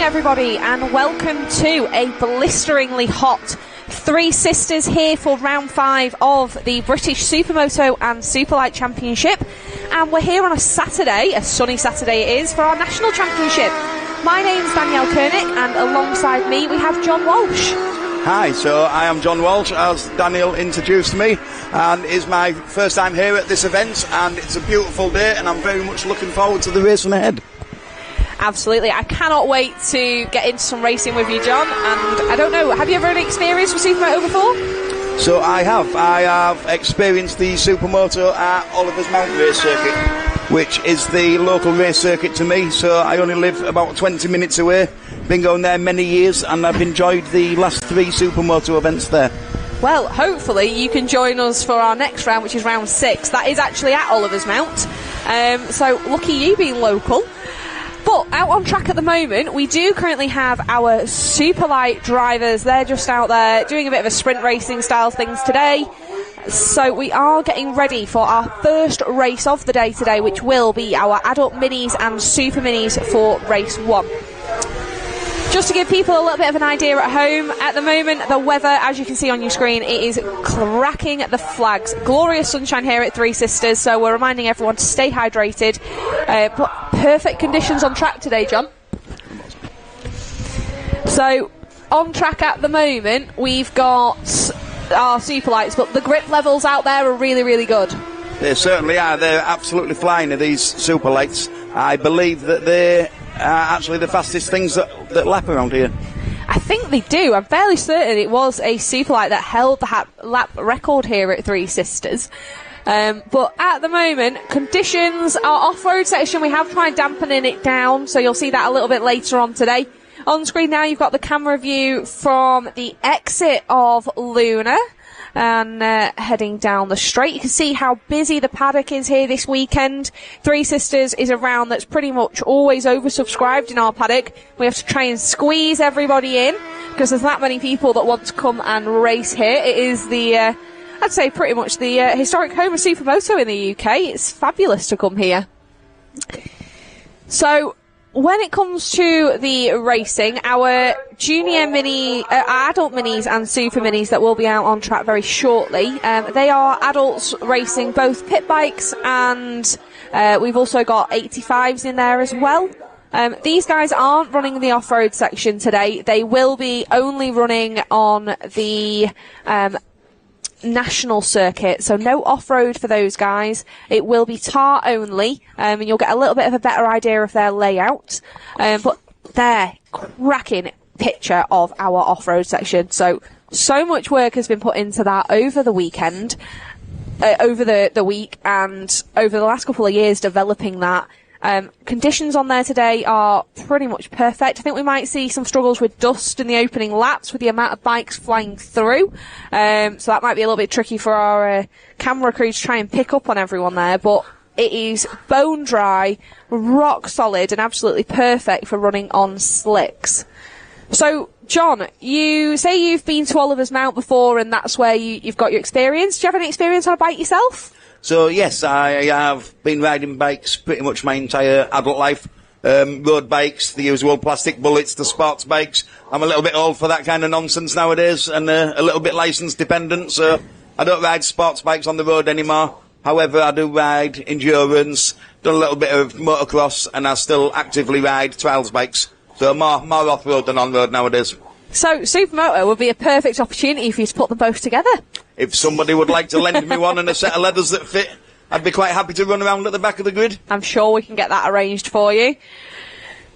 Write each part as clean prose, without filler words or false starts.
Everybody, and welcome to a blisteringly hot Three Sisters here for round 5 of the British Supermoto and Superlight Championship, and we're here on a Saturday, a sunny Saturday it is, for our national championship. My name's Danielle Koenig, and alongside me we have John Walsh. Hi, so I am John Walsh, as Daniel introduced me, and it's my first time here at this event, and it's a beautiful day, and I'm very much looking forward to the racing ahead. Absolutely, I cannot wait to get into some racing with you, John. And I don't know, have you ever had any experience with Supermoto before? So I have experienced the Supermoto at Oliver's Mount race circuit, which is the local race circuit to me. So I only live about 20 minutes away. Been going there many years, and I've enjoyed the last 3 Supermoto events there. Well, hopefully you can join us for our next round, which is round 6. That is actually at Oliver's Mount. So lucky you being local. But out on track at the moment, we do currently have our Superlight drivers. They're just out there doing a bit of a sprint racing style things today. So we are getting ready for our first race of the day today, which will be our adult minis and super minis for race 1. Just to give people a little bit of an idea at home, at the moment the weather, as you can see on your screen, it is cracking the flags. Glorious sunshine here at Three Sisters, so we're reminding everyone to stay hydrated. But perfect conditions on track today, John. So on track at the moment, we've got our Superlights, but the grip levels out there are really, really good. They certainly are. They're absolutely flying, these Superlights. I believe that they are actually the fastest things that lap around here. I think they do. I'm fairly certain it was a Superlight that held the lap record here at Three Sisters. But at the moment, conditions, our off-road section, we have tried dampening it down, so you'll see that a little bit later on today. On screen now, you've got the camera view from the exit of Luna, and heading down the straight. You can see how busy the paddock is here this weekend. Three Sisters is a round that's pretty much always oversubscribed in our paddock. We have to try and squeeze everybody in because there's that many people that want to come and race here. It is the, I'd say pretty much the historic home of Supermoto in the UK. It's fabulous to come here. So, when it comes to the racing, our junior mini, adult minis and super minis that will be out on track very shortly, they are adults racing both pit bikes and we've also got 85s in there as well. These guys aren't running the off-road section today. They will be only running on the national circuit, so no off-road for those guys. It will be tar only, and you'll get a little bit of a better idea of their layout. But they're cracking picture of our off-road section. So much work has been put into that over the weekend, over the week, and over the last couple of years developing that. Conditions on there today are pretty much perfect. I think we might see some struggles with dust in the opening laps with the amount of bikes flying through. So that might be a little bit tricky for our camera crew to try and pick up on everyone there. But it is bone dry, rock solid, and absolutely perfect for running on slicks. So, John, you say you've been to Oliver's Mount before and that's where you've got your experience. Do you have any experience on a bike yourself? So yes, I have been riding bikes pretty much my entire adult life. Road bikes, the usual plastic bullets, the sports bikes. I'm a little bit old for that kind of nonsense nowadays, and a little bit licence dependent, so I don't ride sports bikes on the road anymore. However, I do ride endurance, done a little bit of motocross, and I still actively ride trials bikes. So more off-road than on-road nowadays. So Supermoto would be a perfect opportunity for you to put them both together. If somebody would like to lend me one and a set of leathers that fit, I'd be quite happy to run around at the back of the grid. I'm sure we can get that arranged for you.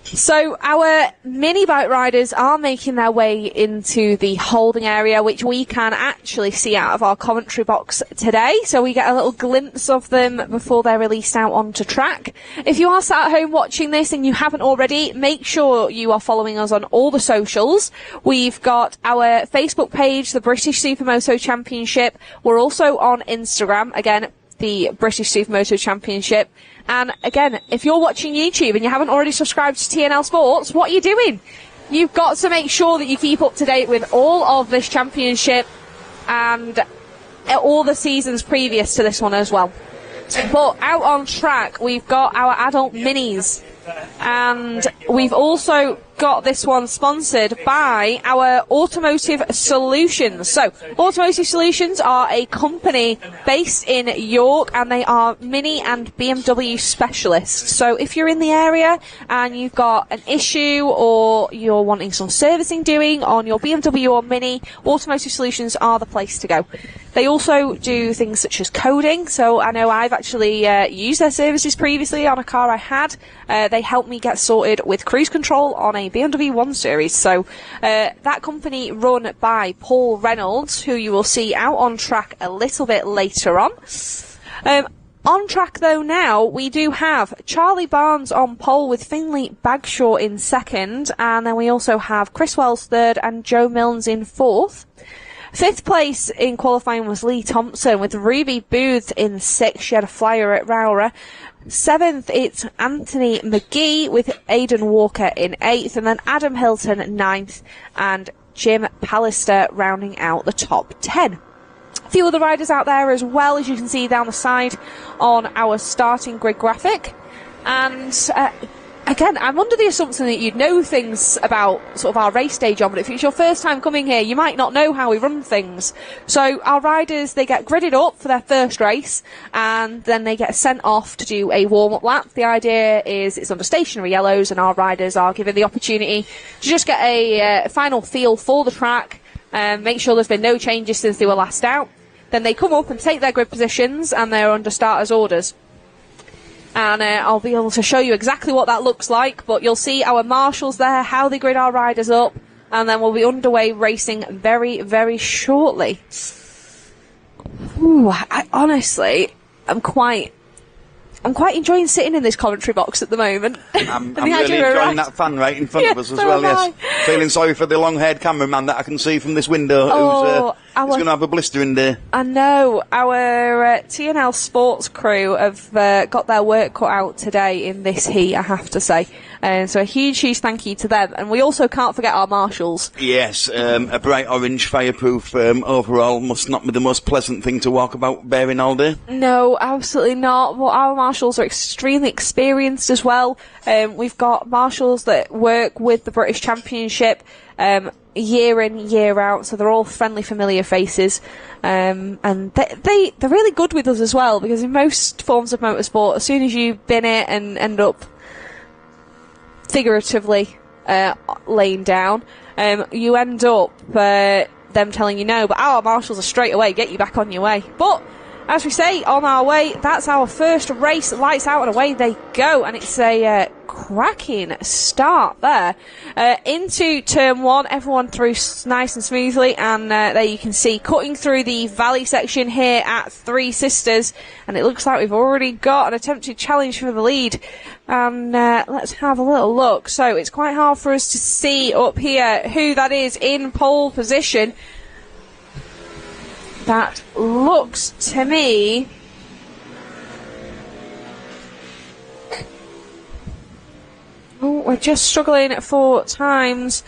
So our mini bike riders are making their way into the holding area, which we can actually see out of our commentary box today. So we get a little glimpse of them before they're released out onto track. If you are sat at home watching this and you haven't already, make sure you are following us on all the socials. We've got our Facebook page, the British Supermoto Championship. We're also on Instagram, again, the British Supermoto Championship. And again, if you're watching YouTube and you haven't already subscribed to TNL Sports, what are you doing? You've got to make sure that you keep up to date with all of this championship and all the seasons previous to this one as well. But out on track, we've got our adult minis. And we've also got this one sponsored by our Automotive Solutions. So, Automotive Solutions are a company based in York, and they are Mini and BMW specialists. So, if you're in the area and you've got an issue or you're wanting some servicing doing on your BMW or Mini, Automotive Solutions are the place to go. They also do things such as coding, so I know I've actually used their services previously on a car I had. They helped me get sorted with cruise control on a BMW 1 Series. So that company run by Paul Reynolds, who you will see out on track a little bit later on. On track though now, we do have Charlie Barnes on pole with Finley Bagshaw in second, and then we also have Chris Wells third and Joe Milnes in fourth. Fifth place in qualifying was Lee Thompson with Ruby Booth in sixth. She had a flyer at Rowra. Seventh, it's Anthony McGee with Aidan Walker in eighth, and then Adam Hilton ninth, and Jim Pallister rounding out the top 10. A few other riders out there as well, as you can see down the side on our starting grid graphic. And again, I'm under the assumption that you'd know things about sort of our race day, John, but if it's your first time coming here, you might not know how we run things. So our riders, they get gridded up for their first race, and then they get sent off to do a warm-up lap. The idea is it's under stationary yellows, and our riders are given the opportunity to just get a final feel for the track, make sure there's been no changes since they were last out. Then they come up and take their grid positions, and they're under starters' orders. And I'll be able to show you exactly what that looks like, but you'll see our marshals there, how they grid our riders up, and then we'll be underway racing very, very shortly. Ooh, I'm quite enjoying sitting in this commentary box at the moment. I'm really enjoying that fan in front of us as well, yes. Feeling sorry for the long-haired cameraman that I can see from this window, who's going to have a blistering day. I know. Our TNL Sports crew have got their work cut out today in this heat, I have to say. So a huge thank you to them. And we also can't forget our marshals. Yes, a bright orange fireproof overall must not be the most pleasant thing to walk about bearing all day. No, absolutely not. But our marshals are extremely experienced as well. We've got marshals that work with the British Championship year in, year out, so they're all friendly, familiar faces. And they're really good with us as well, because in most forms of motorsport, as soon as you bin it and end up figuratively laying down, you end up them telling you no, but our marshals are straight away, get you back on your way. But as we say, on our way, that's our first race. Lights out and away they go, and it's a cracking start there. Into turn one, everyone through nice and smoothly, and there you can see cutting through the valley section here at Three Sisters, and it looks like we've already got an attempted challenge for the lead. And let's have a little look. So it's quite hard for us to see up here who that is in pole position. That looks to me we're just struggling for times.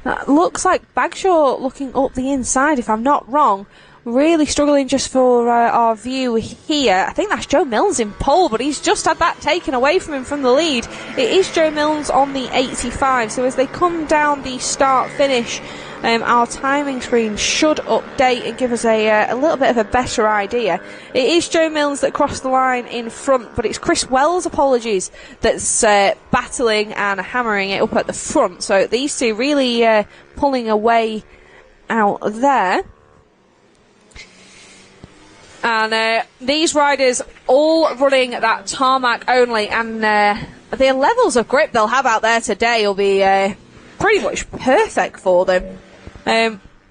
That looks like Bagshaw looking up the inside, if I'm not wrong. Really struggling just for our view here. I think that's Joe Milnes in pole, but he's just had that taken away from him from the lead. It is Joe Milnes on the 85, so as they come down the start-finish, our timing screen should update and give us a little bit of a better idea. It is Joe Milnes that crossed the line in front, but it's Chris Wells, apologies, that's battling and hammering it up at the front. So these two really pulling away out there. And these riders all running that tarmac only, and the levels of grip they'll have out there today will be pretty much perfect for them.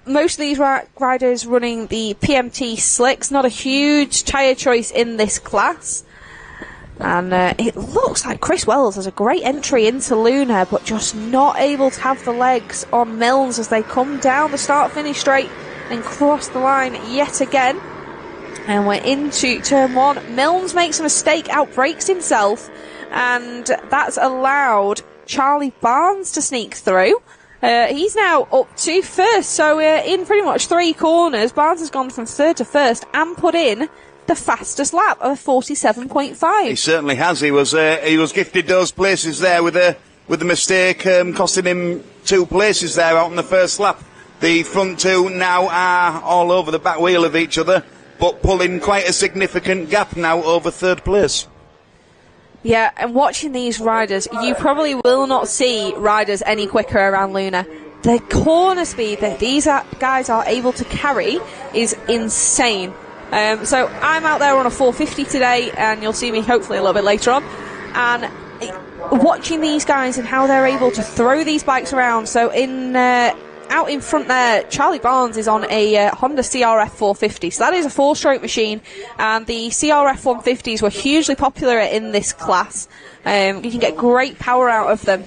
Most of these riders running the PMT slicks, not a huge tyre choice in this class. And it looks like Chris Wells has a great entry into Luna, but just not able to have the legs on Milnes as they come down the start-finish straight and cross the line yet again. And we're into turn one. Milnes makes a mistake, outbrakes himself, and that's allowed Charlie Barnes to sneak through. He's now up to first, so in pretty much three corners, Barnes has gone from third to first and put in the fastest lap of 47.5. He certainly has. He was gifted those places there with a mistake costing him 2 places there out on the first lap. The front two now are all over the back wheel of each other, but pulling quite a significant gap now over third place. Yeah, and watching these riders, you probably will not see riders any quicker around Luna. The corner speed that these guys are able to carry is insane. So I'm out there on a 450 today, and you'll see me hopefully a little bit later on. And watching these guys and how they're able to throw these bikes around. So out in front there, Charlie Barnes is on a Honda CRF 450, so that is a 4-stroke machine, and the CRF 150s were hugely popular in this class. You can get great power out of them.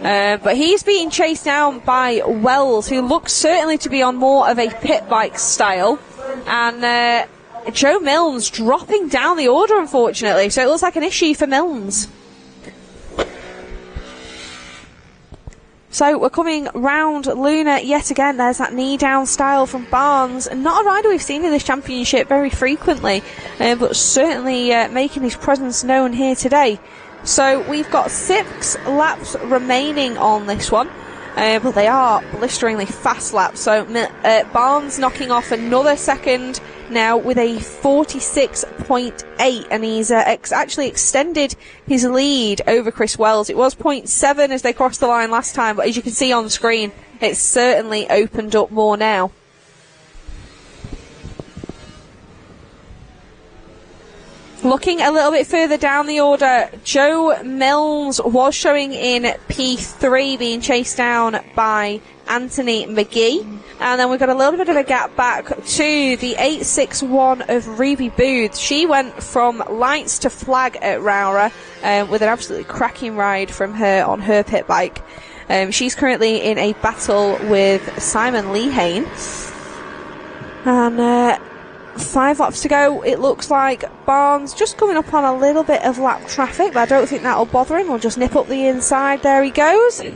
But he's being chased down by Wells, who looks certainly to be on more of a pit bike style, and Joe Milnes dropping down the order, unfortunately, so it looks like an issue for Milnes. So we're coming round Luna yet again. There's that knee-down style from Barnes. Not a rider we've seen in this championship very frequently, but certainly making his presence known here today. So we've got 6 laps remaining on this one, but they are blisteringly fast laps. So Barnes knocking off another second now with a 46.8, and he's actually extended his lead over Chris Wells. It was 0.7 as they crossed the line last time, but as you can see on the screen, it's certainly opened up more now. Looking a little bit further down the order, Joe Milnes was showing in P3, being chased down by Anthony McGee. And then we've got a little bit of a gap back to the 861 of Ruby Booth. She went from lights to flag at Rowra with an absolutely cracking ride from her on her pit bike. She's currently in a battle with Simon Lehane. And 5 laps to go. It looks like Barnes just coming up on a little bit of lap traffic, but I don't think that'll bother him. We'll just nip up the inside. There he goes. There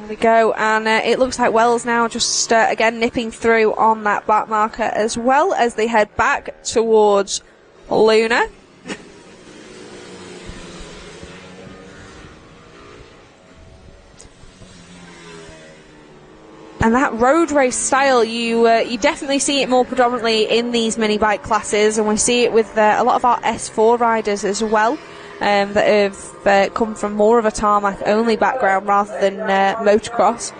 we go. And it looks like Wells now just again nipping through on that back marker as well as they head back towards Luna. And that road race style, you definitely see it more predominantly in these mini bike classes, and we see it with a lot of our S4 riders as well, that have come from more of a tarmac only background rather than motocross.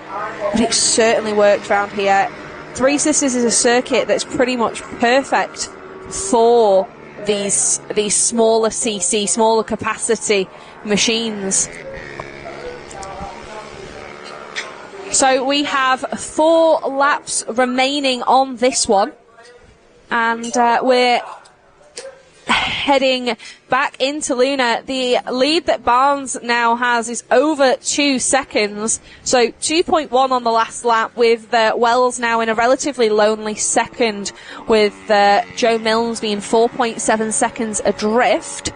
But it certainly works around here. Three Sisters is a circuit that's pretty much perfect for these smaller CC, smaller capacity machines. So we have 4 laps remaining on this one, and we're heading back into Luna. The lead that Barnes now has is over 2 seconds, so 2.1 on the last lap, with Wells now in a relatively lonely second, with Joe Milnes being 4.7 seconds adrift.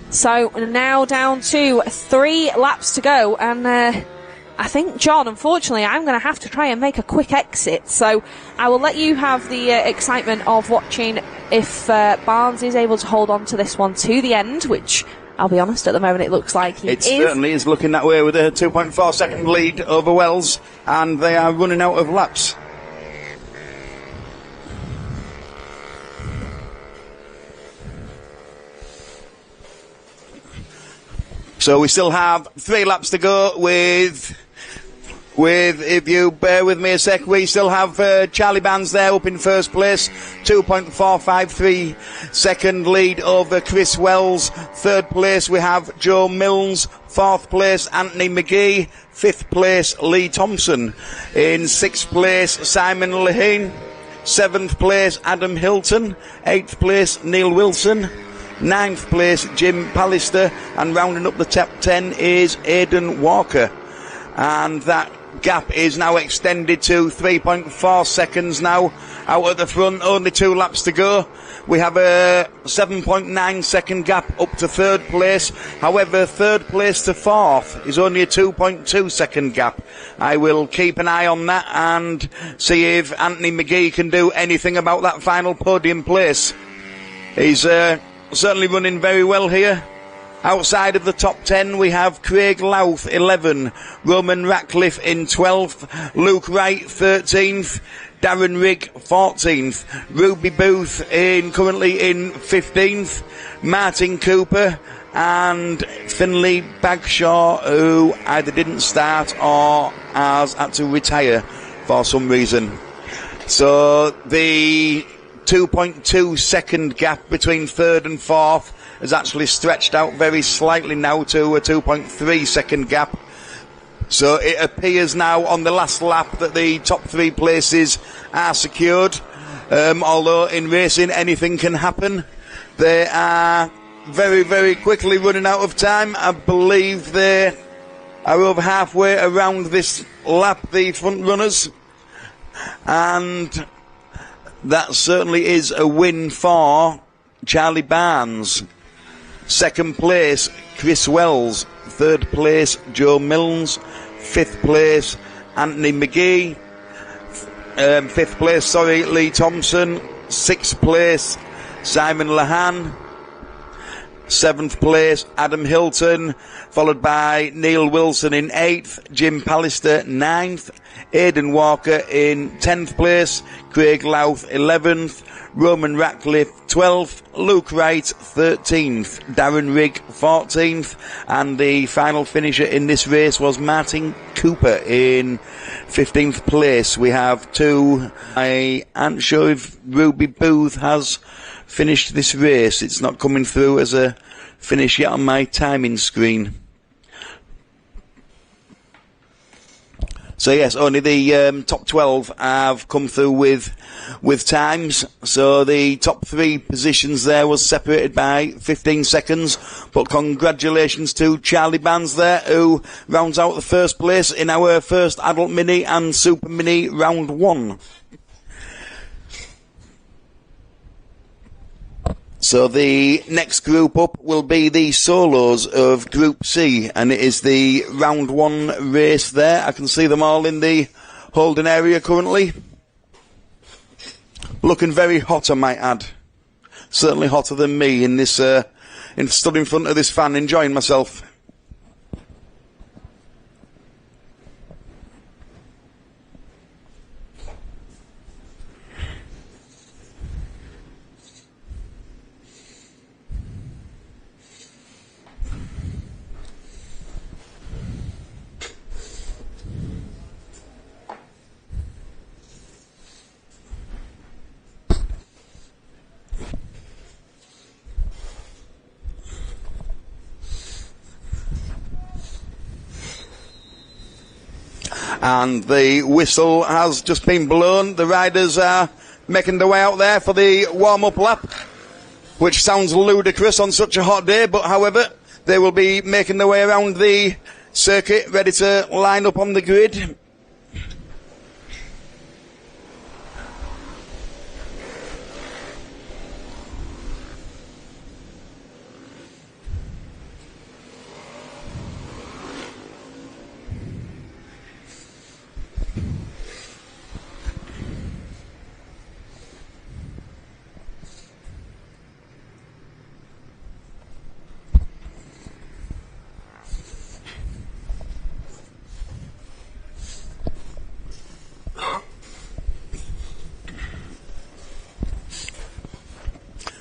So now down to 3 laps to go, and I think, John, unfortunately, I'm going to have to try and make a quick exit. So I will let you have the excitement of watching if Barnes is able to hold on to this one to the end, which, I'll be honest, at the moment it looks like he is. It certainly is looking that way, with a 2.4 second lead over Wells, and they are running out of laps. So we still have 3 laps to go with, if you bear with me a sec, we still have Charlie Barnes there up in first place, 2.453 second lead over Chris Wells. Third place we have Joe Milnes. Fourth place Anthony McGee. Fifth place Lee Thompson. In sixth place Simon Lehane. Seventh place Adam Hilton. Eighth place Neil Wilson. Ninth place Jim Pallister, and rounding up the top 10 is Aidan Walker, and that gap is now extended to 3.4 seconds now out at the front. Only 2 laps to go. We have a 7.9 second gap up to third place. However, third place to fourth is only a 2.2 second gap. I will keep an eye on that and see if Anthony McGee can do anything about that final podium place. He's certainly running very well here. Outside of the top 10 we have Craig Louth 11, Roman Ratcliffe in 12th, Luke Wright 13th, Darren Rigg 14th, Ruby Booth currently in 15th, Martin Cooper and Finlay Bagshaw, who either didn't start or has had to retire for some reason. So the 2.2 second gap between third and fourth has actually stretched out very slightly now to a 2.3 second gap. So it appears now on the last lap that the top 3 places are secured. Although in racing anything can happen. They are very, very quickly running out of time. I believe they are over halfway around this lap, the front runners. And that certainly is a win for Charlie Barnes. Second place, Chris Wells. Third place, Joe Milnes. Fifth place, Anthony McGee. Fifth place, Lee Thompson. Sixth place, Simon Lehane. Seventh place, Adam Hilton, followed by Neil Wilson in 8th, Jim Pallister 9th, Aidan Walker in 10th place, Craig Louth 11th, Roman Ratcliffe 12th, Luke Wright 13th, Darren Rigg 14th, and the final finisher in this race was Martin Cooper in 15th place. We have 2, I aren't sure if Ruby Booth has finished this race. It's not coming through as a finish yet on my timing screen. So yes, only the top 12 have come through with times. So the top 3 positions there was separated by 15 seconds. But congratulations to Charlie Barnes there, who rounds out the first place in our first Adult Mini and Super Mini round 1. So the next group up will be the solos of Group C, and it is the round 1 race there. I can see them all in the holding area currently. Looking very hot, I might add. Certainly hotter than me in this, stood in front of this fan enjoying myself. And the whistle has just been blown. The riders are making their way out there for the warm-up lap, which sounds ludicrous on such a hot day, but however, they will be making their way around the circuit, ready to line up on the grid.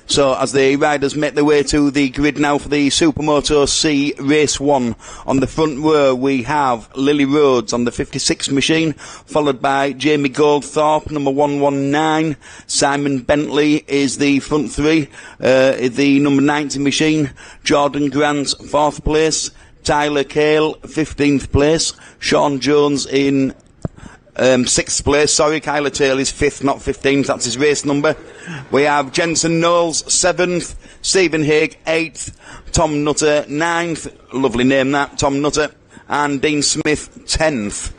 So as the riders make their way to the grid now for the Supermoto C Race 1, on the front row we have Lily Rhodes on the 56 machine, followed by Jamie Goldthorpe, number 119. Simon Bentley is the front 3, the number 90 machine. Jordan Grant, 4th place. Tyler Cale, 15th place. Sean Jones in 6th place, sorry, Kyler Taylor is 5th, not 15th, that's his race number. We have Jensen Knowles, 7th, Stephen Haig, 8th, Tom Nutter, 9th, lovely name that, Tom Nutter, and Dean Smith, 10th.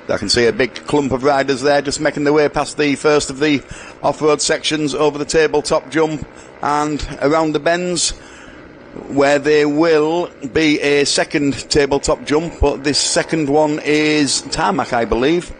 I can see a big clump of riders there just making their way past the first of the off-road sections over the tabletop jump and around the bends, where there will be a second tabletop jump, but this second one is tarmac, I believe.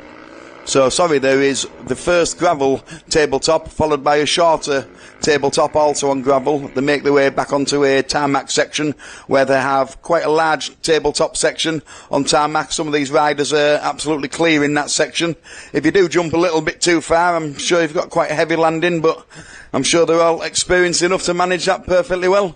So, sorry, there is the first gravel tabletop, followed by a shorter tabletop also on gravel. They make their way back onto a tarmac section, where they have quite a large tabletop section on tarmac. Some of these riders are absolutely clear in that section. If you do jump a little bit too far, I'm sure you've got quite a heavy landing, but I'm sure they're all experienced enough to manage that perfectly well.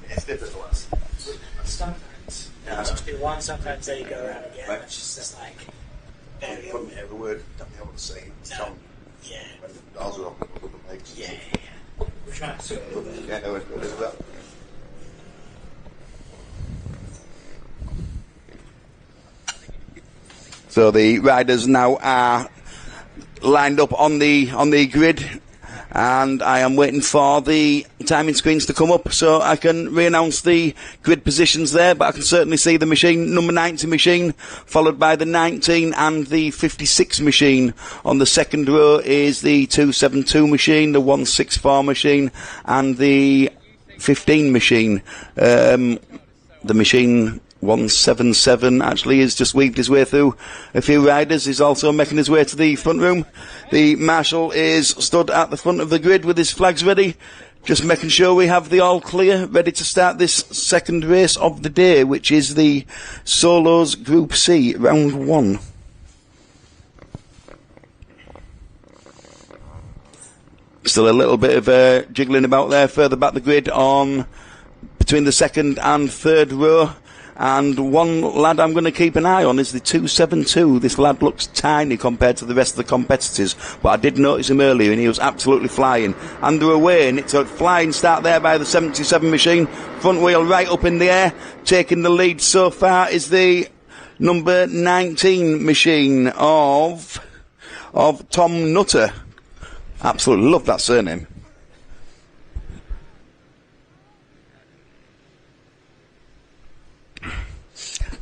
It's difficult. Sometimes. Yeah. Just do one, sometimes they go around again. Right. It's just like Put me every word, don't know what to say. No. Yeah. Ours are up with the legs. Yeah. We're trying to do it a little bit. Yeah, no, we'll do that. So the riders now are lined up on the grid, and I am waiting for the timing screens to come up so I can re-announce the grid positions there, but I can certainly see the machine, number 90 machine, followed by the 19 and the 56 machine. On the second row is the 272 machine, the 164 machine, and the 15 machine. The machine 177 actually has just weaved his way through a few riders. He's also making his way to the front room. The marshal is stood at the front of the grid with his flags ready, just making sure we have the all clear, ready to start this second race of the day, which is the Solos Group C, round 1. Still a little bit of jiggling about there further back the grid on between the second and third row. And one lad I'm going to keep an eye on is the 272. This lad looks tiny compared to the rest of the competitors, but I did notice him earlier and he was absolutely flying. Under away, and it's a flying start there by the 77 machine. Front wheel right up in the air. Taking the lead so far is the number 19 machine of Tom Nutter. Absolutely love that surname.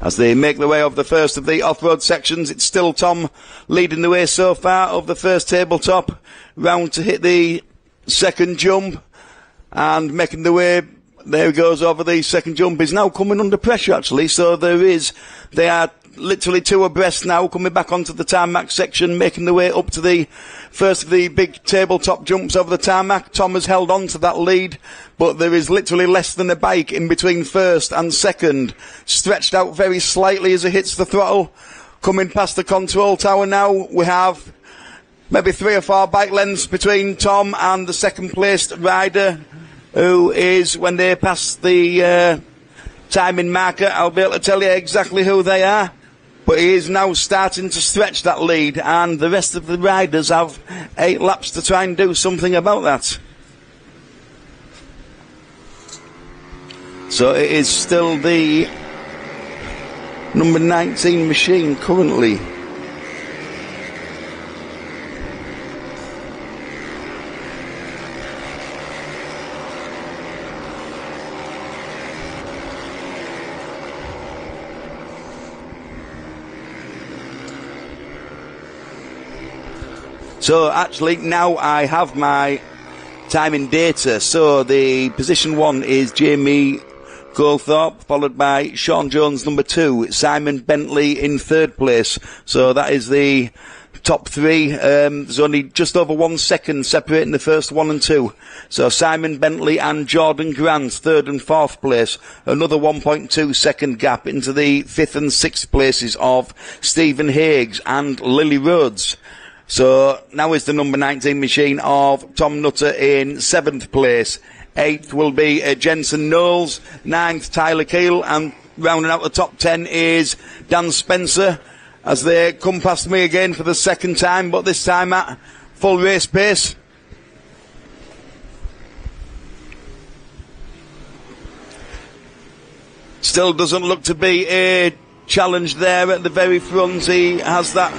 As they make their way of the first of the off-road sections, it's still Tom leading the way so far of the first tabletop round to hit the second jump and making the way. There he goes over the second jump. He's now coming under pressure actually, so they are literally two abreast now, coming back onto the tarmac section, making the way up to the first of the big tabletop jumps over the tarmac. Tom has held on to that lead, but there is literally less than a bike in between first and second, stretched out very slightly as he hits the throttle. Coming past the control tower now, we have maybe 3 or 4 bike lengths between Tom and the second placed rider, who is, when they pass the timing marker, I'll be able to tell you exactly who they are. But he is now starting to stretch that lead, and the rest of the riders have 8 laps to try and do something about that. So it is still the number 19 machine currently. So actually now I have my timing data. So the position 1 is Jamie Goldthorpe, followed by Sean Jones number 2, Simon Bentley in third place. So that is the top 3. There's only just over 1 second separating the first 1 and 2. So Simon Bentley and Jordan Grant, 3rd and 4th place. Another 1.2 second gap into the 5th and 6th places of Stephen Higgs and Lily Rhodes. So now is the number 19 machine of Tom Nutter in 7th place. 8th will be Jensen Knowles. 9th, Tyler Keel. And rounding out the top 10 is Dan Spencer, as they come past me again for the second time, but this time at full race pace. Still doesn't look to be a challenge there at the very front. He has that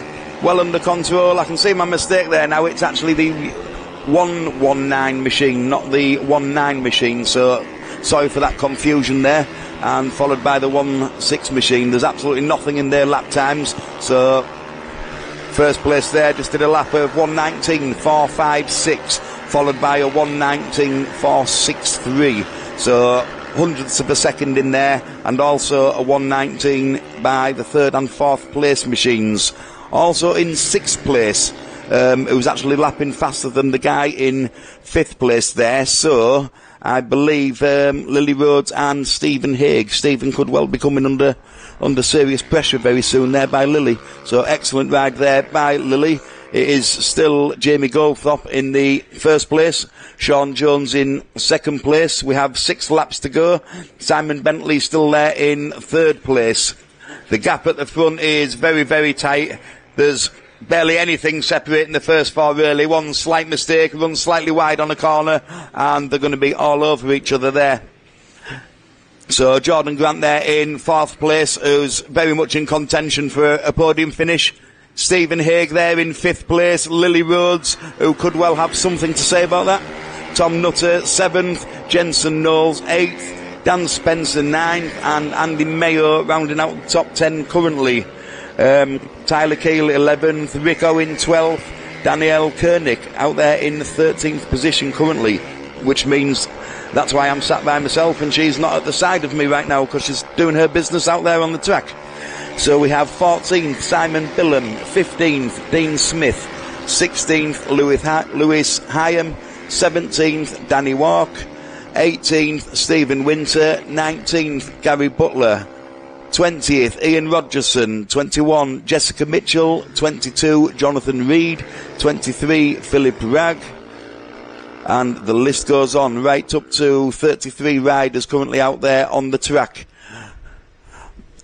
well under control. I can see my mistake there now. It's actually the 119 machine, not the 19 machine. So sorry for that confusion there. And followed by the 16 machine. There's absolutely nothing in their lap times. So first place there just did a lap of 119.456, followed by a 119.463. So hundredths of a second in there, and also a 119 by the 3rd and 4th place machines. Also in 6th place, it was actually lapping faster than the guy in 5th place there. So I believe Lily Rhodes and Stephen Higgs. Stephen could well be coming under serious pressure very soon there by Lily. So excellent ride there by Lily. It is still Jamie Goldthorpe in the 1st place, Sean Jones in 2nd place. We have 6 laps to go. Simon Bentley still there in 3rd place. The gap at the front is very, very tight. There's barely anything separating the first 4 really. One slight mistake, runs slightly wide on a corner, and they're going to be all over each other there. So Jordan Grant there in 4th place, who's very much in contention for a podium finish. Stephen Haig there in 5th place. Lily Rhodes, who could well have something to say about that. Tom Nutter 7th, Jensen Knowles 8th, Dan Spencer 9th, and Andy Mayo rounding out the top 10 currently. Tyler Keel 11th, Rick Owen 12th, Danielle Koenig out there in the 13th position currently, which means that's why I'm sat by myself and she's not at the side of me right now because she's doing her business out there on the track. So we have 14th, Simon Billum, 15th, Dean Smith, 16th, Lewis Hyam, 17th, Danny Walk, 18th, Stephen Winter, 19th, Gary Butler, 20th, Ian Rogerson, 21, Jessica Mitchell, 22, Jonathan Reed, 23, Philip Ragg, and the list goes on right up to 33 riders currently out there on the track.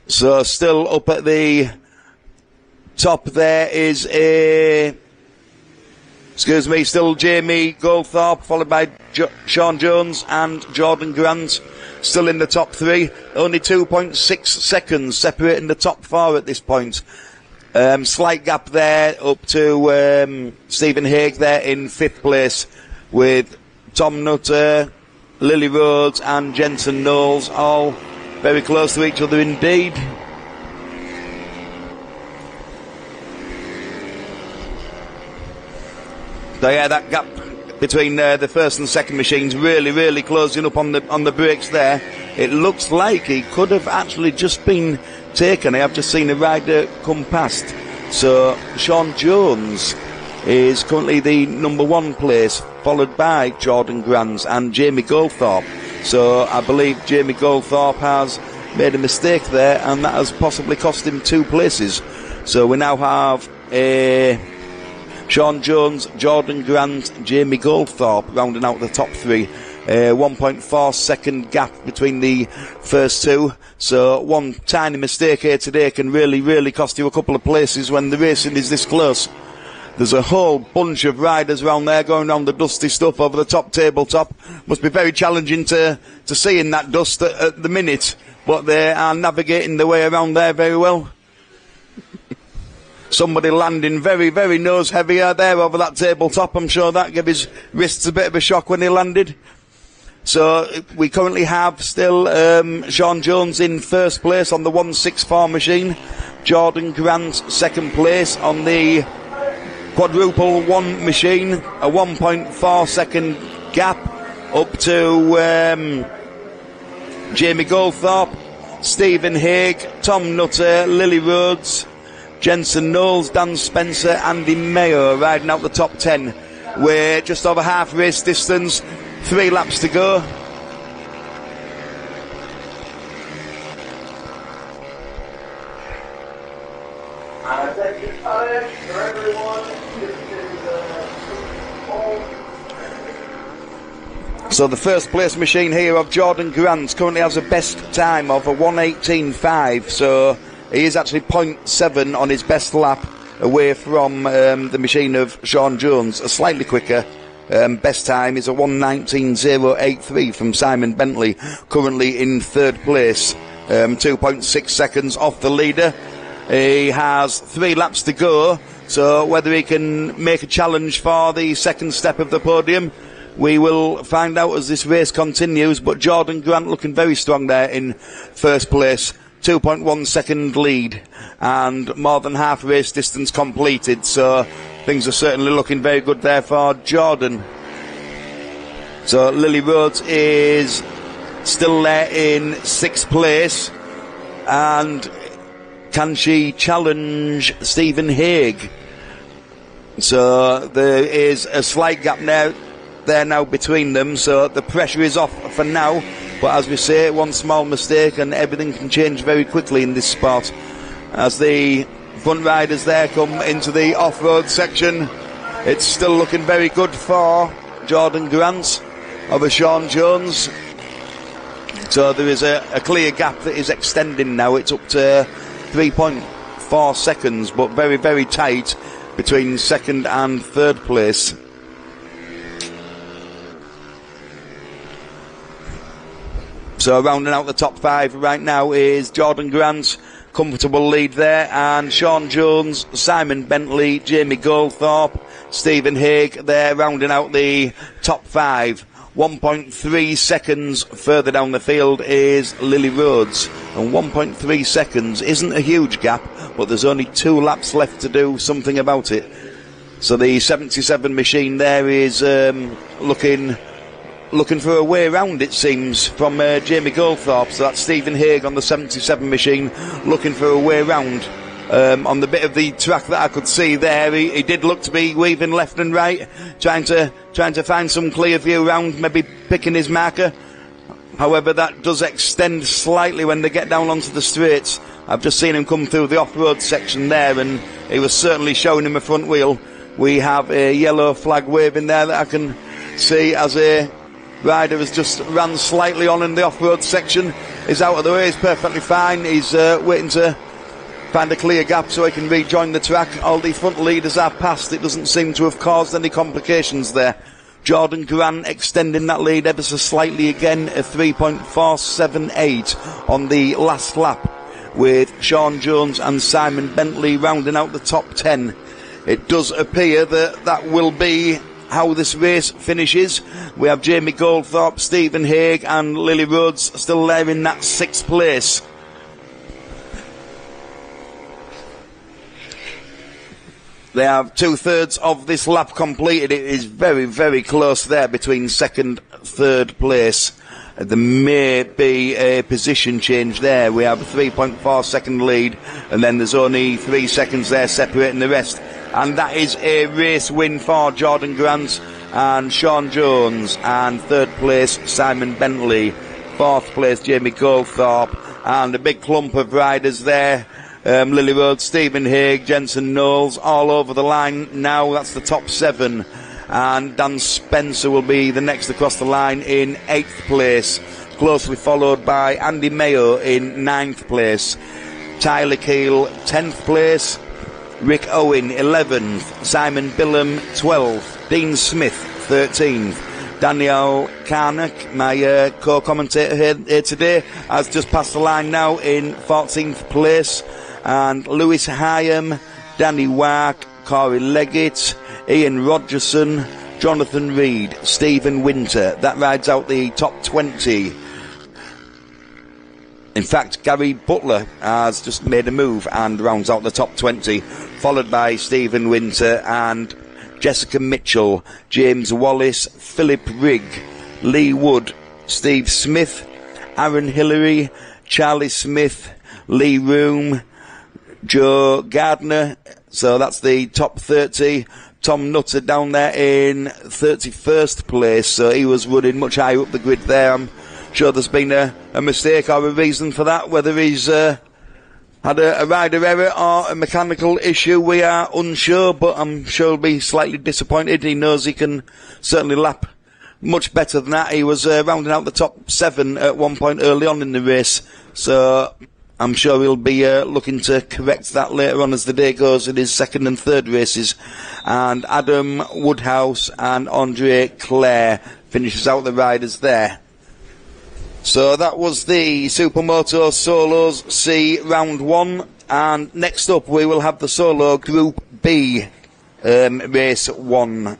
So still up at the top there is still Jamie Goldthorpe, followed by Sean Jones and Jordan Grant, still in the top 3. Only 2.6 seconds separating the top 4 at this point. Slight gap there up to Stephen Haig there in 5th place, with Tom Nutter, Lily Rhodes and Jensen Knowles all very close to each other indeed. So yeah, that gap between the first and second machines really closing up on the brakes there. It looks like he could have actually just been taken. I have just seen a rider come past. So Sean Jones is currently the number 1 place, followed by Jordan Grant and Jamie Goldthorpe. So I believe Jamie Goldthorpe has made a mistake there, and that has possibly cost him 2 places. So we now have Sean Jones, Jordan Grant, Jamie Goldthorpe rounding out the top 3. 1.4 second gap between the first 2. So one tiny mistake here today can really cost you a couple of places when the racing is this close. There's a whole bunch of riders around there going around the dusty stuff over the top tabletop. Must be very challenging to see in that dust at the minute, but they are navigating their way around there very well. Somebody landing very nose heavier there over that tabletop. I'm sure that gave his wrists a bit of a shock when he landed. So we currently have still Sean Jones in 1st place on the 164 machine. Jordan Grant 2nd place on the quadruple 1 machine. A 1.4 second gap up to Jamie Goldthorpe, Stephen Haig, Tom Nutter, Lily Rhodes, Jensen Knowles, Dan Spencer, Andy Mayo riding out the top 10. We're just over half race distance, 3 laps to go. So the 1st place machine here of Jordan Grant currently has a best time of a 1:18.5, so he is actually 0.7 on his best lap away from the machine of Sean Jones. A slightly quicker best time is a 1:19.083 from Simon Bentley, currently in 3rd place, 2.6 seconds off the leader. He has 3 laps to go, so whether he can make a challenge for the 2nd step of the podium, we will find out as this race continues. But Jordan Grant looking very strong there in 1st place. 2.1 second lead and more than half race distance completed, so things are certainly looking very good there for Jordan. So Lily Rhodes is still there in 6th place, and can she challenge Stephen Haig? So there is a slight gap there now between them, so the pressure is off for now. But as we say, one small mistake and everything can change very quickly in this sport. As the front riders there come into the off-road section, it's still looking very good for Jordan Grant over Sean Jones. So there is a clear gap that is extending now. It's up to 3.4 seconds, but very tight between 2nd and 3rd place. So rounding out the top 5 right now is Jordan Grant, comfortable lead there, and Sean Jones, Simon Bentley, Jamie Goldthorpe, Stephen Haig there rounding out the top 5. 1.3 seconds further down the field is Lily Rhodes, and 1.3 seconds isn't a huge gap, but there's only 2 laps left to do something about it. So the 77 machine there is looking for a way around, it seems, from Jamie Goldthorpe. So that's Stephen Haig on the 77 machine looking for a way around. On the bit of the track that I could see there, he did look to be weaving left and right, trying to find some clear view around, maybe picking his marker. However, that does extend slightly when they get down onto the straights. I've just seen him come through the off-road section there, and he was certainly showing him a front wheel. We have a yellow flag waving there that I can see as a rider has just ran slightly on in the off-road section. He's out of the way, he's perfectly fine. He's waiting to find a clear gap so he can rejoin the track. All the front leaders are past. It doesn't seem to have caused any complications there. Jordan Grant extending that lead ever so slightly again, a 3.478 on the last lap, with Sean Jones and Simon Bentley rounding out the top 10. It does appear that will be how this race finishes. We have Jamie Goldthorpe, Stephen Haig and Lily Rhodes still there in that 6th place. They have 2/3 of this lap completed. It is very, very close there between 2nd, 3rd place. There may be a position change there. We have a 3.4 second lead, and then there's only 3 seconds there separating the rest. And that is a race win for Jordan Grant and Sean Jones. And 3rd place, Simon Bentley. 4th place, Jamie Goldthorpe. And a big clump of riders there. Lily Rhodes, Stephen Haig, Jensen Knowles, all over the line now. That's the top 7. And Dan Spencer will be the next across the line in 8th place, closely followed by Andy Mayo in 9th place. Tyler Keel, 10th place. Rick Owen, 11th. Simon Billam, 12th. Dean Smith, 13th. Daniel Karnak, my co-commentator here today, has just passed the line now in 14th place. And Lewis Hyam, Danny Wark, Corey Leggett, Ian Rogerson, Jonathan Reed, Stephen Winter. That rides out the top 20. In fact, Gary Butler has just made a move and rounds out the top 20, followed by Stephen Winter and Jessica Mitchell, James Wallace, Philip Rigg, Lee Wood, Steve Smith, Aaron Hillary, Charlie Smith, Lee Room, Joe Gardner. So that's the top 30. Tom Nutter down there in 31st place, so he was running much higher up the grid there. I'm sure there's been a mistake or a reason for that, whether he's had a rider error or a mechanical issue, we are unsure, but I'm sure he'll be slightly disappointed. He knows he can certainly lap much better than that. He was rounding out the top 7 at one point early on in the race, so I'm sure he'll be looking to correct that later on as the day goes in his 2nd and 3rd races. And Adam Woodhouse and Andre Clare finishes out the riders there. So that was the Supermoto Solos C round 1, and next up we will have the Solo Group B race 1.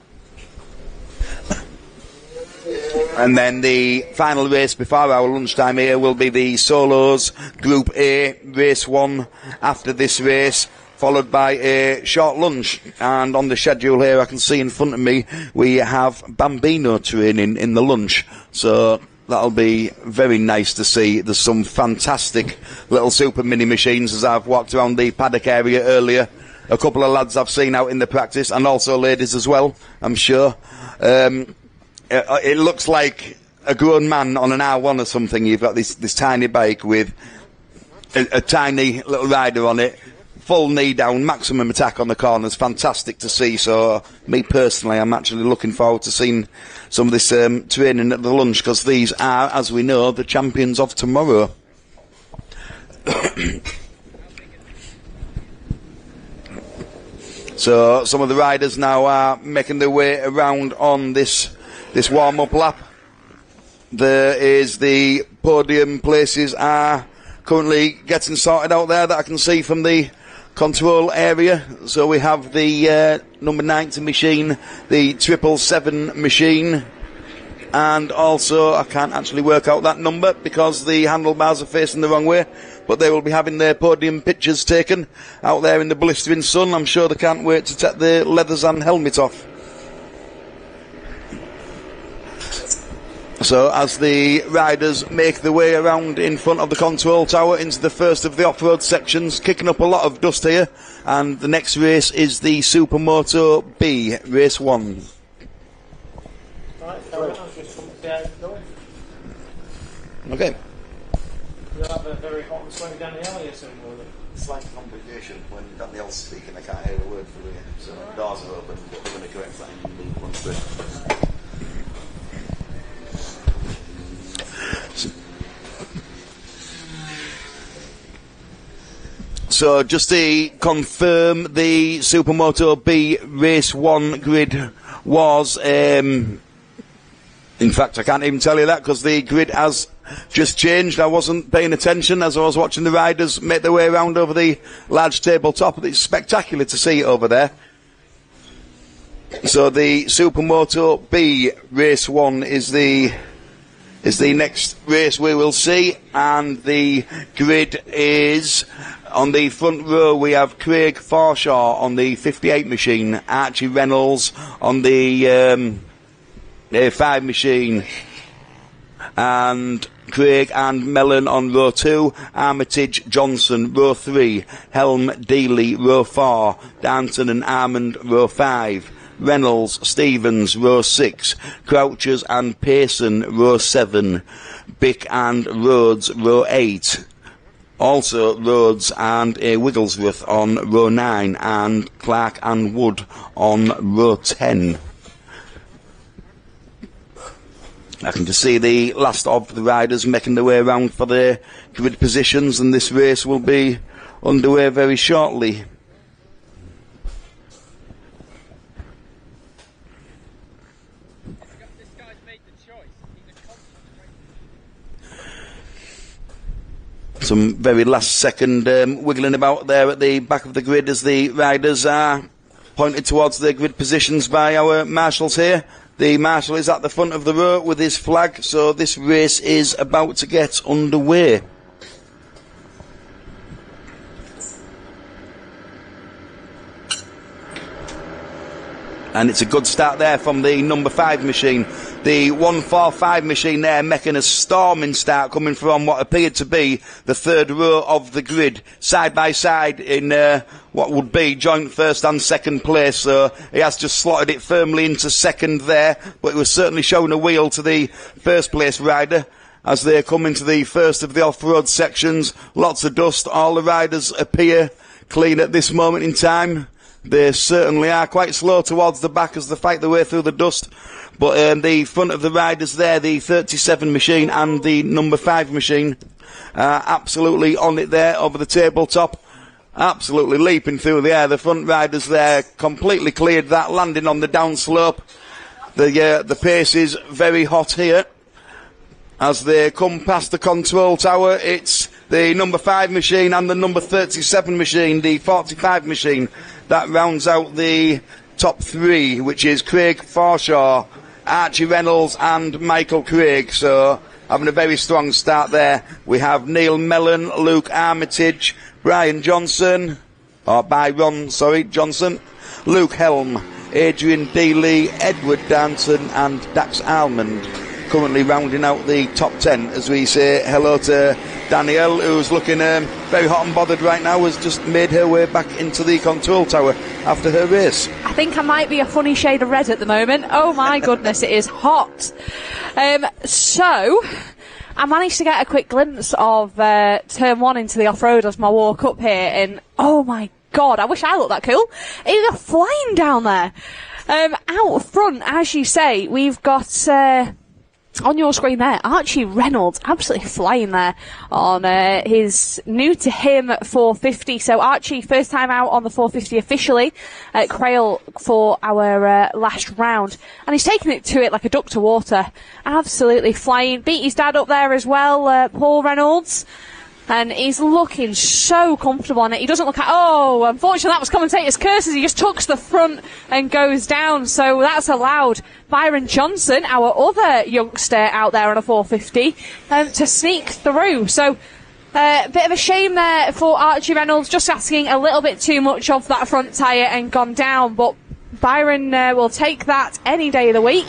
And then the final race before our lunchtime here will be the Solos Group A race 1 after this race, followed by a short lunch. And on the schedule here I can see in front of me we have Bambino training in the lunch, so that'll be very nice to see. There's some fantastic little super mini machines as I've walked around the paddock area earlier. A couple of lads I've seen out in the practice, and also ladies as well, I'm sure. It looks like a grown man on an R1 or something. You've got this tiny bike with a tiny little rider on it, full knee down, maximum attack on the corners. Fantastic to see. So me personally, I'm actually looking forward to seeing some of this training at the lunch, because these are, as we know, the champions of tomorrow. So some of the riders now are making their way around on this warm-up lap. There is the podium places are currently getting sorted out there that I can see from the control area. So we have the number 90 machine, the 777 machine, and also I can't actually work out that number because the handlebars are facing the wrong way, but they will be having their podium pictures taken out there in the blistering sun. I'm sure they can't wait to take the leathers and helmet off. So as the riders make their way around in front of the control tower into the first of the off-road sections, kicking up a lot of dust here, and the next race is the Supermoto B, race 1. Okay. You'll have a very hot and sweaty Danielle here soon, will you? Slight complication when Danielle's speaking, I can't hear a word for you, so doors are open, but we're going to correct that in one bit. So just to confirm, the Supermoto B race 1 grid was, in fact I can't even tell you that because the grid has just changed. I wasn't paying attention as I was watching the riders make their way around over the large tabletop. It's spectacular to see it over there. So the Supermoto B race 1 is the next race we will see, and the grid is, on the front row we have Craig Forshaw on the 58 machine, Archie Reynolds on the 5 machine, and Craig and Mellon on row 2, Armitage Johnson row 3, Helm Dealey row 4, Danton and Armand row 5, Reynolds, Stevens, row 6, Crouchers and Pearson, row 7, Bick and Rhodes, row 8. Also Rhodes and Wigglesworth on row 9, and Clark and Wood on row 10. I can just see the last of the riders making their way around for their grid positions, and this race will be underway very shortly. Some very last second wiggling about there at the back of the grid as the riders are pointed towards their grid positions by our marshals here. The marshal is at the front of the row with his flag, so this race is about to get underway. And it's a good start there from the number 5 machine. The 145 machine there making a storming start, coming from what appeared to be the third row of the grid, side by side in what would be joint first and second place. So he has just slotted it firmly into second there, but it was certainly showing a wheel to the first place rider as they come into the first of the off-road sections. Lots of dust. All the riders appear clean at this moment in time. They certainly are quite slow towards the back as they fight their way through the dust. But the front of the riders there, the 37 machine and the number 5 machine, absolutely on it there over the tabletop. Absolutely leaping through the air. The front riders there completely cleared that, landing on the downslope. The pace is very hot here. As they come past the control tower, it's the number 5 machine and the number 37 machine, the 45 machine, that rounds out the top 3, which is Craig Forshaw, Archie Reynolds and Michael Craig. So having a very strong start there. We have Neil Mellon, Luke Armitage, Byron Johnson, Luke Helm, Adrian Dealey, Edward Danton and Dax Almond. Currently rounding out the top 10 as we say hello to Danielle, who's looking very hot and bothered right now, has just made her way back into the control tower after her race. I think I might be a funny shade of red at the moment. Oh my goodness, it is hot. So I managed to get a quick glimpse of turn 1 into the off-road as my walk up here, and oh my god, I wish I looked that cool. It's flying down there. Out front, as you say, we've got on your screen there, Archie Reynolds, absolutely flying there on his new to him 450. So Archie, first time out on the 450 officially at Crail for our last round, and he's taking it to it like a duck to water, absolutely flying. Beat his dad up there as well, Paul Reynolds. and he's looking so comfortable on it. He doesn't look at, oh, unfortunately that was commentator's curses. He just tucks the front and goes down. So that's allowed Byron Johnson, our other youngster out there on a 450, to sneak through. So bit of a shame there for Archie Reynolds, just asking a little bit too much of that front tyre and gone down. But Byron will take that any day of the week.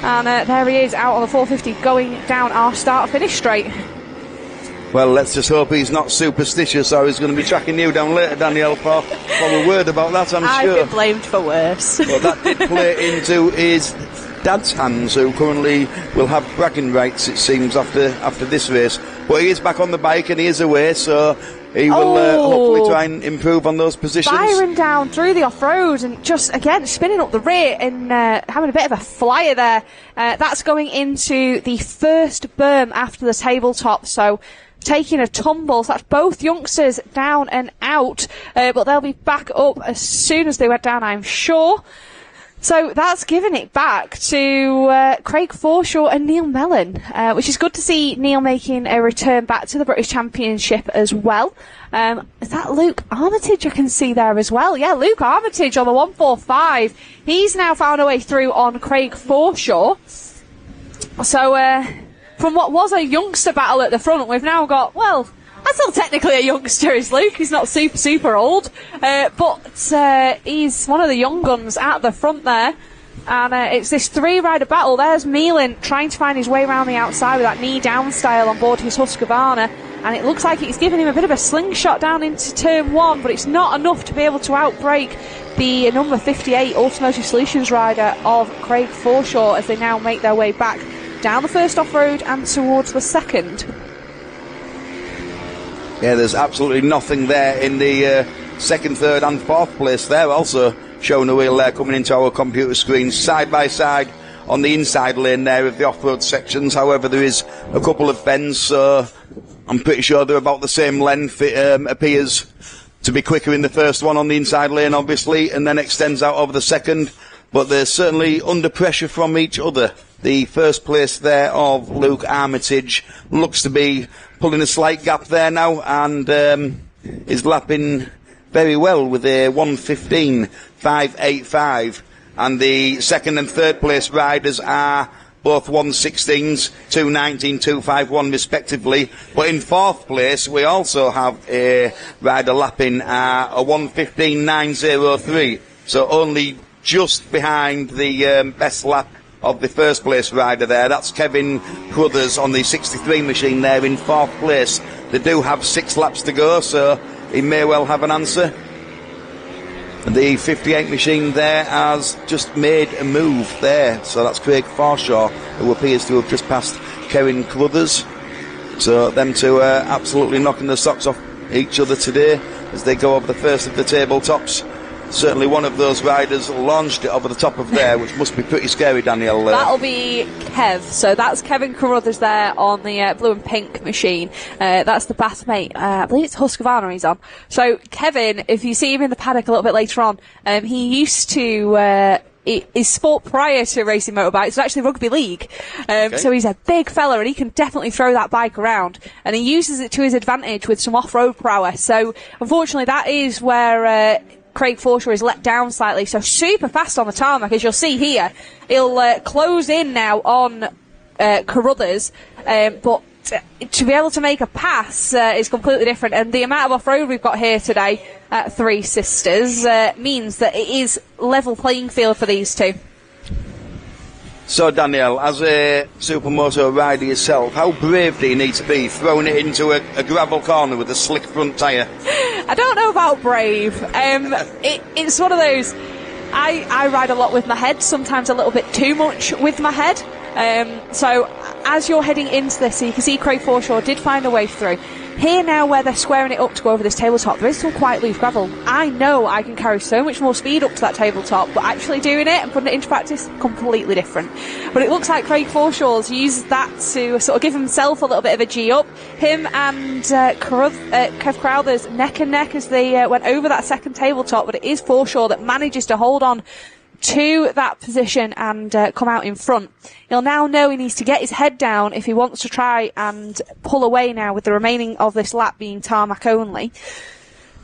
And there he is out on the 450 going down our start-finish straight. Well, let's just hope he's not superstitious, or he's going to be tracking you down later, Danielle, for a word about that, I'm sure. I've been blamed for worse. Well, that did play into his dad's hands, who currently will have bragging rights, it seems, after this race. But he is back on the bike and he is away, so he will hopefully try and improve on those positions. Byron down through the off-road and just, again, spinning up the rear and having a bit of a flyer there. That's going into the first berm after the tabletop, so taking a tumble. So that's both youngsters down and out, but they'll be back up as soon as they went down, I'm sure. So that's giving it back to Craig Forshaw and Neil Mellon, which is good to see Neil making a return back to the British Championship as well. Is that Luke Armitage I can see there as well? Yeah, Luke Armitage on the 145. He's now found a way through on Craig Forshaw. So from what was a youngster battle at the front, we've now got, well, that's still technically a youngster, is Luke. He's not super old. But he's one of the young guns at the front there. And it's this three-rider battle. There's Meelan trying to find his way around the outside with that knee-down style on board his Husqvarna. And it looks like it's giving him a bit of a slingshot down into turn one, but it's not enough to be able to outbrake the number 58 Automotive Solutions rider of Craig Forshaw as they now make their way back down the first off-road and towards the second. Yeah, there's absolutely nothing there in the second, third and fourth place there. Also showing a wheel there coming into our computer screens side by side on the inside lane there of the off-road sections. However, there is a couple of bends, so I'm pretty sure they're about the same length. It appears to be quicker in the first one on the inside lane, obviously, and then extends out over the second. But they're certainly under pressure from each other. The first place there of Luke Armitage looks to be pulling a slight gap there now, and is lapping very well with a 1:15.585. And the second and third place riders are both 1:16s, 2:19, 2:51 respectively. But in fourth place, we also have a rider lapping a 1:15.903. So only just behind the best lap of the first place rider there. That's Kevin Crothers on the 63 machine there in fourth place. They do have 6 laps to go, so he may well have an answer. The 58 machine there has just made a move there, so that's Craig Forshaw, who appears to have just passed Kevin Crothers. So them two are absolutely knocking the socks off each other today as they go over the first of the tabletops. Certainly one of those riders launched it over the top of there, which must be pretty scary, Danielle. That'll be Kev. So that's Kevin Carruthers there on the blue and pink machine. That's the Bathmate. I believe it's Husqvarna he's on. So Kevin, if you see him in the paddock a little bit later on, he used to... his sport prior to racing motorbikes was actually rugby league. Okay. So he's a big fella and he can definitely throw that bike around. And he uses it to his advantage with some off-road prowess. So unfortunately that is where... Craig Forshaw is let down slightly, so super fast on the tarmac, as you'll see here. He'll close in now on Carruthers, but to be able to make a pass is completely different, and the amount of off-road we've got here today at Three Sisters means that it is level playing field for these two. So Danielle, as a Supermoto rider yourself, how brave do you need to be throwing it into a gravel corner with a slick front tyre? I don't know about brave. It's one of those, I ride a lot with my head, sometimes a little bit too much with my head. So as you're heading into this, so you can see Craig Forshaw did find a way through. Here now where they're squaring it up to go over this tabletop, there is some quite loose gravel. I know I can carry so much more speed up to that tabletop, but actually doing it and putting it into practice, completely different. But it looks like Craig Forshaw's used that to sort of give himself a little bit of a G up. Him and Kev Crowthers neck and neck as they went over that second tabletop, but it is Forshaw that manages to hold on to that position and come out in front. He'll now know he needs to get his head down if he wants to try and pull away now, with the remaining of this lap being tarmac only.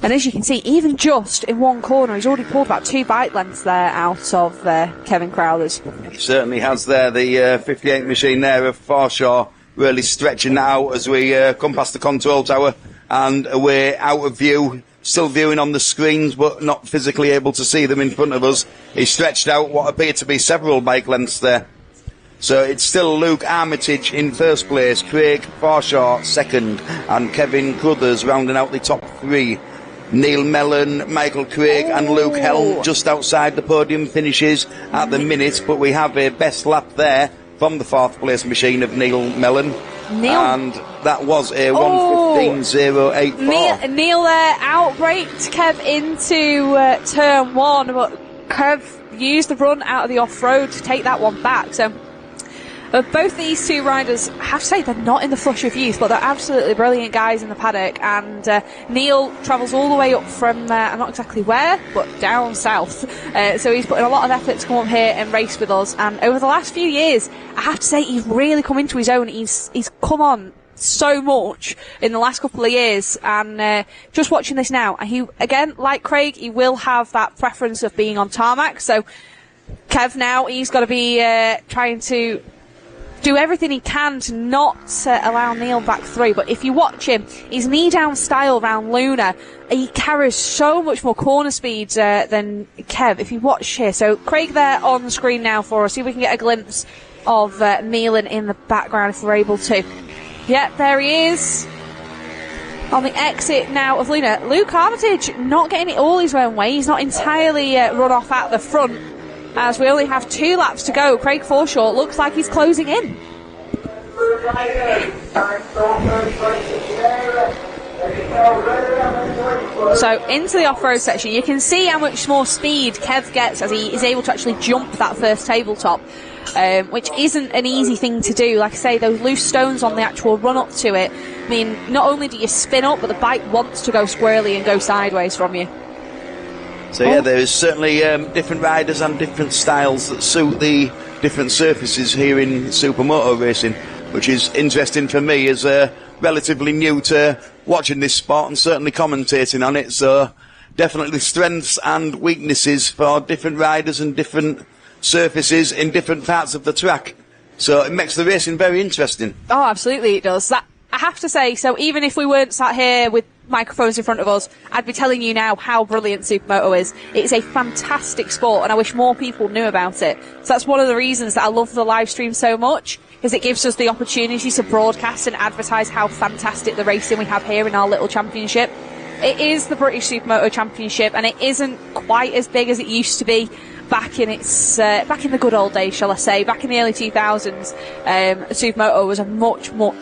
And as you can see, even just in one corner, he's already pulled about 2 bike lengths there out of Kevin Crowther's. He certainly has there, the 58 machine there of Forshaw, really stretching out as we come past the control tower, and we're out of view, still viewing on the screens but not physically able to see them in front of us. He stretched out what appear to be several bike lengths there. So it's still Luke Armitage in first place, Craig Forshaw second, and Kevin Crothers rounding out the top 3. Neil Mellon, Michael Craig and Luke Helm just outside the podium finishes at the minute, but we have a best lap there from the 4th place machine of Neil Mellon. And that was a 1:15.084. Neil there outbraked Kev into turn 1, but Kev used the run out of the off-road to take that one back. So both these 2 riders, I have to say, they're not in the flush of youth, but they're absolutely brilliant guys in the paddock. And Neil travels all the way up from, I'm not exactly where, but down south. So he's put in a lot of effort to come up here and race with us. And over the last few years, I have to say, he's really come into his own. He's come on so much in the last couple of years. And just watching this now, he, again, like Craig, he will have that preference of being on tarmac. So Kev now, he's got to be trying to do everything he can to not allow Neil back through. But if you watch him, his knee-down style round Luna, he carries so much more corner speed than Kev, if you watch here. So Craig there on the screen now for us. See if we can get a glimpse of Neil in the background if we're able to. Yeah, there he is on the exit now of Luna. Luke Armitage not getting it all his own way. He's not entirely run off at the front, as we only have 2 laps to go. Craig Forshaw looks like he's closing in. So into the off-road section, you can see how much more speed Kev gets as he is able to actually jump that first tabletop, which isn't an easy thing to do. Like I say, those loose stones on the actual run up to it, I mean, not only do you spin up, but the bike wants to go squirrely and go sideways from you. So yeah, there's certainly different riders and different styles that suit the different surfaces here in Supermoto racing, which is interesting for me as relatively new to watching this sport and certainly commentating on it. So definitely strengths and weaknesses for different riders and different surfaces in different parts of the track. So it makes the racing very interesting. Oh, absolutely it does. That, I have to say, so even if we weren't sat here with microphones in front of us, I'd be telling you now how brilliant Supermoto is. It's a fantastic sport and I wish more people knew about it. So that's one of the reasons that I love the live stream so much, because it gives us the opportunity to broadcast and advertise how fantastic the racing we have here in our little championship. It is the British Supermoto Championship and it isn't quite as big as it used to be back in its back in the good old days, shall I say. Back in the early 2000s, Supermoto was a much more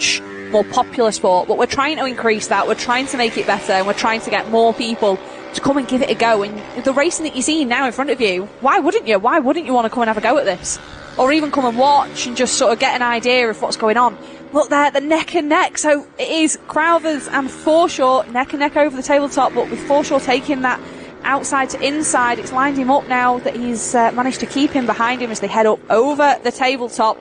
popular sport, but we're trying to increase that. We're trying to make it better and we're trying to get more people to come and give it a go. And the racing that you're seeing now in front of you, why wouldn't you want to come and have a go at this, or even come and watch and just sort of get an idea of what's going on? Look there, the neck and neck. So it is Crowthers and Forshaw neck and neck over the tabletop, but with Forshaw taking that outside to inside, it's lined him up now that he's managed to keep him behind him as they head up over the tabletop.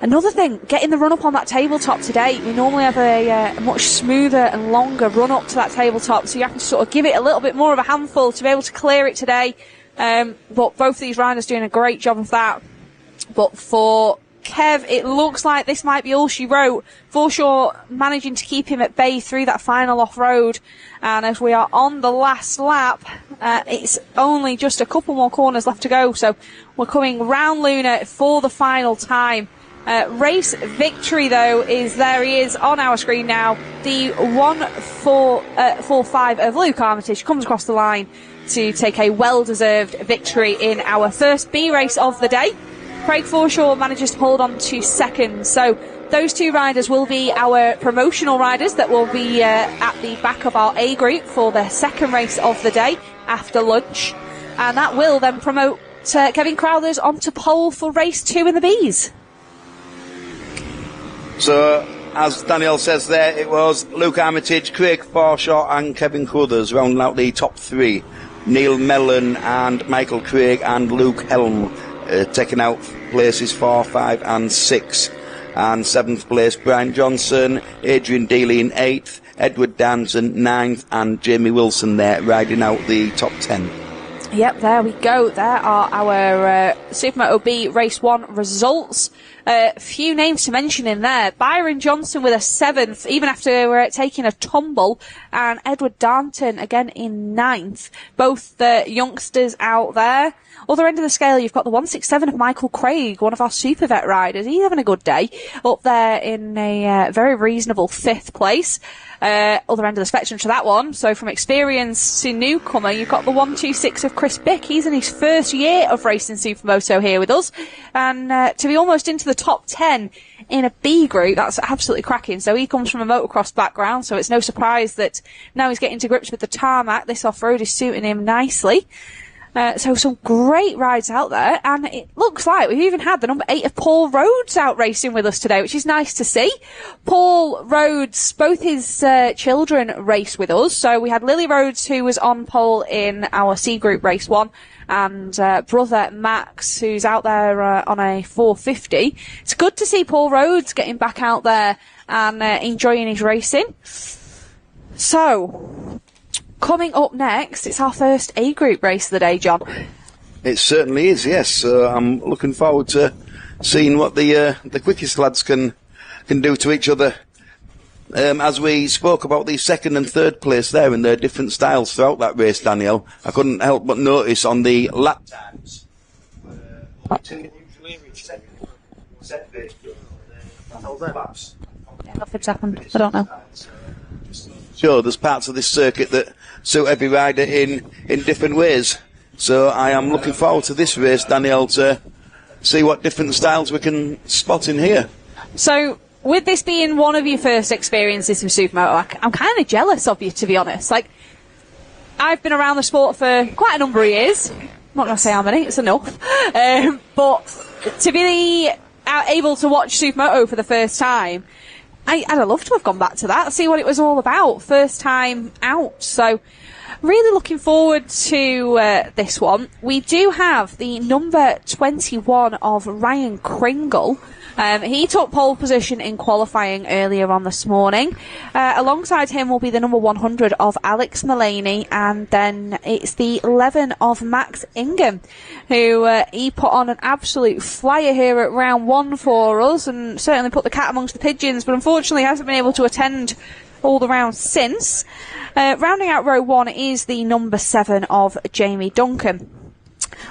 Another thing, getting the run-up on that tabletop today, we normally have a much smoother and longer run-up to that tabletop, so you have to sort of give it a little bit more of a handful to be able to clear it today. But both of these riders doing a great job of that. But for Kev, it looks like this might be all she wrote. Forshaw managing to keep him at bay through that final off-road. And as we are on the last lap, it's only just a couple more corners left to go. So we're coming round Luna for the final time. Race victory, though, is there he is on our screen now. The 1:45 of Luke Armitage comes across the line to take a well-deserved victory in our first B race of the day. Craig Forshaw manages to hold on to second. So those 2 riders will be our promotional riders that will be at the back of our A group for the second race of the day after lunch. And that will then promote Kevin Crowthers onto pole for race 2 in the Bs. So as Daniel says there, it was Luke Armitage, Craig Forshaw and Kevin Crothers rounding out the top 3. Neil Mellon and Michael Craig and Luke Helm taking out places 4, 5 and 6. And 7th place, Brian Johnson, Adrian Dealey in 8th, Edward Danson 9th, and Jamie Wilson there riding out the top 10. Yep, there we go. There are our Supermoto B Race 1 results. Few names to mention in there. Byron Johnson with a 7th, even after taking a tumble, and Edward Darnton again in 9th. Both the youngsters out there. Other end of the scale, you've got the 167 of Michael Craig, one of our super vet riders. He's having a good day up there in a very reasonable 5th place. Other end of the spectrum to that one. So from experience to newcomer, you've got the 126 of Chris Bick. He's in his first year of racing Supermoto here with us. And to be almost into the top 10 in a B group, that's absolutely cracking. So he comes from a motocross background, so it's no surprise that now he's getting to grips with the tarmac. This off-road is suiting him nicely. So some great rides out there, and it looks like we've even had the number 8 of Paul Rhodes out racing with us today, which is nice to see. Paul Rhodes, both his children race with us. So we had Lily Rhodes, who was on pole in our C Group Race 1, and brother Max, who's out there on a 450. It's good to see Paul Rhodes getting back out there and enjoying his racing. So coming up next, it's our first A Group race of the day, John. It certainly is, yes. I'm looking forward to seeing what the quickest lads can do to each other. As we spoke about the 2nd and 3rd place there and their different styles throughout that race, Daniel, I couldn't help but notice on the lap times. Nothing's happened. I don't know. Sure, there's parts of this circuit that suit every rider in different ways. So I am looking forward to this race, Daniel, to see what different styles we can spot in here. So, with this being one of your first experiences with Supermoto, I'm kind of jealous of you, to be honest. Like, I've been around the sport for quite a number of years. I'm not going to say how many, it's enough. But to be able to watch Supermoto for the first time, I'd love to have gone back to that, see what it was all about, first time out. So, really looking forward to this one. We do have the number 21 of Ryan Kringle. He took pole position in qualifying earlier on this morning. Alongside him will be the number 100 of Alex Mullaney, and then it's the 11 of Max Ingham, who he put on an absolute flyer here at round 1 for us, and certainly put the cat amongst the pigeons, but unfortunately hasn't been able to attend all the rounds since. Rounding out row 1 is the number 7 of Jamie Duncan.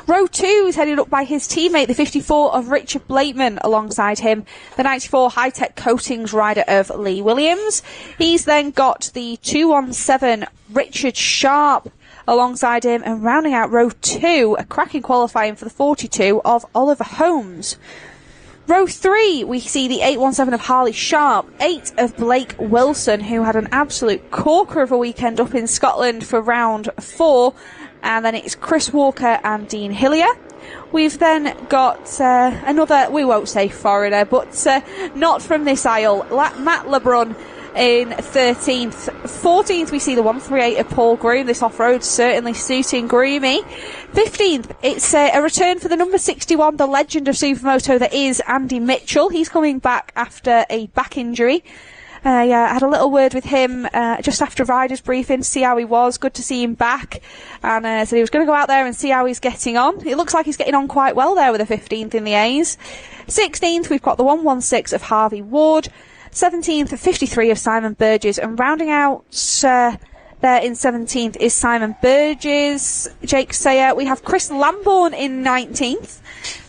Row 2 is headed up by his teammate, the 54 of Richard Blakeman, alongside him, the 94 high-tech coatings rider of Lee Williams. He's then got the 217 Richard Sharp alongside him, and rounding out row 2, a cracking qualifying for the 42 of Oliver Holmes. Row 3, we see the 817 of Harley Sharp, 8 of Blake Wilson, who had an absolute corker of a weekend up in Scotland for round 4, and then it's Chris Walker and Dean Hillier. We've then got another, we won't say foreigner, but not from this aisle, Matt LeBrun in 13th. 14th, we see the 138 of Paul Groom. This off-road certainly suiting Groomy. 15th, it's a return for the number 61, the legend of Supermoto, that is Andy Mitchell. He's coming back after a back injury. I had a little word with him just after riders briefing to see how he was. Good to see him back, and said he was going to go out there and see how he's getting on. It looks like he's getting on quite well there with a 15th in the A's. 16th, we've got the 116 of Harvey Ward. 17th, 53 of Simon Burgess, and rounding out there in 17th is Simon Burgess, Jake Sayer. We have Chris Lambourne in 19th.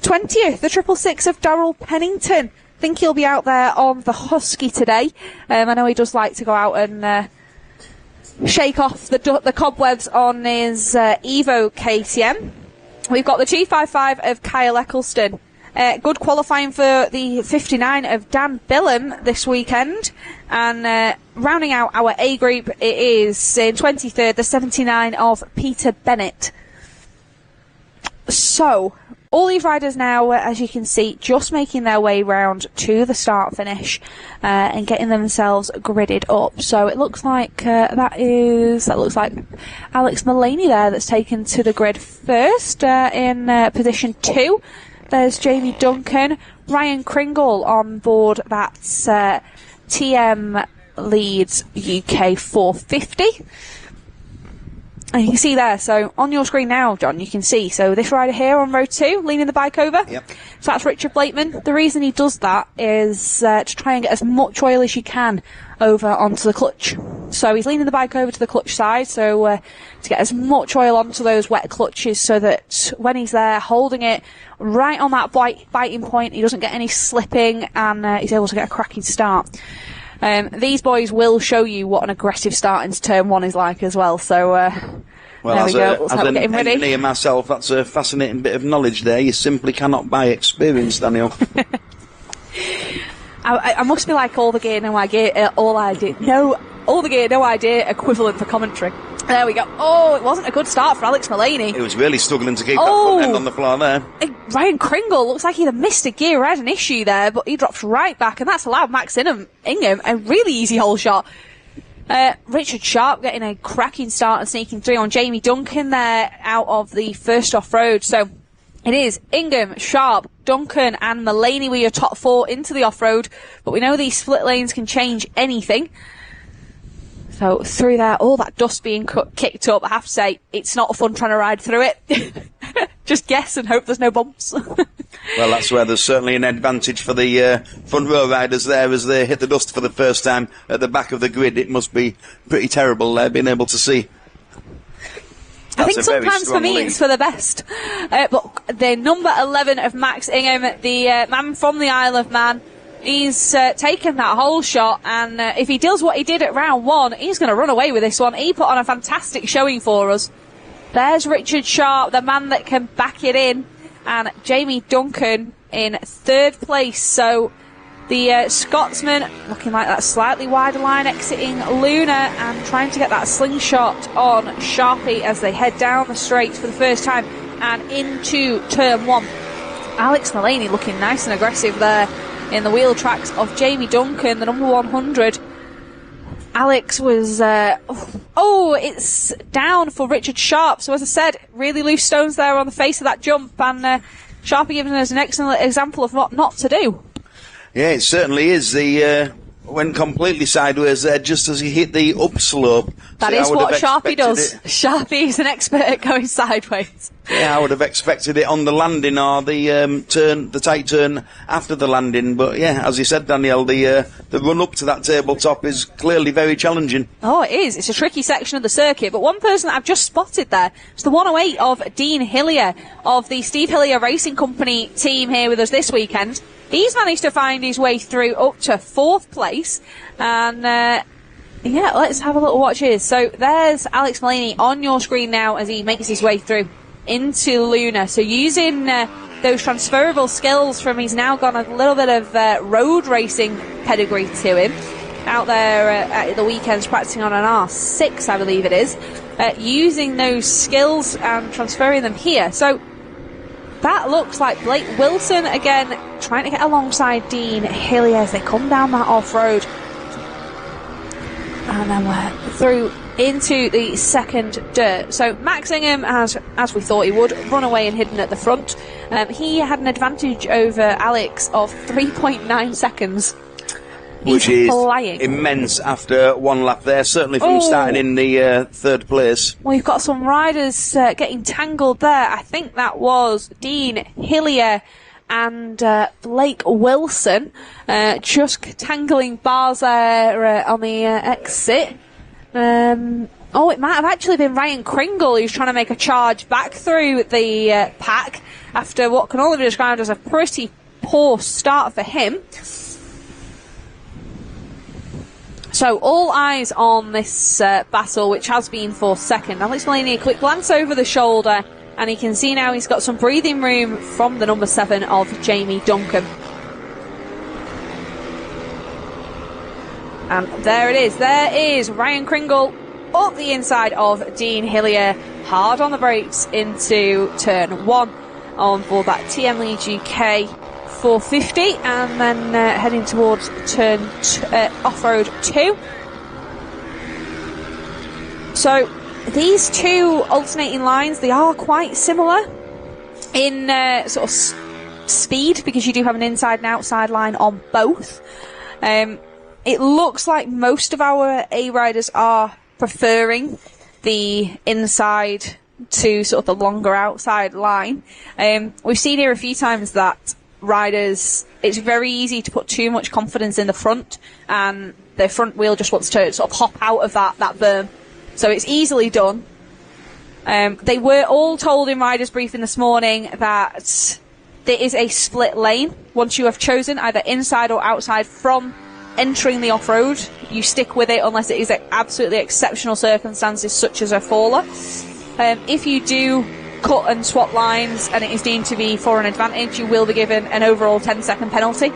20th, the 666 of Darryl Pennington. I think he'll be out there on the Husky today. I know he does like to go out and shake off the cobwebs on his Evo KTM. We've got the 255 of Kyle Eccleston. Good qualifying for the 59 of Dan Billum this weekend. And rounding out our A group, it is in 23rd, the 79 of Peter Bennett. So, All these riders now, as you can see, just making their way round to the start finish and getting themselves gridded up. So it looks like that looks like Alex Mullaney there that's taken to the grid first in position 2. There's Jamie Duncan, Ryan Kringle on board. That's TM Leeds UK 450. And you can see there, so on your screen now, John, you can see, so this rider here on row 2, leaning the bike over. Yep. So that's Richard Blakeman. The reason he does that is to try and get as much oil as you can over onto the clutch. So he's leaning the bike over to the clutch side, so to get as much oil onto those wet clutches so that when he's there holding it right on that biting point, he doesn't get any slipping and he's able to get a cracking start. These boys will show you what an aggressive start into turn 1 is like as well, so there we go. Let's as get him ready. engineer myself, that's a fascinating bit of knowledge there. You simply cannot buy experience, Daniel. I must be like all the gear, no idea, all the gear, no idea equivalent for commentary. There we go. Oh, it wasn't a good start for Alex Mullaney. He was really struggling to keep that front end on the floor there. Ryan Kringle looks like he'd have missed a gear, had an issue there, but he drops right back, and that's allowed Max Ingham a really easy hole shot. Richard Sharp getting a cracking start and sneaking through on Jamie Duncan there out of the first off-road. So it is Ingham, Sharp, Duncan and Mullaney with your top 4 into the off-road, but we know these split lanes can change anything. So through there, all that dust being kicked up, I have to say, it's not fun trying to ride through it. Just guess and hope there's no bumps. Well, that's where there's certainly an advantage for the front row riders there as they hit the dust for the first time at the back of the grid. It must be pretty terrible there, being able to see. I think sometimes for me it's for the best. But the number 11 of Max Ingham, the man from the Isle of Man, he's taken that whole shot, and if he does what he did at round 1, he's going to run away with this one. He put on a fantastic showing for us. There's Richard Sharp, the man that can back it in, and Jamie Duncan in 3rd place. So the Scotsman looking like that slightly wider line, exiting Luna and trying to get that slingshot on Sharpie as they head down the straight for the first time and into turn 1. Alex Mullaney looking nice and aggressive there in the wheel tracks of Jamie Duncan, the number 100. Alex was, it's down for Richard Sharp. So as I said, really loose stones there on the face of that jump, and Sharpie giving us an excellent example of what not to do. Yeah, it certainly is. The went completely sideways there just as he hit the upslope. That is what Sharpie does. Sharpie is an expert at going sideways. Yeah, I would have expected it on the landing or the tight turn after the landing. But yeah, as you said, Danielle, the run up to that tabletop is clearly very challenging. Oh, it is. It's a tricky section of the circuit. But one person that I've just spotted there is the 108 of Dean Hillier of the Steve Hillier Racing Company team here with us this weekend. He's managed to find his way through up to 4th place. And yeah, let's have a little watch here. So there's Alex Mullaney on your screen now as he makes his way through into Luna. So using those transferable skills from, he's now got a little bit of road racing pedigree to him. Out there at the weekends practicing on an R6, I believe it is. Using those skills and transferring them here. So that looks like Blake Wilson again, trying to get alongside Dean Hillier as they come down that off-road. And then we're through into the second dirt. So Max Ingham, as we thought he would, run away and hidden at the front. He had an advantage over Alex of 3.9 seconds. Which is flying. Immense after one lap there, certainly from starting in the 3rd place. We've got some riders getting tangled there. I think that was Dean Hillier and Blake Wilson just tangling bars there on the exit. It might have actually been Ryan Kringle who's trying to make a charge back through the pack after what can only be described as a pretty poor start for him. So all eyes on this battle, which has been for second. Alex Mullaney, a quick glance over the shoulder, and he can see now he's got some breathing room from the number 7 of Jamie Duncan. And there it is. There is Ryan Kringle up the inside of Dean Hillier, hard on the brakes into turn 1. on board that TM Leeds UK 450, and then heading towards turn off-road 2. So these two alternating lines, they are quite similar in sort of speed, because you do have an inside and outside line on both. It looks like most of our A riders are preferring the inside to sort of the longer outside line. We've seen here a few times that riders, it's very easy to put too much confidence in the front, and the front wheel just wants to sort of hop out of that berm. So it's easily done. They were all told in riders briefing this morning that there is a split lane. Once you have chosen either inside or outside from entering the off-road, you stick with it unless it is absolutely exceptional circumstances such as a faller. If you do cut and swap lines and it is deemed to be for an advantage, you will be given an overall 10-second penalty.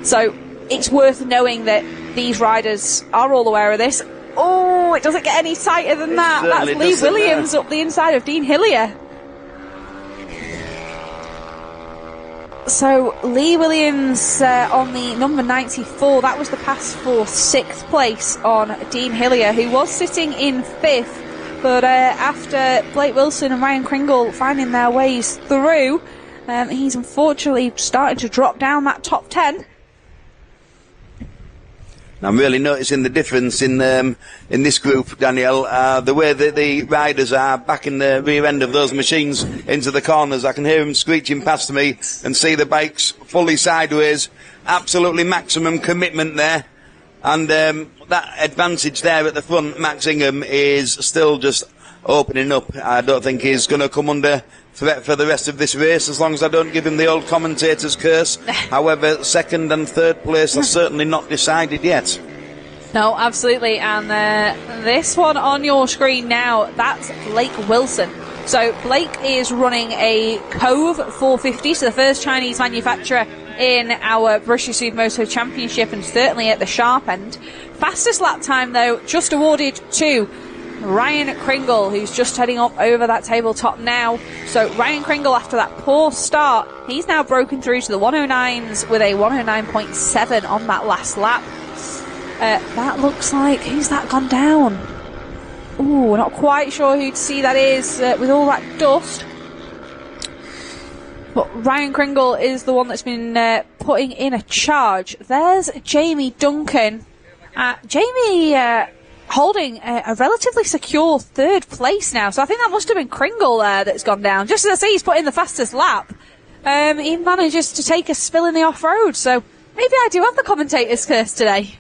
So it's worth knowing that these riders are all aware of this. Oh, it doesn't get any tighter than that. That's Lee Williams up the inside of Dean Hillier. So Lee Williams on the number 94, that was the pass for 6th place on Dean Hillier, who was sitting in 5th, but after Blake Wilson and Ryan Kringle finding their ways through, he's unfortunately starting to drop down that top 10. I'm really noticing the difference in this group, Danielle. The way that the riders are backing the rear end of those machines into the corners. I can hear them screeching past me and see the bikes fully sideways. Absolutely maximum commitment there. And that advantage there at the front, Max Ingham, is still just opening up. I don't think he's going to come under threat for the rest of this race, as long as I don't give him the old commentator's curse. However, 2nd and 3rd place are certainly not decided yet. No, absolutely. And this one on your screen now, that's Blake Wilson. So Blake is running a Cove 450, so the first Chinese manufacturer in our British Supermoto Championship, and certainly at the sharp end. Fastest lap time, though, just awarded to Ryan Kringle, who's just heading up over that tabletop now. So Ryan Kringle, after that poor start, he's now broken through to the 109s with a 109.7 on that last lap. That looks like, who's that gone down? Ooh, not quite sure who to see that is with all that dust. But Ryan Kringle is the one that's been putting in a charge. There's Jamie Duncan. Jamie holding a relatively secure 3rd place now. So I think that must have been Kringle there that's gone down. Just as I say, he's put in the fastest lap. He manages to take a spill in the off-road. So maybe I do have the commentator's curse today.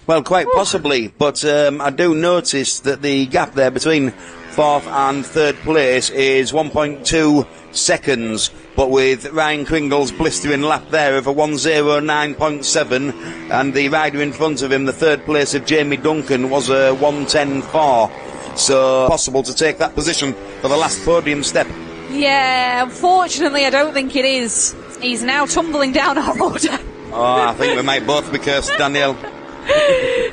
Well, quite possibly, but I do notice that the gap there between 4th and 3rd place is 1.2 seconds, but with Ryan Kringle's blistering lap there of a 109.7, and the rider in front of him, the 3rd place of Jamie Duncan, was a 110.4, so possible to take that position for the last podium step. Yeah, unfortunately I don't think it is. He's now tumbling down our order. Oh, I think we might both be cursed, Danielle.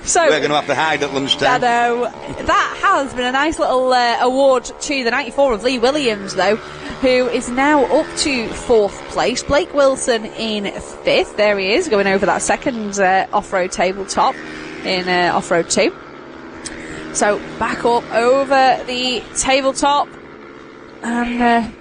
So we're going to have to hide at lunchtime. That has been a nice little award to the 94 of Lee Williams, though, who is now up to 4th place. Blake Wilson in 5th. There he is, going over that 2nd off-road tabletop in off-road 2. So back up over the tabletop, and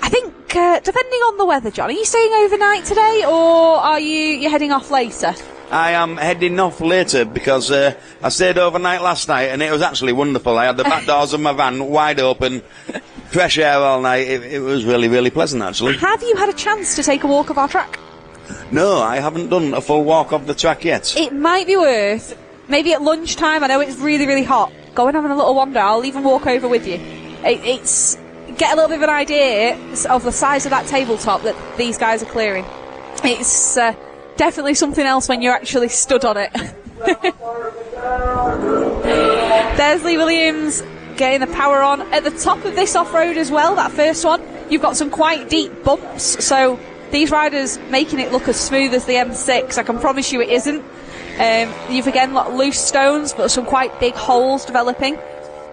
I think depending on the weather, John, are you staying overnight today, or are you heading off later? I am heading off later because I stayed overnight last night and it was actually wonderful. I had the back doors of my van wide open, fresh air all night. It was really, really pleasant, actually. Have you had a chance to take a walk of our track? No, I haven't done a full walk of the track yet. It might be worth, maybe at lunchtime, I know it's really, really hot, go and have a little wander. I'll even walk over with you. It's get a little bit of an idea of the size of that tabletop that these guys are clearing. It's definitely something else when you're actually stood on it. There's Lee Williams getting the power on. At the top of this off-road as well, that first one, you've got some quite deep bumps, so these riders making it look as smooth as the M6. I can promise you it isn't. You've again got loose stones, but some quite big holes developing.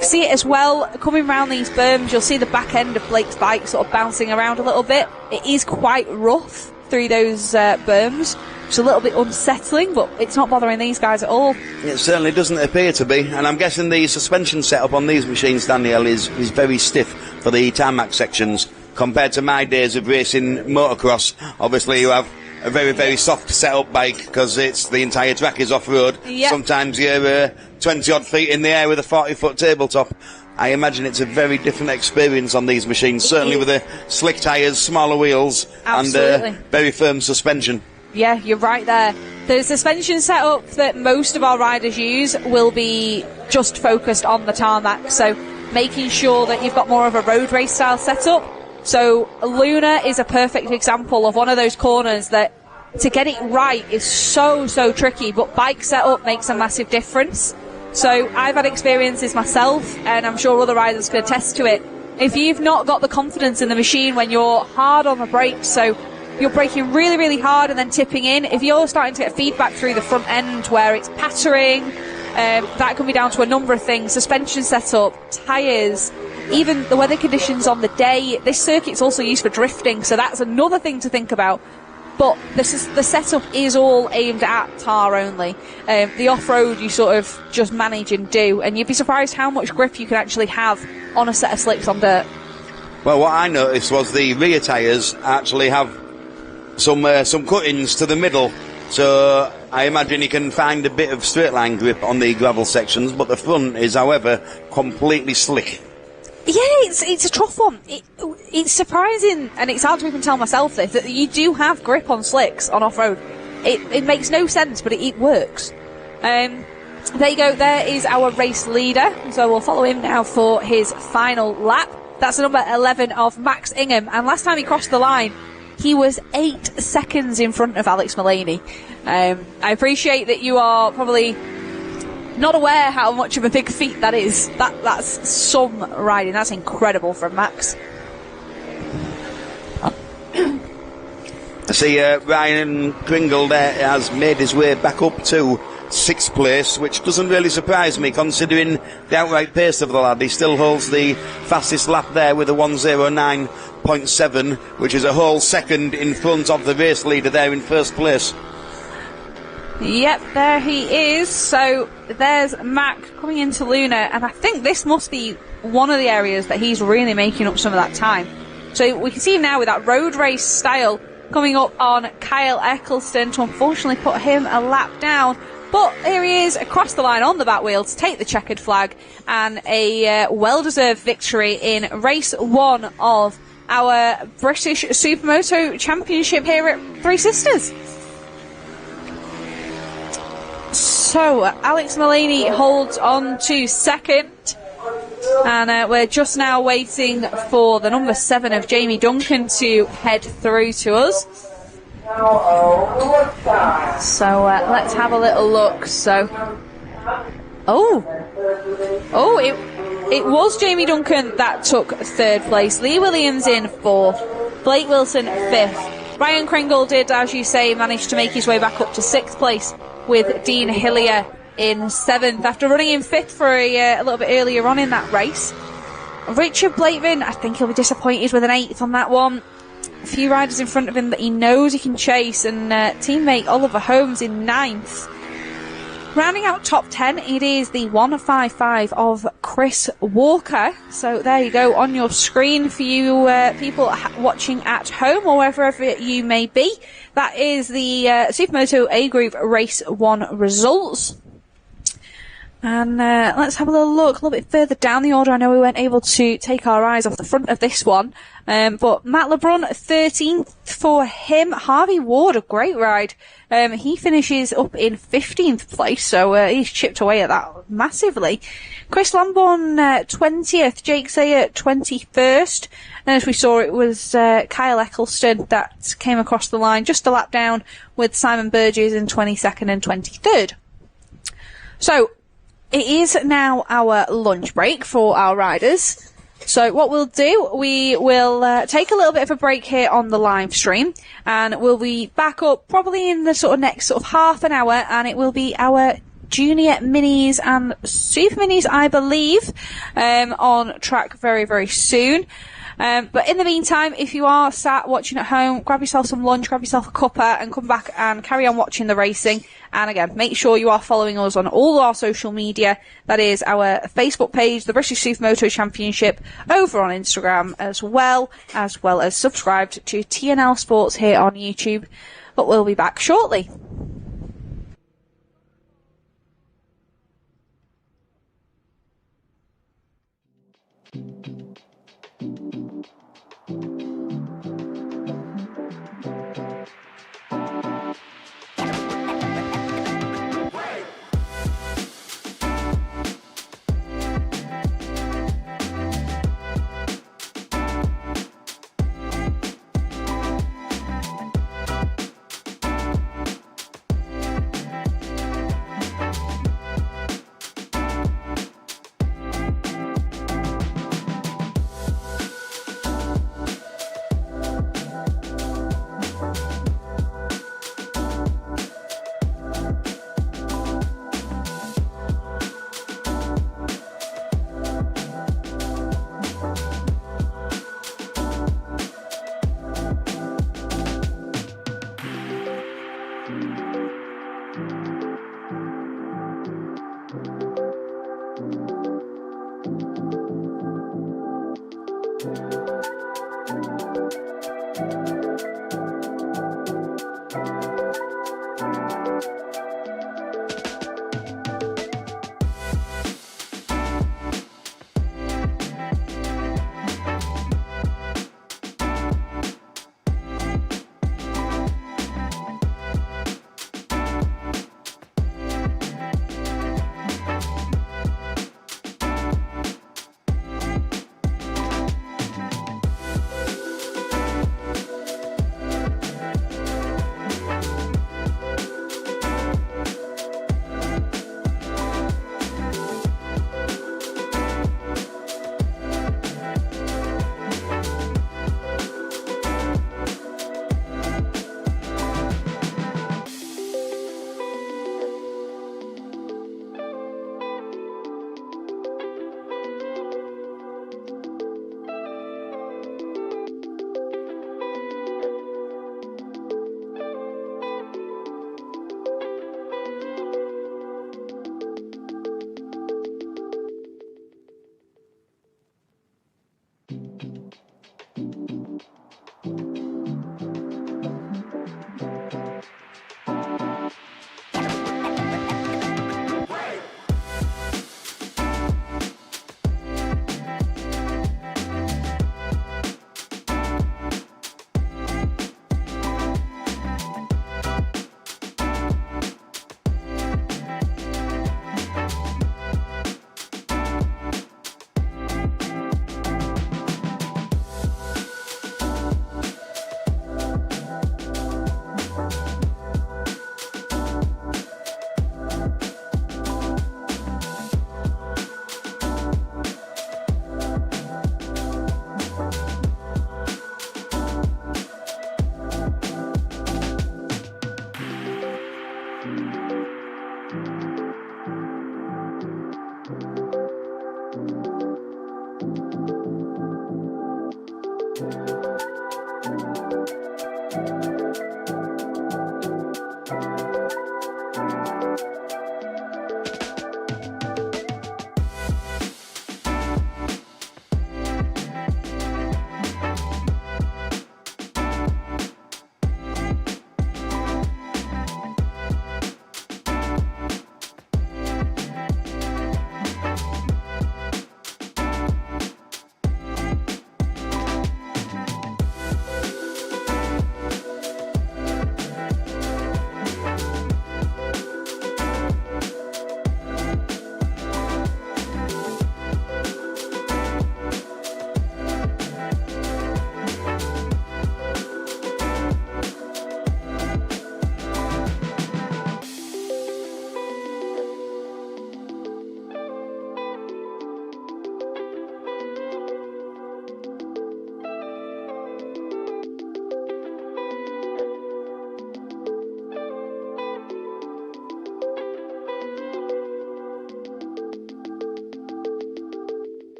See it as well, coming around these berms, you'll see the back end of Blake's bike sort of bouncing around a little bit. It is quite rough through those berms. It's a little bit unsettling, but it's not bothering these guys at all. It certainly doesn't appear to be, and I'm guessing the suspension setup on these machines, Danielle, is very stiff for the tarmac sections compared to my days of racing motocross. Obviously you have a very, very soft setup bike because it's the entire track is off-road. Yep. Sometimes you're 20 odd feet in the air with a 40-foot tabletop. I imagine it's a very different experience on these machines, certainly with the slick tyres, smaller wheels, Absolutely. and very firm suspension. Yeah, you're right there. The suspension setup that most of our riders use will be just focused on the tarmac, so making sure that you've got more of a road race style setup. So Luna is a perfect example of one of those corners that to get it right is so tricky, but bike setup makes a massive difference. So I've had experiences myself, and I'm sure other riders can attest to it. If you've not got the confidence in the machine when you're hard on the brakes, so you're braking really, really hard and then tipping in, if you're starting to get feedback through the front end where it's pattering, that can be down to a number of things: suspension setup, tyres, even the weather conditions on the day. This circuit's also used for drifting, so that's another thing to think about. But the setup is all aimed at tar only. The off-road you sort of just manage and do, and you'd be surprised how much grip you can actually have on a set of slicks on dirt. Well, what I noticed was the rear tyres actually have some cuttings to the middle, so I imagine you can find a bit of straight line grip on the gravel sections, but the front is, however, completely slick. Yeah, it's a tough one. It's surprising, and it's hard to even tell myself this, that you do have grip on slicks on off-road. It makes no sense, but it works. There you go, there is our race leader, so we'll follow him now for his final lap. That's the number 11 of Max Ingham, and last time he crossed the line, he was 8 seconds in front of Alex Mullaney. I appreciate that you are probably not aware how much of a big feat that is. That's some riding. That's incredible from Max. I see Ryan Kringle there has made his way back up to 6th place, which doesn't really surprise me considering the outright pace of the lad. He still holds the fastest lap there with a 1:09.7, which is a whole second in front of the race leader there in 1st place. Yep, there he is. So there's Mac coming into Luna, and I think this must be one of the areas that he's really making up some of that time. So we can see him now with that road race style coming up on Kyle Eccleston to unfortunately put him a lap down. But here he is across the line on the back wheel to take the checkered flag, and a well-deserved victory in race 1 of our British Supermoto Championship here at Three Sisters. So Alex Mullaney holds on to 2nd, and we're just now waiting for the number 7 of Jamie Duncan to head through to us. So let's have a little look. So, it was Jamie Duncan that took 3rd place. Lee Williams in 4th, Blake Wilson 5th. Ryan Kringle did, as you say, manage to make his way back up to 6th place, with Dean Hillier in 7th after running in 5th for a little bit earlier on in that race. Richard Blakeman, I think he'll be disappointed with an 8th on that one. A few riders in front of him that he knows he can chase, and teammate Oliver Holmes in 9th. Rounding out top 10, it is the 155 of Chris Walker. So there you go on your screen for you people watching at home or wherever you may be. That is the Supermoto A Group Race 1 results. And let's have a little look a little bit further down the order. I know we weren't able to take our eyes off the front of this one. But Matt LeBrun, 13th for him. Harvey Ward, a great ride. He finishes up in 15th place, so he's chipped away at that massively. Chris Lamborn, 20th. Jake Sayer, 21st. And as we saw, it was Kyle Eccleston that came across the line just a lap down, with Simon Burgess in 22nd and 23rd. So it is now our lunch break for our riders. So what we'll do, we will take a little bit of a break here on the live stream, and we'll be back up probably in the sort of next sort of half an hour, and it will be our junior minis and super minis, I believe, on track very, very soon. But in the meantime, if you are sat watching at home, grab yourself some lunch, grab yourself a cuppa, and come back and carry on watching the racing. And again, make sure you are following us on all our social media. That is our Facebook page, the British Supermoto Championship, over on Instagram as well as subscribed to TNL Sports here on YouTube. But we'll be back shortly.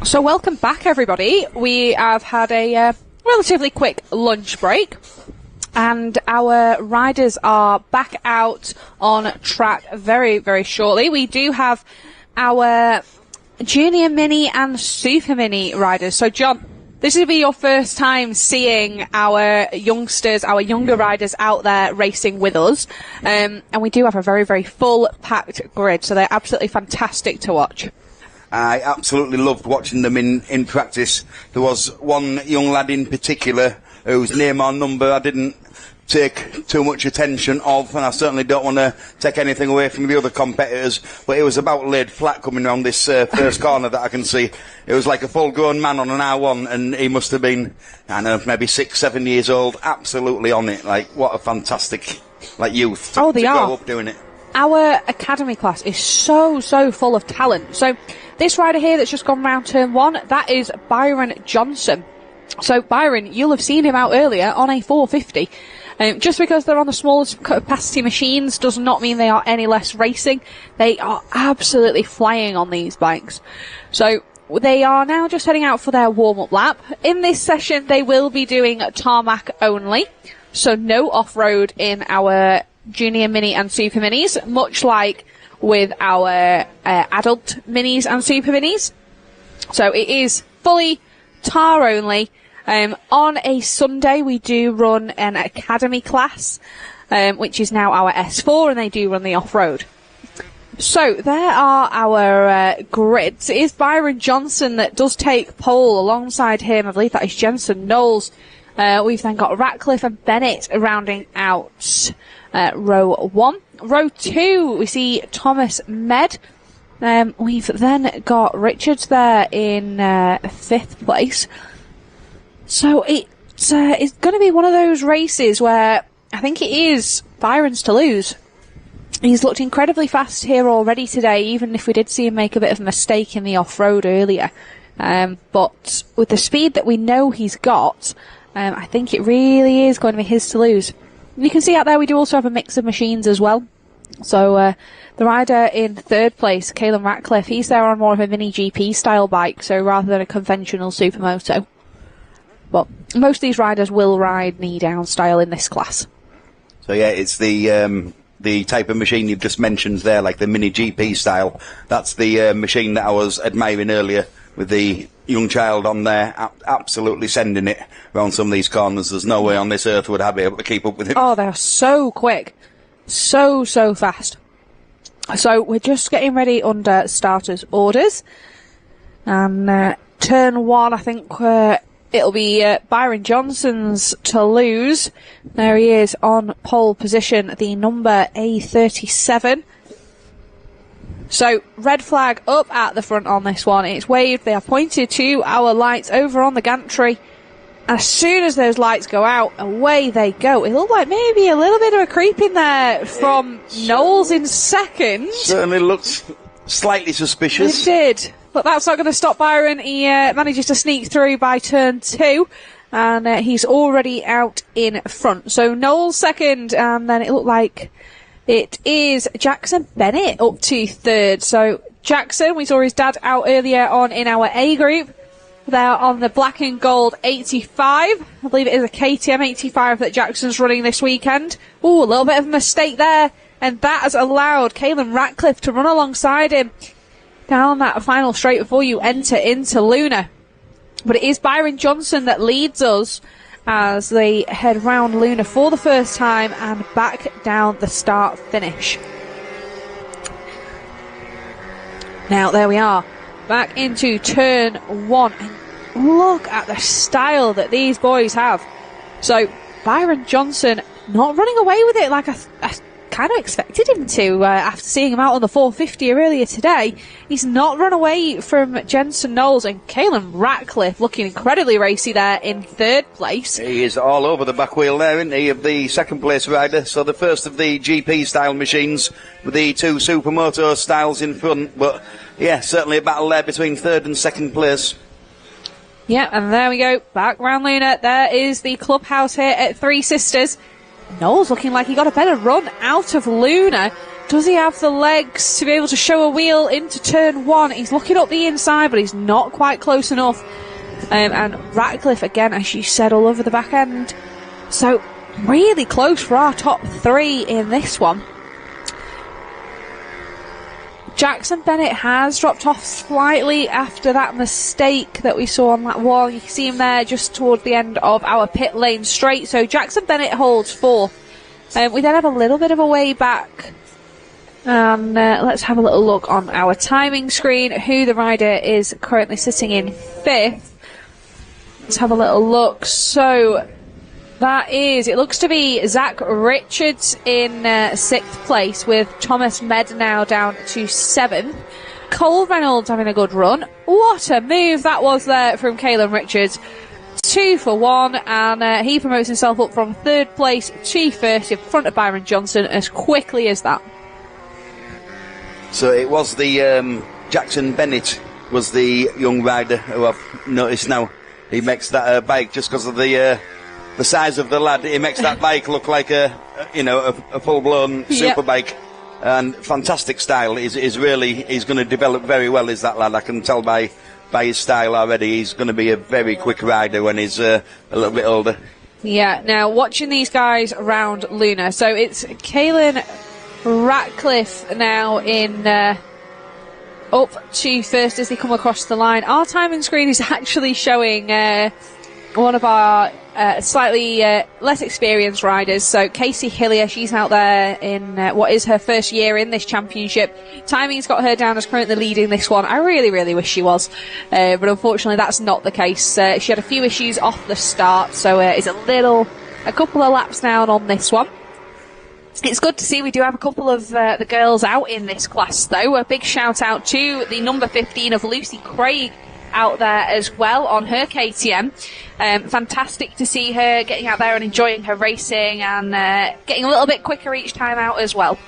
So welcome back, everybody. We have had a relatively quick lunch break, and our riders are back out on track very, very shortly. We do have our Junior Mini and Super Mini riders. So, John, this will be your first time seeing our youngsters, our younger riders out there racing with us. And we do have a very, very full packed grid, so they're absolutely fantastic to watch. I absolutely loved watching them in practice. There was one young lad in particular whose name or number I didn't take too much attention of, and I certainly don't want to take anything away from the other competitors, but he was about laid flat coming around this first corner that I can see. It was like a full-grown man on an R1, and he must have been, I don't know, maybe 6, 7 years old, absolutely on it. Like, what a fantastic, youth to grow up doing it. Our academy class is so full of talent. So this rider here that's just gone round turn 1, that is Byron Johnson. So Byron, you'll have seen him out earlier on a 450. Just because they're on the smallest capacity machines does not mean they are any less racing. They are absolutely flying on these bikes. So they are now just heading out for their warm-up lap. In this session, they will be doing tarmac only. So no off-road in our Junior Mini and Super Minis, much like with our adult Minis and Super Minis. So it is fully tar only. On a Sunday, we do run an academy class, which is now our S4, and they do run the off-road. So there are our grids. It is Byron Johnson that does take pole. Alongside him, I believe that is Jensen Knowles. We've then got Ratcliffe and Bennett rounding out row 1. Row 2, we see Thomas Med. We've then got Richards there in 5th place. So it's going to be one of those races where I think it is Byron's to lose. He's looked incredibly fast here already today, even if we did see him make a bit of a mistake in the off-road earlier. But with the speed that we know he's got, I think it really is going to be his to lose. You can see out there we do also have a mix of machines as well. So the rider in 3rd place, Caelan Ratcliffe, he's there on more of a mini GP style bike, so rather than a conventional Supermoto. But most of these riders will ride knee-down style in this class. So yeah, it's the type of machine you've just mentioned there, like the mini GP style. That's the machine that I was admiring earlier with the young child on there, absolutely sending it around some of these corners. There's no way on this earth would I be able to keep up with him. Oh, they're so quick. So fast. So we're just getting ready under starters' orders. And turn 1, I think it'll be Byron Johnson's to lose. There he is on pole position, the number A37. So, red flag up at the front on this one. It's waved. They are pointed to our lights over on the gantry. As soon as those lights go out, away they go. It looked like maybe a little bit of a creep in there from Knowles in 2nd. Certainly looked slightly suspicious. It did. But that's not going to stop Byron. He manages to sneak through by turn 2. And he's already out in front. So Knowles 2nd, and then it looked like it is Jackson Bennett up to 3rd. So Jackson, we saw his dad out earlier on in our A group. They're on the black and gold 85. I believe it is a KTM 85 that Jackson's running this weekend. Ooh, a little bit of a mistake there. And that has allowed Caelan Ratcliffe to run alongside him down that final straight before you enter into Luna. But it is Byron Johnson that leads us. as they head round Luna for the first time and back down the start finish. Now there we are, back into turn 1, and look at the style that these boys have. So Byron Johnson not running away with it like I kind of expected him to after seeing him out on the 450 earlier today. He's not run away from Jensen Knowles, and Caelan Ratcliffe looking incredibly racy there in 3rd place. He is all over the back wheel there, isn't he, of the 2nd place rider. So the first of the GP style machines with the 2 Supermoto styles in front. But yeah, certainly a battle there between 3rd and 2nd place. Yeah, and there we go, back round Luna. There is the clubhouse here at Three Sisters. Knowles looking like he got a better run out of Luna. Does he have the legs to be able to show a wheel into turn 1? He's looking up the inside, but he's not quite close enough. And Ratcliffe, again, as you said, all over the back end. So, really close for our top 3 in this one. Jackson Bennett has dropped off slightly after that mistake that we saw on that wall. You can see him there just towards the end of our pit lane straight. So Jackson Bennett holds 4th. We then have a little bit of a way back. And let's have a little look on our timing screen, who the rider is currently sitting in 5th. Let's have a little look. So that is, it looks to be Zach Richards in 6th place, with Thomas Med now down to 7th. Cole Reynolds having a good run. What a move that was there from Caelan Richards. 2 for 1, and he promotes himself up from 3rd place to 1st in front of Byron Johnson as quickly as that. So it was the Jackson Bennett was the young rider who I've noticed now. He makes that bike just because of the size of the lad. He makes that bike look like a full-blown super bike, and fantastic style. He's going to develop very well, is that lad. I can tell by his style already. He's going to be a very quick rider when he's a little bit older. Yeah. Now watching these guys around Luna, so it's Caelan Ratcliffe now in up to 1st as they come across the line. Our timing screen is actually showing one of our slightly less experienced riders. So Casey Hillier, she's out there in what is her 1st year in this championship. Timing's got her down as currently leading this one. I really wish she was, but unfortunately that's not the case. She had a few issues off the start, so it's a couple of laps down on this one. It's good to see we do have a couple of the girls out in this class, though. A big shout out to the number 15 of Lucy Craig out there as well on her KTM. Fantastic to see her getting out there and enjoying her racing, and getting a little bit quicker each time out as well.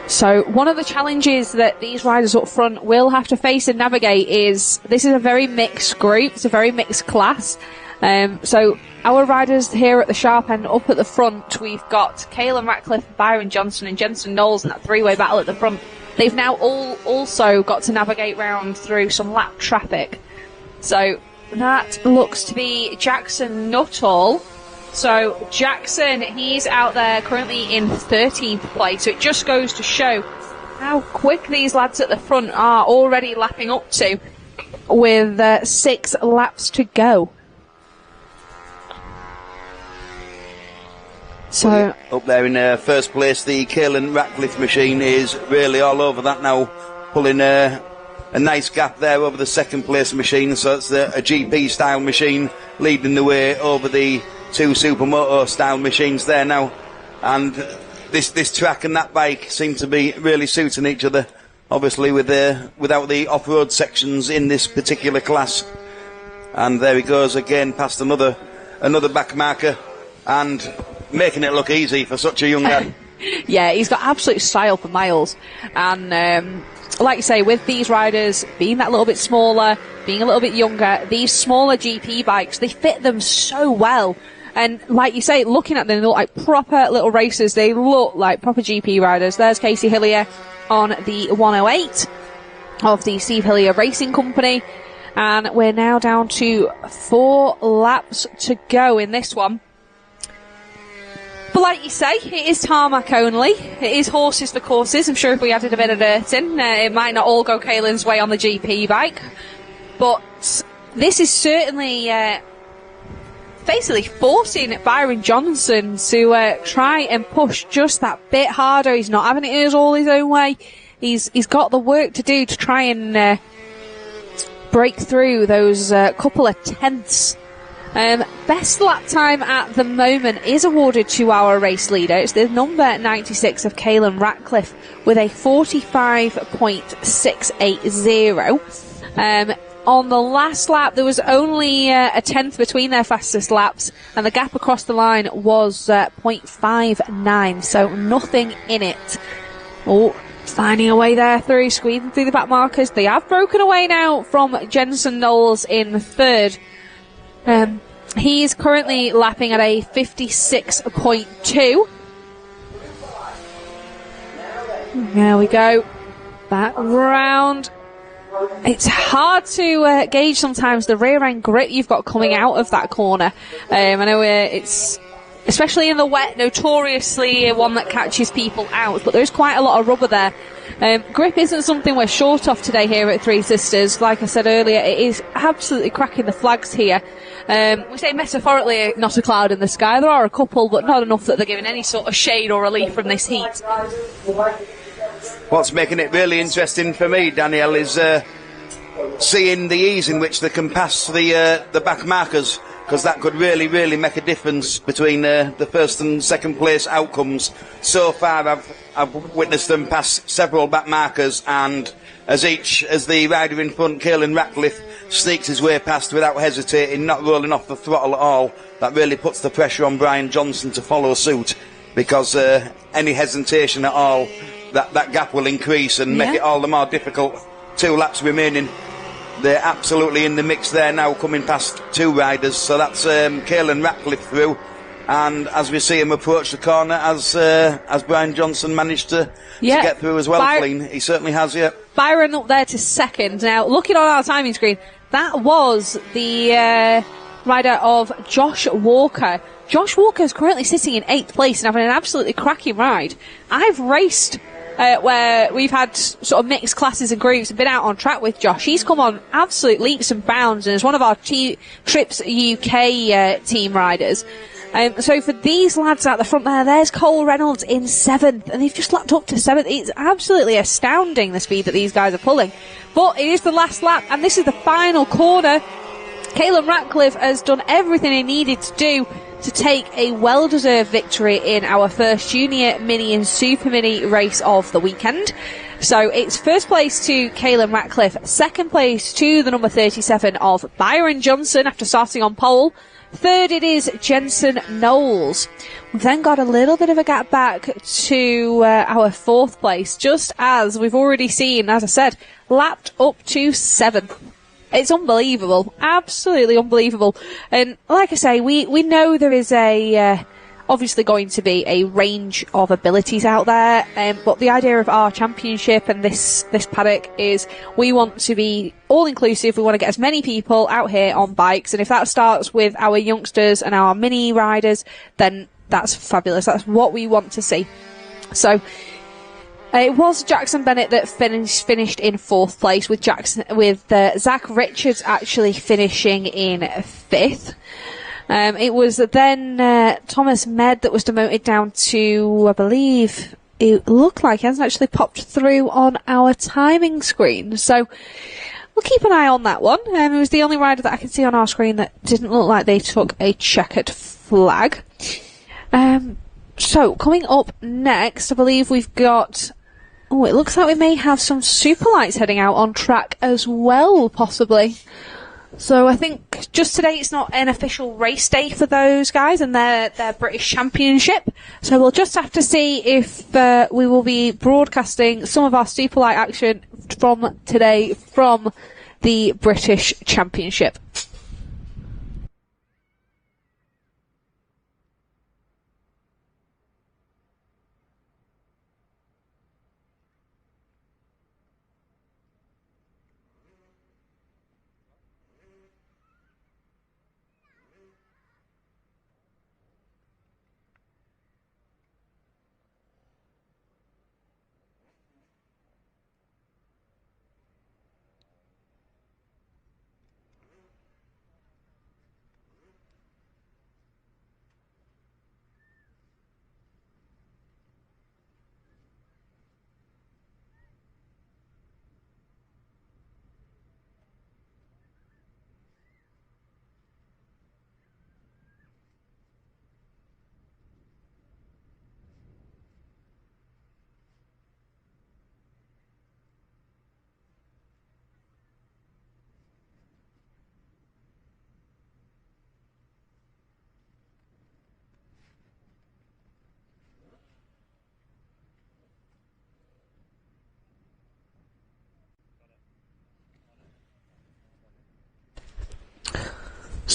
So one of the challenges that these riders up front will have to face and navigate is, this is a very mixed group, it's a very mixed class. So our riders here at the sharp end, up at the front, we've got Caelan Ratcliffe, Byron Johnson and Jensen Knowles in that 3-way battle at the front. They've now all also got to navigate round through some lap traffic. So that looks to be Jackson Nuttall. So Jackson, he's out there currently in 13th place. So it just goes to show how quick these lads at the front are already lapping up to, with 6 laps to go. So up there in 1st place, the Caelan Ratcliffe machine is really all over that now, pulling a nice gap there over the 2nd place machine. So it's a GP style machine leading the way over the 2 Supermoto style machines there now. And this track and that bike seem to be really suiting each other, obviously without the off-road sections in this particular class. And there he goes again past another back marker, and making it look easy for such a young lad. Yeah, he's got absolute style for miles. And like you say, with these riders being that little bit smaller, being a little bit younger, these smaller GP bikes, they fit them so well. And like you say, looking at them, they look like proper little racers. They look like proper GP riders. There's Casey Hillier on the 108 of the Steve Hillier Racing Company. And we're now down to 4 laps to go in this one. But like you say, it is tarmac only. It is horses for courses. I'm sure if we added a bit of dirt in, it might not all go Caelan's way on the GP bike. But this is certainly basically forcing Byron Johnson to try and push just that bit harder. He's not having it all his own way. He's got the work to do to try and break through those couple of tenths. Best lap time at the moment is awarded to our race leader. It's the number 96 of Caelan Ratcliffe with a 45.680. On the last lap, there was only a tenth between their fastest laps, and the gap across the line was 0.59, so nothing in it. Oh, finding a way there through, squeezing through the back markers. They have broken away now from Jensen Knowles in third. He is currently lapping at a 56.2. There we go. Back round. It's hard to gauge sometimes the rear end grip you've got coming out of that corner. I know it's, especially in the wet, notoriously one that catches people out, but there's quite a lot of rubber there. Grip isn't something we're short of today here at Three Sisters. Like I said earlier, it is absolutely cracking the flags here. We say metaphorically, not a cloud in the sky. There are a couple, but not enough that they're giving any sort of shade or relief from this heat. What's making it really interesting for me, Danielle, is seeing the ease in which they can pass the back markers, because that could really make a difference between the first and second place outcomes. So far, I've witnessed them pass several back markers, and as the rider in front, Caelan Ratcliffe, sneaks his way past without hesitating, not rolling off the throttle at all, that really puts the pressure on Brian Johnson to follow suit, because any hesitation at all, that gap will increase and make it all the more difficult. 2 laps remaining. They're absolutely in the mix there now, coming past 2 riders. So that's Caelan Ratcliffe through. And as we see him approach the corner, as Brian Johnson managed to get through as well, clean. He certainly has, Byron up there to second. Now, looking on our timing screen, that was the rider of Josh Walker. Josh Walker is currently sitting in 8th place and having an absolutely cracking ride. I've raced where we've had sort of mixed classes and groups and been out on track with Josh. He's come on absolute leaps and bounds and is one of our Trips UK team riders. So for these lads at the front there's Cole Reynolds in 7th, and they've just lapped up to 7th. It's absolutely astounding the speed that these guys are pulling. But it is the last lap, and this is the final corner. Caelan Ratcliffe has done everything he needed to do to take a well-deserved victory in our first Junior Mini and Super Mini race of the weekend. So it's first place to Caelan Ratcliffe, second place to the number 37 of Byron Johnson after starting on pole. Third it is Jensen Knowles. We've then got a little bit of a gap back to our 4th place, just as we've already seen, as I said, lapped up to 7th. It's unbelievable. Absolutely unbelievable. And like I say, we know there is obviously going to be a range of abilities out there, but the idea of our championship and this paddock is we want to be all-inclusive. We want to get as many people out here on bikes, and if that starts with our youngsters and our mini riders, then that's fabulous. That's what we want to see. So it was Jackson Bennett that finished in 4th place, with Zach Richards actually finishing in 5th. It was then Thomas Med that was demoted down to, I believe, it looked like he hasn't actually popped through on our timing screen. So we'll keep an eye on that one. It was the only rider that I can see on our screen that didn't look like they took a checkered flag. So coming up next, I believe we've got... Oh, it looks like we may have some Superlights heading out on track as well, possibly. So I think just today it's not an official race day for those guys and their British Championship. So we'll just have to see if we will be broadcasting some of our Superlight action from today from the British Championship.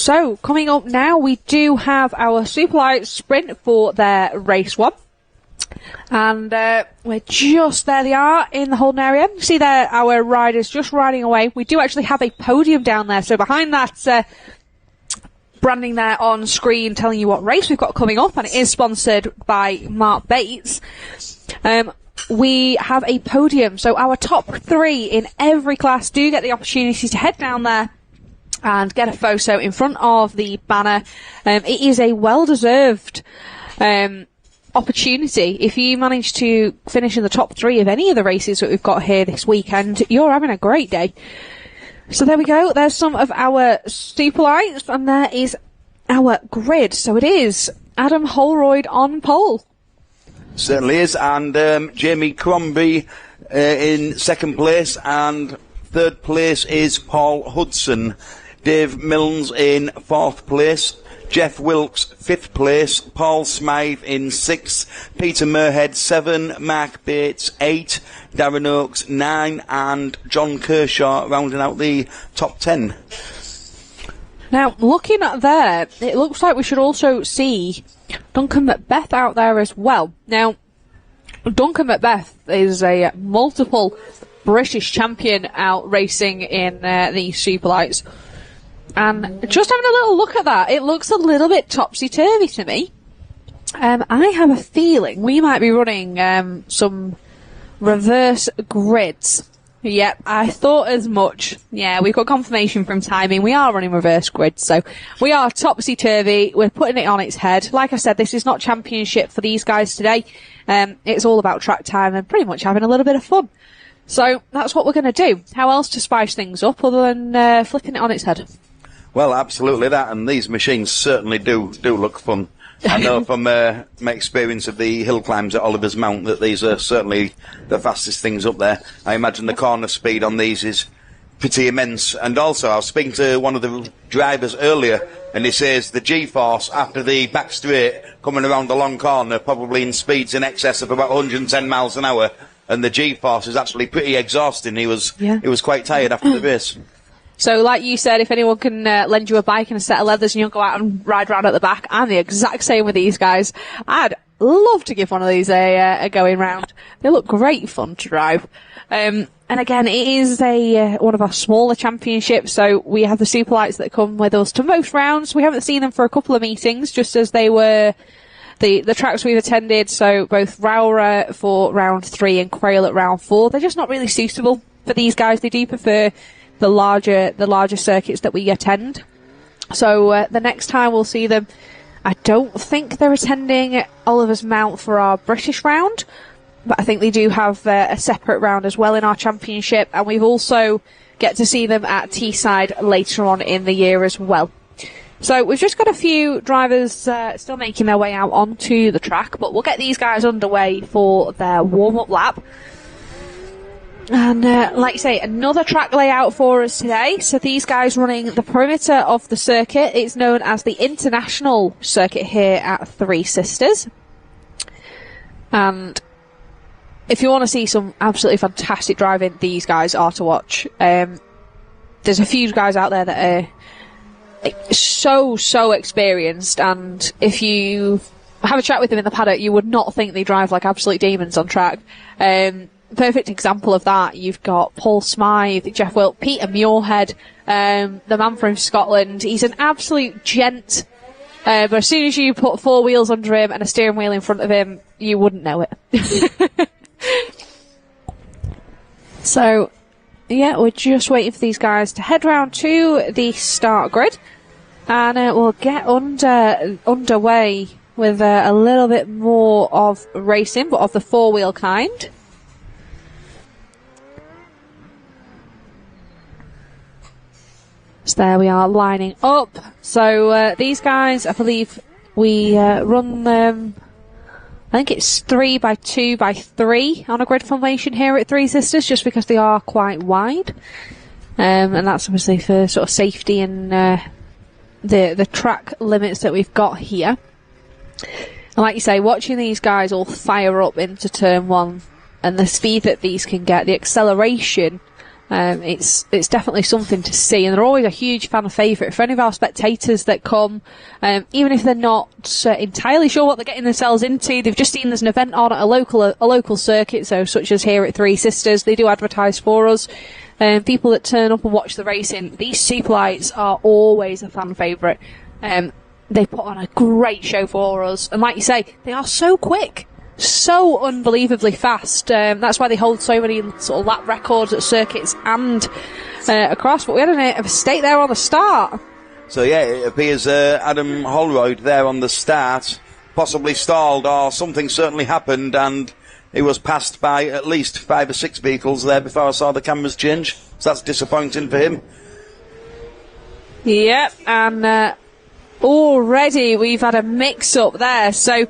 So, coming up now, we do have our Superlight Sprint for their race 1. And we're just, there they are, in the holding area. You see there, our riders just riding away. We do actually have a podium down there, so behind that branding there on screen telling you what race we've got coming up, and it is sponsored by Mark Bates. We have a podium, so our top 3 in every class do get the opportunity to head down there and get a photo in front of the banner. It is a well-deserved opportunity. If you manage to finish in the top 3 of any of the races that we've got here this weekend, you're having a great day. So there we go. There's some of our Superlights, and there is our grid. So it is Adam Holroyd on pole. Certainly is, and Jamie Crombie in second place, and third place is Paul Hudson. Dave Milnes in fourth place, Jeff Wilkes 5th place, Paul Smythe in 6th, Peter Merhead 7, Mark Bates 8, Darren Oakes 9, and John Kershaw rounding out the top 10. Now, looking at there, it looks like we should also see Duncan Macbeth out there as well. Now, Duncan Macbeth is a multiple British champion out racing in the Superlights. And just having a little look at that, it looks a little bit topsy-turvy to me. I have a feeling we might be running some reverse grids. Yep, I thought as much. Yeah, we've got confirmation from timing. We are running reverse grids, so we are topsy-turvy. We're putting it on its head. Like I said, this is not championship for these guys today. It's all about track time and pretty much having a little bit of fun. So that's what we're going to do. How else to spice things up other than flipping it on its head? Well, absolutely that, and these machines certainly do look fun. I know from my experience of the hill climbs at Oliver's Mount that these are certainly the fastest things up there. I imagine the corner speed on these is pretty immense. And also, I was speaking to one of the drivers earlier, and he says the G-force after the back straight coming around the long corner probably in speeds in excess of about 110 miles an hour, and the G-force is actually pretty exhausting. He was quite tired after the race. So, like you said, if anyone can lend you a bike and a set of leathers and you'll go out and ride round at the back, I'm the exact same with these guys. I'd love to give one of these a going round. They look great fun to drive. And again, it is one of our smaller championships, so we have the Superlights that come with us to most rounds. We haven't seen them for a couple of meetings, just as they were the tracks we've attended, so both Rowra for round 3 and Crail at round 4. They're just not really suitable for these guys. They do prefer the larger circuits that we attend. So the next time we'll see them, I don't think they're attending Oliver's Mount for our British round, but I think they do have a separate round as well in our championship, and we've also get to see them at Teesside later on in the year as well. So we've just got a few drivers still making their way out onto the track, but we'll get these guys underway for their warm-up lap. And like you say, another track layout for us today. So these guys running the perimeter of the circuit. It's known as the International Circuit here at Three Sisters. And if you want to see some absolutely fantastic driving, these guys are to watch. There's a few guys out there that are so experienced, and if you have a chat with them in the paddock, you would not think they drive like absolute demons on track. Perfect example of that, you've got Paul Smythe, Jeff Wilk, Peter Muirhead, the man from Scotland. He's an absolute gent, but as soon as you put 4 wheels under him and a steering wheel in front of him, you wouldn't know it. So, yeah, we're just waiting for these guys to head round to the start grid, and we'll get underway with a little bit more of racing, but of the 4-wheel kind. So there we are, lining up. So these guys, I believe we run them, I think it's 3x2x3 on a grid formation here at Three Sisters, just because they are quite wide. And that's obviously for sort of safety and the track limits that we've got here. And like you say, watching these guys all fire up into turn 1 and the speed that these can get, the acceleration It's definitely something to see, and they're always a huge fan favourite for any of our spectators that come, even if they're not entirely sure what they're getting themselves into. They've just seen there's an event on at a local circuit, so such as here at Three Sisters. They do advertise for us. People that turn up and watch the racing, these Superlights are always a fan favourite. They put on a great show for us, and like you say, they are so quick. So unbelievably fast. That's why they hold so many sort of lap records at circuits and across. But we had a mistake there on the start. So yeah, it appears Adam Holroyd there on the start possibly stalled, or something certainly happened, and he was passed by at least 5 or 6 vehicles there before I saw the cameras change. So that's disappointing for him. Yep, and already we've had a mix-up there. So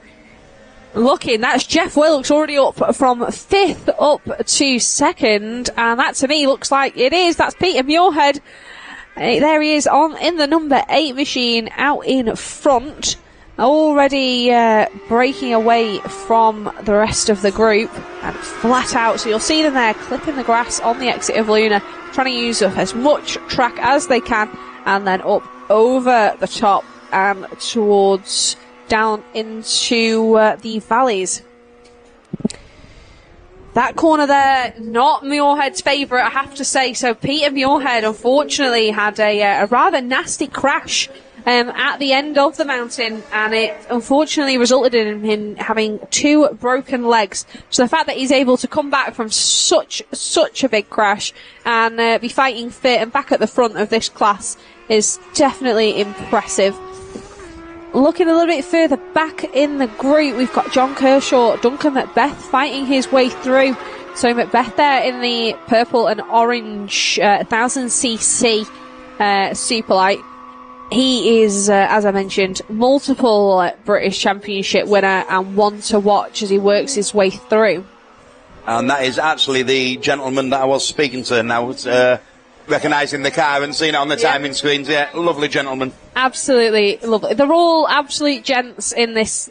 looking, that's Jeff Wilkes already up from 5th up to 2nd, and that to me looks like it is. That's Peter Muirhead. There he is in the number 8 machine out in front, already breaking away from the rest of the group and flat out. So you'll see them there clipping the grass on the exit of Luna, trying to use up as much track as they can, and then up over the top and towards down into the valleys. That corner there, not Muirhead's favourite, I have to say. So Peter Muirhead, unfortunately, had a rather nasty crash at the end of the mountain, and it unfortunately resulted in him having 2 broken legs. So the fact that he's able to come back from such a big crash and be fighting fit and back at the front of this class is definitely impressive. Looking a little bit further back in the group, we've got John Kershaw, Duncan Macbeth fighting his way through. So Macbeth there in the purple and orange 1000cc Superlight. He is, as I mentioned, multiple British Championship winner and one to watch as he works his way through. And that is actually the gentleman that I was speaking to now. Recognising the car and seeing it on the timing screens. Yeah, lovely gentleman. Absolutely lovely. They're all absolute gents in this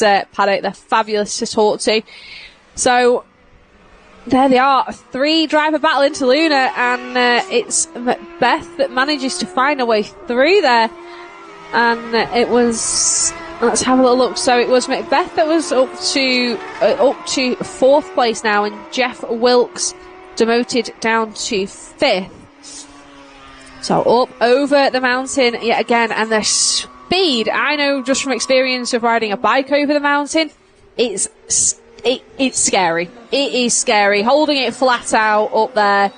paddock. They're fabulous to talk to. So there they are, 3 driver battle into Luna, and it's Macbeth that manages to find a way through there. And it was, let's have a little look. So it was Macbeth that was up to 4th place now, and Jeff Wilkes demoted down to 5th. So up over the mountain yet again, and the speed, I know just from experience of riding a bike over the mountain, it's scary. It is scary. Holding it flat out up there.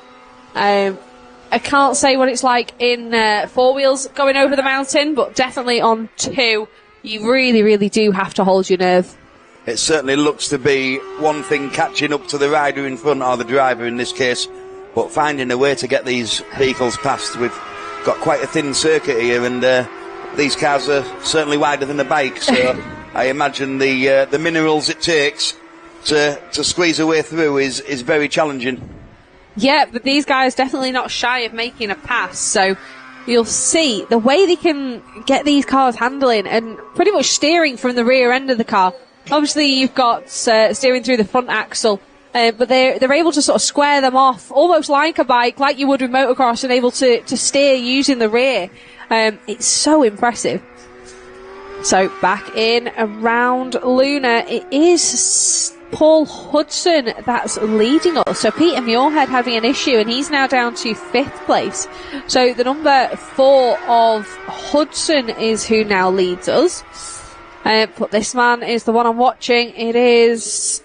I can't say what it's like in 4 wheels going over the mountain, but definitely on 2, you really, really do have to hold your nerve. It certainly looks to be one thing catching up to the rider in front, or the driver in this case, but finding a way to get these vehicles past. We've got quite a thin circuit here, and these cars are certainly wider than a bike, so I imagine the minerals it takes to squeeze a way through is very challenging. Yeah, but these guys definitely not shy of making a pass, so you'll see the way they can get these cars handling and pretty much steering from the rear end of the car. Obviously, you've got steering through the front axle, but they're able to sort of square them off, almost like a bike, like you would with motocross, and able to steer using the rear. It's so impressive. So back in around Luna, it is Paul Hudson that's leading us. So Peter Muirhead having an issue, and he's now down to 5th place. So the number 4 of Hudson is who now leads us. But this man is the one I'm watching. It is,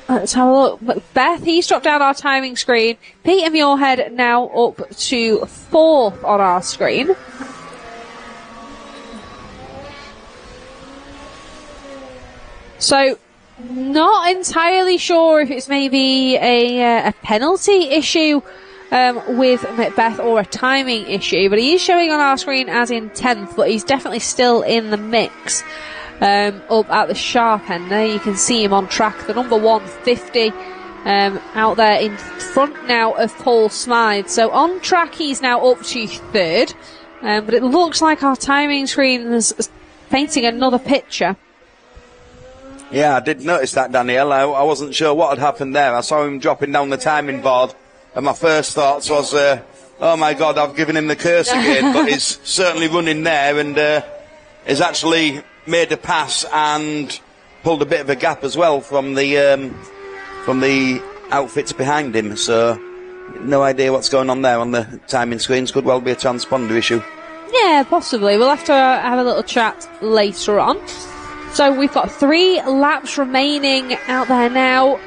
let's have a look. Macbeth, he's dropped down our timing screen. Peter Muirhead now up to 4th on our screen. So, not entirely sure if it's maybe a penalty issue with Macbeth or a timing issue, but he is showing on our screen as in 10th, but he's definitely still in the mix. Up at the sharp end there, you can see him on track, the number 150 out there in front now of Paul Smythe. So on track he's now up to 3rd, but it looks like our timing screen is painting another picture. Yeah, I did notice that, Danielle. I wasn't sure what had happened there. I saw him dropping down the timing board, and my first thoughts was, oh my God, I've given him the curse again. But he's certainly running there, and has actually made a pass and pulled a bit of a gap as well from the outfits behind him. So no idea what's going on there on the timing screens. Could well be a transponder issue. Yeah, possibly. We'll have to have a little chat later on. So we've got 3 laps remaining out there now,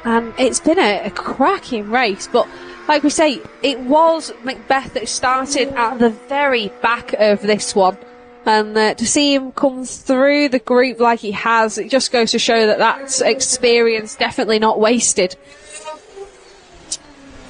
and it's been a cracking race. But like we say, it was Macbeth that started at the very back of this one. And to see him come through the group like he has, it just goes to show that that's experience definitely not wasted.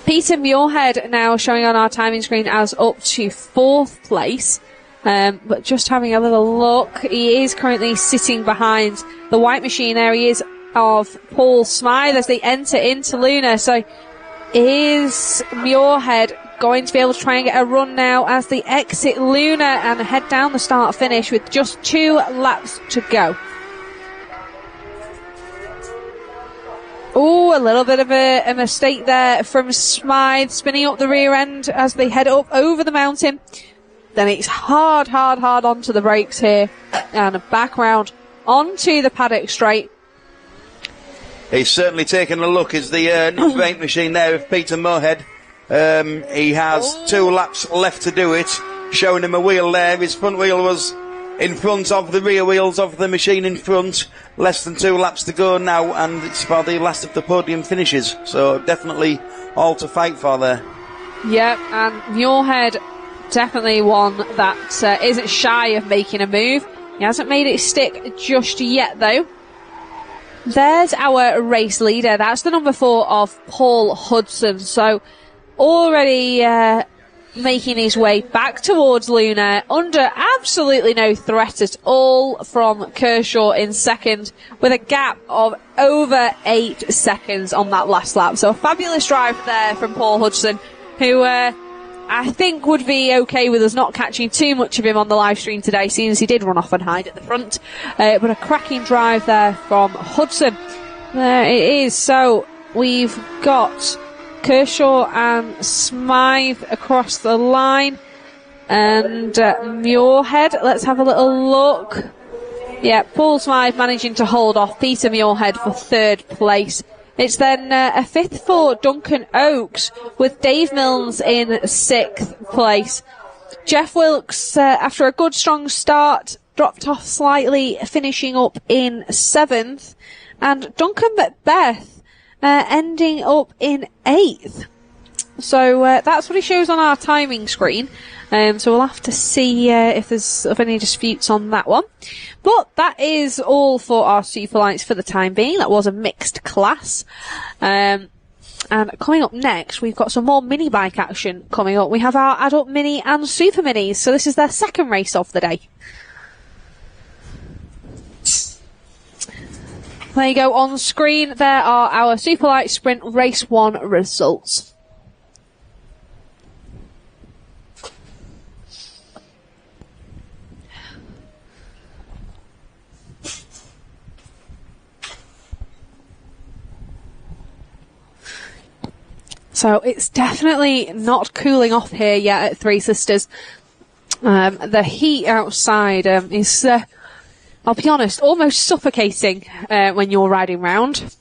Peter Muirhead now showing on our timing screen as up to 4th place. But just having a little look, he is currently sitting behind the white machine. There he is of Paul Smythe as they enter into Luna. So is Muirhead going to be able to try and get a run now as they exit Luna and head down the start finish with just 2 laps to go? Oh, a little bit of a mistake there from Smythe, spinning up the rear end as they head up over the mountain. Then it's hard onto the brakes here and back round onto the paddock straight. He's certainly taken a look as the number 8 machine there of Peter Muirhead. He has 2 laps left to do it, showing him a wheel there. His front wheel was in front of the rear wheels of the machine in front. Less than 2 laps to go now, and it's for the last of the podium finishes. So definitely all to fight for there. Yep, and Muirhead definitely one that isn't shy of making a move. He hasn't made it stick just yet, though. There's our race leader. That's the number 4 of Paul Hudson. So already making his way back towards Luna under absolutely no threat at all from Kershaw in second, with a gap of over 8 seconds on that last lap. So a fabulous drive there from Paul Hudson, who I think would be okay with us not catching too much of him on the live stream today, seeing as he did run off and hide at the front. But a cracking drive there from Hudson. There it is. So we've got Kershaw and Smythe across the line, and Muirhead. Let's have a little look. Yeah, Paul Smythe managing to hold off Peter Muirhead for 3rd place. It's then a 5th for Duncan Oakes, with Dave Milnes in 6th place. Jeff Wilkes, after a good strong start, dropped off slightly, finishing up in 7th. And Duncan Macbeth ending up in 8th. So that's what he shows on our timing screen. So we'll have to see if there's any disputes on that one. But that is all for our Superlights for the time being. That was a mixed class. And coming up next, we've got some more mini bike action coming up. We have our adult mini and super minis. So this is their 2nd race of the day. There you go, on screen. There are our Superlight Sprint Race 1 results. So it's definitely not cooling off here yet at Three Sisters. The heat outside is, I'll be honest, almost suffocating when you're riding round.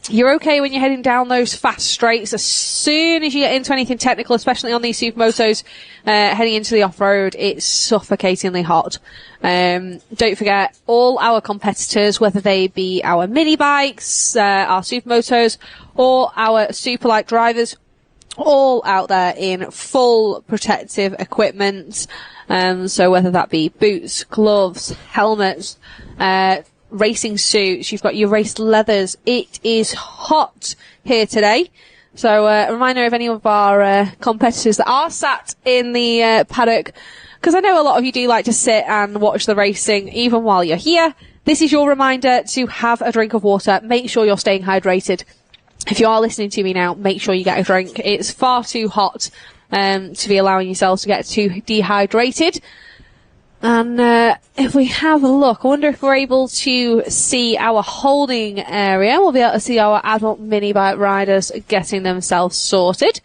You're okay when you're heading down those fast straights. As soon as you get into anything technical, especially on these Supermotos, heading into the off-road, it's suffocatingly hot. Don't forget, all our competitors, whether they be our mini bikes, our Supermotos, or our Superlight drivers, all out there in full protective equipment. So whether that be boots, gloves, helmets, racing suits, you've got your race leathers. It is hot here today. So a reminder of any of our competitors that are sat in the paddock, because I know a lot of you do like to sit and watch the racing even while you're here. This is your reminder to have a drink of water. Make sure you're staying hydrated. If you are listening to me now, make sure you get a drink. It's far too hot to be allowing yourselves to get too dehydrated. And if we have a look, I wonder if we're able to see our holding area. We'll be able to see our adult mini bike riders getting themselves sorted.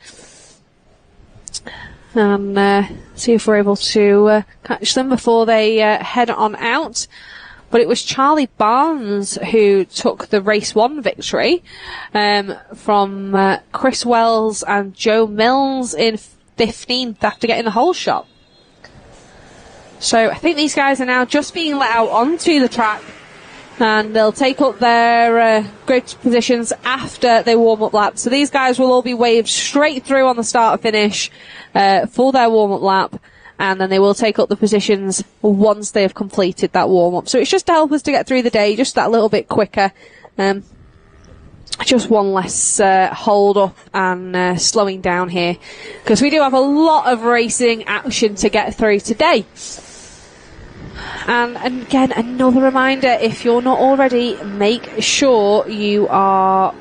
And see if we're able to catch them before they head on out. But it was Charlie Barnes who took the race 1 victory from Chris Wells and Joe Mills in 15th after getting the whole shot. So I think these guys are now just being let out onto the track, and they'll take up their grid positions after they warm up lap. So these guys will all be waved straight through on the start finish for their warm up lap, and then they will take up the positions once they have completed that warm up. So it's just to help us to get through the day just that little bit quicker. Just one less hold up and slowing down here, because we do have a lot of racing action to get through today. And again, another reminder, if you're not already, make sure you are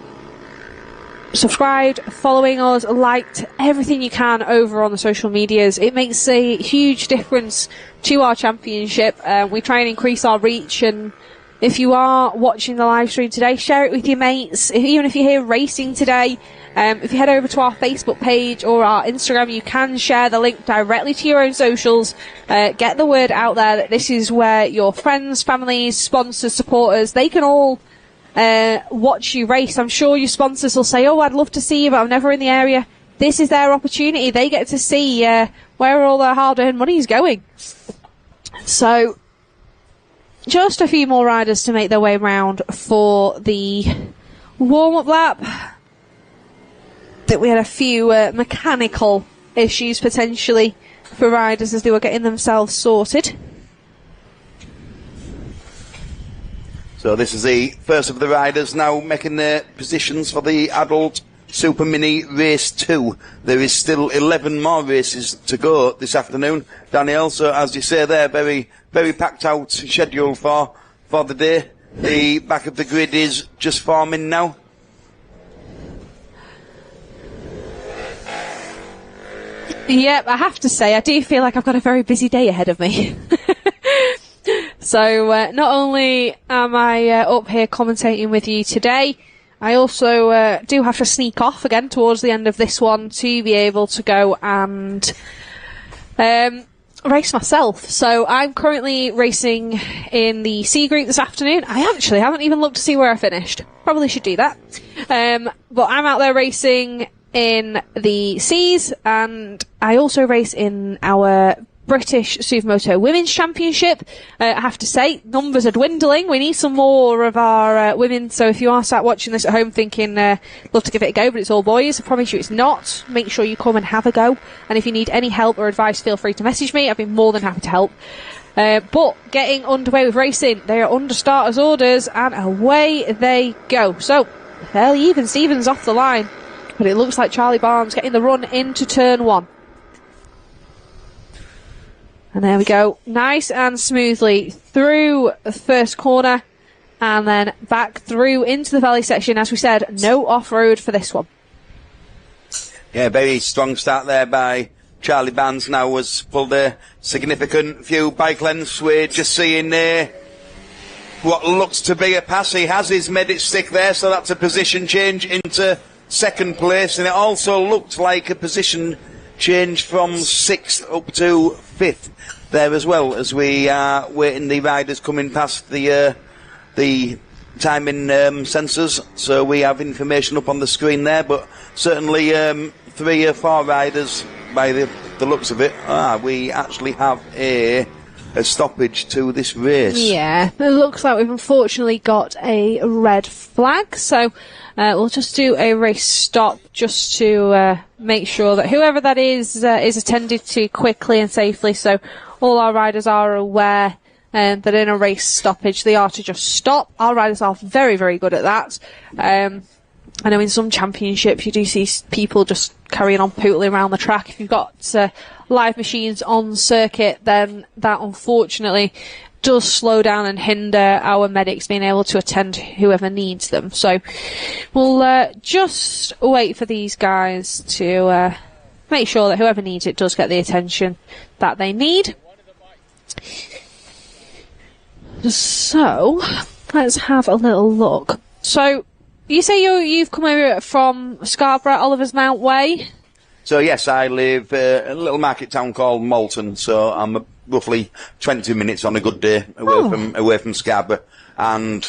subscribed, following us, liked, everything you can over on the social medias. It makes a huge difference to our championship. We try and increase our reach, and if you are watching the live stream today, share it with your mates. Even if you're here racing today, if you head over to our Facebook page or our Instagram, you can share the link directly to your own socials. Get the word out there that this is where your friends, families, sponsors, supporters, they can all watch you race. I'm sure your sponsors will say, oh, I'd love to see you, but I'm never in the area. This is their opportunity. They get to see where all their hard-earned money is going. So just a few more riders to make their way round for the warm-up lap. That we had a few mechanical issues potentially for riders as they were getting themselves sorted. So this is the first of the riders now making their positions for the adult Super Mini Race 2. There is still 11 more races to go this afternoon, Danielle. So as you say there, very, very packed out schedule for the day. The back of the grid is just forming now. Yep, I have to say, I do feel like I've got a very busy day ahead of me. So, not only am I up here commentating with you today, I also do have to sneak off again towards the end of this one to be able to go and race myself. So I'm currently racing in the C group this afternoon. I actually haven't even looked to see where I finished. Probably should do that. But I'm out there racing in the C's, and I also race in our British Supermoto Women's Championship. I have to say, numbers are dwindling. We need some more of our women, so if you are sat watching this at home thinking, love to give it a go, but it's all boys, I promise you it's not. Make sure you come and have a go, and if you need any help or advice, feel free to message me. I'd be more than happy to help. But getting underway with racing, they are under starters' orders, and away they go. So, fairly even Stevens off the line. But it looks like Charlie Barnes getting the run into turn 1. And there we go. Nice and smoothly through the first corner. And then back through into the valley section. As we said, no off-road for this one. Yeah, very strong start there by Charlie Barnes. Now has pulled a significant few bike lengths. We're just seeing what looks to be a pass. He has his medic stick there, so that's a position change into second place, and it also looked like a position change from 6th up to 5th there as well, as we are waiting the riders coming past the timing sensors. So we have information up on the screen there, but certainly 3 or 4 riders by the looks of it. We actually have a stoppage to this race. Yeah, it looks like we've unfortunately got a red flag, so we'll just do a race stop just to make sure that whoever that is attended to quickly and safely, so all our riders are aware that in a race stoppage they are to just stop. Our riders are very, very good at that. I know in some championships you do see people just carrying on pootling around the track. If you've got live machines on circuit, then that unfortunately does slow down and hinder our medics being able to attend whoever needs them. So we'll just wait for these guys to make sure that whoever needs it does get the attention that they need. So, let's have a little look. So, you say you've come over from Scarborough, Oliver's Mount Way? So yes, I live in a little market town called Malton, so I'm roughly 20 minutes on a good day away from Scarborough, and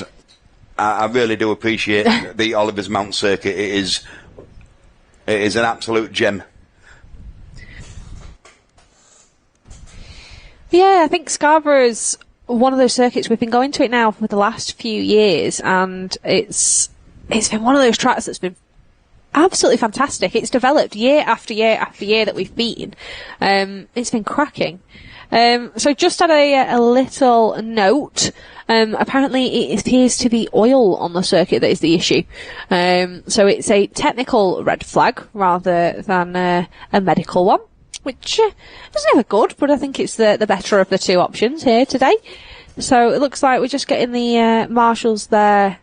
I really do appreciate the Oliver's Mount circuit. It is an absolute gem. Yeah, I think Scarborough is one of those circuits. We've been going to it now for the last few years, and it's been one of those tracks that's been absolutely fantastic. It's developed year after year after year that we've been. It's been cracking. So just at a little note, apparently it appears to be oil on the circuit that is the issue. So it's a technical red flag rather than a medical one, which is never good, but I think it's the better of the two options here today. So it looks like we're just getting the marshals there,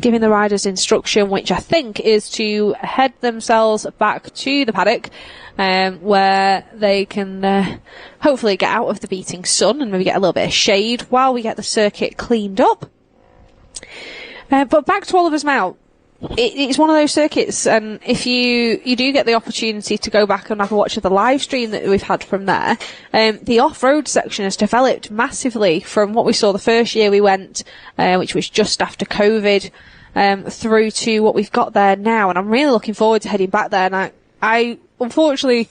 giving the riders instruction, which I think is to head themselves back to the paddock, where they can hopefully get out of the beating sun and maybe get a little bit of shade while we get the circuit cleaned up. But back to Oliver's Mount. It's one of those circuits, and if you do get the opportunity to go back and have a watch of the live stream that we've had from there, the off-road section has developed massively from what we saw the first year we went, which was just after COVID, through to what we've got there now, and I'm really looking forward to heading back there. And I unfortunately,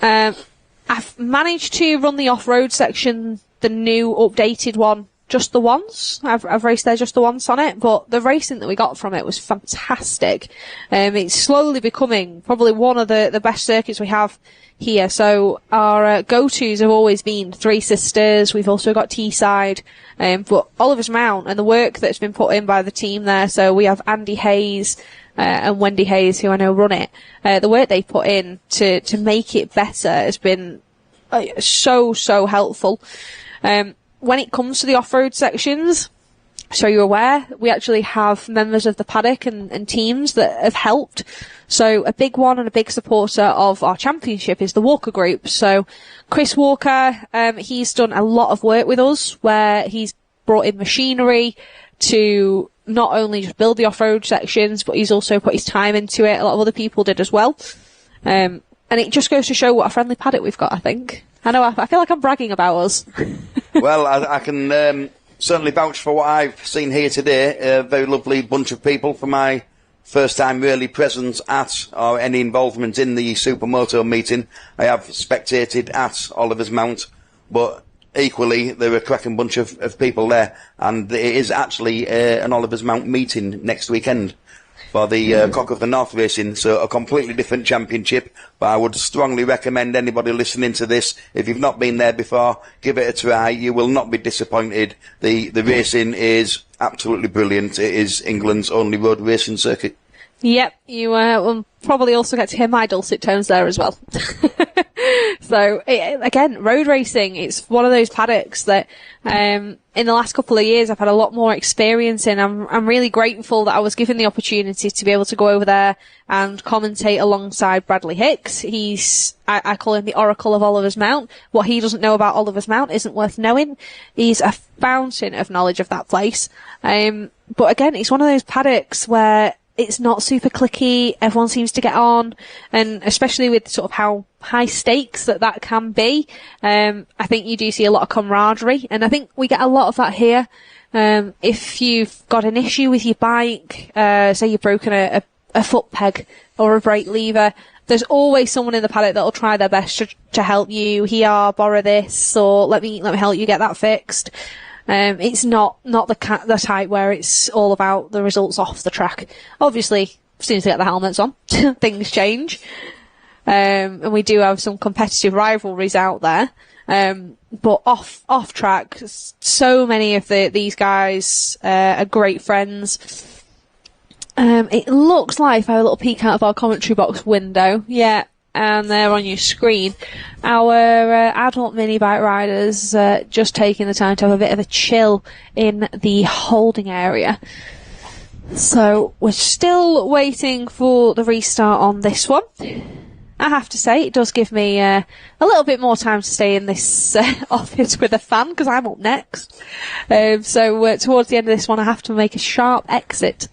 I've managed to run the off-road section, the new updated one, just the once. I've raced there just the once on it, but the racing that we got from it was fantastic. It's slowly becoming probably one of the best circuits we have here. So our go-tos have always been Three Sisters. We've also got Teesside, but Oliver's Mount and the work that's been put in by the team there. So we have Andy Hayes and Wendy Hayes, who I know run it. The work they put in to make it better has been so helpful. When it comes to the off-road sections, so you're aware, we actually have members of the paddock and teams that have helped. So a big one and a big supporter of our championship is the Walker Group. So Chris Walker, he's done a lot of work with us where he's brought in machinery to not only just build the off-road sections, but he's also put his time into it. A lot of other people did as well. And it just goes to show what a friendly paddock we've got, I think. I know, I feel like I'm bragging about us. Well, I can certainly vouch for what I've seen here today. A very lovely bunch of people for my first time really present at or any involvement in the Supermoto meeting. I have spectated at Oliver's Mount, but equally there are a cracking bunch of people there, and it is actually an Oliver's Mount meeting next weekend for the Cock of the North racing, so a completely different championship, but I would strongly recommend anybody listening to this, if you've not been there before, give it a try. You will not be disappointed. The racing is absolutely brilliant. It is England's only road racing circuit. Yep, you will probably also get to hear my dulcet tones there as well. So, again, road racing, it's one of those paddocks that in the last couple of years I've had a lot more experience in. I'm really grateful that I was given the opportunity to be able to go over there and commentate alongside Bradley Hicks. I call him the Oracle of Oliver's Mount. What he doesn't know about Oliver's Mount isn't worth knowing. He's a fountain of knowledge of that place. But again, it's one of those paddocks where it's not super clicky, everyone seems to get on, and especially with sort of how high stakes that can be, I think you do see a lot of camaraderie, and I think we get a lot of that here. If you've got an issue with your bike, say you've broken a foot peg or a brake lever, there's always someone in the paddock that'll try their best to help you. Here, borrow this, or let me help you get that fixed. It's not the type where it's all about the results off the track. Obviously, as soon as they get the helmets on, things change. And we do have some competitive rivalries out there. But off track, so many of these guys, are great friends. It looks like, if I have a little peek out of our commentary box window, yeah, and there on your screen, our adult mini bike riders just taking the time to have a bit of a chill in the holding area. So we're still waiting for the restart on this one. I have to say, it does give me a little bit more time to stay in this office with a fan, because I'm up next. So towards the end of this one, I have to make a sharp exit.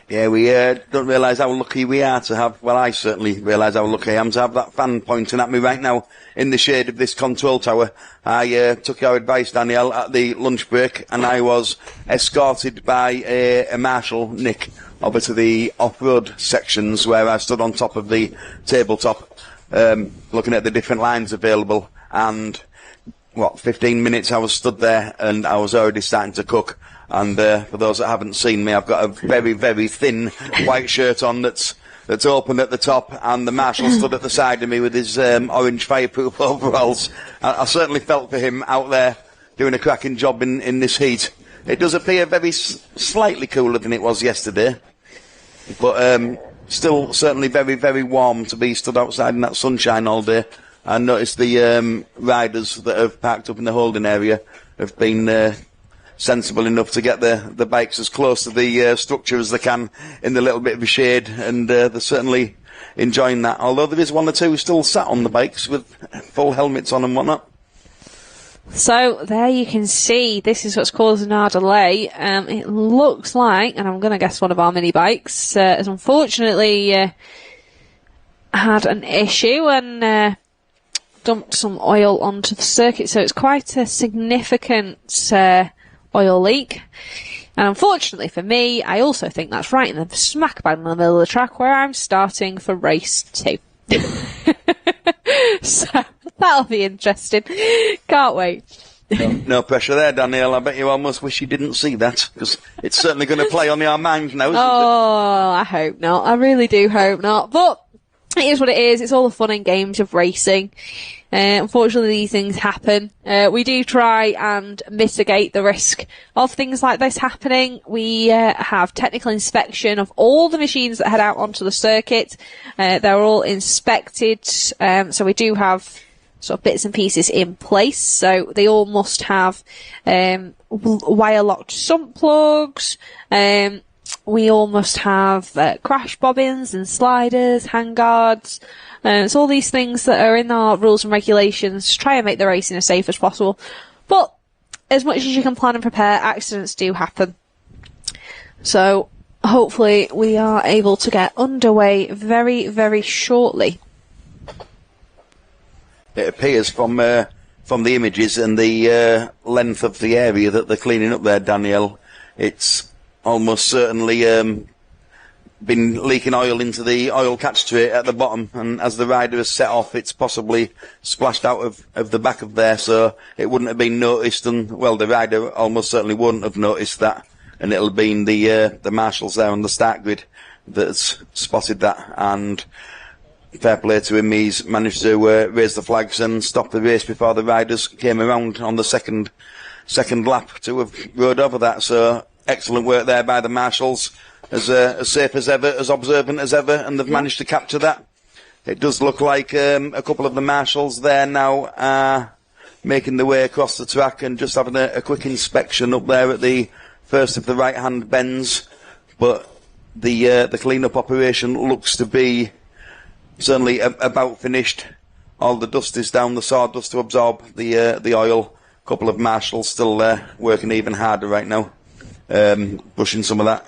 Yeah, we don't realise how lucky we are to have, well, I certainly realise how lucky I am to have that fan pointing at me right now in the shade of this control tower. I took your advice, Danielle, at the lunch break, and I was escorted by a marshal, Nick, over to the off-road sections where I stood on top of the tabletop, looking at the different lines available, and 15 minutes I was stood there and I was already starting to cook. And for those that haven't seen me, I've got a very, very thin white shirt on that's open at the top, and the marshal stood at the side of me with his orange fireproof overalls. I certainly felt for him out there doing a cracking job in this heat. It does appear very slightly cooler than it was yesterday, but still certainly very, very warm to be stood outside in that sunshine all day. I noticed the riders that have parked up in the holding area have been sensible enough to get the bikes as close to the structure as they can in the little bit of a shade, and they're certainly enjoying that, although there is one or two still sat on the bikes with full helmets on and whatnot. So there you can see, this is what's causing our delay. It looks like, and I'm going to guess one of our mini bikes has unfortunately had an issue and dumped some oil onto the circuit, so it's quite a significant oil leak. And unfortunately for me, I also think that's right in the smack bang in the middle of the track where I'm starting for race 2. So that'll be interesting. Can't wait. No pressure there, Danielle. I bet you almost wish you didn't see that, because it's certainly going to play on your mind now, isn't it? I hope not. I really do hope not. But it is what it is. It's all the fun and games of racing. Unfortunately, these things happen. We do try and mitigate the risk of things like this happening. We have technical inspection of all the machines that head out onto the circuit. They're all inspected. So we do have sort of bits and pieces in place. So they all must have wire-locked sump plugs. We all must have crash bobbins and sliders, handguards. It's all these things that are in our rules and regulations to try and make the racing as safe as possible. But as much as you can plan and prepare, accidents do happen. So hopefully we are able to get underway very, very shortly. It appears from the images and the length of the area that they're cleaning up there, Danielle, it's almost certainly been leaking oil into the oil catch tray at the bottom, and as the rider has set off, it's possibly splashed out of the back of there, so it wouldn't have been noticed, and well, the rider almost certainly wouldn't have noticed that, and it'll be the marshals there on the start grid that's spotted that, and fair play to him, he's managed to raise the flags and stop the race before the riders came around on the second lap to have rode over that, so excellent work there by the marshals. As safe as ever, as observant as ever, and they've managed to capture that. It does look like a couple of the marshals there now are making their way across the track and just having a quick inspection up there at the first of the right-hand bends. But the clean-up operation looks to be certainly about finished. All the dust is down, the sawdust to absorb the oil. A couple of marshals still there, working even harder right now, pushing some of that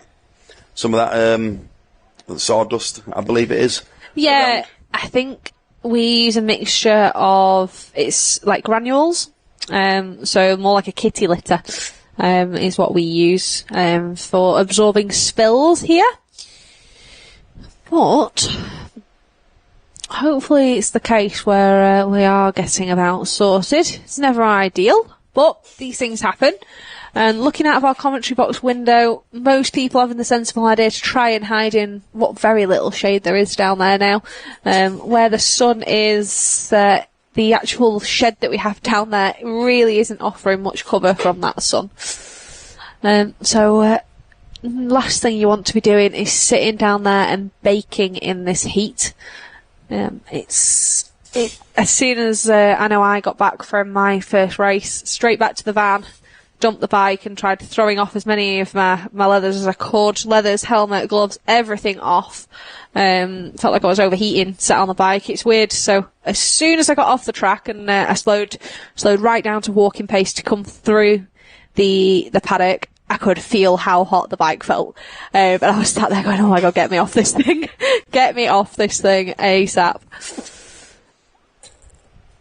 sawdust, I believe it is. Yeah, around. I think we use a mixture of, it's like granules, so more like a kitty litter, is what we use, for absorbing spills here. But hopefully it's the case where we are getting about sorted. It's never ideal, but these things happen. And looking out of our commentary box window, most people having the sensible idea to try and hide in what very little shade there is down there now. Where the sun is, the actual shed that we have down there really isn't offering much cover from that sun. So last thing you want to be doing is sitting down there and baking in this heat. As soon as I know I got back from my first race, straight back to the van, dumped the bike and tried throwing off as many of my leathers as I could. Leathers, helmet, gloves, everything off. Felt like I was overheating, sat on the bike. It's weird. So as soon as I got off the track and I slowed right down to walking pace to come through the paddock, I could feel how hot the bike felt. But I was sat there going, oh my God, get me off this thing. Get me off this thing ASAP.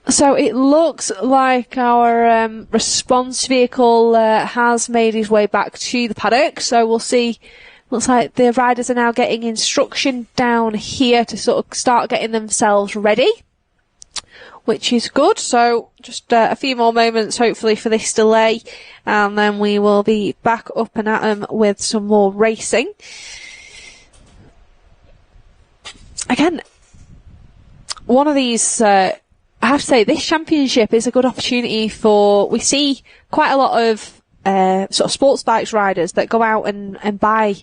So it looks like our response vehicle has made his way back to the paddock. So we'll see. Looks like the riders are now getting instruction down here to sort of start getting themselves ready, which is good. So just a few more moments, hopefully, for this delay, and then we will be back up and at 'em with some more racing. Again, one of these, I have to say, this championship is a good opportunity for, we see quite a lot of sort of sports bikes riders that go out and buy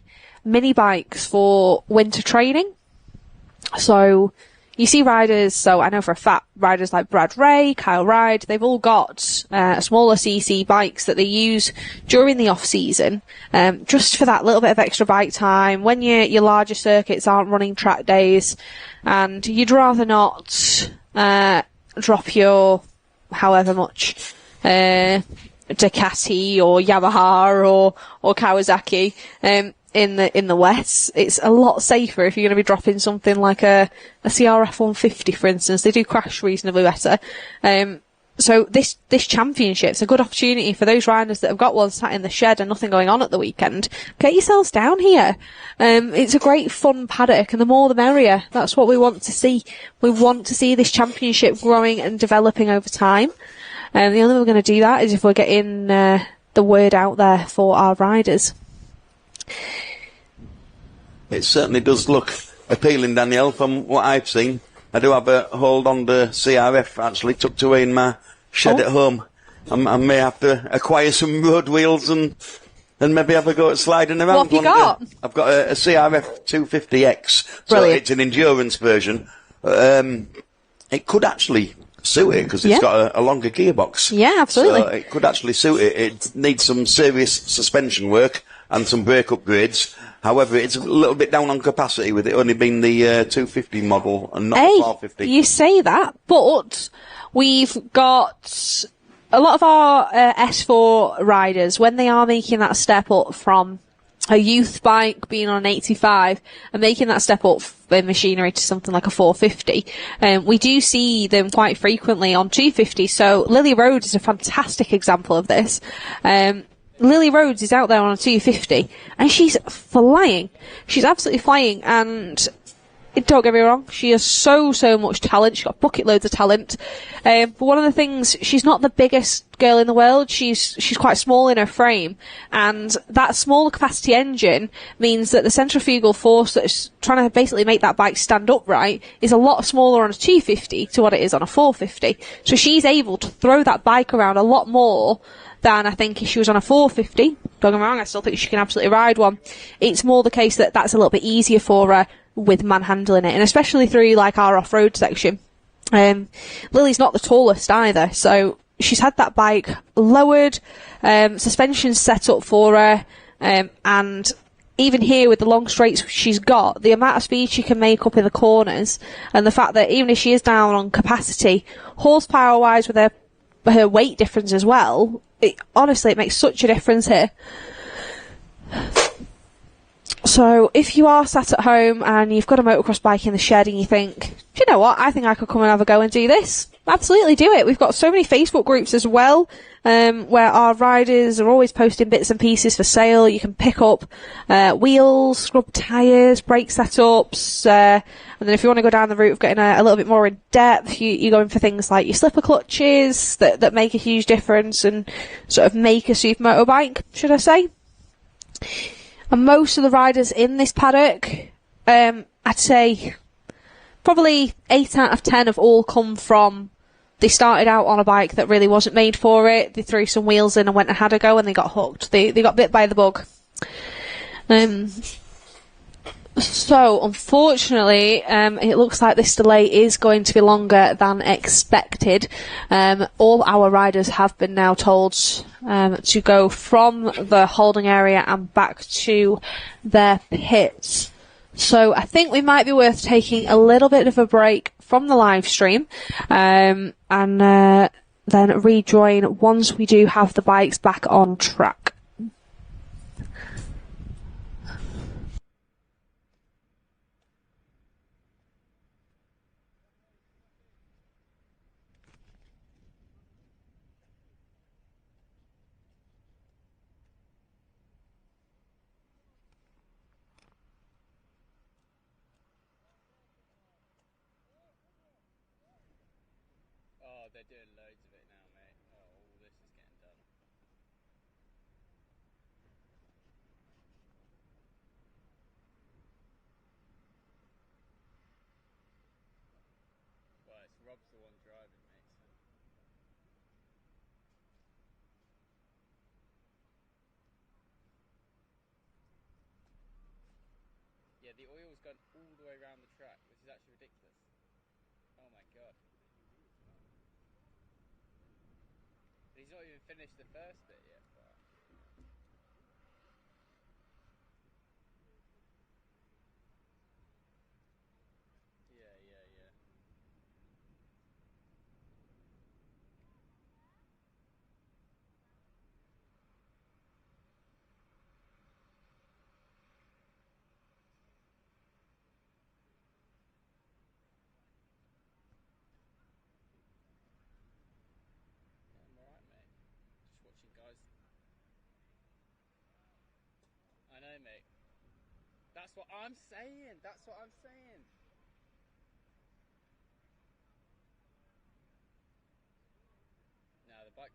mini bikes for winter training. So you see riders, so I know for a fact, riders like Brad Ray, Kyle Ride, they've all got smaller CC bikes that they use during the off-season, just for that little bit of extra bike time when your larger circuits aren't running track days, and you'd rather not drop your however much Ducati or Yamaha or Kawasaki in the wet. It's a lot safer if you're going to be dropping something like a CRF 150, for instance. They do crash reasonably better. So this championship's a good opportunity for those riders that have got one sat in the shed and nothing going on at the weekend. Get yourselves down here. It's a great fun paddock, and the more the merrier. That's what we want to see. We want to see this championship growing and developing over time. The only way we're going to do that is if we're getting the word out there for our riders. It certainly does look appealing, Danielle, from what I've seen. I do have a hold on the CRF actually tucked away in my shed at home. I may have to acquire some road wheels and maybe have a go at sliding around. What have you got? I've got a CRF 250X, so Brilliant. it's an endurance version. It could actually suit it because it's got a longer gearbox. Yeah, absolutely. So it could actually suit it. It needs some serious suspension work and some brake upgrades. However, it's a little bit down on capacity with it only being the 250 model and not the 450. You say that, but we've got a lot of our S4 riders, when they are making that step up from a youth bike being on an 85 and making that step up in machinery to something like a 450, we do see them quite frequently on 250. So Lily Rhodes is a fantastic example of this. Lily Rhodes is out there on a 250 and she's flying. She's absolutely flying, and don't get me wrong, she has so much talent. She's got bucket loads of talent. But one of the things, she's not the biggest girl in the world. She's quite small in her frame, and that smaller capacity engine means that the centrifugal force that's trying to basically make that bike stand upright is a lot smaller on a 250 to what it is on a 450. So she's able to throw that bike around a lot more than I think if she was on a 450. Don't get me wrong, I still think she can absolutely ride one. It's more the case that that's a little bit easier for her with manhandling it, and especially through like our off-road section. Lily's not the tallest either, so she's had that bike lowered, suspension set up for her, and even here with the long straights she's got, the amount of speed she can make up in the corners, and the fact that even if she is down on capacity, horsepower-wise with her weight difference as well, honestly, it makes such a difference here. So if you are sat at home and you've got a motocross bike in the shed and you think, do you know what, I think I could come and have a go and do this, absolutely do it. We've got so many Facebook groups as well, where our riders are always posting bits and pieces for sale. You can pick up wheels, scrub tyres, brake setups, and then if you want to go down the route of getting a little bit more in depth, you go in for things like your slipper clutches that make a huge difference and sort of make a Supermoto bike, should I say. And most of the riders in this paddock, I'd say probably 8 out of 10 have all come from, they started out on a bike that really wasn't made for it, they threw some wheels in and went and had a go and they got hooked. They got bit by the bug. So, unfortunately, it looks like this delay is going to be longer than expected. All our riders have been now told to go from the holding area and back to their pits. So I think we might be worth taking a little bit of a break from the live stream, and then rejoin once we do have the bikes back on track. Oh, they're doing loads of it now, mate. Oh, all this is getting done. Well, it's Rob's the one driving, mate. So. Yeah, the oil's gone all the way around the track, which is actually ridiculous. Oh my god. But he's not even finished the first bit yet. Wow. Yeah, yeah, yeah. Yeah, I'm alright, mate. Just watching guys. I know, mate. That's what I'm saying. That's what I'm saying. Now the bike.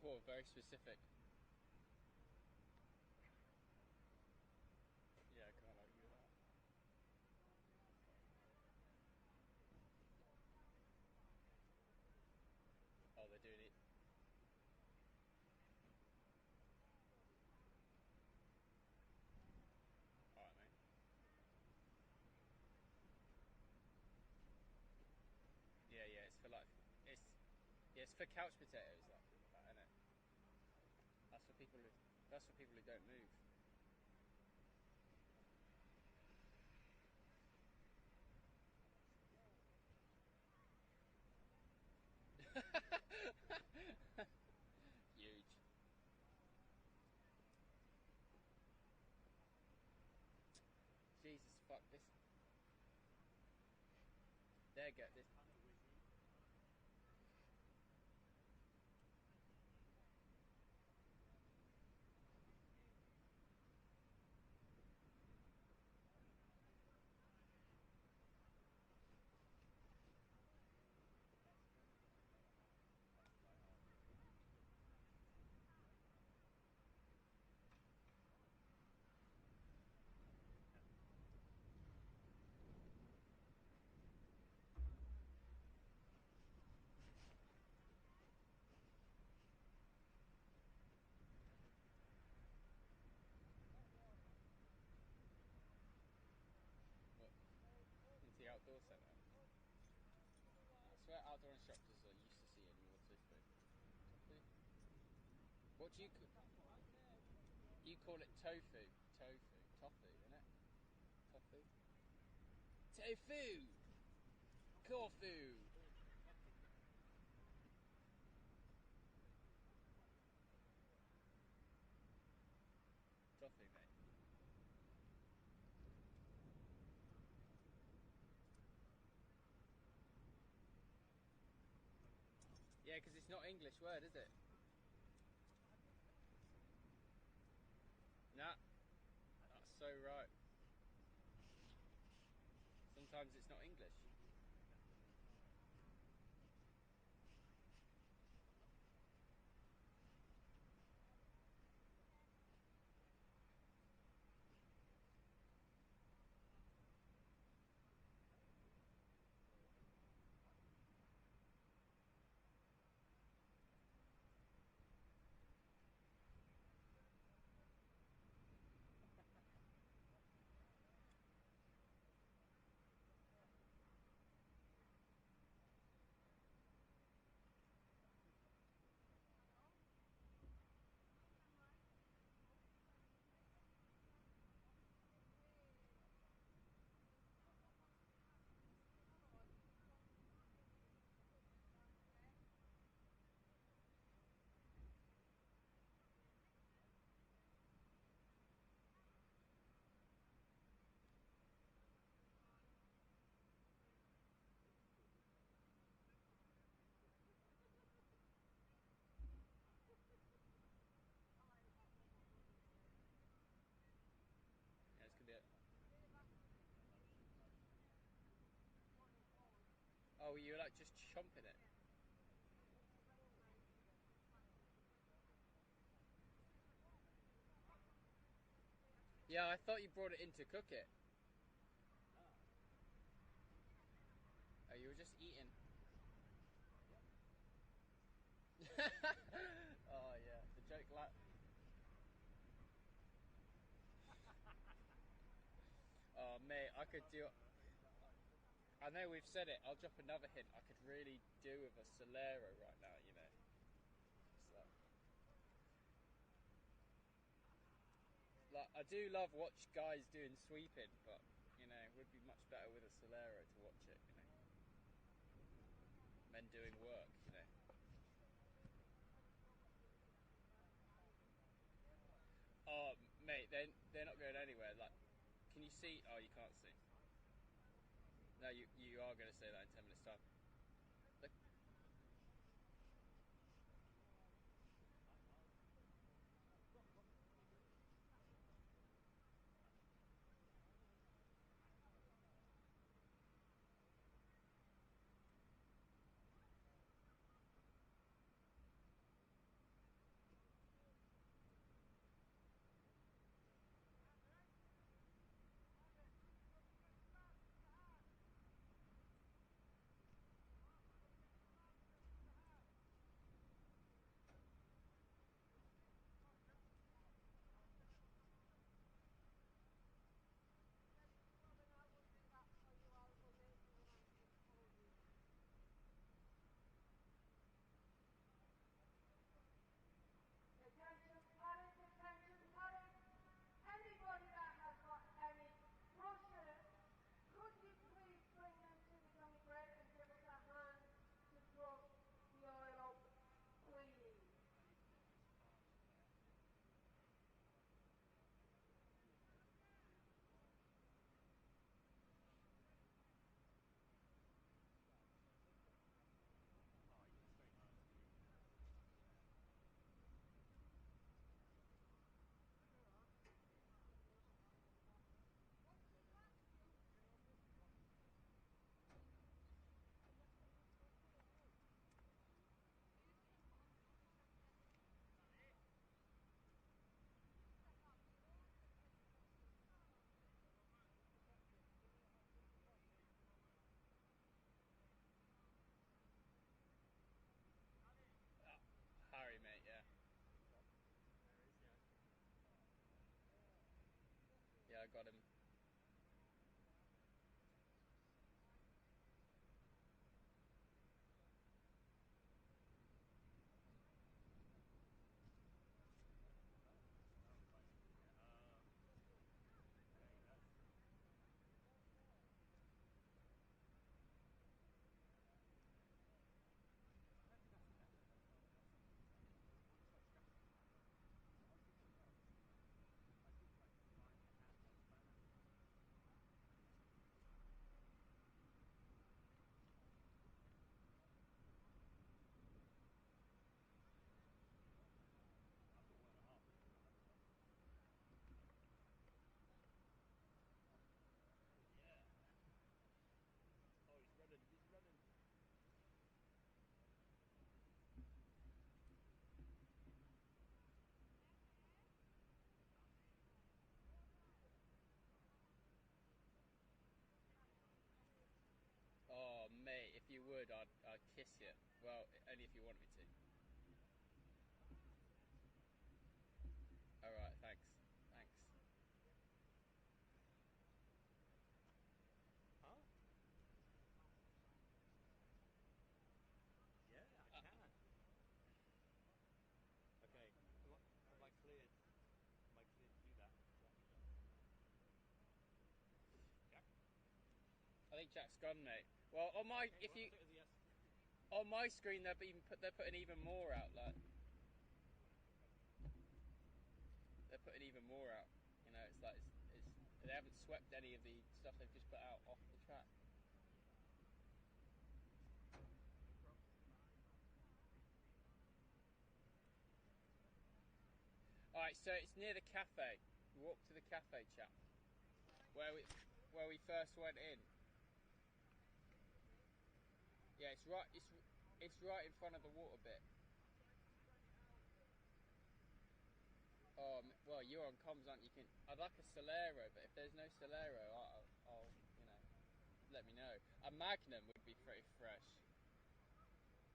Oh, very specific. Yeah, I can't argue with that. Oh, they're doing it. Alright, mate. Yeah, yeah, it's for like. It's for couch potatoes, that, isn't it? That's for people who. That's for people who don't move. Huge. Jesus fuck this. There you go. This. What? Into the outdoor centre. I swear outdoor instructors are used to seeing more tofu. Tofu? What do you call? You call it tofu. Tofu. Tofu, isn't it? Tofu. Tofu. Corfu. Tofu. Yeah, because it's not English word, is it? Nah, that's so right. Sometimes it's not English. Yeah, it's gonna be it. Oh, you were like just chomping it. Yeah, I thought you brought it in to cook it. Oh, you were just eating. Oh yeah, the joke Oh mate, I could do. I know we've said it. I'll drop another hint. I could really do with a Solero right now. You know. So, like, I do love watch guys doing sweeping, but you know, it would be much better with a Solero to watch it. You know, men doing work. You know. Oh mate, they're not going anywhere. Like, can you see? Oh, you can't see. No, you are going to say that in 10 minutes time. Look. Attention parents, attention parents. Anybody that has got any brochures, could you please bring them to the dummy break and give us a hand to brush the oil up, please? Harry, mate. Yeah. Yeah, I got him. would, I'd kiss you. Well, only if you want me to. Alright, thanks. Thanks. Huh? Yeah, I can. Okay, am I cleared? Am I cleared to do that? Jack? I think Jack's gone, mate. Well, on my Okay, well, I'll take it as a yes. on my screen they're putting even more out. Like they're putting even more out. You know, it's like it's they haven't swept any of the stuff they've just put out off the track. Alright, so it's near the cafe. Walk to the cafe, chap. Where we first went in. Yeah, it's right in front of the water bit. Well, you're on comms, aren't you? I'd like a Solero, but if there's no Solero, I'll let me know. A Magnum would be pretty fresh.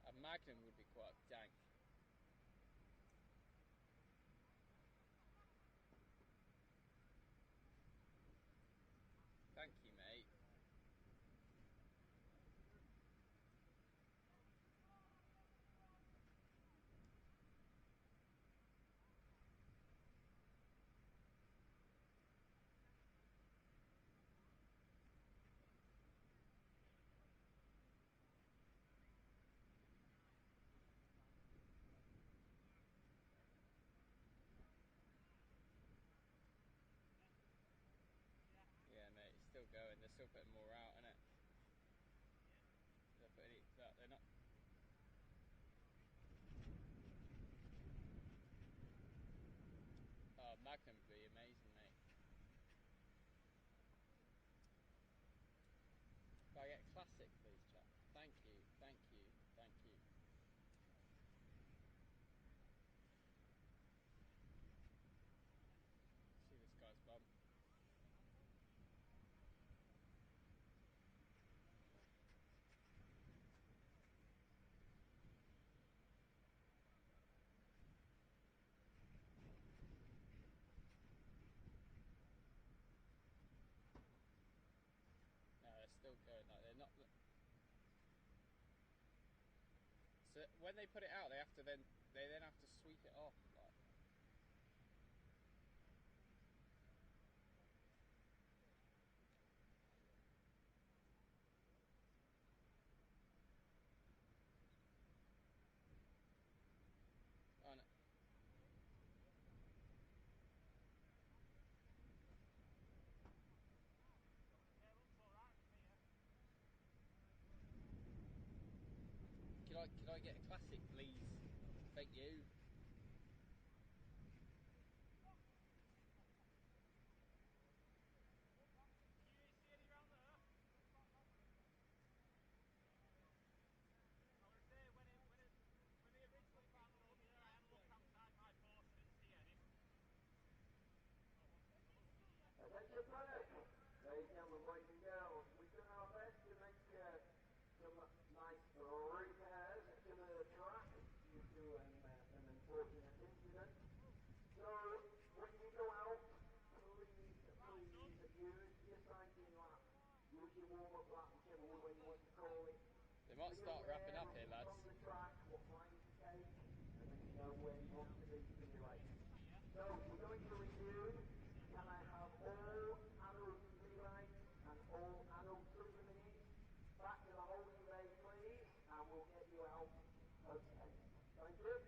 A Magnum would be quite dank. Thank you, mate. Yeah, mate, it's still going. They're still putting more out, innit? They're putting it. They're not. Oh, Magnum would be amazing, mate. Can I get a classic, please, chap? Thank you, thank you, thank you. See this guy's bum. No, they're still going. Like they're not. So when they put it out, they then have to sweep it off. Like. Oh, no. Could I get a classic, please? Thank you. Attention paddock, ladies and gentlemen, boys and girls, we've done our best to make some nice repairs to the track due to an unfortunate incident. So when you go out, please use your sighting lap, use your warm-up lap, whichever way you want to call it. They might start wrapping up here, lads. On the track, what line to take, and then you know where you want to be for your race. So we're going to review. Can I have all adult relays and all adult super minis back to the holding bay, please, and we'll get you out. Okay. Thank you.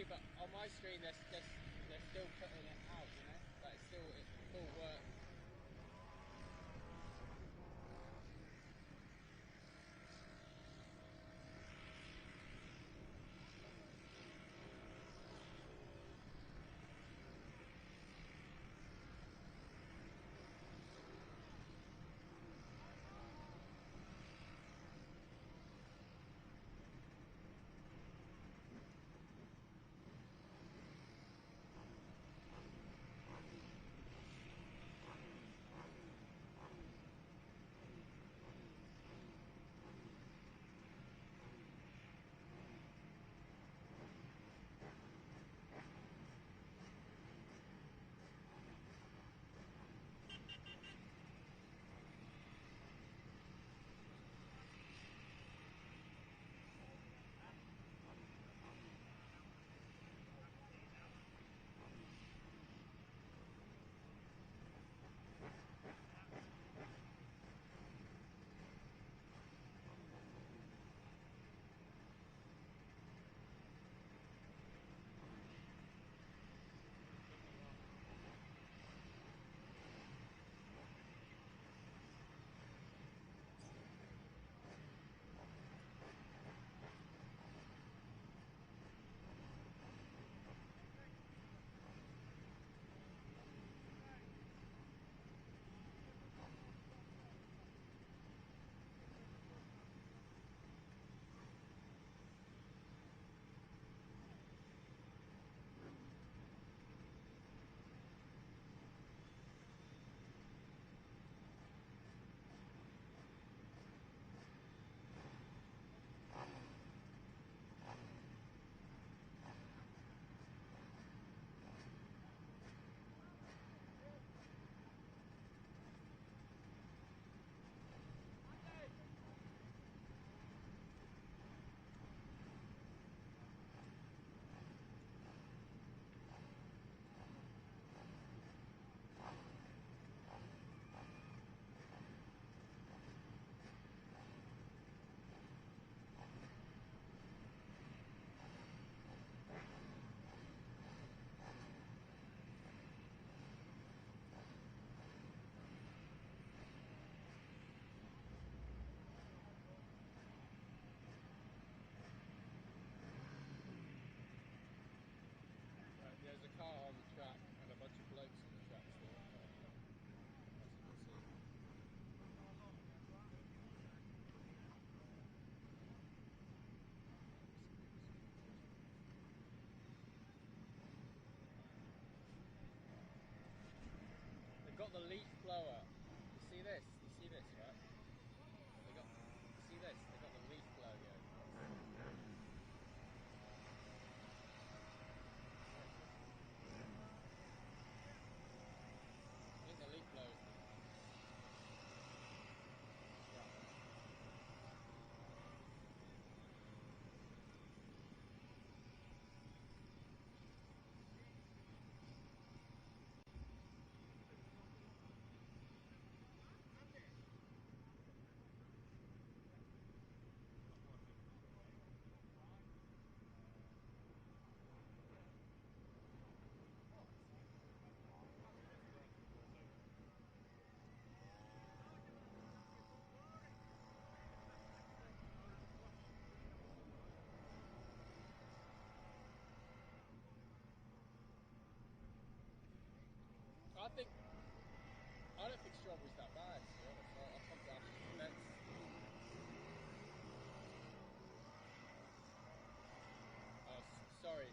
but on my screen they're still putting it out, you know? Like it's still full work. There's a car on the track and a bunch of blokes on the track still. As you can see. They've got the leaf blower. You see this? You see this, right? You see this? They've got the leaf blower here. I think the leaf blower is I don't think strawberry's that bad, to be honest. I'll come down to the fence. Oh, sorry.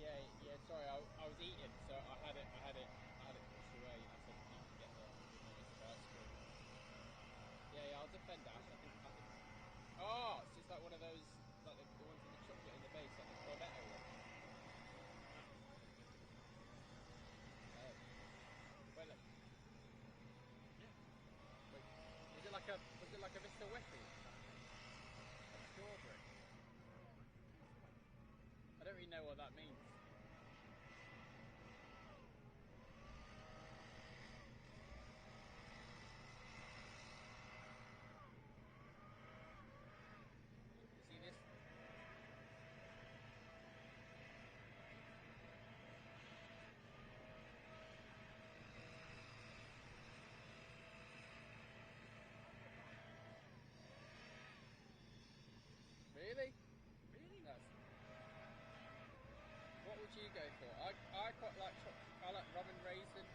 Yeah, sorry. I was eating, so I had it pushed away. I said you can get the ice cream. Yeah, I'll defend Ash. I think. Oh, it's just like one of those, like the ones with the chocolate in the base, like the Cornetto one. Wait, look. Wait, was it like a Mr. Whippy? Like strawberry? I don't really know what that means. You see this? go for? I quite like I like rum and raisin,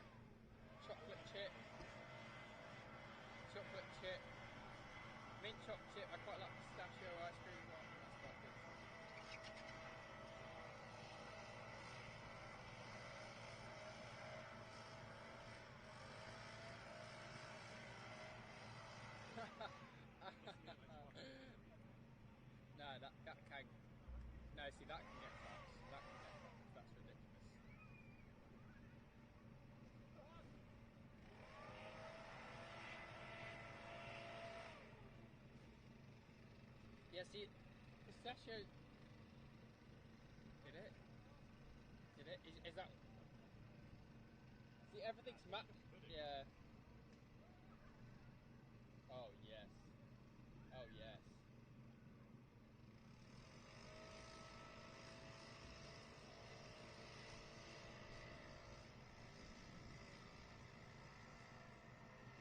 chocolate chip, mint chocolate chip. I quite like pistachio ice cream. That's quite good. No, that can. No, see, that can get fucked. That can get fucked. That's ridiculous. Yeah, see, pistachio. Did it? Did it? Is that? See, everything's Yeah. Oh yes. Oh yes.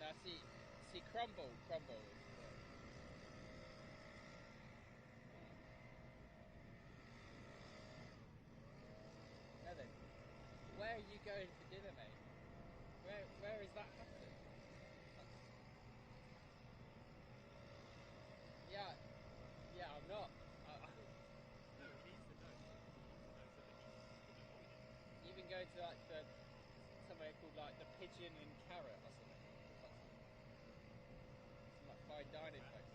Now see, crumble is. Now then, where are you going for dinner, mate? Where is that happening? Yeah, yeah, I'm not. No, he needs to know. So that he's going to avoid it. You've been going to like somewhere called like the Pigeon and Carrot or something. Some like fine dining place.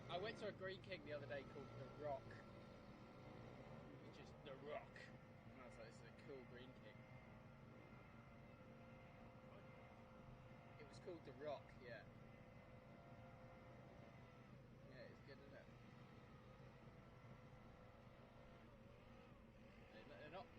I went to a Green King the other day called The Rock. Which is The Rock. And I was like, this is a cool Green King. It was called The Rock, yeah. Yeah, it's good, isn't it? They're not.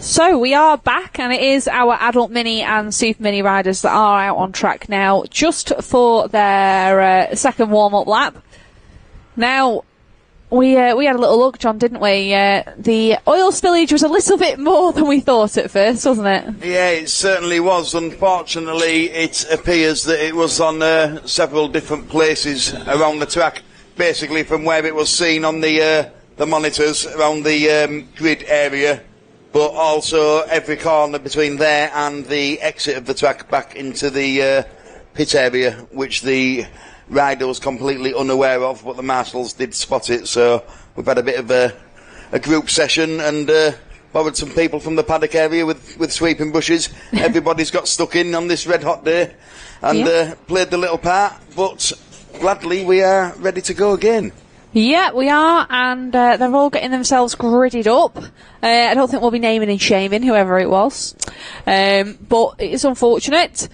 So we are back, and it is our adult mini and super mini riders that are out on track now, just for their second warm-up lap. Now, we had a little look, John, didn't we? The oil spillage was a little bit more than we thought at first, wasn't it? Yeah, it certainly was. Unfortunately, it appears that it was on several different places around the track, basically from where it was seen on the monitors around the grid area, but also every corner between there and the exit of the track back into the pit area, which the rider was completely unaware of, but the marshals did spot it. So we've had a bit of a group session and borrowed some people from the paddock area with sweeping brushes. Everybody's got stuck in on this red hot day and played the little part, but gladly we are ready to go again. Yeah, we are, and they're all getting themselves gridded up. I don't think we'll be naming and shaming whoever it was, but it's unfortunate.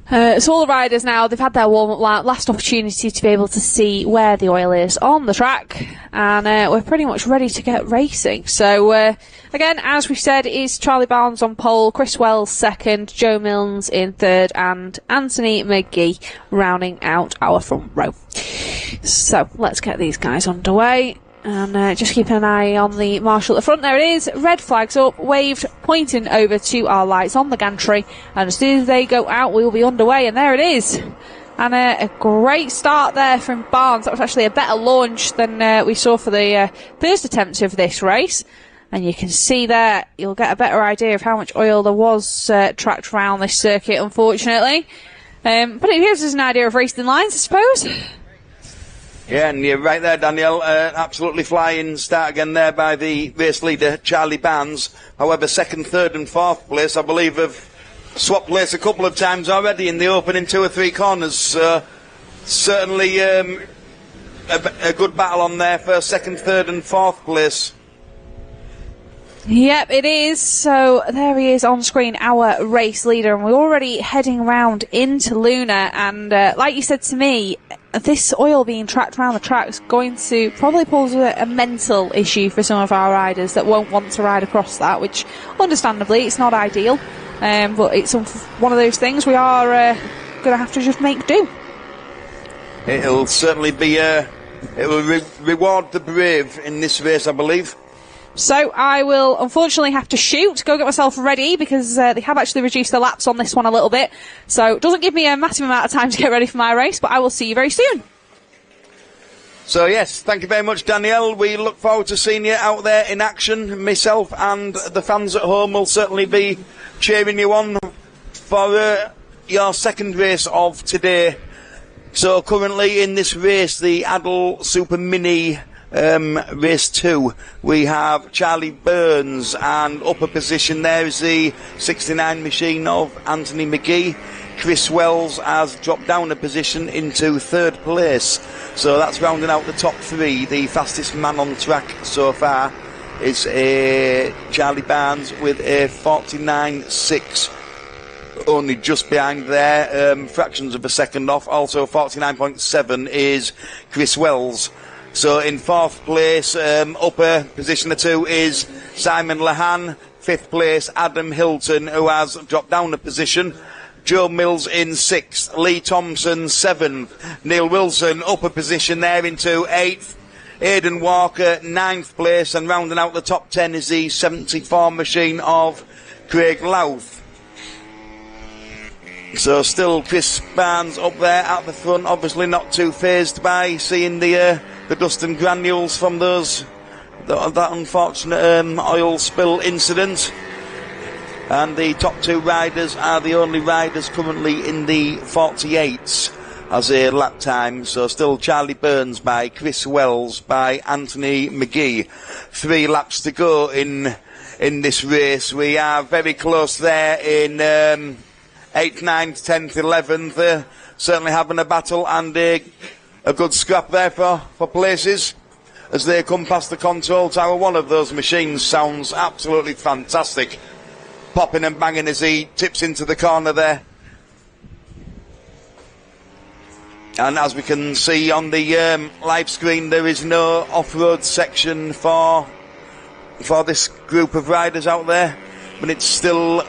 So all the riders now, they've had their warm-up last opportunity to be able to see where the oil is on the track, and we're pretty much ready to get racing. So again, as we said, it's Charlie Barnes on pole, Chris Wells second, Joe Milnes in third, and Anthony McGee rounding out our front row. So let's get these guys underway. And just keep an eye on the marshal at the front. There it is. Red flags up, waved, pointing over to our lights on the gantry. And as soon as they go out, we will be underway. And there it is. And a great start there from Barnes. That was actually a better launch than we saw for the first attempt of this race. And you can see there, you'll get a better idea of how much oil there was tracked around this circuit, unfortunately. But it gives us an idea of racing lines, I suppose. Yeah, and you're right there, Daniel. Absolutely flying start again there by the race leader, Charlie Barnes. However, second, third and fourth place, I believe, have swapped place a couple of times already in the opening 2 or 3 corners. Certainly a good battle on there for second, third and fourth place. Yep, it is. So there he is on screen, our race leader, and we're already heading round into Luna. And like you said to me, this oil being tracked around the track is going to probably pose a mental issue for some of our riders that won't want to ride across that, which understandably it's not ideal, but it's one of those things we are going to have to just make do. It'll certainly be it will reward the brave in this race, I believe. So I will unfortunately have to shoot, go get myself ready, because they have actually reduced the laps on this one a little bit. So it doesn't give me a massive amount of time to get ready for my race, but I will see you very soon. So yes, thank you very much, Danielle. We look forward to seeing you out there in action. Myself and the fans at home will certainly be cheering you on for your second race of today. So currently in this race, the Adel Super Mini race 2, we have Charlie Burns, and upper position there is the 69 machine of Anthony McGee. Chris Wells has dropped down a position into third place, so that's rounding out the top 3. The fastest man on track so far is Charlie Barnes with a 49.6, only just behind there, fractions of a second off. Also 49.7 is Chris Wells. So in fourth place, upper position of 2 is Simon Lahan. Fifth place, Adam Hilton, who has dropped down a position. Joe Mills in 6th. Lee Thompson 7th. Neil Wilson, upper position there into 8th. Aidan Walker 9th place, and rounding out the top 10 is the 74 machine of Craig Louth. So still Chris Barnes up there at the front, obviously not too fazed by seeing the dust and granules from that unfortunate oil spill incident. And the top 2 riders are the only riders currently in the 48s as a lap time. So still Charlie Burns by Chris Wells by Anthony McGee. 3 laps to go in this race. We are very close there in 8th, 9th, 10th, 11th. Certainly having a battle and a good scrap there for places as they come past the control tower. One of those machines sounds absolutely fantastic, popping and banging as he tips into the corner there. And as we can see on the live screen, there is no off-road section for this group of riders out there, but it's still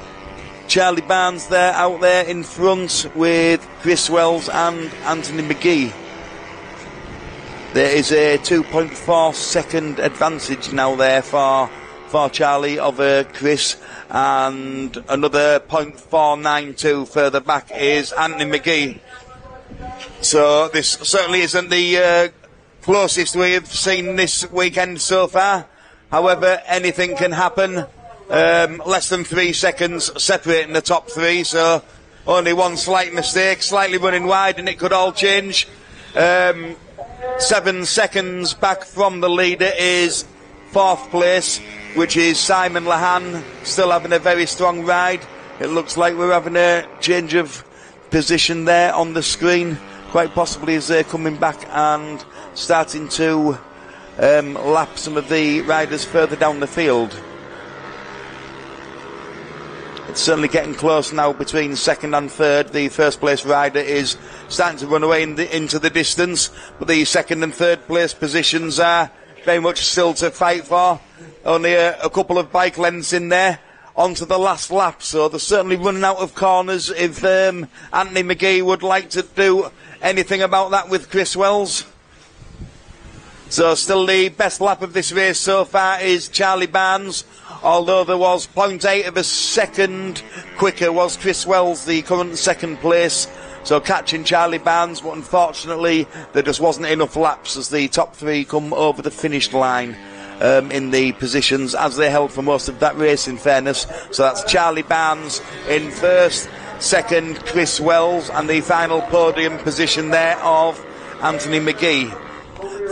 Charlie Barnes there out there in front with Chris Wells and Anthony McGee. There is a 2.4 second advantage now there for Charlie over Chris, and another 0.492 further back is Anthony McGee. So this certainly isn't the closest we have seen this weekend so far. However, anything can happen. Less than 3 seconds separating the top 3, so only one slight mistake, slightly running wide, and it could all change. 7 seconds back from the leader is 4th place, which is Simon Lahan, still having a very strong ride. It looks like we're having a change of position there on the screen, quite possibly as they're coming back and starting to lap some of the riders further down the field. It's certainly getting close now between second and third. The first place rider is starting to run away into the distance, but the second and third place positions are very much still to fight for. Only a couple of bike lengths in there onto the last lap, so they're certainly running out of corners. If Anthony McGee would like to do anything about that with Chris Wells. So still the best lap of this race so far is Charlie Barnes, although there was 0.8 of a second quicker was Chris Wells, the current second place. So catching Charlie Barnes, but unfortunately there just wasn't enough laps as the top three come over the finish line in the positions as they held for most of that race, in fairness. So that's Charlie Barnes in first, second Chris Wells, and the final podium position there of Anthony McGee.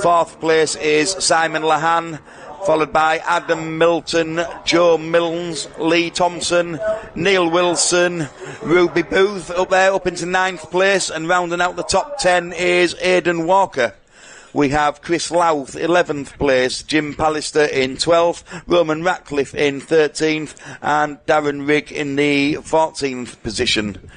Fourth place is Simon Lahan, followed by Adam Milton, Joe Milnes, Lee Thompson, Neil Wilson, Ruby Booth up there, up into ninth place, and rounding out the top 10 is Aidan Walker. We have Chris Louth, 11th place, Jim Pallister in 12th, Roman Ratcliffe in 13th, and Darren Rigg in the 14th position.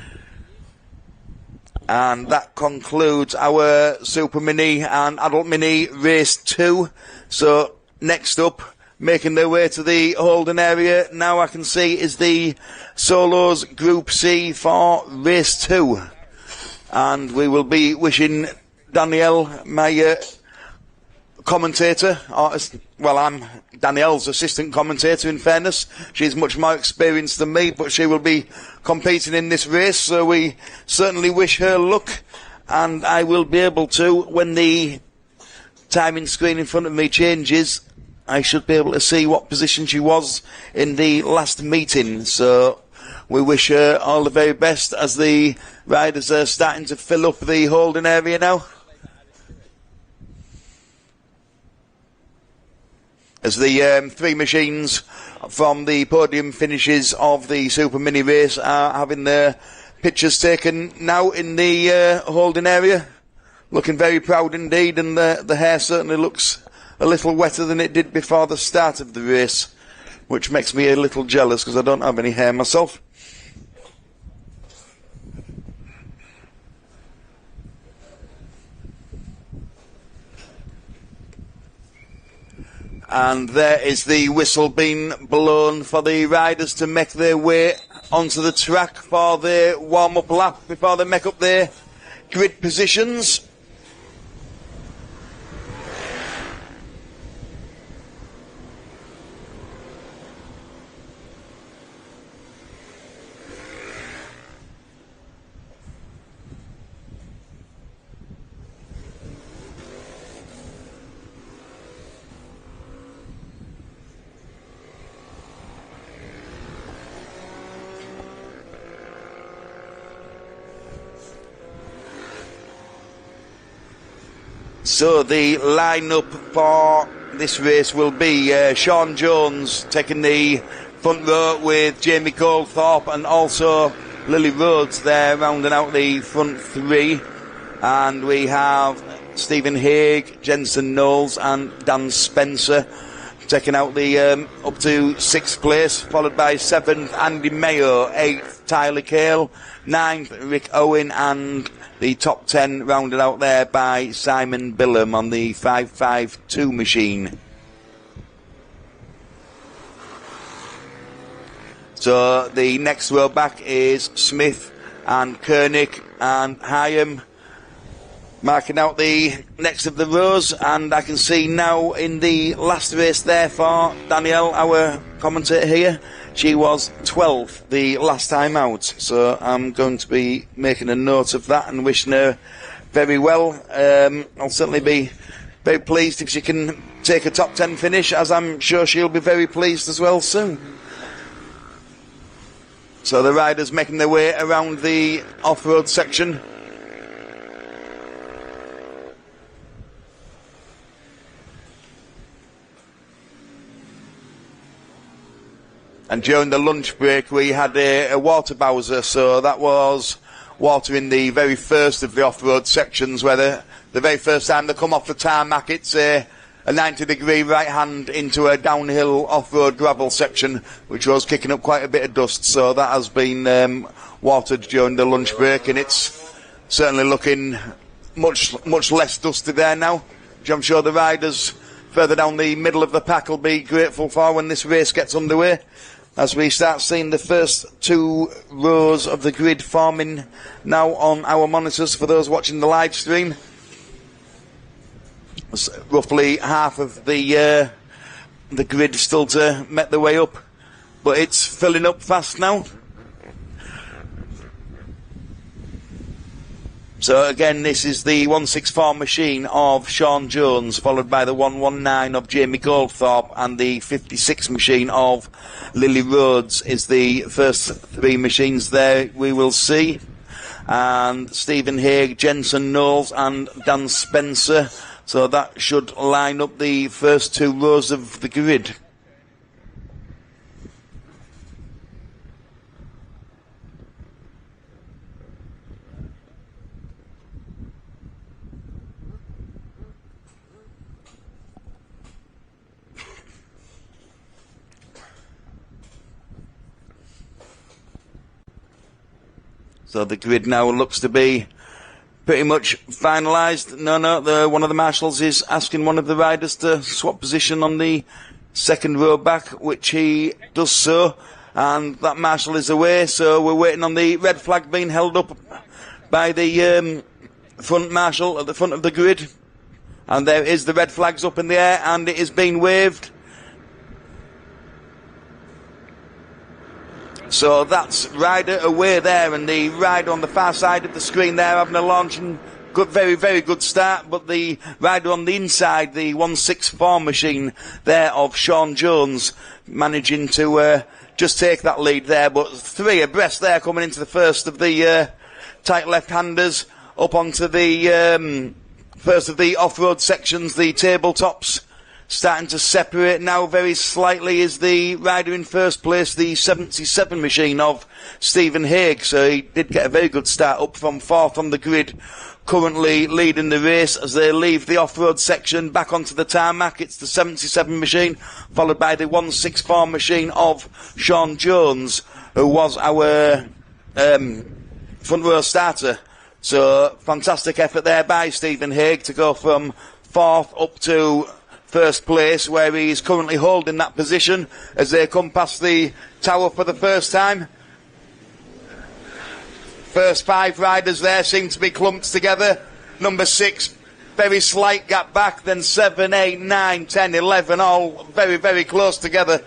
And that concludes our Super Mini and Adult Mini Race 2. So next up, making their way to the Holden area, now I can see, is the Solos Group C for Race 2. And we will be wishing Danielle, my commentator, I'm Danielle's assistant commentator, in fairness. She's much more experienced than me, but she will be competing in this race, so we certainly wish her luck, and I will be able to, when the timing screen in front of me changes, I should be able to see what position she was in the last meeting. So we wish her all the very best as the riders are starting to fill up the Holden area now. As the three machines from the podium finishes of the Super Mini race are having their pictures taken now in the Holden area. Looking very proud indeed, and the hair certainly looks a little wetter than it did before the start of the race, which makes me a little jealous because I don't have any hair myself. And there is the whistle being blown for the riders to make their way onto the track for their warm-up lap before they make up their grid positions. So the line-up for this race will be Sean Jones taking the front row with Jamie Goldthorpe, and also Lily Rhodes there rounding out the front three. And we have Stephen Haig, Jensen Knowles and Dan Spencer taking out the up to 6th place, followed by 7th Andy Mayo, 8th Tyler Cale, 9th Rick Owen, and the top 10 rounded out there by Simon Billam on the 552 machine. So the next row back is Smith and Koenig and Hyam marking out the next of the rows, and I can see now in the last race there for Danielle, our commentator here, she was 12th the last time out, so I'm going to be making a note of that and wishing her very well. I'll certainly be very pleased if she can take a top 10 finish, as I'm sure she'll be very pleased as well soon. So the riders making their way around the off-road section. And during the lunch break, we had a water bowser, so that was water in the very first of the off-road sections, where the very first time they come off the tarmac, it's a 90-degree right hand into a downhill off-road gravel section, which was kicking up quite a bit of dust. So that has been watered during the lunch break, and it's certainly looking much less dusty there now, which I'm sure the riders further down the middle of the pack will be grateful for when this race gets underway, as we start seeing the first two rows of the grid forming now on our monitors for those watching the live stream. Roughly half of the grid still to make their way up, but it's filling up fast now. So again, this is the 164 machine of Sean Jones, followed by the 119 of Jamie Goldthorpe, and the 56 machine of Lily Rhodes is the first three machines there we will see. And Stephen Haig, Jensen Knowles and Dan Spencer. So that should line up the first two rows of the grid. So the grid now looks to be pretty much finalised. One of the marshals is asking one of the riders to swap position on the second row back, which he does so, and that marshal is away, so we're waiting on the red flag being held up by the front marshal at the front of the grid. And there is the red flags up in the air, and it is being waved. So that's rider away there, and the rider on the far side of the screen there having a launch and very, very good start, but the rider on the inside, the 164 machine there of Sean Jones, managing to just take that lead there, but three abreast there coming into the first of the tight left-handers, up onto the first of the off-road sections, the tabletops. Starting to separate now very slightly is the rider in first place, the 77 machine of Stephen Haig. So he did get a very good start up from fourth on the grid, currently leading the race as they leave the off-road section back onto the tarmac. It's the 77 machine, followed by the 164 machine of Sean Jones, who was our front row starter. So fantastic effort there by Stephen Haig to go from fourth up to first place, where he's currently holding that position as they come past the tower for the first time. First five riders there seem to be clumped together. Number 6, very slight gap back, then 7, 8, 9, 10, 11, all very, very close together.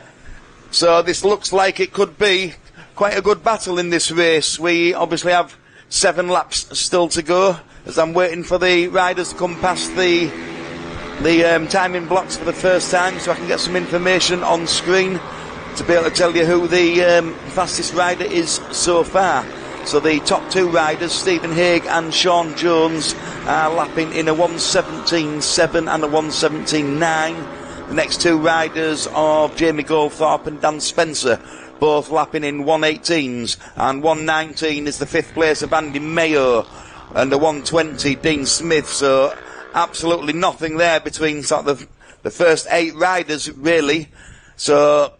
So this looks like it could be quite a good battle in this race. We obviously have 7 laps still to go, as I'm waiting for the riders to come past the timing blocks for the first time, so I can get some information on screen to be able to tell you who the fastest rider is so far. So the top two riders, Stephen Haig and Sean Jones, are lapping in a 1:17.7 and a 1:17.9. The next two riders are Jamie Goldthorpe and Dan Spencer, both lapping in 1:18s, and 1:19 is the fifth place of Andy Mayo, and the 1:20 Dean Smith. So absolutely nothing there between sort of the first 8 riders, really. So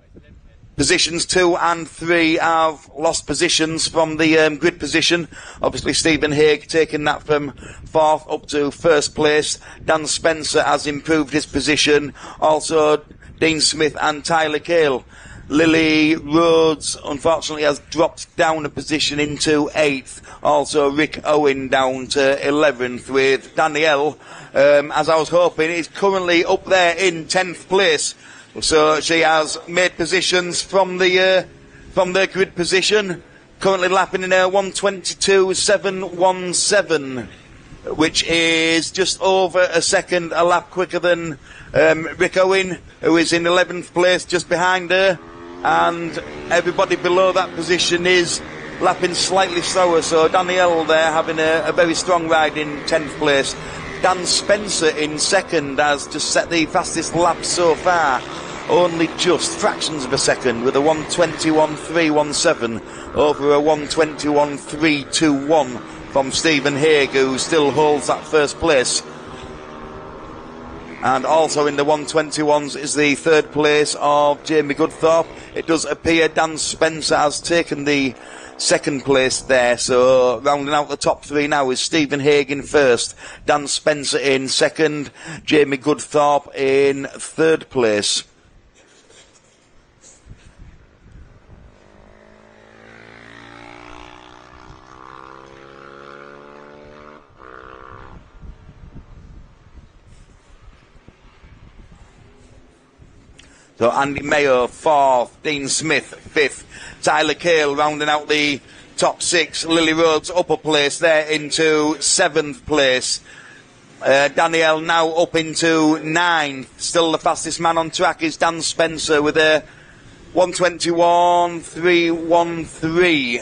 positions 2 and 3 have lost positions from the grid position. Obviously Stephen Haig taking that from 4th up to 1st place. Dan Spencer has improved his position. Also Dean Smith and Tyler Cale. Lily Rhodes, unfortunately, has dropped down a position into 8th. Also, Rick Owen down to 11th, with Danielle, as I was hoping, is currently up there in 10th place. So she has made positions from the grid position, currently lapping in a 1:22.717, which is just over a second a lap quicker than Rick Owen, who is in 11th place just behind her. And everybody below that position is lapping slightly slower, so Danielle there having a very strong ride in 10th place. Dan Spencer in second has just set the fastest lap so far, only just fractions of a second with a 1:21.317 over a 1:21.321 from Stephen Haig, who still holds that first place. And also in the 1:21s is the third place of Jamie Goodthorpe. It does appear Dan Spencer has taken the second place there, so rounding out the top three now is Stephen Haig in first, Dan Spencer in second, Jamie Goodthorpe in third place. So Andy Mayo fourth, Dean Smith fifth, Tyler Cale rounding out the top six, Lily Rhodes upper place there into seventh place. Danielle now up into ninth. Still the fastest man on track is Dan Spencer with a 1:21.313.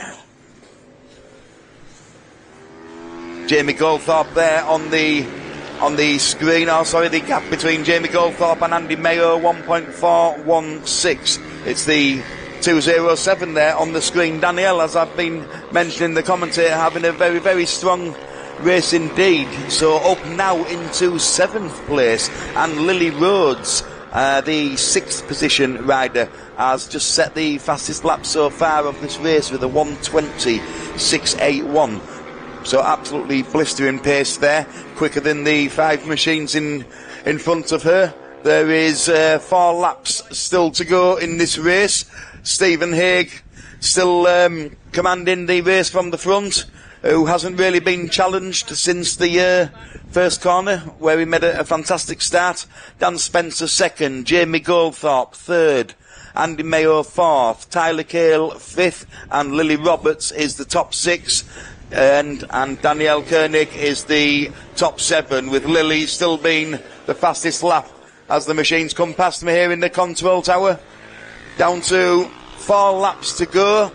Jamie Goldthorpe there on the screen. Oh, sorry, the gap between Jamie Goldthorpe and Andy Mayo, 1.416. It's the 2:07 there on the screen. Danielle, as I've been mentioning the commentator, having a very, very strong race indeed. So up now into seventh place. And Lily Rhodes, the sixth position rider, has just set the fastest lap so far of this race with a 1:20.681. So absolutely blistering pace there, quicker than the five machines in front of her. There is 4 laps still to go in this race. Stephen Haig still commanding the race from the front, who hasn't really been challenged since the first corner, where he made a fantastic start. Dan Spencer second, Jamie Goldthorpe third, Andy Mayo fourth, Tyler Cale fifth, and Lily Roberts is the top six. And Danielle Koenig is the top 7, with Lily still being the fastest lap as the machines come past me here in the control tower. Down to 4 laps to go.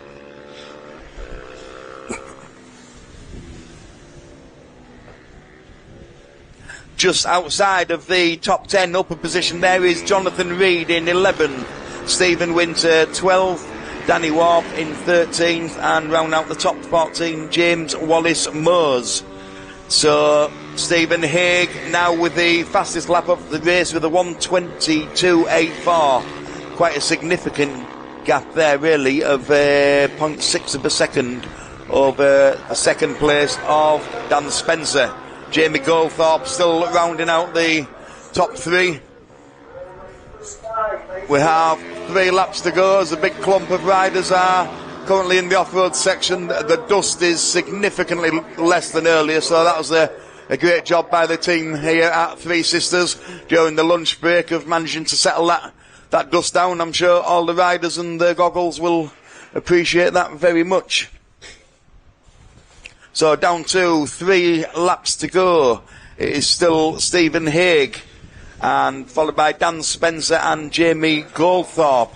Just outside of the top 10 upper position there is Jonathan Reed in 11th, Stephen Winter 12th, Danny Warp in 13th, and round out the top 14, James Wallace Moores. So Stephen Haig now with the fastest lap of the race with a 1:22.84. Quite a significant gap there really of 0.6 of a second over the second place of Dan Spencer. Jamie Goldthorpe still rounding out the top 3. We have 3 laps to go as a big clump of riders are currently in the off-road section. The dust is significantly less than earlier, so that was a great job by the team here at Three Sisters during the lunch break of managing to settle that dust down. I'm sure all the riders and the goggles will appreciate that very much. So down to 3 laps to go. It is still Stephen Haig, and followed by Dan Spencer and Jamie Goldthorpe.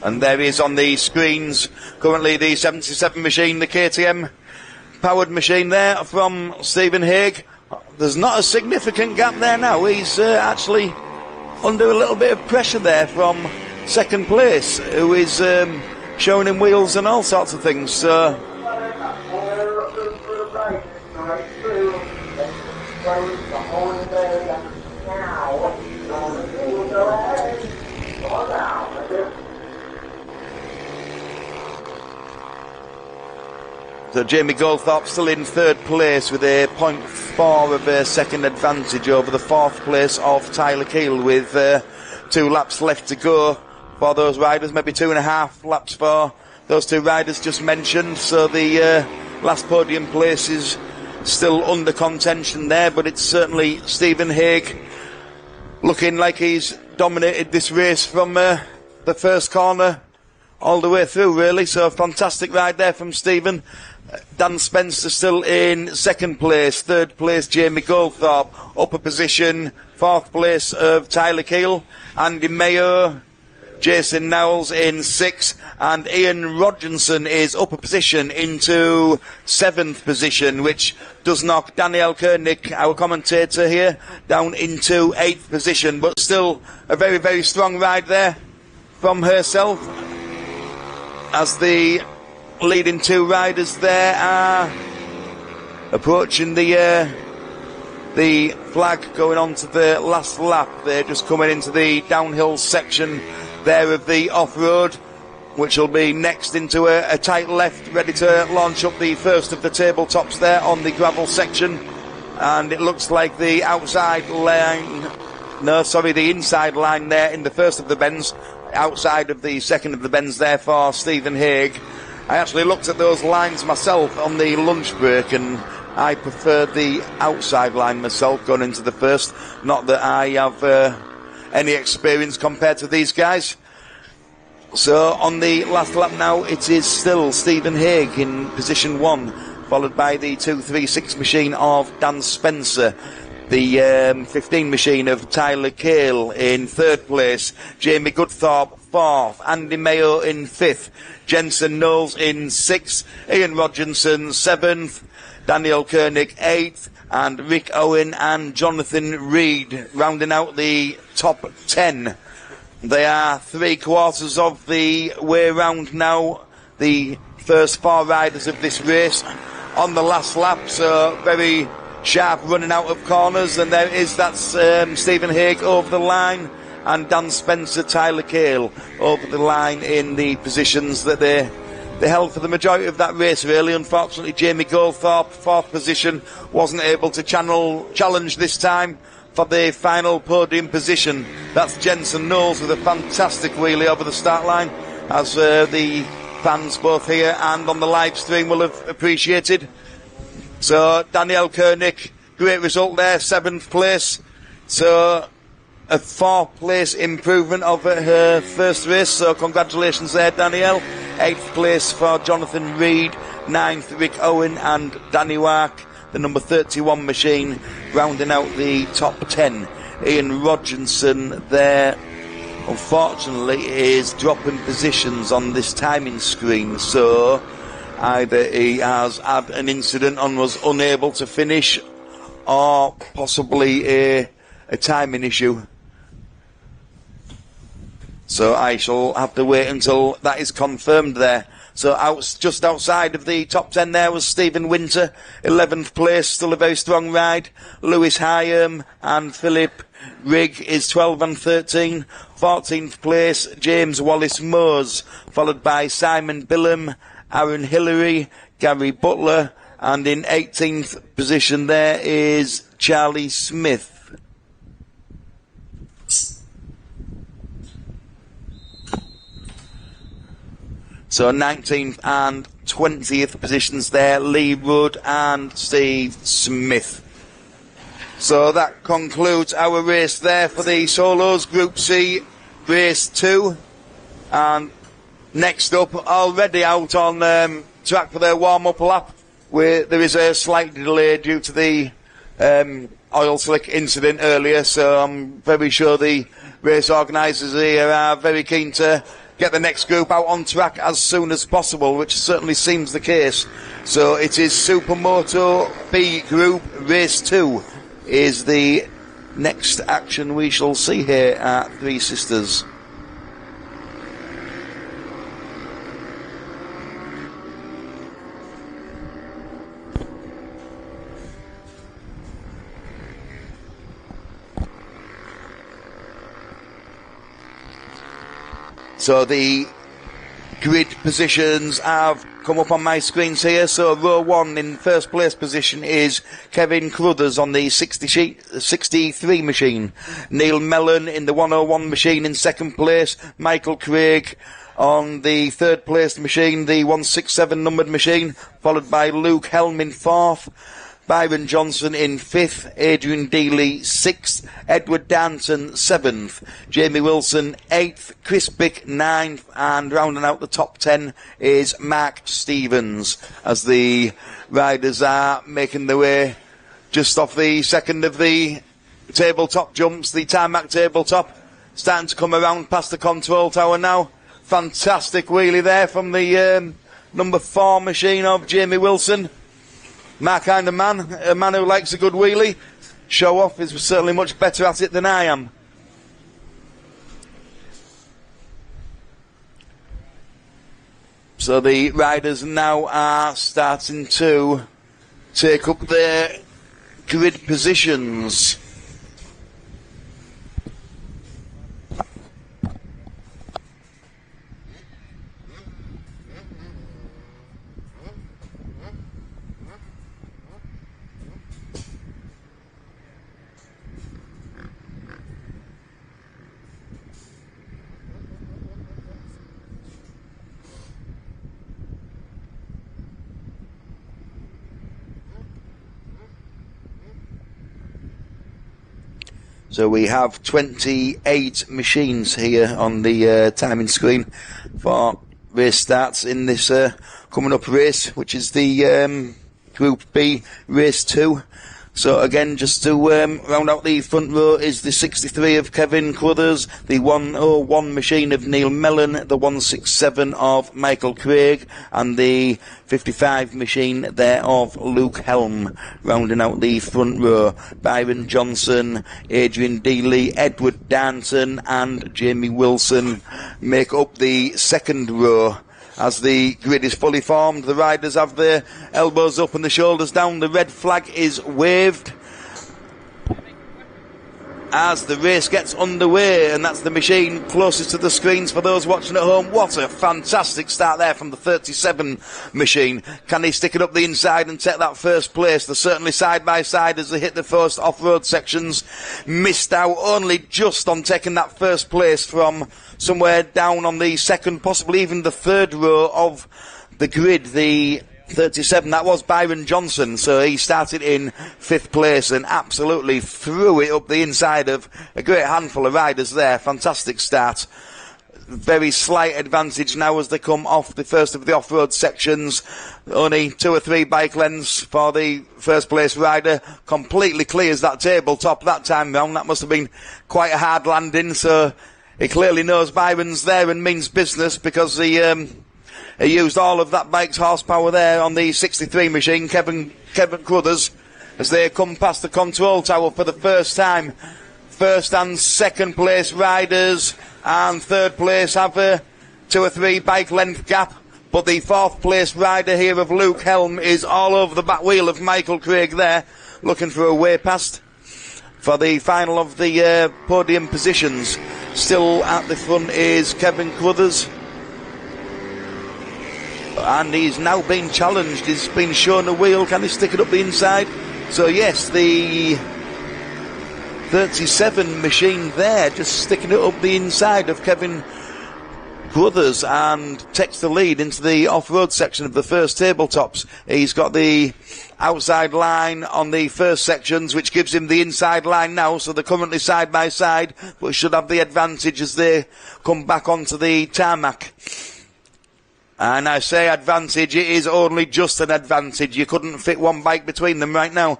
And there is on the screens currently the 77 machine, the KTM powered machine there from Stephen Haig. There's not a significant gap there now. He's actually under a little bit of pressure there from second place, who is showing him wheels and all sorts of things. So Jamie Goldthorpe still in third place with a 0.4 of a second advantage over the fourth place of Tyler Keel, with 2 laps left to go for those riders, maybe 2.5 laps for those 2 riders just mentioned. So the last podium place is still under contention there, but it's certainly Stephen Haig looking like he's dominated this race from the first corner all the way through, really. So a fantastic ride there from Stephen. Dan Spencer still in second place, third place Jamie Goldthorpe, upper position, fourth place of Tyler Keel, Andy Mayo Jason Knowles in 6th, and Ian Rodgenson is up a position into 7th position, which does knock Danielle Koenig, our commentator here, down into 8th position, but still a very, very strong ride there from herself, as the leading 2 riders there are approaching the flag, going on to the last lap. They're just coming into the downhill section there of the off-road, which will be next into a tight left, ready to launch up the first of the tabletops there on the gravel section. And it looks like the outside line, the inside line there in the first of the bends, outside of the second of the bends there for Stephen Haig. I actually looked at those lines myself on the lunch break, and I preferred the outside line myself going into the first. Not that I have any experience compared to these guys. So on the last lap now, it is still Stephen Haig in position 1, followed by the 236 machine of Dan Spencer, the 15 machine of Tyler Cale in 3rd place, Jamie Goodthorpe 4th, Andy Mayo in 5th, Jensen Knowles in 6th, Ian Rodgenson 7th, Daniel Koenig 8th, and Rick Owen and Jonathan Reed rounding out the top 10. They are 3/4 of the way round now, the first 4 riders of this race on the last lap, so very sharp running out of corners, and there is that's Stephen Haig over the line, and Dan Spencer, Tyler Cale over the line in the positions that they held for the majority of that race, really. Unfortunately, Jamie Goldthorpe, 4th position, wasn't able to challenge this time for the final podium position. That's Jensen Knowles with a fantastic wheelie over the start line, as the fans both here and on the live stream will have appreciated. So Danielle Koenig, great result there, 7th place. So a 4th place improvement over her first race, so congratulations there, Danielle. 8th place for Jonathan Reed, 9th Rick Owen and Danny Wark, the number 31 machine, rounding out the top 10. Ian Rodgenson there, unfortunately, is dropping positions on this timing screen, so either he has had an incident and was unable to finish, or possibly a timing issue. So I shall have to wait until that is confirmed there. So just outside of the top 10 there was Stephen Winter, 11th place, still a very strong ride. Lewis Hyam and Philip Rigg is 12 and 13. 14th place, James Wallace Mose, followed by Simon Billam, Aaron Hillary, Gary Butler, and in 18th position there is Charlie Smith. So 19th and 20th positions there, Lee Rudd and Steve Smith. So that concludes our race there for the Solos Group C Race 2. And next up, already out on track for their warm-up lap, where there is a slight delay due to the oil slick incident earlier, so I'm very sure the race organisers here are very keen to get the next group out on track as soon as possible, which certainly seems the case. So it is Supermoto B Group Race 2 is the next action we shall see here at Three Sisters. So the grid positions have come up on my screens here. So row 1 in first place position is Kevin Cruthers on the 63 machine. Neil Mellon in the 101 machine in second place. Michael Craig on the third place machine, the 167 numbered machine, followed by Luke Helm in fourth. Byron Johnson in 5th, Adrian Dealey 6th, Edward Danton 7th, Jamie Wilson 8th, Chris Bick 9th, and rounding out the top 10 is Mark Stevens, as the riders are making their way just off the second of the tabletop jumps, the tarmac tabletop. starting to come around past the control tower now. Fantastic wheelie there from the number 4 machine of Jamie Wilson. My kind of man, a man who likes a good wheelie. Show off is certainly much better at it than I am. So the riders now are starting to take up their grid positions. So we have 28 machines here on the timing screen for race starts in this coming up race, which is the Group B Race 2. So again, just to round out the front row is the 63 of Kevin Crothers, the 101 machine of Neil Mellon, the 167 of Michael Craig, and the 55 machine there of Luke Helm, rounding out the front row. Byron Johnson, Adrian Dealey, Edward Darnton and Jamie Wilson make up the second row. As the grid is fully formed, the riders have their elbows up and the shoulders down. The red flag is waved as the race gets underway, and that's the machine closest to the screens for those watching at home. What a fantastic start there from the 37 machine. Can he stick it up the inside and take that first place? They're certainly side by side as they hit the first off-road sections. Missed out only just on taking that first place from somewhere down on the second, possibly even the third row of the grid. The 37, that was Byron Johnson, so he started in 5th place and absolutely threw it up the inside of a great handful of riders there. Fantastic start. Very slight advantage now as they come off the first of the off-road sections. Only 2 or 3 bike lengths for the first place rider. Completely clears that tabletop that time round. That must have been quite a hard landing, so he clearly knows Byron's there and means business, because he used all of that bike's horsepower there on the 63 machine, Kevin Crothers, as they come past the control tower for the first time. First and second place riders and third place have a 2 or 3 bike length gap, but the 4th place rider here of Luke Helm is all over the back wheel of Michael Craig there, looking for a way past for the final of the podium positions. Still at the front is Kevin Crothers, and he's now been challenged. He's been shown a wheel. Can he stick it up the inside? So yes, the 37 machine there just sticking it up the inside of Kevin Crothers and takes the lead into the off-road section of the first tabletops. He's got the outside line on the first sections, which gives him the inside line now, so they're currently side by side, but should have the advantage as they come back onto the tarmac. And I say advantage, it is only just an advantage. You couldn't fit one bike between them right now.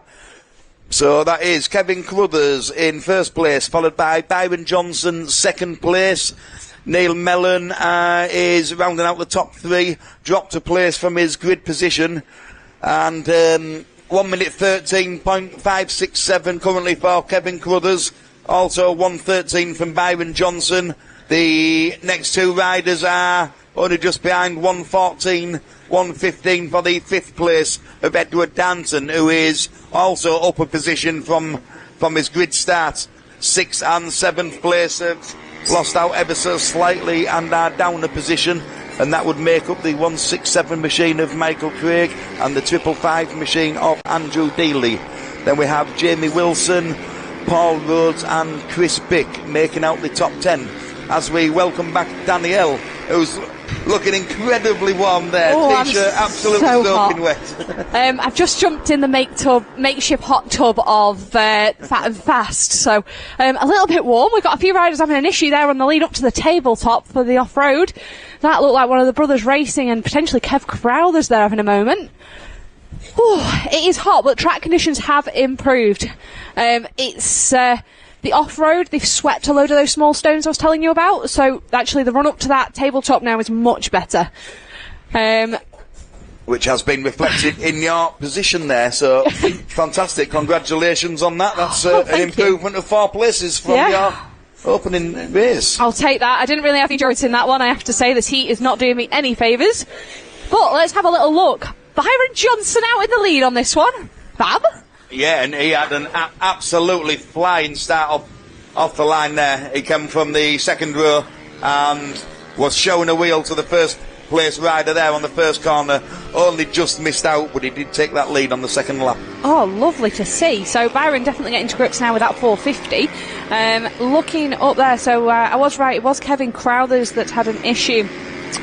So that is Kevin Crothers in first place, followed by Byron Johnson, second place. Neil Mellon is rounding out the top 3, dropped a place from his grid position. And 1 minute 13.567 currently for Kevin Crothers. Also 1:13 from Byron Johnson. The next 2 riders are only just behind. 1:14, 1:15 for the 5th place of Edward Danton, who is also up a position from his grid start. 6th and 7th place have lost out ever so slightly and are down a position, and that would make up the 167 machine of Michael Craig and the 555 machine of Andrew Dealey. Then we have Jamie Wilson, Paul Rhodes and Chris Bick making out the top 10, as we welcome back Danielle, who's looking incredibly warm there. T-shirt absolutely so soaking wet. I've just jumped in the makeshift hot tub of Fat and Fast, so a little bit warm. We've got a few riders having an issue there on the lead up to the tabletop for the off-road. That looked like one of the brothers racing, and potentially Kev Crowther's there having a moment. It is hot, but track conditions have improved. It's the off-road, they've swept a load of those small stones I was telling you about, so actually the run up to that tabletop now is much better. Which has been reflected in your position there, so fantastic. Congratulations on that. That's an improvement of 4 places from your opening race. I'll take that. I didn't really have endurance in that one. I have to say, this heat is not doing me any favours. But let's have a little look. Byron Johnson out in the lead on this one. Fab. Yeah, and he had an absolutely flying start off the line there. He came from the second row and was showing a wheel to the first place rider there on the first corner. Only just missed out, but he did take that lead on the second lap. Oh, lovely to see. So Byron definitely getting to grips now with that 450. Looking up there, so I was right, it was Kevin Crowthers that had an issue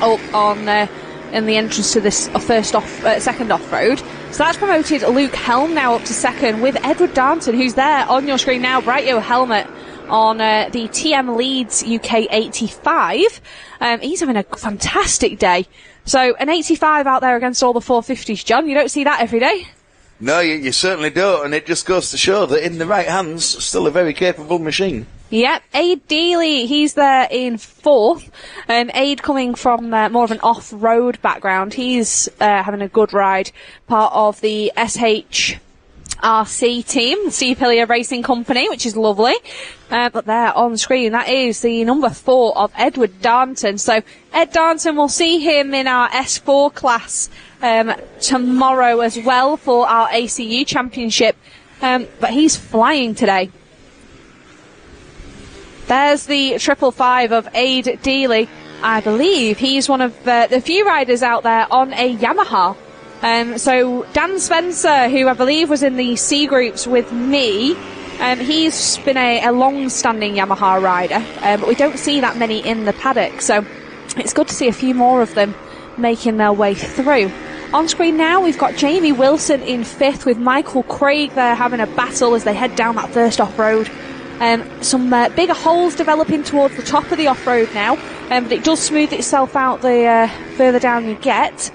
up on in the entrance to this second off-road. So that's promoted Luke Helm now up to second with Edward Darnton, who's there on your screen now, bright yellow helmet on the TM Leeds UK 85. He's having a fantastic day. So an 85 out there against all the 450s, John. You don't see that every day. No, you certainly don't, and it just goes to show that in the right hands, still a very capable machine. Yep, Aid Dealey, he's there in fourth. Aid coming from more of an off-road background. He's having a good ride, part of the SHRC team, Steve Hillier Racing Company, which is lovely. But there on screen, that is the number 4 of Edward Darnton. So Ed Darnton, we'll see him in our S4 class tomorrow as well for our ACU championship. But he's flying today. There's the 555 of Aid Dealey. I believe he's one of the few riders out there on a Yamaha. So Dan Spencer, who I believe was in the C groups with me, he's been a long-standing Yamaha rider, but we don't see that many in the paddock, so it's good to see a few more of them making their way through. On screen now, we've got Jamie Wilson in 5th with Michael Craig there having a battle as they head down that first off-road. Some bigger holes developing towards the top of the off-road now, but it does smooth itself out the further down you get.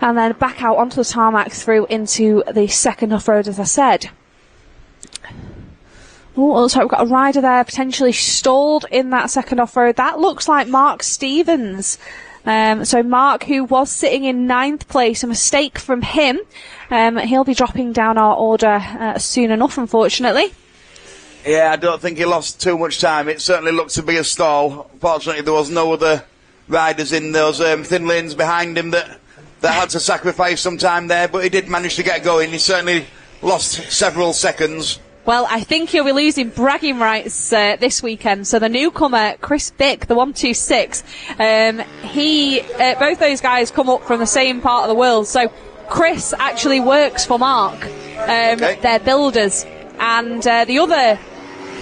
And then back out onto the tarmac through into the second off-road, as I said. Oh, looks like we've got a rider there potentially stalled in that second off-road. That looks like Mark Stevens. So Mark, who was sitting in 9th place, a mistake from him. He'll be dropping down our order soon enough, unfortunately. Yeah, I don't think he lost too much time. It certainly looked to be a stall. Fortunately, there was no other riders in those thin lanes behind him that had to sacrifice some time there, but he did manage to get going. He certainly lost several seconds. Well, I think he'll be losing bragging rights this weekend. So the newcomer, Chris Bick, the 126, both those guys come up from the same part of the world. So Chris actually works for Mark. They're builders. And the other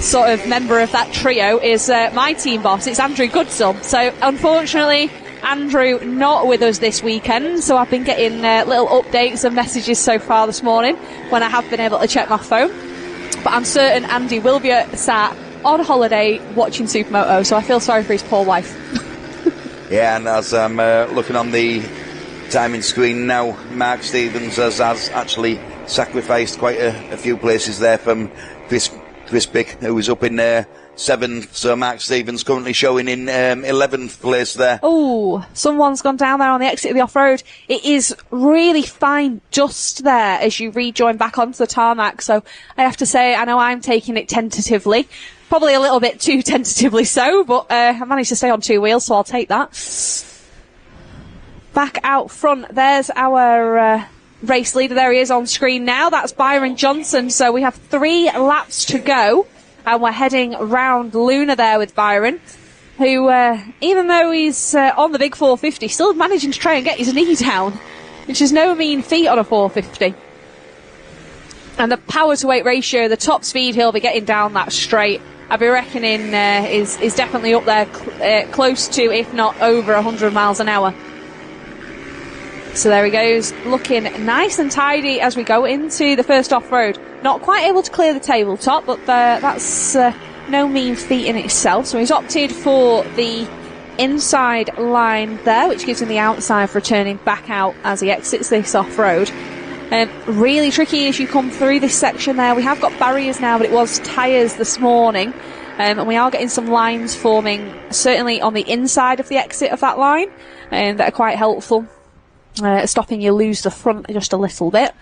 sort of member of that trio is my team boss. It's Andrew Goodsell. So unfortunately, Andrew not with us this weekend, so I've been getting little updates and messages so far this morning when I have been able to check my phone. But I'm certain Andy will be sat on holiday watching Supermoto, so I feel sorry for his poor wife. Yeah, and as I'm looking on the timing screen now, Mark Stevens has actually sacrificed quite a few places there from Chris Bick, who was up in 7th, so Mark Stevens currently showing in 11th place there. Oh, someone's gone down there on the exit of the off-road. It is really fine dust there as you rejoin back onto the tarmac, so I have to say, I know I'm taking it tentatively. Probably a little bit too tentatively so, but I managed to stay on 2 wheels, so I'll take that. Back out front, there's our race leader. There he is on screen now. That's Byron Johnson, so we have 3 laps to go. And we're heading round Luna there with Byron, who, even though he's on the big 450, still managing to try and get his knee down, which is no mean feat on a 450. And the power to weight ratio, the top speed he'll be getting down that straight, I'd be reckoning is definitely up there, close to, if not over 100 miles an hour. So there he goes, looking nice and tidy as we go into the first off-road. Not quite able to clear the tabletop, but that's no mean feat in itself. So he's opted for the inside line there, which gives him the outside for turning back out as he exits this off-road. Really tricky as you come through this section there. We have got barriers now, but it was tyres this morning. And we are getting some lines forming, certainly on the inside of the exit of that line, that are quite helpful, stopping you lose the front just a little bit.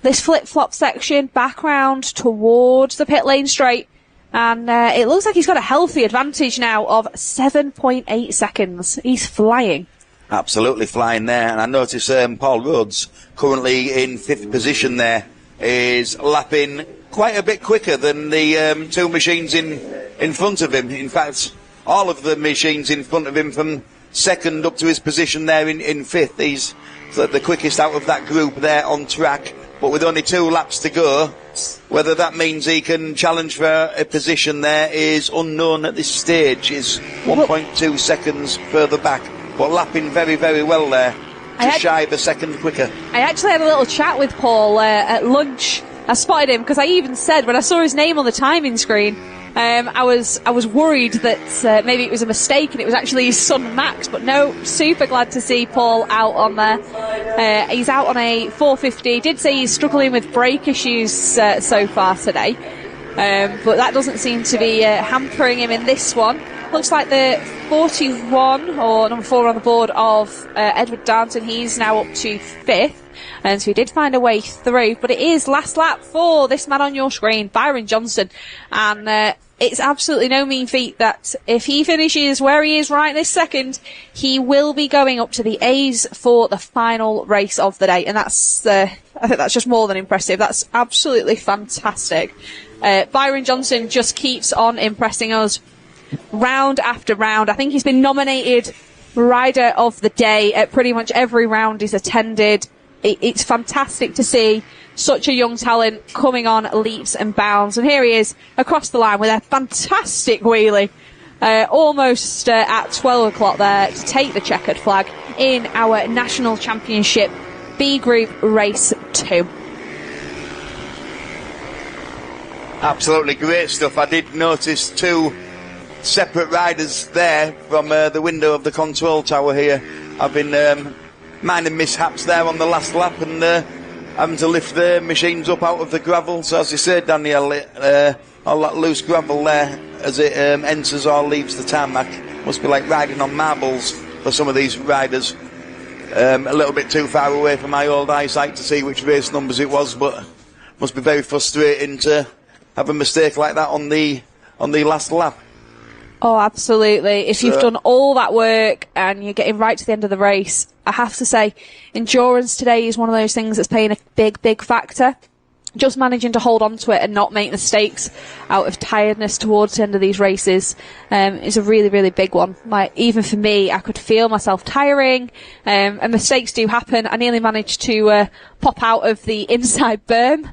This flip-flop section, back round towards the pit lane straight, and it looks like he's got a healthy advantage now of 7.8 seconds. He's flying. Absolutely flying there, and I notice Paul Rhodes, currently in 5th position there, is lapping quite a bit quicker than the two machines in front of him. In fact, all of the machines in front of him from 2nd up to his position there in 5th. He's the quickest out of that group there on track, but with only 2 laps to go, whether that means he can challenge for a position there is unknown at this stage. He's 1.2 seconds further back, but lapping very, very well there, just shy of a second quicker. I actually had a little chat with Paul at lunch. I spotted him because I even said, when I saw his name on the timing screen, I was worried that maybe it was a mistake and it was actually his son Max, but no, super glad to see Paul out on there. He's out on a 450. Did say he's struggling with brake issues so far today, but that doesn't seem to be hampering him in this one. Looks like the 41, or number 4 on the board, of Edward Darnton, he's now up to 5th. And so he did find a way through, but it is last lap for this man on your screen, Byron Johnson. And it's absolutely no mean feat that if he finishes where he is right this second, he will be going up to the A's for the final race of the day. And that's, I think that's just more than impressive. That's absolutely fantastic. Byron Johnson just keeps on impressing us round after round. I think he's been nominated Rider of the Day at pretty much every round he's attended. It's fantastic to see such a young talent coming on leaps and bounds. And here he is across the line with a fantastic wheelie, almost at 12 o'clock there to take the checkered flag in our National Championship B Group Race 2. Absolutely great stuff. I did notice 2 separate riders there from the window of the control tower here. I've been minor mishaps there on the last lap and having to lift the machines up out of the gravel. So as you said, Danielle, all that loose gravel there as it enters or leaves the tarmac must be like riding on marbles for some of these riders. A little bit too far away from my old eyesight to see which race numbers it was, but must be very frustrating to have a mistake like that on the last lap. Oh, absolutely. If you've done all that work and you're getting right to the end of the race, I have to say, endurance today is one of those things that's playing a big, big factor. Just managing to hold on to it and not make mistakes out of tiredness towards the end of these races is a really, really big one. Like, even for me, I could feel myself tiring, and mistakes do happen. I nearly managed to pop out of the inside berm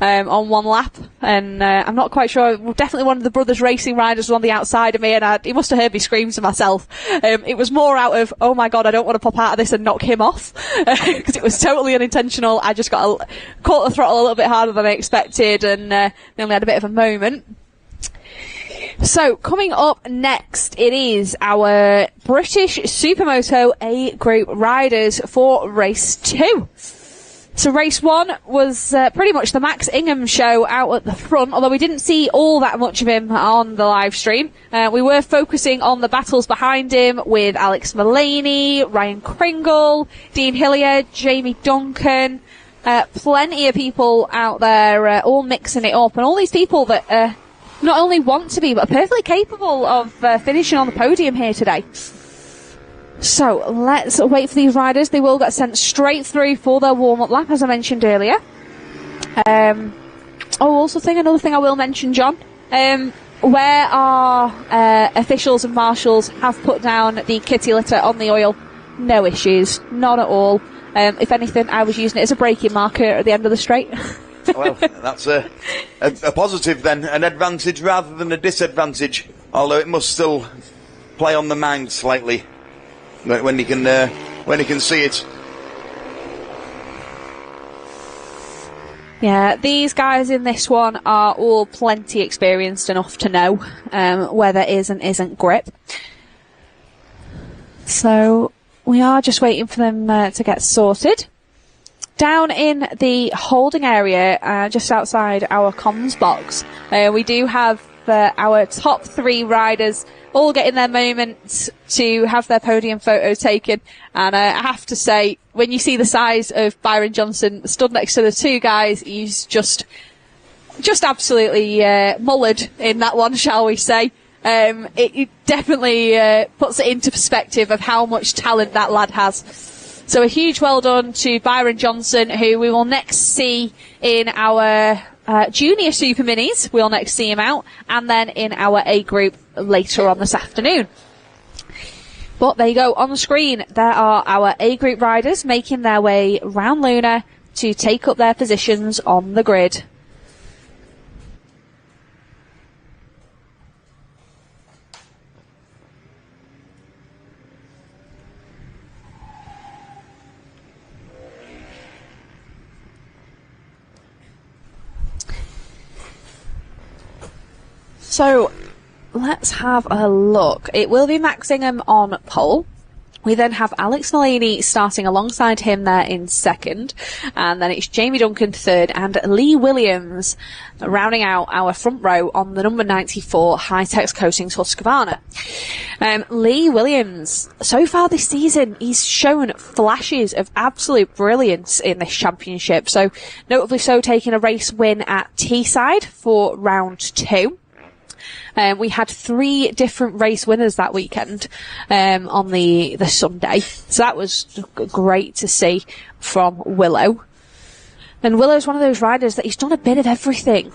on one lap, and I'm not quite sure. Definitely one of the brothers racing riders was on the outside of me, and he must have heard me scream to myself. It was more out of, oh my god, I don't want to pop out of this and knock him off, because it was totally unintentional. I just caught the throttle a little bit harder than I expected, and only had a bit of a moment. So, coming up next, it is our British Supermoto A Group riders for race 2. So race 1 was pretty much the Max Ingham show out at the front, although we didn't see all that much of him on the live stream. We were focusing on the battles behind him with Alex Mullaney, Ryan Kringle, Dean Hilliard, Jamie Duncan, plenty of people out there all mixing it up, and all these people that not only want to be but are perfectly capable of finishing on the podium here today. So let's wait for these riders. They will get sent straight through for their warm-up lap, as I mentioned earlier. Another thing I will mention, John, where our officials and marshals have put down the kitty litter on the oil, no issues, none at all. If anything, I was using it as a braking marker at the end of the straight. Well, that's a positive then, an advantage rather than a disadvantage, although it must still play on the mind slightly when you can see it. Yeah, these guys in this one are all plenty experienced enough to know where there is and isn't grip. So we are just waiting for them to get sorted. Down in the holding area, just outside our comms box, we do have our top 3 riders all getting their moment to have their podium photo taken. And I have to say, when you see the size of Byron Johnson stood next to the 2 guys, he's just absolutely mullered in that one, shall we say. It definitely puts it into perspective of how much talent that lad has. So a huge well done to Byron Johnson, who we will next see in our junior Super Minis. We'll next see him out, and then in our A group later on this afternoon. But there you go, on the screen there are our A group riders making their way round Luna to take up their positions on the grid. So let's have a look. It will be Max Ingham on pole. We then have Alex Mullaney starting alongside him there in second. And then it's Jamie Duncan third and Lee Williams rounding out our front row on the number 94 High-Tex Coatings Husqvarna. Lee Williams, so far this season, he's shown flashes of absolute brilliance in this championship. So notably so taking a race win at Teesside for round 2. We had 3 different race winners that weekend on the Sunday, so that was great to see from Willow. And Willow's one of those riders that he's done a bit of everything,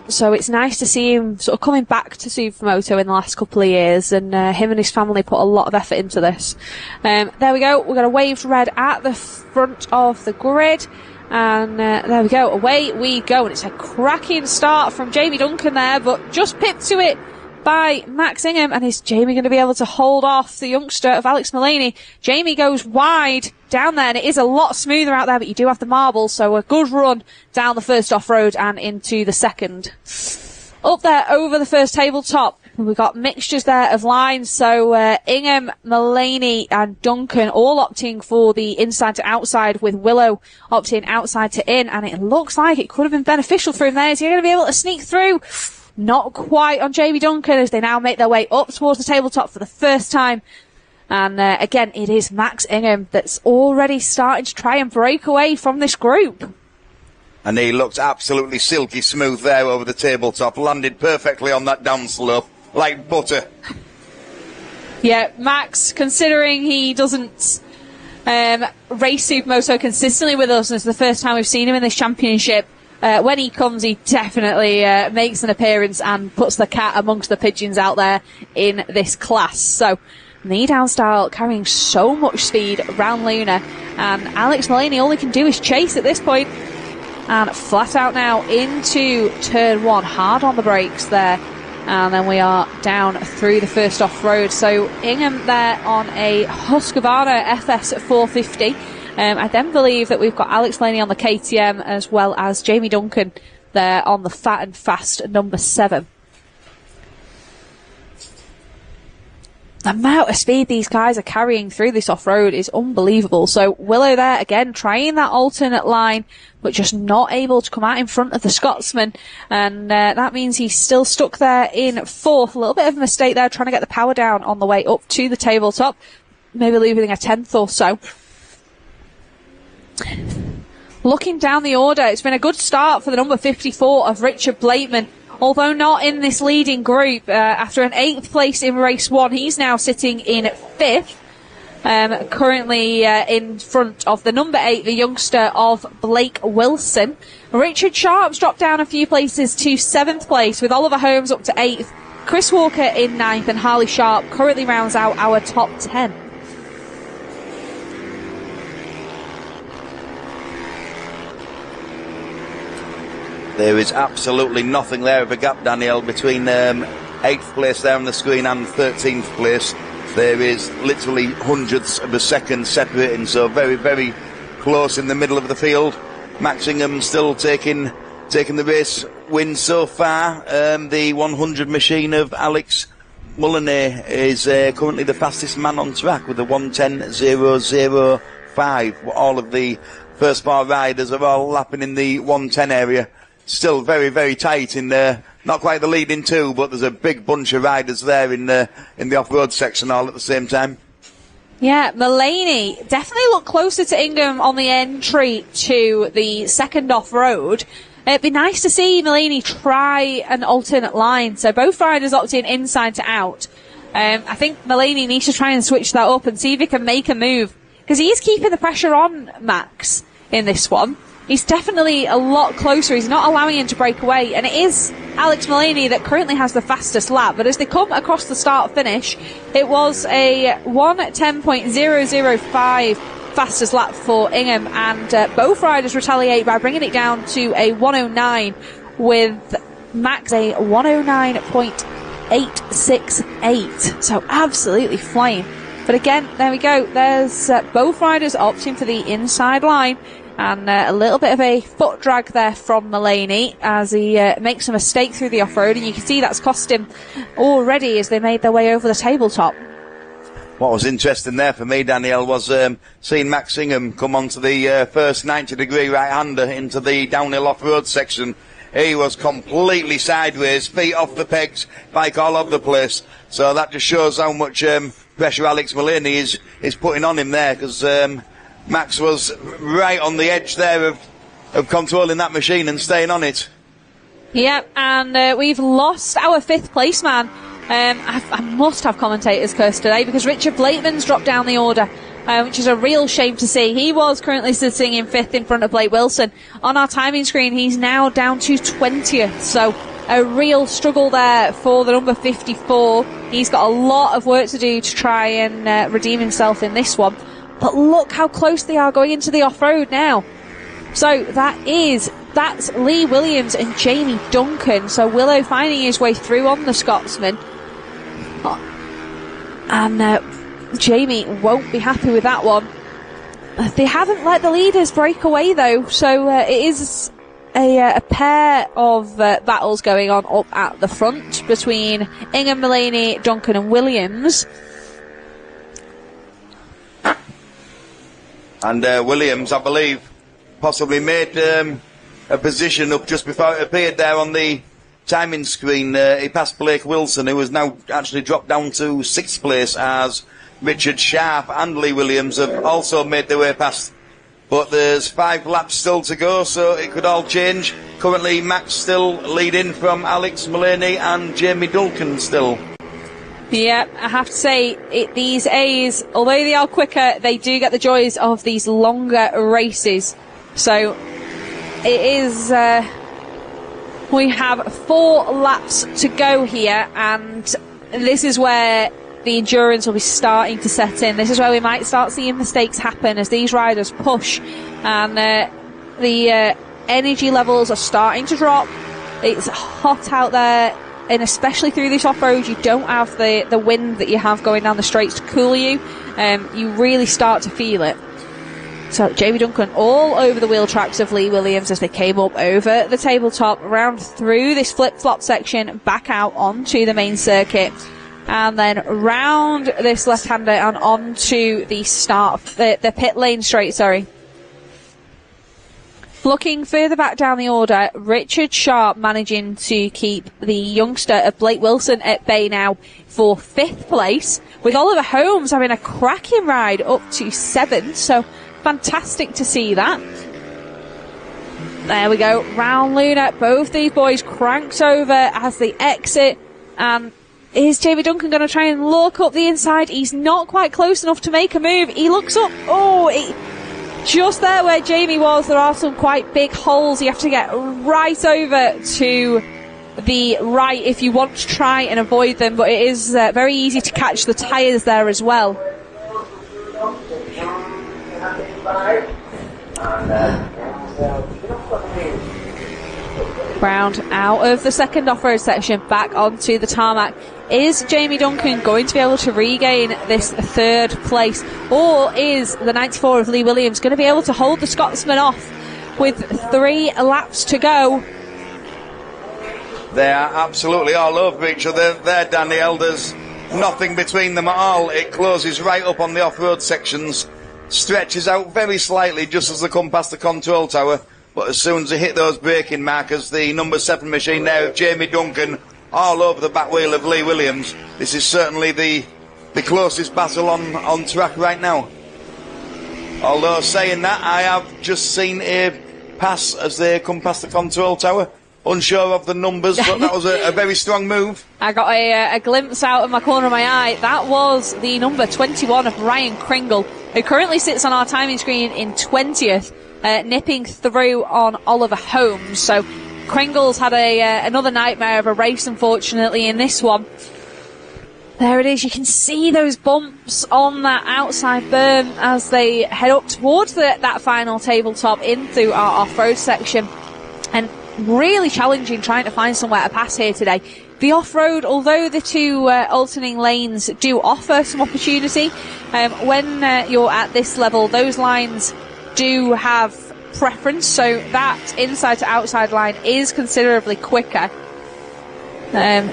so it's nice to see him sort of coming back to Supermoto in the last couple of years, and him and his family put a lot of effort into this. There we go, we've got a waved red at the front of the grid. And there we go, away we go, and it's a cracking start from Jamie Duncan there, but just pipped to it by Max Ingham. And is Jamie going to be able to hold off the youngster of Alex Mullaney? Jamie goes wide down there, and it is a lot smoother out there, but you do have the marble, so a good run down the first off-road and into the second. Up there over the first tabletop, we've got mixtures there of lines, so Ingham, Mullaney and Duncan all opting for the inside to outside, with Willow opting outside to in, and it looks like it could have been beneficial for him there. Is he going to be able to sneak through? Not quite on Jamie Duncan, as they now make their way up towards the tabletop for the first time. And again, it is Max Ingham that's already starting to try and break away from this group. And he looked absolutely silky smooth there over the tabletop, landed perfectly on that downslope, like butter. Yeah, Max, considering he doesn't race Supermoto consistently with us, and it's the first time we've seen him in this championship, when he comes, he definitely makes an appearance and puts the cat amongst the pigeons out there in this class. So, knee down style, carrying so much speed around Luna, and Alex Mullaney, all he can do is chase at this point. And flat out now into turn 1, hard on the brakes there. And then we are down through the first off-road. So Ingham there on a Husqvarna FS 450. I then believe that we've got Alex Mullaney on the KTM, as well as Jamie Duncan there on the fat and fast number 7. The amount of speed these guys are carrying through this off-road is unbelievable. So Willow there again trying that alternate line, but just not able to come out in front of the Scotsman, and that means he's still stuck there in 4th. A little bit of a mistake there, trying to get the power down on the way up to the tabletop, maybe leaving a 10th or so. Looking down the order, it's been a good start for the number 54 of Richard Blakeman. Although not in this leading group, after an 8th place in race 1, he's now sitting in 5th, currently in front of the number 8, the youngster of Blake Wilson. Richard Sharp's dropped down a few places to 7th place, with Oliver Holmes up to 8th, Chris Walker in 9th, and Harley Sharp currently rounds out our top 10. There is absolutely nothing there of a gap, Danielle, between 8th place there on the screen and 13th place. There is literally hundredths of a second separating, so very, very close in the middle of the field. Max Ingham still taking the race win so far. The 100 machine of Alex Mullaney is currently the fastest man on track with a 1:10.005. All of the first four riders are all lapping in the 110 area. Still very, very tight in there. Not quite the leading two, but there's a big bunch of riders there in the off-road section all at the same time. Yeah, Mulaney definitely looked closer to Ingham on the entry to the second off-road. It'd be nice to see Mulaney try an alternate line. So both riders opted inside to out. I think Mulaney needs to try and switch that up and see if he can make a move. Because he is keeping the pressure on Max in this one. He's definitely a lot closer. He's not allowing him to break away. And it is Alex Mulaney that currently has the fastest lap. But as they come across the start-finish, it was a 1:10.005 fastest lap for Ingham. And both riders retaliate by bringing it down to a 1:09 with Max a 1:09.868. So absolutely flying. But again, there we go. There's both riders opting for the inside line. And a little bit of a foot drag there from Mulaney as he makes a mistake through the off-road. And you can see that's cost him already as they made their way over the tabletop. What was interesting there for me, Danielle, was seeing Max Ingham come onto the first 90-degree right-hander into the downhill off-road section. He was completely sideways, feet off the pegs, bike all over the place. So that just shows how much pressure Alex Mulaney is putting on him there, because Max was right on the edge there of controlling that machine and staying on it. Yep, and we've lost our fifth place man. I must have commentators cursed today because Richard Blakeman's dropped down the order, which is a real shame to see. He was currently sitting in fifth in front of Blake Wilson. On our timing screen, he's now down to 20th, so a real struggle there for the number 54. He's got a lot of work to do to try and redeem himself in this one. But look how close they are going into the off-road now. So that's Lee Williams and Jamie Duncan. So Willow finding his way through on the Scotsman. And Jamie won't be happy with that one. They haven't let the leaders break away though. So it is a pair of battles going on up at the front between Ingham, Mulaney, Duncan and Williams. And Williams, I believe, possibly made a position up just before it appeared there on the timing screen. He passed Blake Wilson, who has now actually dropped down to 6th place, as Richard Sharp and Lee Williams have also made their way past. But there's 5 laps still to go, so it could all change. Currently, Max still leading from Alex Mulaney and Jamie Duncan still. Yeah, I have to say, these A's, although they are quicker, they do get the joys of these longer races. So, it is, we have 4 laps to go here, and this is where the endurance will be starting to set in. This is where we might start seeing mistakes happen as these riders push, and the energy levels are starting to drop. It's hot out there. And especially through this off-road, you don't have the wind that you have going down the straights to cool you. You really start to feel it. So Jamie Duncan all over the wheel tracks of Lee Williams as they came up over the tabletop, round through this flip-flop section, back out onto the main circuit, and then round this left-hander and onto the the pit lane straight, sorry. Looking further back down the order, Richard Sharp managing to keep the youngster of Blake Wilson at bay now for 5th place, with Oliver Holmes having a cracking ride up to 7th, so fantastic to see that. There we go, round Luna, both these boys cranked over as they exit, and is Jamie Duncan going to try and look up the inside? He's not quite close enough to make a move. He looks up, just there where Jamie was, there are some quite big holes. You have to get right over to the right if you want to try and avoid them, but it is very easy to catch the tyres there as well. Round out of the second off-road section, back onto the tarmac. Is Jamie Duncan going to be able to regain this 3rd place, or is the 94 of Lee Williams going to be able to hold the Scotsman off with 3 laps to go? They are absolutely all over each other there, Danielle. There's nothing between them at all. It closes right up on the off-road sections. stretches out very slightly just as they come past the control tower. But as soon as they hit those braking markers, the number 7 machine there of Jamie Duncan all over the back wheel of Lee Williams. This is certainly the closest battle on track right now. Although saying that, I have just seen a pass as they come past the control tower. Unsure of the numbers, but that was a very strong move. I got a glimpse out of my corner of my eye. That was the number 21 of Ryan Kringle, who currently sits on our timing screen in 20th, nipping through on Oliver Holmes. So Kringle's had another nightmare of a race, unfortunately, in this one. There it is. You can see those bumps on that outside berm as they head up towards that final tabletop in through our off-road section. And really challenging trying to find somewhere to pass here today. The off-road, although the two alternating lanes do offer some opportunity, when you're at this level, those lines do have preference, so that inside to outside line is considerably quicker. There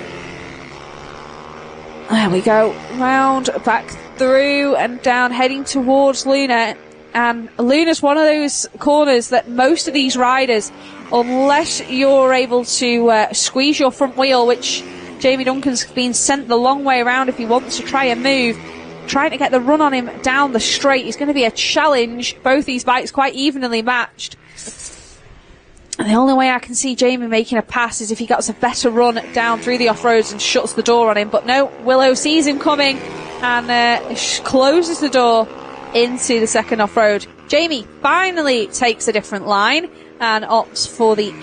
we go, round, back through and down, heading towards Luna. And Luna's one of those corners that most of these riders, unless you're able to squeeze your front wheel, which Jamie Duncan's been sent the long way around if he wants to try and move, trying to get the run on him down the straight is going to be a challenge. Both these bikes quite evenly matched. And the only way I can see Jamie making a pass is if he gets a better run down through the off-roads and shuts the door on him. But no, Willow sees him coming and closes the door into the second off-road. Jamie finally takes a different line and opts for the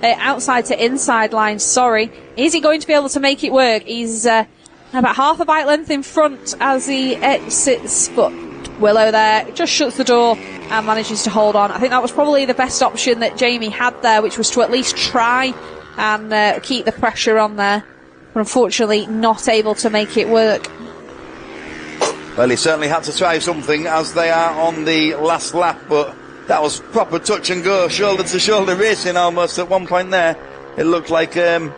outside to inside line, sorry. Is he going to be able to make it work? He's about half a bike length in front as he exits, but Willow there just shuts the door and manages to hold on. I think that was probably the best option that Jamie had there, which was to at least try and keep the pressure on there, but unfortunately not able to make it work. Well, he certainly had to try something as they are on the last lap, but that was proper touch and go, shoulder to shoulder racing almost at one point there. It looked like the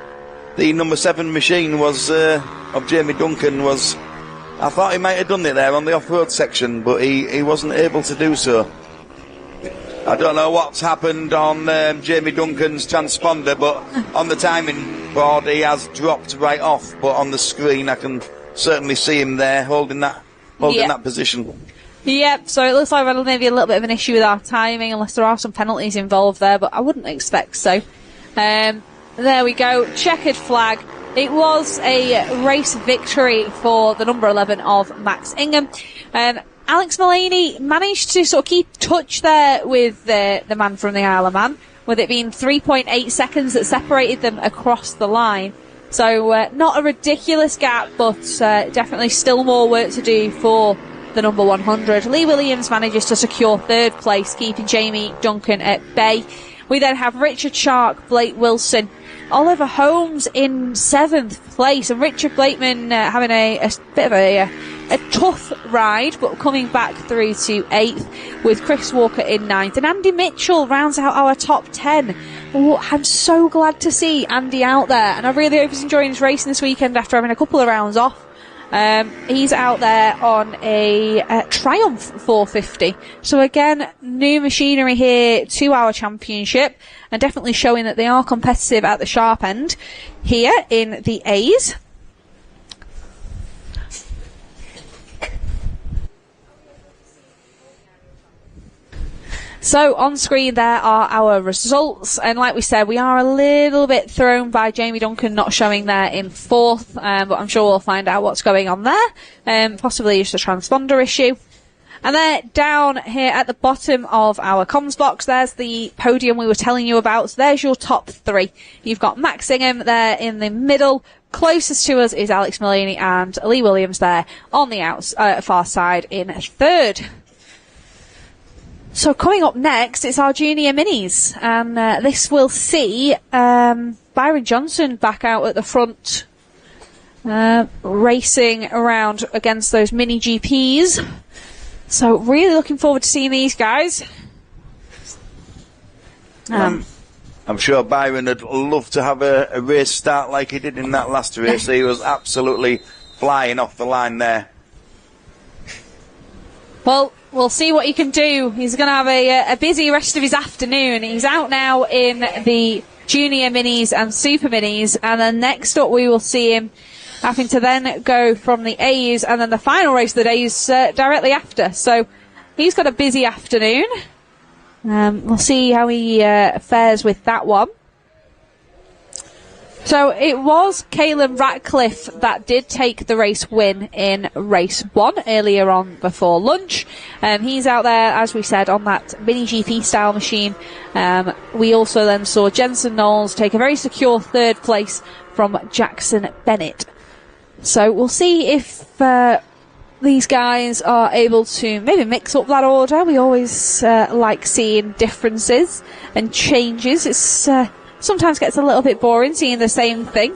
number 7 machine was of Jamie Duncan was, I thought he might have done it there on the off-road section, but he wasn't able to do so. I don't know what's happened on Jamie Duncan's transponder, but on the timing board he has dropped right off, but on the screen I can certainly see him there holding that position. Yep, so it looks like we're maybe a little bit of an issue with our timing, unless there are some penalties involved there, but I wouldn't expect so. There we go, checkered flag. It was a race victory for the number 11 of Max Ingham. Alex Mullaney managed to sort of keep touch there with the man from the Isle of Man, with it being 3.8 seconds that separated them across the line. So not a ridiculous gap, but definitely still more work to do for the number 100. Lee Williams manages to secure third place, keeping Jamie Duncan at bay. We then have Richard Shark, Blake Wilson, Oliver Holmes in 7th place, and Richard Blakeman having a bit of a tough ride, but coming back through to 8th, with Chris Walker in 9th. And Andy Mitchell rounds out our top 10. Oh, I'm so glad to see Andy out there, and I really hope he's enjoying his racing this weekend after having a couple of rounds off. He's out there on a Triumph 450. So again, new machinery here to our championship, and definitely showing that they are competitive at the sharp end here in the A's. So on screen there are our results, and like we said, we are a little bit thrown by Jamie Duncan not showing there in 4th, but I'm sure we'll find out what's going on there, possibly just a transponder issue. And then down here at the bottom of our comms box, there's the podium we were telling you about. So there's your top 3. You've got Max Ingham there in the middle. Closest to us is Alex Mullaney and Lee Williams there on the far side in 3rd. So coming up next, it's our junior minis, and this will see Byron Johnson back out at the front, racing around against those mini GPs. So really looking forward to seeing these guys. I'm sure Byron would love to have a race start like he did in that last race. He was absolutely flying off the line there. Well, we'll see what he can do. He's going to have a busy rest of his afternoon. He's out now in the Junior Minis and Super Minis, and then next up we will see him having to then go from the A's, and then the final race of the day is directly after. So he's got a busy afternoon. We'll see how he fares with that one. So it was Caelan Ratcliffe that did take the race win in race 1 earlier on before lunch. He's out there, as we said, on that mini GP style machine. We also then saw Jensen Knowles take a very secure 3rd place from Jackson Bennett. So we'll see if these guys are able to maybe mix up that order. We always like seeing differences and changes. It's sometimes gets a little bit boring seeing the same thing.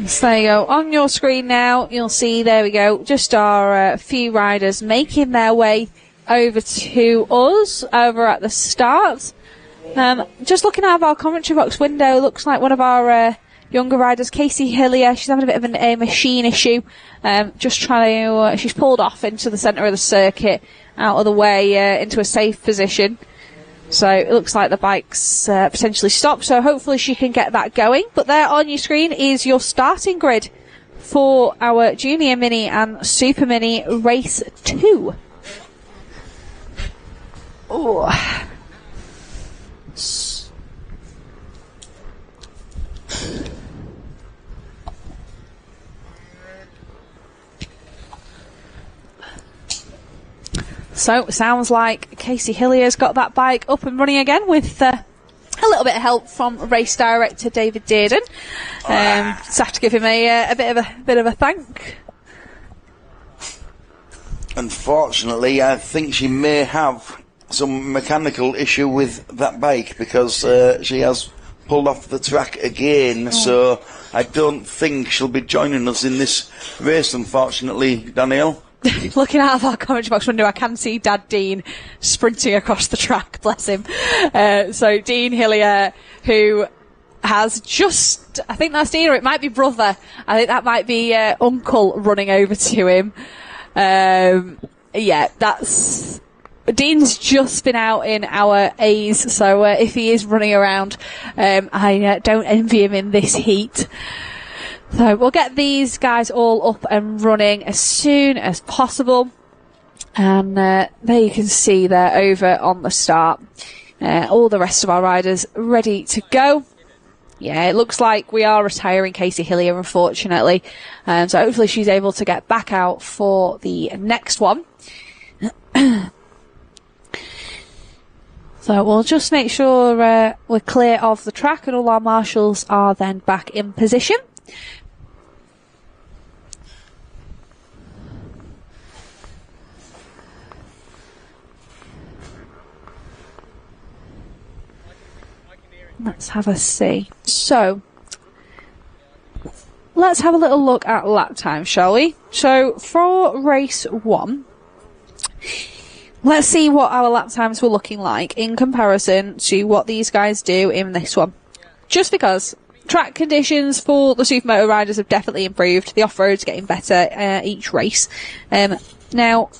So there you go. On your screen now, you'll see, there we go, just our few riders making their way over to us over at the start. Just looking out of our commentary box window, looks like one of our younger riders, Casey Hillier, she's having a bit of a machine issue. Just trying to, she's pulled off into the centre of the circuit, out of the way, into a safe position. So it looks like the bike's potentially stopped, so hopefully she can get that going. But there on your screen is your starting grid for our Junior Mini and Super Mini Race 2. Oh. So, sounds like Casey Hillier's got that bike up and running again with a little bit of help from race director David Dearden. Just have to give him a bit of a thank. Unfortunately, I think she may have some mechanical issue with that bike because she has pulled off the track again, so I don't think she'll be joining us in this race, unfortunately, Danielle. Looking out of our commentary box window, I can see Dad Dean sprinting across the track, bless him. So Dean Hillier, who has just, I think that's Dean, or it might be brother, I think that might be uncle running over to him. Yeah, that's, Dean's just been out in our A's, so if he is running around, I don't envy him in this heat. So we'll get these guys all up and running as soon as possible. And there you can see they're over on the start. All the rest of our riders ready to go. Yeah, it looks like we are retiring Casey Hillier, unfortunately. So hopefully she's able to get back out for the next one. So we'll just make sure we're clear of the track and all our marshals are then back in position. Let's have a see. So, let's have a little look at lap time, shall we? So, for race 1, let's see what our lap times were looking like in comparison to what these guys do in this one. Just because track conditions for the Supermoto riders have definitely improved. The off-road's getting better each race. Now,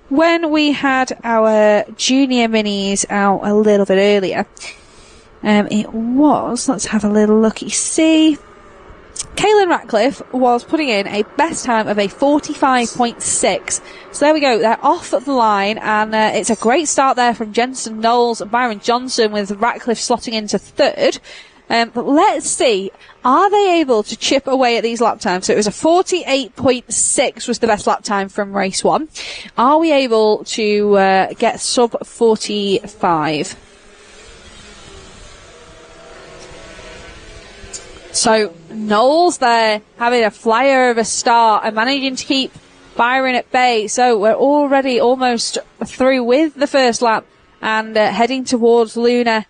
when we had our junior minis out a little bit earlier, it was, let's have a little looky see. Caelan Ratcliffe was putting in a best time of a 45.6. So there we go, they're off the line, and it's a great start there from Jensen Knowles and Byron Johnson, with Ratcliffe slotting into 3rd. But let's see, are they able to chip away at these lap times? So it was a 48.6 was the best lap time from race 1. Are we able to get sub 45? So Knowles there having a flyer of a start and managing to keep Byron at bay. So we're already almost through with the first lap and heading towards Luna.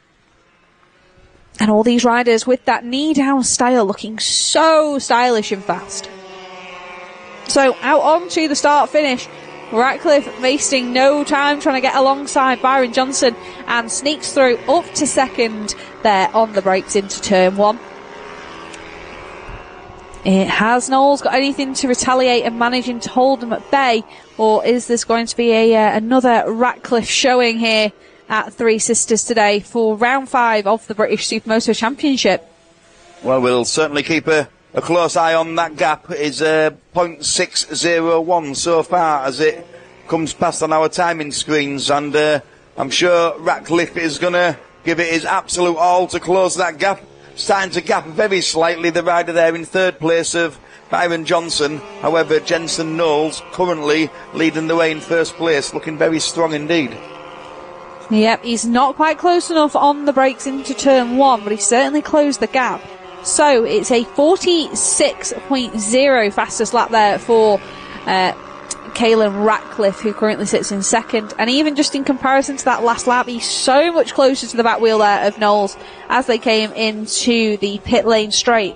And all these riders with that knee-down style looking so stylish and fast. So out onto the start-finish. Ratcliffe wasting no time trying to get alongside Byron Johnson and sneaks through up to 2nd there on the brakes into turn 1. It has. Knowles got anything to retaliate and managing to hold them at bay, or is this going to be another Ratcliffe showing here at Three Sisters today for round 5 of the British Supermoto Championship? Well, we'll certainly keep a close eye on that gap. Is 0.601 so far as it comes past on our timing screens, and I'm sure Ratcliffe is going to give it his absolute all to close that gap. Starting to gap very slightly, the rider there in third place of Byron Johnson. However, Jensen Knowles currently leading the way in first place, looking very strong indeed. Yep, he's not quite close enough on the brakes into turn 1, but he certainly closed the gap. So it's a 46.0 fastest lap there for Caelan Ratcliffe, who currently sits in second. And even just in comparison to that last lap, he's so much closer to the back wheel there of Knowles as they came into the pit lane straight.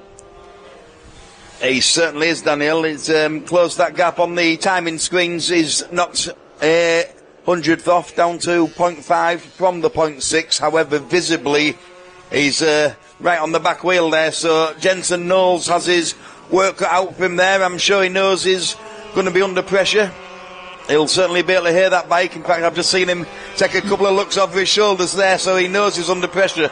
He certainly is, Daniel. He's closed that gap on the timing screens. He's knocked a hundredth off down to 0.5 from the 0.6. However, visibly, he's right on the back wheel there. So Jensen Knowles has his work cut out for him there. I'm sure he knows he's going to be under pressure. He'll certainly be able to hear that bike. In fact, I've just seen him take a couple of looks over his shoulders there, so he knows he's under pressure.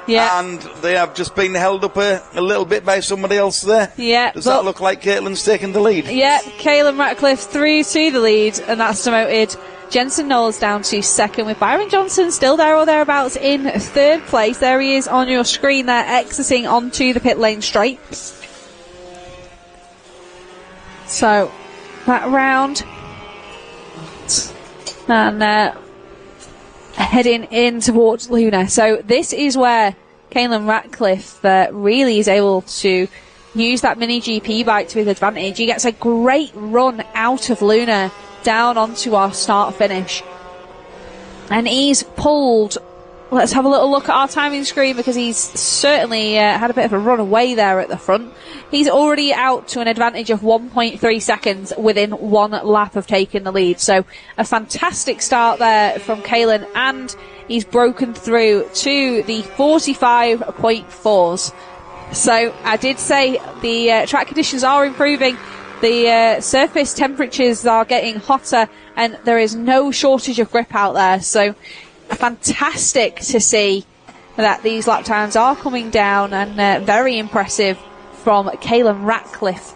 Yeah. And they have just been held up a little bit by somebody else there. Yeah. Does that look like Caitlin's taking the lead? Yeah, Caelan Ratcliffe through to the lead, and that's demoted Jensen Knowles down to second, with Byron Johnson still there or thereabouts in third place. There he is on your screen there, exiting onto the pit lane straight. So that round, and heading in towards Luna. So this is where Caelan Ratcliffe really is able to use that mini GP bike to his advantage. He gets a great run out of Luna down onto our start finish, and he's pulled. Let's have a little look at our timing screen, because he's certainly had a bit of a run away there at the front. He's already out to an advantage of 1.3 seconds within one lap of taking the lead. So a fantastic start there from Caelan, and he's broken through to the 45.4s. So I did say the track conditions are improving. The surface temperatures are getting hotter, and there is no shortage of grip out there. So fantastic to see that these lap times are coming down, and very impressive from Caelan Ratcliffe.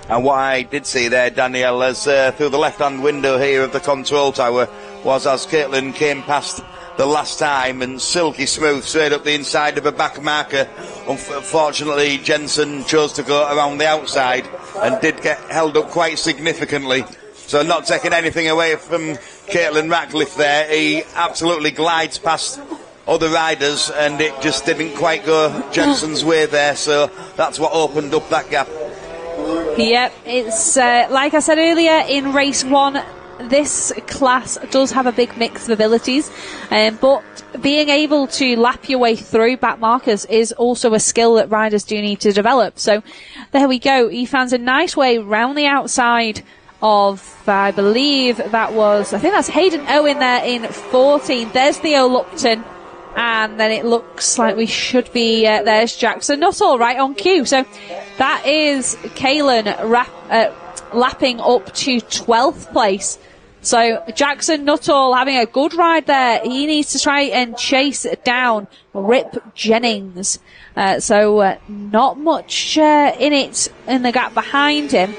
And what I did see there, Danielle, as through the left-hand window here of the control tower, was as Caitlin came past the last time and silky smooth straight up the inside of a back marker. Unfortunately, Jensen chose to go around the outside and did get held up quite significantly. So not taking anything away from Caelan Ratcliffe there. He absolutely glides past other riders, and it just didn't quite go Jensen's way there. So that's what opened up that gap. Yep, it's like I said earlier, in race 1, this class does have a big mix of abilities, but being able to lap your way through back markers is also a skill that riders do need to develop. So there we go. He found a nice way round the outside of, I believe I think that's Hayden Owen there in 14th. There's Theo Lupton, and then it looks like we should be, there's Jackson Nuttall right on cue. So that is Caelan lapping up to 12th place. So Jackson Nuttall having a good ride there. He needs to try and chase down Rip Jennings. So not much in it in the gap behind him.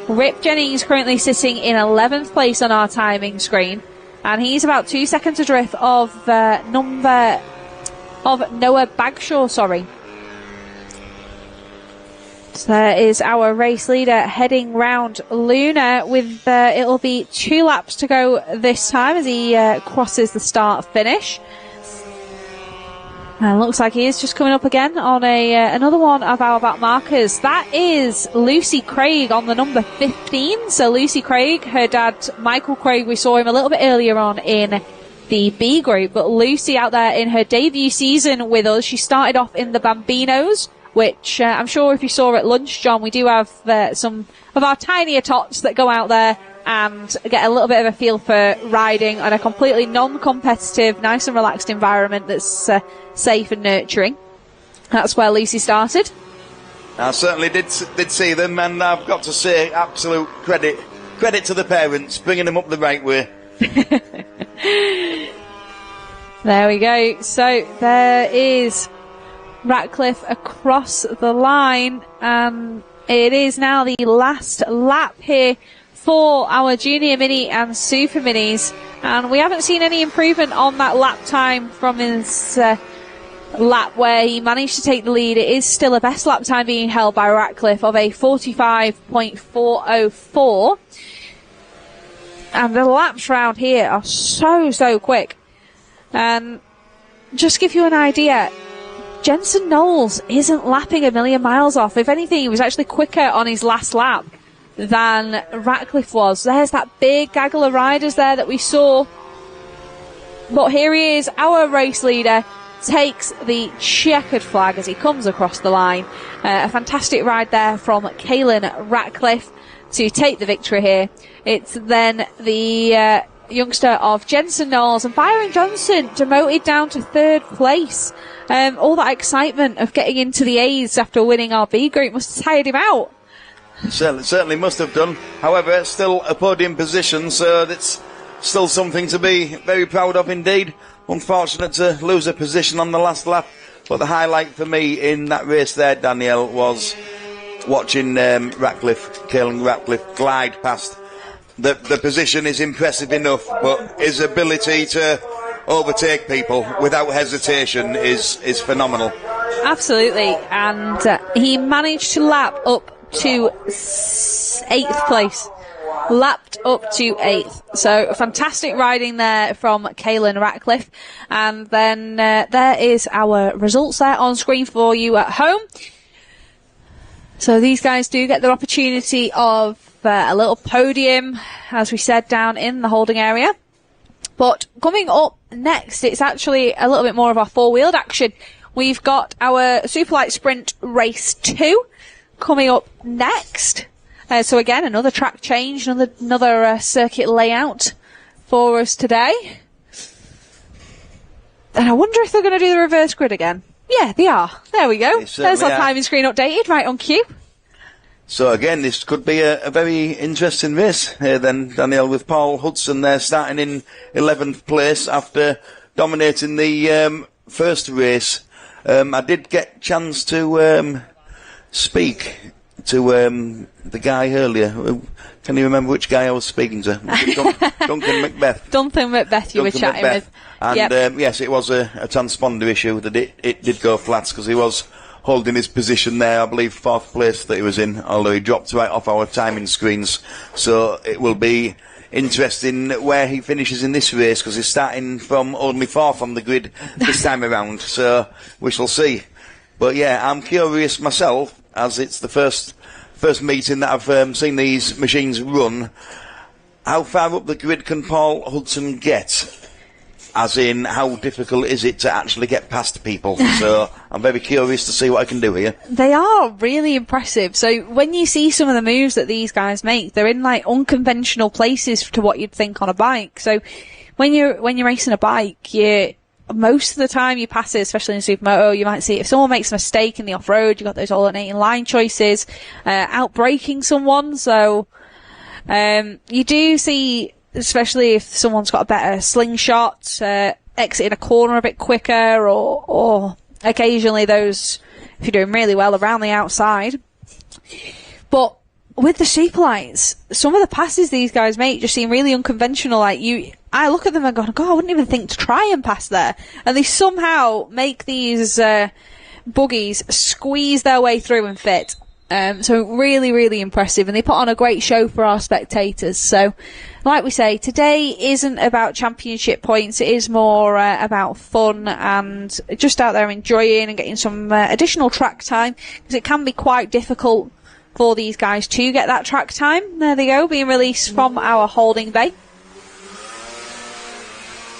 Rip Jennings currently sitting in 11th place on our timing screen, and he's about 2 seconds adrift of Noah Bagshaw, sorry. So there is our race leader heading round Luna with, it'll be 2 laps to go this time as he crosses the start finish. And looks like he is just coming up again on another one of our back markers. That is Lucy Craig on the number 15. So Lucy Craig, her dad Michael Craig, we saw him a little bit earlier on in the B group, but Lucy out there in her debut season with us. She started off in the Bambinos, which I'm sure if you saw at lunch, John, we do have some of our tinier tots that go out there and get a little bit of a feel for riding on a completely non-competitive, nice and relaxed environment that's safe and nurturing. That's where Lucy started. I certainly did see them, and I've got to say, absolute credit to the parents, bringing them up the right way. There we go. So there is Ratcliffe across the line, and it is now the last lap here for our Junior Mini and Super Minis, and we haven't seen any improvement on that lap time from his lap where he managed to take the lead. It is still a best lap time being held by Ratcliffe of a 45.404, and the laps round here are so quick. And just give you an idea, Jensen Knowles isn't lapping a million miles off. If anything, he was actually quicker on his last lap than Ratcliffe was. There's that big gaggle of riders there that we saw. But here he is, our race leader, takes the checkered flag as he comes across the line. A fantastic ride there from Caelan Ratcliffe to take the victory here. It's then the youngster of Jensen Knowles, and Byron Johnson demoted down to third place. All that excitement of getting into the A's after winning our B group must have tired him out. Certainly must have done. However, still a podium position, so that's still something to be very proud of indeed. Unfortunate to lose a position on the last lap, but the highlight for me in that race there, Danielle, was watching Caelan Ratcliffe glide past. The position is impressive enough, but his ability to overtake people without hesitation is phenomenal. Absolutely, and he managed to lap up to 8th place. Lapped up to 8th. So fantastic riding there from Caelan Ratcliffe. And then there is our results there on screen for you at home. So these guys do get their opportunity of a little podium, as we said, down in the holding area. But coming up next, it's actually a little bit more of our four-wheeled action. We've got our Superlight Sprint Race 2 coming up next. So again, another track change, another circuit layout for us today. And I wonder if they're going to do the reverse grid again. Yeah, they are. There we go. There's our timing screen updated, right on cue. So again, this could be a very interesting race here then, Danielle, with Paul Hudson there starting in 11th place after dominating the first race. I did get a chance to speak to the guy earlier. Can you remember which guy I was speaking to? Duncan Macbeth. Duncan Macbeth you were chatting with. And yep. Yes, it was a transponder issue that it did go flats because he was holding his position there, I believe 4th place that he was in, although he dropped right off our timing screens. So it will be interesting where he finishes in this race because he's starting from only 4th on the grid this time around. So we shall see. But yeah, I'm curious myself, as it's the first meeting that I've seen these machines run. How far up the grid can Paul Hudson get? As in, how difficult is it to actually get past people? So I'm very curious to see what I can do here. They are really impressive. So when you see some of the moves that these guys make, they're in like unconventional places to what you'd think on a bike. So when you're racing a bike, most of the time you pass it, especially in Supermoto, you might see if someone makes a mistake in the off-road, you've got those alternating line choices, out-braking someone. So you do see, especially if someone's got a better slingshot, exiting a corner a bit quicker, or occasionally those, if you're doing really well, around the outside. But with the Superlights, some of the passes these guys make just seem really unconventional. I look at them and go, God, I wouldn't even think to try and pass there. And they somehow make these buggies squeeze their way through and fit. So really, really impressive. And they put on a great show for our spectators. So, like we say, today isn't about championship points. It is more about fun and just out there enjoying and getting some additional track time, because it can be quite difficult for these guys to get that track time. There they go, being released from our holding bay.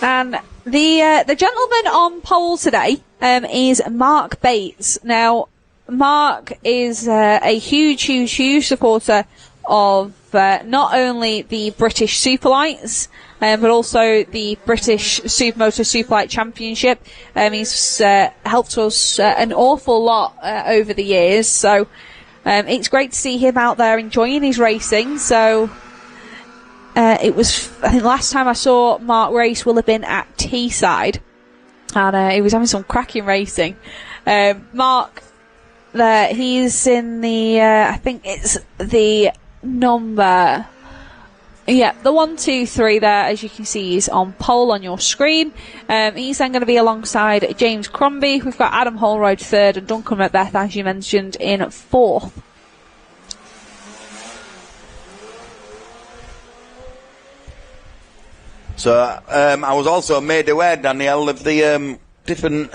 And the gentleman on pole today is Mark Bates. Now, Mark is a huge supporter of not only the British Superlights but also the British Supermoto Superlight Championship. He's helped us an awful lot over the years, so it's great to see him out there enjoying his racing. So it was, I think, last time I saw Mark race will have been at Teesside, and he was having some cracking racing. Mark, he's in the, I think it's the number, the 1, 2, 3 there, as you can see, is on pole on your screen. He's then going to be alongside James Crombie. We've got Adam Holroyd 3rd and Duncan Macbeth, as you mentioned, in 4th. So I was also made aware, Danielle, of the different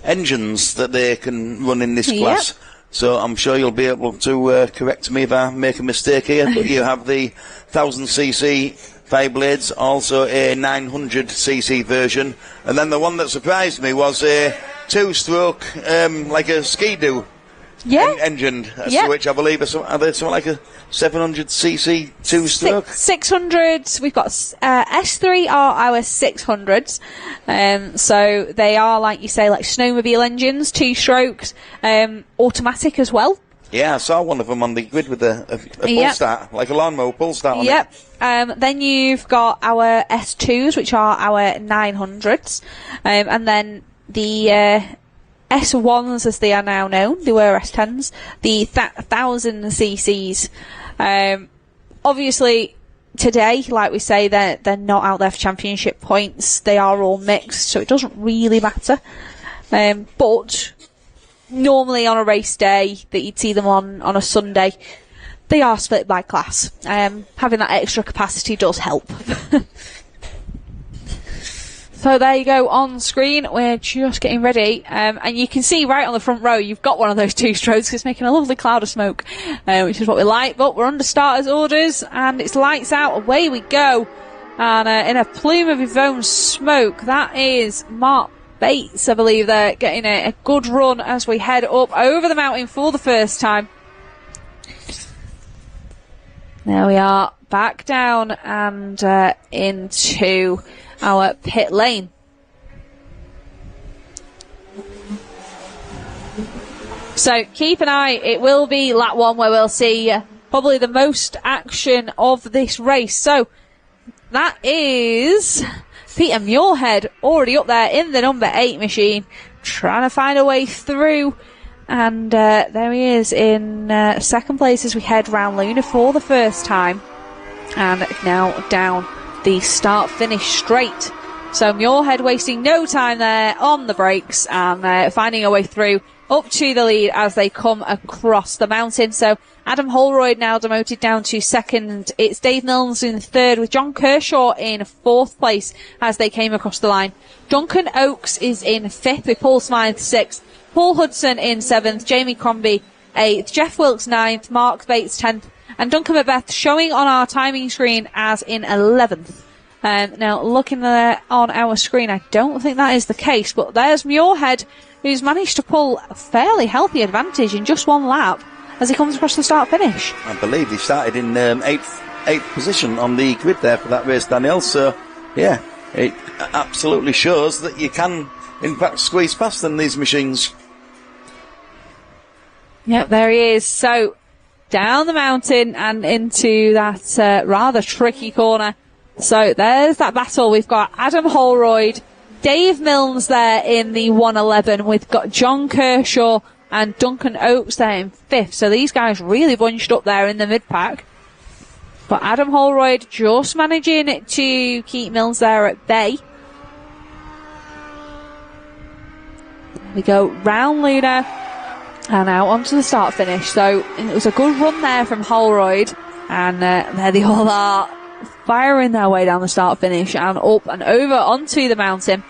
engines that they can run in this class. So I'm sure you'll be able to correct me if I make a mistake here. But you have the 1000cc 5 blades, also a 900cc version, and then the one that surprised me was a 2-stroke, like a Ski-Doo engine, which I believe are something like a 700cc 2-stroke. 600s. We've got S3 are our 600s. So they are, like you say, like snowmobile engines, 2 strokes, automatic as well. Yeah, I saw one of them on the grid with a pull start, like a lawnmower pull start on it. Then you've got our S2s, which are our 900s. And then the S1s, as they are now known, they were S10s, the 1000cc's. Obviously, today, like we say, they're not out there for championship points. They are all mixed, so it doesn't really matter. But normally on a race day that you'd see them on a Sunday, they are split by class. Having that extra capacity does help. So there you go, on screen, we're just getting ready, and you can see right on the front row, you've got one of those 2 strokes, it's making a lovely cloud of smoke, which is what we like. But we're under starters orders, and it's lights out, away we go, and in a plume of his own smoke, that is Mark Bates, I believe. They're getting a good run as we head up over the mountain for the first time. There we are, back down and into our pit lane. So keep an eye, it will be lap 1 where we'll see probably the most action of this race. So that is Peter Muirhead already up there in the number 8 machine, trying to find a way through, and there he is in 2nd place as we head round Luna for the first time, and now down the start-finish straight. So Muirhead wasting no time there on the brakes and finding a way through up to the lead as they come across the mountain. So Adam Holroyd now demoted down to 2nd. It's Dave Milnes in 3rd with John Kershaw in 4th place as they came across the line. Duncan Oakes is in 5th with Paul Smythe 6th. Paul Hudson in 7th. Jamie Crombie 8th. Jeff Wilkes 9th. Mark Bates 10th. And Duncan Macbeth showing on our timing screen as in 11th. Now, looking on our screen, I don't think that is the case, but there's Muirhead, who's managed to pull a fairly healthy advantage in just 1 lap as he comes across the start-finish. I believe he started in 8th position on the grid there for that race, Danielle, so, yeah, it absolutely shows that you can, in fact, squeeze past them, these machines. Yep, there he is. So, down the mountain and into that rather tricky corner. So there's that battle. We've got Adam Holroyd, Dave Milnes there in the 111. We've got John Kershaw and Duncan Oakes there in 5th. So these guys really bunched up there in the mid-pack. But Adam Holroyd just managing to keep Milnes there at bay. We go round Luna and out onto the start finish. So it was a good run there from Holroyd, and there they all are, firing their way down the start finish and up and over onto the mountain.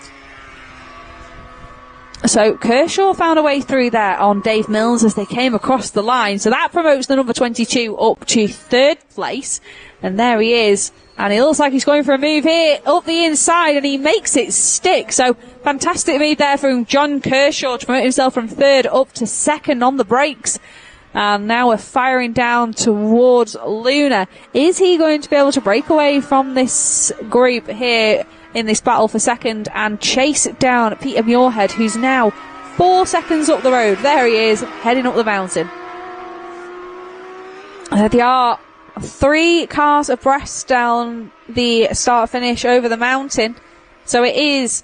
So Kershaw found a way through there on Dave Milnes as they came across the line. So that promotes the number 22 up to 3rd place. And there he is. And he looks like he's going for a move here up the inside, and he makes it stick. So fantastic move there from John Kershaw to promote himself from 3rd up to 2nd on the brakes. And now we're firing down towards Luna. Is he going to be able to break away from this group here in this battle for second and chase down Peter Muirhead, who's now 4 seconds up the road? There he is, heading up the mountain. They are 3 cars abreast down the start finish over the mountain. So it is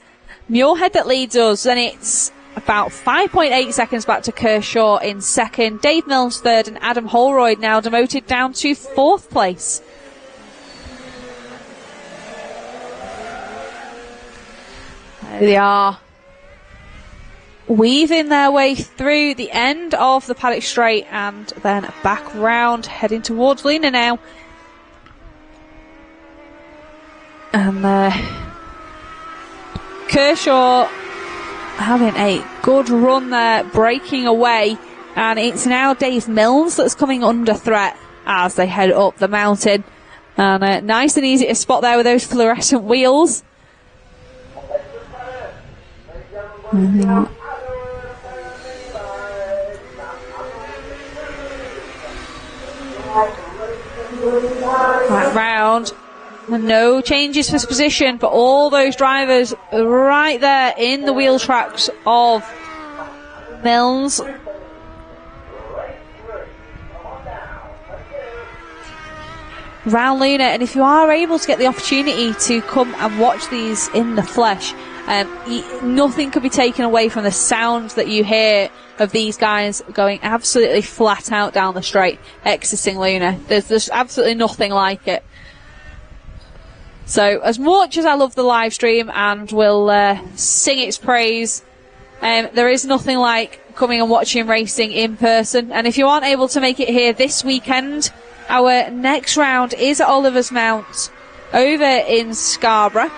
Muirhead that leads us, and it's about 5.8 seconds back to Kershaw in second, Dave Mills third, and Adam Holroyd now demoted down to 4th place. They are weaving their way through the end of the paddock straight and then back round, heading towards Luna now. And Kershaw having a good run there, breaking away, and it's now Dave Mills that's coming under threat as they head up the mountain. And nice and easy to spot there with those fluorescent wheels. Right round. No changes for position, but all those drivers right there in the wheel tracks of Mills. Round Luna, and if you are able to get the opportunity to come and watch these in the flesh, nothing could be taken away from the sounds that you hear of these guys going absolutely flat out down the straight, exiting Luna. There's absolutely nothing like it. So, as much as I love the live stream and will sing its praise, there is nothing like coming and watching racing in person. And if you aren't able to make it here this weekend, our next round is at Oliver's Mount over in Scarborough.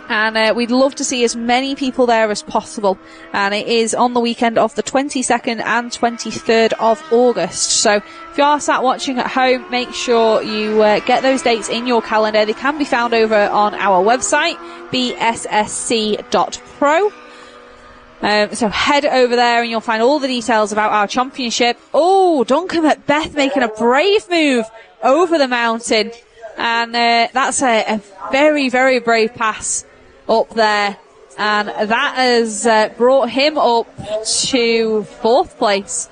And we'd love to see as many people there as possible. And it is on the weekend of the 22nd and 23rd of August. So if you are sat watching at home, make sure you get those dates in your calendar. They can be found over on our website, bssc.pro. So head over there and you'll find all the details about our championship. Oh, Duncan Macbeth making a brave move over the mountain. And that's a very, very brave pass up there, and that has brought him up to 4th place.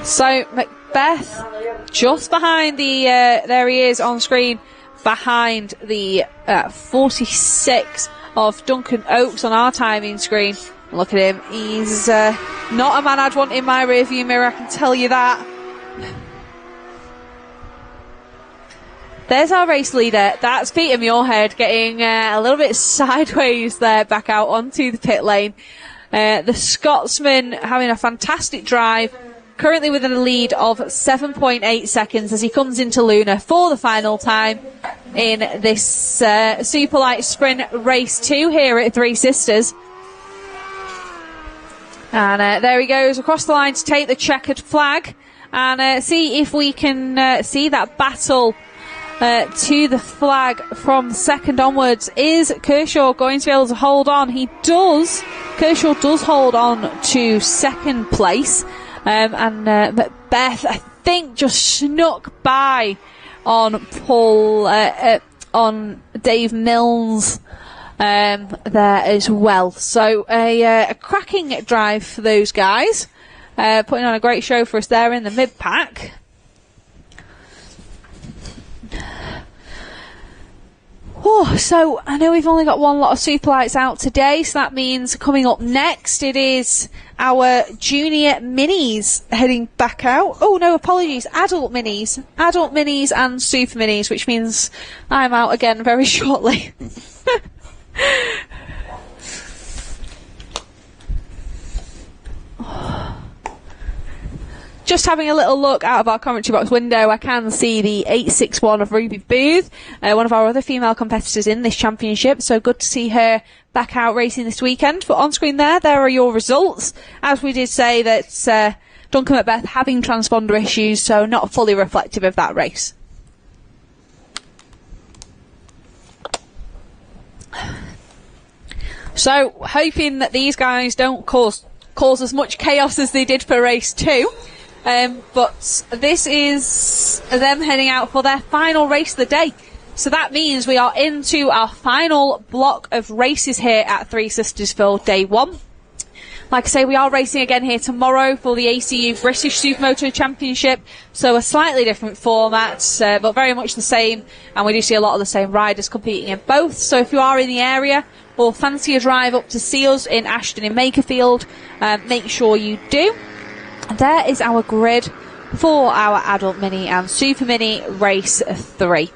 So Macbeth just behind the there he is on screen, behind the 46 of Duncan Oakes on our timing screen. Look at him, he's not a man I'd want in my rearview mirror, I can tell you that. There's our race leader. That's Peter Muirhead getting a little bit sideways there back out onto the pit lane. The Scotsman having a fantastic drive, currently within a lead of 7.8 seconds as he comes into Luna for the final time in this Superlight Sprint Race 2 here at Three Sisters. And there he goes across the line to take the checkered flag and see if we can see that battle to the flag from second onwards. Is Kershaw going to be able to hold on? He does. Kershaw does hold on to second place. And Macbeth, I think, just snuck by on on Dave Mills there as well. So a cracking drive for those guys. Putting on a great show for us there in the mid-pack. Oh, so I know we've only got one lot of Superlights out today, so that means coming up next it is our junior minis heading back out. Oh no, apologies, adult minis and super minis, which means I'm out again very shortly. Just having a little look out of our commentary box window, I can see the 861 of Ruby Booth, one of our other female competitors in this championship, so good to see her back out racing this weekend. But on screen there are your results. As we did say, that Duncan Macbeth having transponder issues, so not fully reflective of that race. So, hoping that these guys don't cause as much chaos as they did for race 2. But this is them heading out for their final race of the day. So that means we are into our final block of races here at Three Sisters for day 1. Like I say, we are racing again here tomorrow for the ACU British Supermoto Championship. So a slightly different format, but very much the same. And we do see a lot of the same riders competing in both. So if you are in the area or fancy a drive up to see us in Ashton in Makerfield, make sure you do. There is our grid for our Adult Mini and Super Mini Race 3.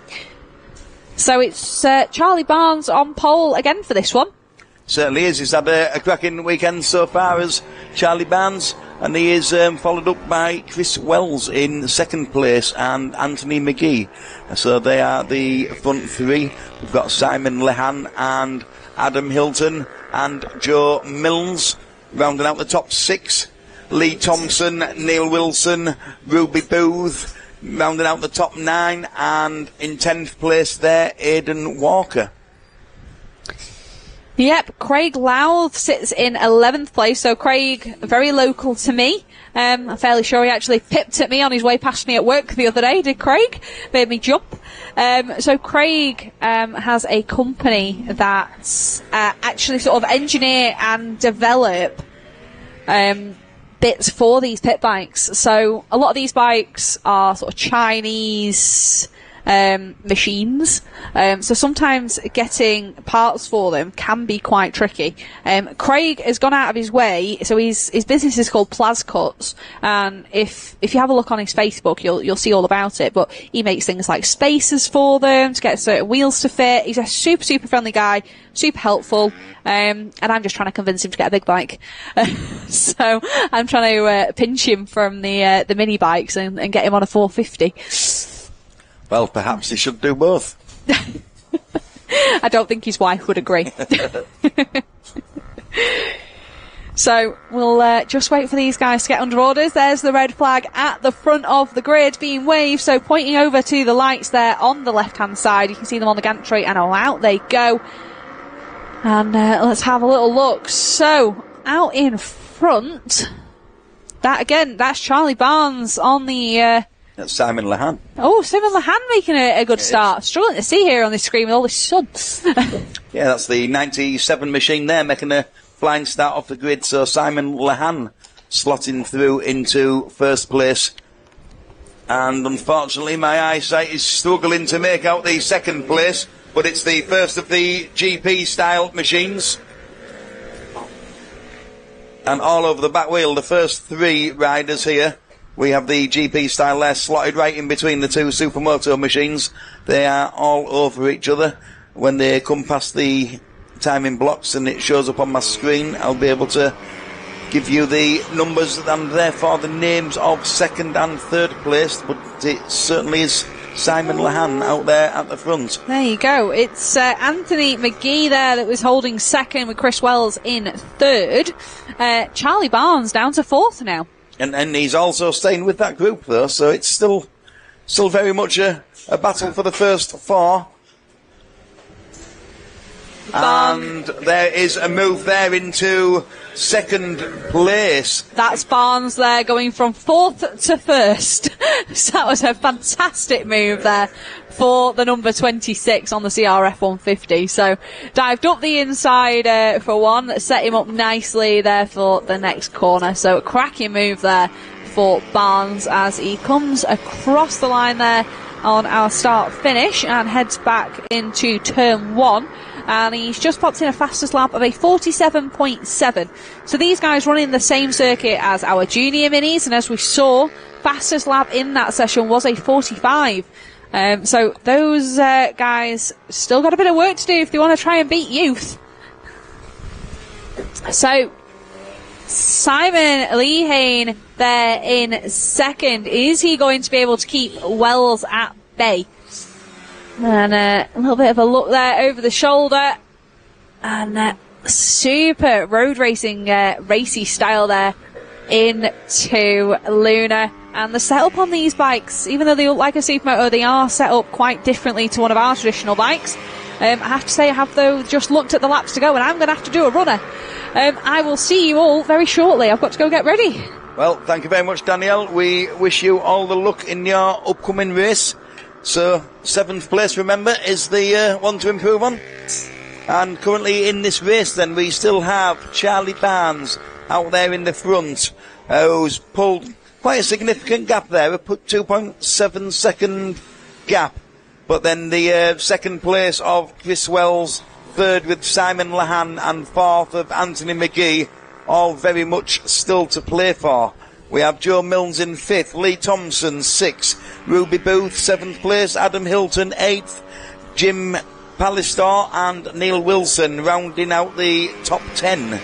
So it's Charlie Barnes on pole again for this one. Certainly is. He's had a cracking weekend so far as Charlie Barnes, and he is followed up by Chris Wells in second place and Anthony McGee. So they are the front 3. We've got Simon Lehan and Adam Hilton and Joe Milnes rounding out the top 6. Lee Thompson, Neil Wilson, Ruby Booth rounding out the top 9, and in 10th place there, Aidan Walker. Yep, Craig Louth sits in 11th place, so Craig, very local to me. I'm fairly sure he actually pipped at me on his way past me at work the other day, did Craig? Made me jump. So Craig has a company that actually sort of engineer and develop bits for these pit bikes. So a lot of these bikes are sort of Chinese machines, so sometimes getting parts for them can be quite tricky. Craig has gone out of his way, so his business is called Plascuts, and if you have a look on his Facebook, you'll see all about it. But he makes things like spacers for them to get certain wheels to fit. He's a super friendly guy, super helpful, and I'm just trying to convince him to get a big bike. So I'm trying to pinch him from the mini bikes and get him on a 450. Well, perhaps he should do both. I don't think his wife would agree. So we'll just wait for these guys to get under orders. There's the red flag at the front of the grid being waved, so pointing over to the lights there on the left-hand side. You can see them on the gantry, and out they go. And let's have a little look. So, out in front, that's Charlie Barnes on the... That's Simon Lehan. Oh, Simon Lehan making a good start. Struggling to see here on this screen with all this sun. Yeah, that's the 97 machine there making a flying start off the grid. So Simon Lehan slotting through into first place. And unfortunately, my eyesight is struggling to make out the second place. But it's the first of the GP-style machines. And all over the back wheel, the first 3 riders here. We have the GP style there slotted right in between the 2 Supermoto machines. They are all over each other. When they come past the timing blocks and it shows up on my screen, I'll be able to give you the numbers and therefore the names of second and third place. But it certainly is Simon Lehan out there at the front. There you go. It's Anthony McGee there that was holding second with Chris Wells in third. Charlie Barnes down to fourth now. And he's also staying with that group, though, so it's still very much a battle for the first 4. And there is a move there into second place. That's Barnes there going from 4th to 1st. So that was a fantastic move there for the number 26 on the CRF 150. So dived up the inside for one, set him up nicely there for the next corner. So a cracking move there for Barnes as he comes across the line there on our start finish and heads back into turn 1. And he's just popped in a fastest lap of a 47.7. So these guys running the same circuit as our junior minis, and as we saw, fastest lap in that session was a 45. So those guys still got a bit of work to do if they want to try and beat youth. So Simon Lehane there in second. Is he going to be able to keep Wells at bay? And a little bit of a look there over the shoulder. And super road racing, racy style there into Luna. And the setup on these bikes, even though they look like a Supermoto, they are set up quite differently to one of our traditional bikes. I have to say, I have though just looked at the laps to go, and I'm going to have to do a runner. I will see you all very shortly. I've got to go get ready. Well, thank you very much, Danielle. We wish you all the luck in your upcoming race. So, 7th place, remember, is the one to improve on. And currently in this race, then, we still have Charlie Barnes out there in the front, who's pulled quite a significant gap there, a 2.7 second gap. But then the second place of Chris Wells, third with Simon Lahan, and fourth of Anthony McGee, all very much still to play for. We have Joe Milnes in 5th, Lee Thompson 6th, Ruby Booth 7th place, Adam Hilton 8th, Jim Pallister and Neil Wilson rounding out the top 10.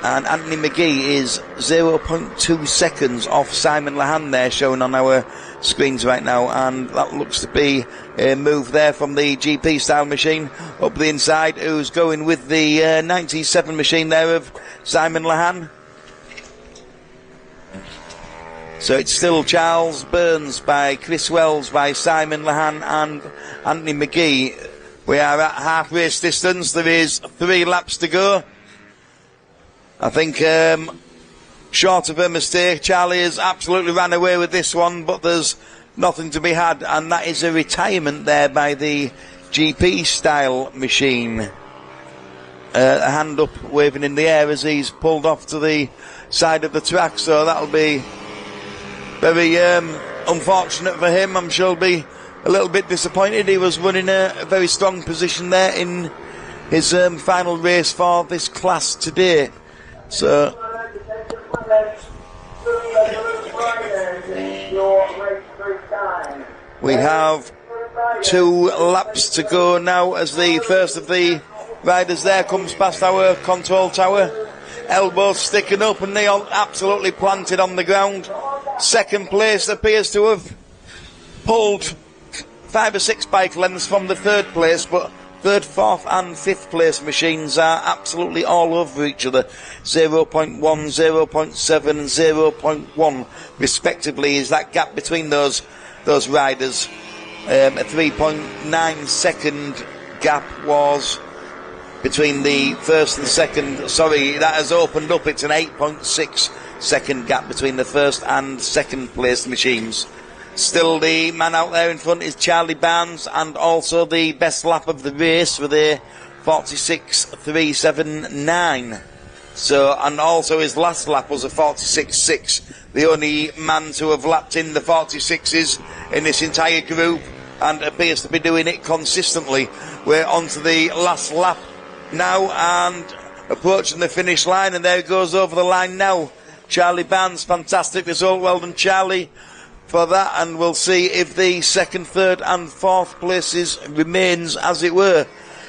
And Anthony McGee is 0.2 seconds off Simon Lahan there, showing on our screens right now, and that looks to be a move there from the GP style machine up the inside, who's going with the 97 machine there of Simon Lahan. So it's still Charles Burns by Chris Wells by Simon Lahan and Anthony McGee. We are at half race distance. There is 3 laps to go. I think short of a mistake, Charlie has absolutely ran away with this one, but there's nothing to be had, and that is a retirement there by the GP style machine. A hand up waving in the air as he's pulled off to the side of the track, so that'll be very unfortunate for him. I'm sure he'll be a little bit disappointed. He was running a very strong position there in his final race for this class today. So we have 2 laps to go now as the first of the riders there comes past our control tower. Elbows sticking up and they are absolutely planted on the ground. Second place appears to have pulled 5 or 6 bike lengths from the third place, but third, fourth and 5th place machines are absolutely all over each other. 0.1, 0.7 and 0.1 respectively is that gap between those riders. A 3.9 second gap was between the first and second. Sorry, that has opened up. It's an 8.6 second gap between the first and second place machines. Still the man out there in front is Charlie Barnes, and also the best lap of the race with a 46.379. So, and also his last lap was a 46.6. The only man to have lapped in the 46s in this entire group, and appears to be doing it consistently. We're on to the last lap now and approaching the finish line, and there he goes over the line now. Charlie Barnes, fantastic result. Well done, Charlie, for that, and we'll see if the second, third and fourth places remains as it were.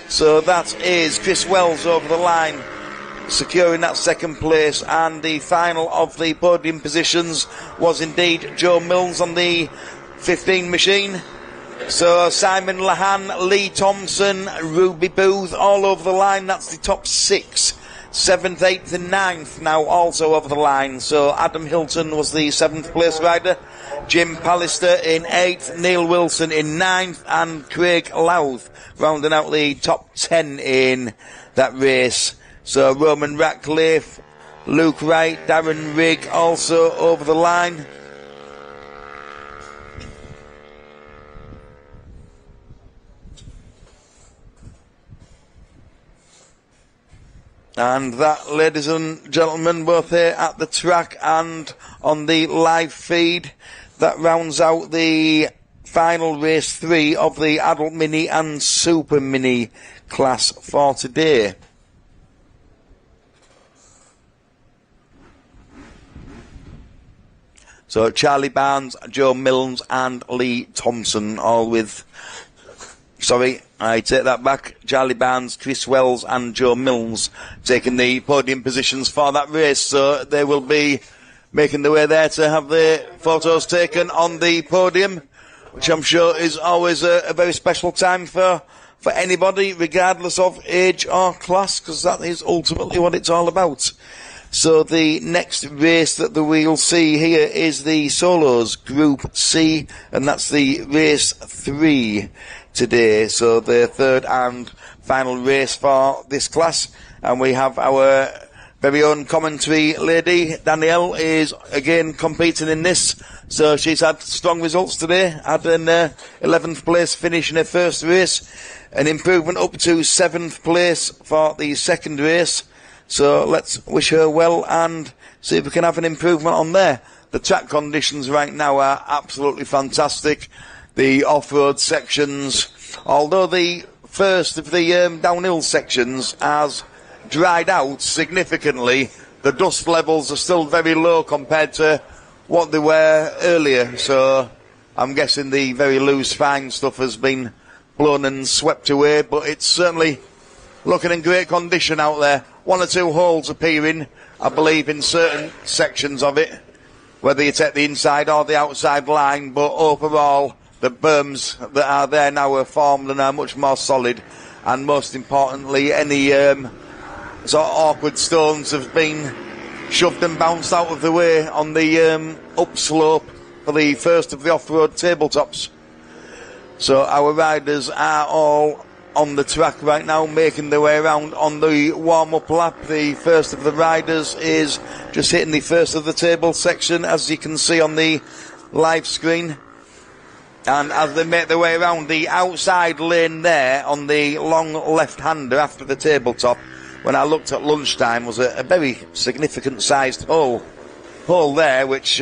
So that is Chris Wells over the line, securing that second place, and the final of the podium positions was indeed Joe Milnes on the 15 machine. So Simon Lahan, Lee Thompson, Ruby Booth all over the line. That's the top 6. 7th, 8th and 9th now also over the line. So Adam Hilton was the 7th place rider, Jim Pallister in 8th, Neil Wilson in 9th, and Craig Louth rounding out the top 10 in that race. So Roman Ratcliffe, Luke Wright, Darren Rigg also over the line. And that, ladies and gentlemen, both here at the track and on the live feed, that rounds out the final race 3 of the Adult Mini and Super Mini class for today. So Charlie Barnes, Joe Milnes and Lee Thompson, all with... Sorry, I take that back. Charlie Barnes, Chris Wells and Joe Milnes taking the podium positions for that race. So they will be making their way there to have their photos taken on the podium, which I'm sure is always a very special time for anybody, regardless of age or class, because that is ultimately what it's all about. So the next race that we'll see here is the Solos Group C, and that's the race 3. today. So the third and final race for this class, and we have our very own commentary lady, Danielle, is again competing in this. So she's had strong results today, had an 11th place finish in her first race, an improvement up to 7th place for the second race. So let's wish her well and see if we can have an improvement on there. The track conditions right now are absolutely fantastic. The off-road sections, although the first of the downhill sections has dried out significantly, the dust levels are still very low compared to what they were earlier. So I'm guessing the very loose fine stuff has been blown and swept away, but it's certainly looking in great condition out there. 1 or 2 holes appearing, I believe, in certain sections of it, whether you take the inside or the outside line, but overall the berms that are there now are formed and are much more solid, and most importantly any sort of awkward stones have been shoved and bounced out of the way on the upslope for the first of the off-road tabletops. So our riders are all on the track right now, making their way around on the warm-up lap. The first of the riders is just hitting the first of the table section, as you can see on the live screen. And as they make their way around, the outside lane there on the long left-hander after the tabletop, when I looked at lunchtime, was a very significant sized hole there, which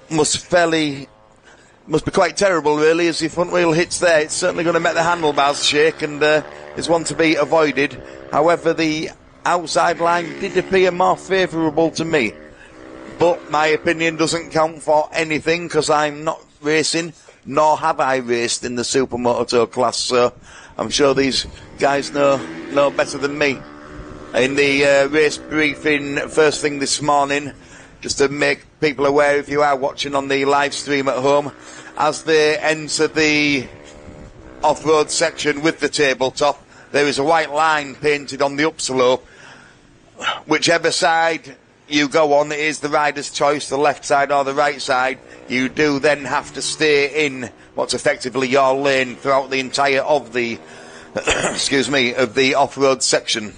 must be quite terrible really, as your front wheel hits there. It's certainly going to make the handlebars shake, and is one to be avoided. However, the outside line did appear more favourable to me, but my opinion doesn't count for anything because I'm not racing, nor have I raced in the Supermoto class, so I'm sure these guys know better than me. In the race briefing first thing this morning, just to make people aware, if you are watching on the live stream at home, as they enter the off-road section with the tabletop, there is a white line painted on the upslope. Whichever side you go on, it is the rider's choice, the left side or the right side. You do then have to stay in what's effectively your lane throughout the entire of the excuse me, of the off-road section.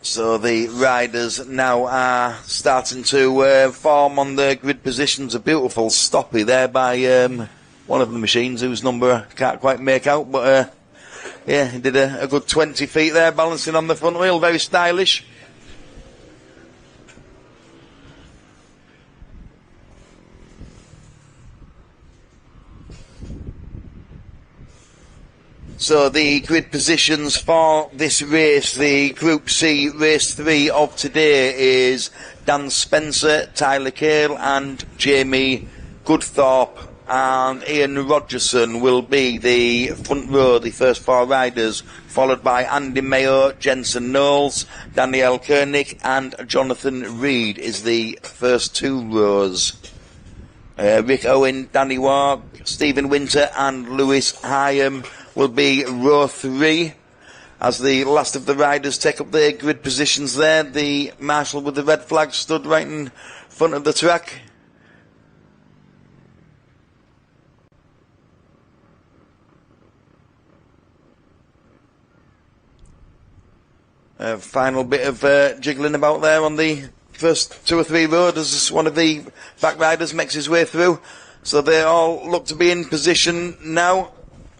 So the riders now are starting to form on the grid positions. A beautiful stoppie there by one of the machines whose number I can't quite make out, but yeah, he did a good 20 feet there, balancing on the front wheel, very stylish. So the grid positions for this race, the Group C Race 3 of today, is Dan Spencer, Tyler Cale and Jamie Goodthorpe, and Ian Rogerson will be the front row, the first 4 riders, followed by Andy Mayo, Jensen Knowles, Danielle Koenig and Jonathan Reed is the first 2 rows. Rick Owen, Danny Ward, Stephen Winter and Lewis Hyam will be row 3, as the last of the riders take up their grid positions there. The marshal with the red flag stood right in front of the track. Final bit of jiggling about there on the first 2 or 3 rows as one of the back riders makes his way through. So they all look to be in position now.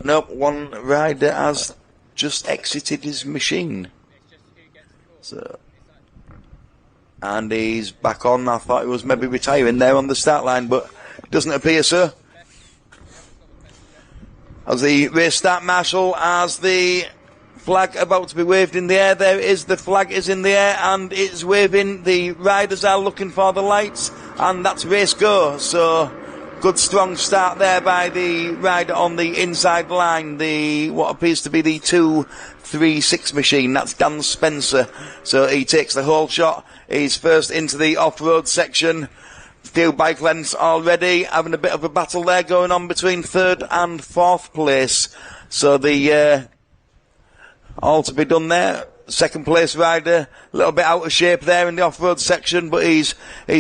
Nope, one rider has just exited his machine. So, and he's back on. I thought he was maybe retiring there on the start line, but it doesn't appear so. As the race start, marshal, as the flag about to be waved in the air, there it is, the flag is in the air and it's waving. The riders are looking for the lights, and that's race go. So good strong start there by the rider on the inside line, the what appears to be the 236 machine. That's Dan Spencer. So he takes the whole shot. He's first into the off-road section. few bike lengths already, having a bit of a battle there going on between 3rd and 4th place. So the all to be done there. 2nd place rider, a little bit out of shape there in the off-road section, but he's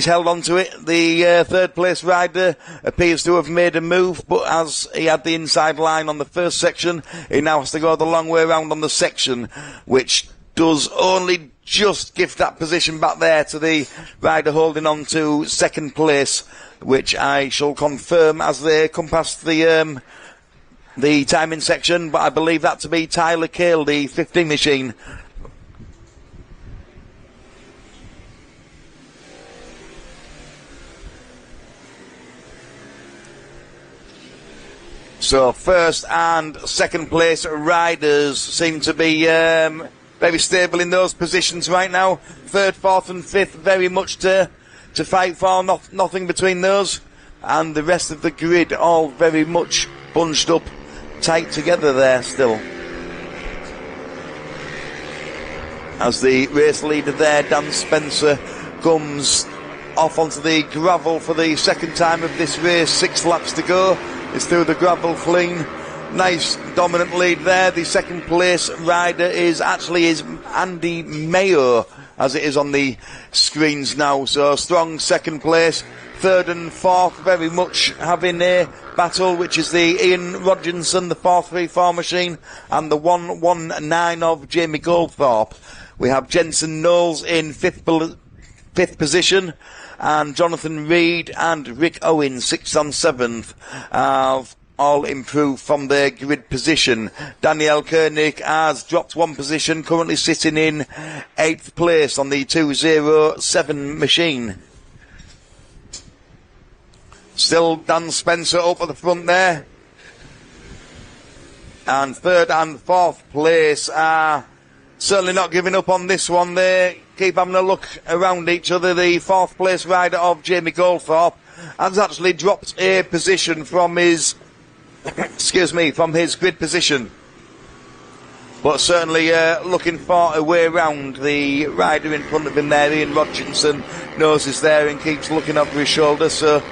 held on to it. The 3rd place rider appears to have made a move, but as he had the inside line on the first section, he now has to go the long way around on the section, which does only just give that position back there to the rider holding on to 2nd place, which I shall confirm as they come past the timing section, but I believe that to be Tyler Cale, the 15 machine. So 1st and 2nd place riders seem to be very stable in those positions right now. 3rd, 4th and 5th very much to fight for, nothing between those. And the rest of the grid all very much bunched up tight together there still. As the race leader there, Dan Spencer, comes off onto the gravel for the 2nd time of this race. 6 laps to go. It's through the gravel clean. Nice dominant lead there. The 2nd place rider is Andy Mayo, as it is on the screens now. So strong 2nd place. 3rd and 4th very much having a battle, which is the Ian Rodginson, the 434 machine, and the 119 of Jamie Goldthorpe. We have Jensen Knowles in 5th position, and Jonathan Reed and Rick Owen 6th and 7th have all improved from their grid position. Daniel Koenig has dropped 1 position, currently sitting in 8th place on the 207 machine. Still Dan Spencer up at the front there. And 3rd and 4th place are certainly not giving up on this one. They keep having a look around each other. The 4th place rider of Jamie Goldthorpe has actually dropped a position from his from his grid position. But certainly looking for a way around. The rider in front of him there, Ian Rodginson, knows he's there and keeps looking over his shoulder, so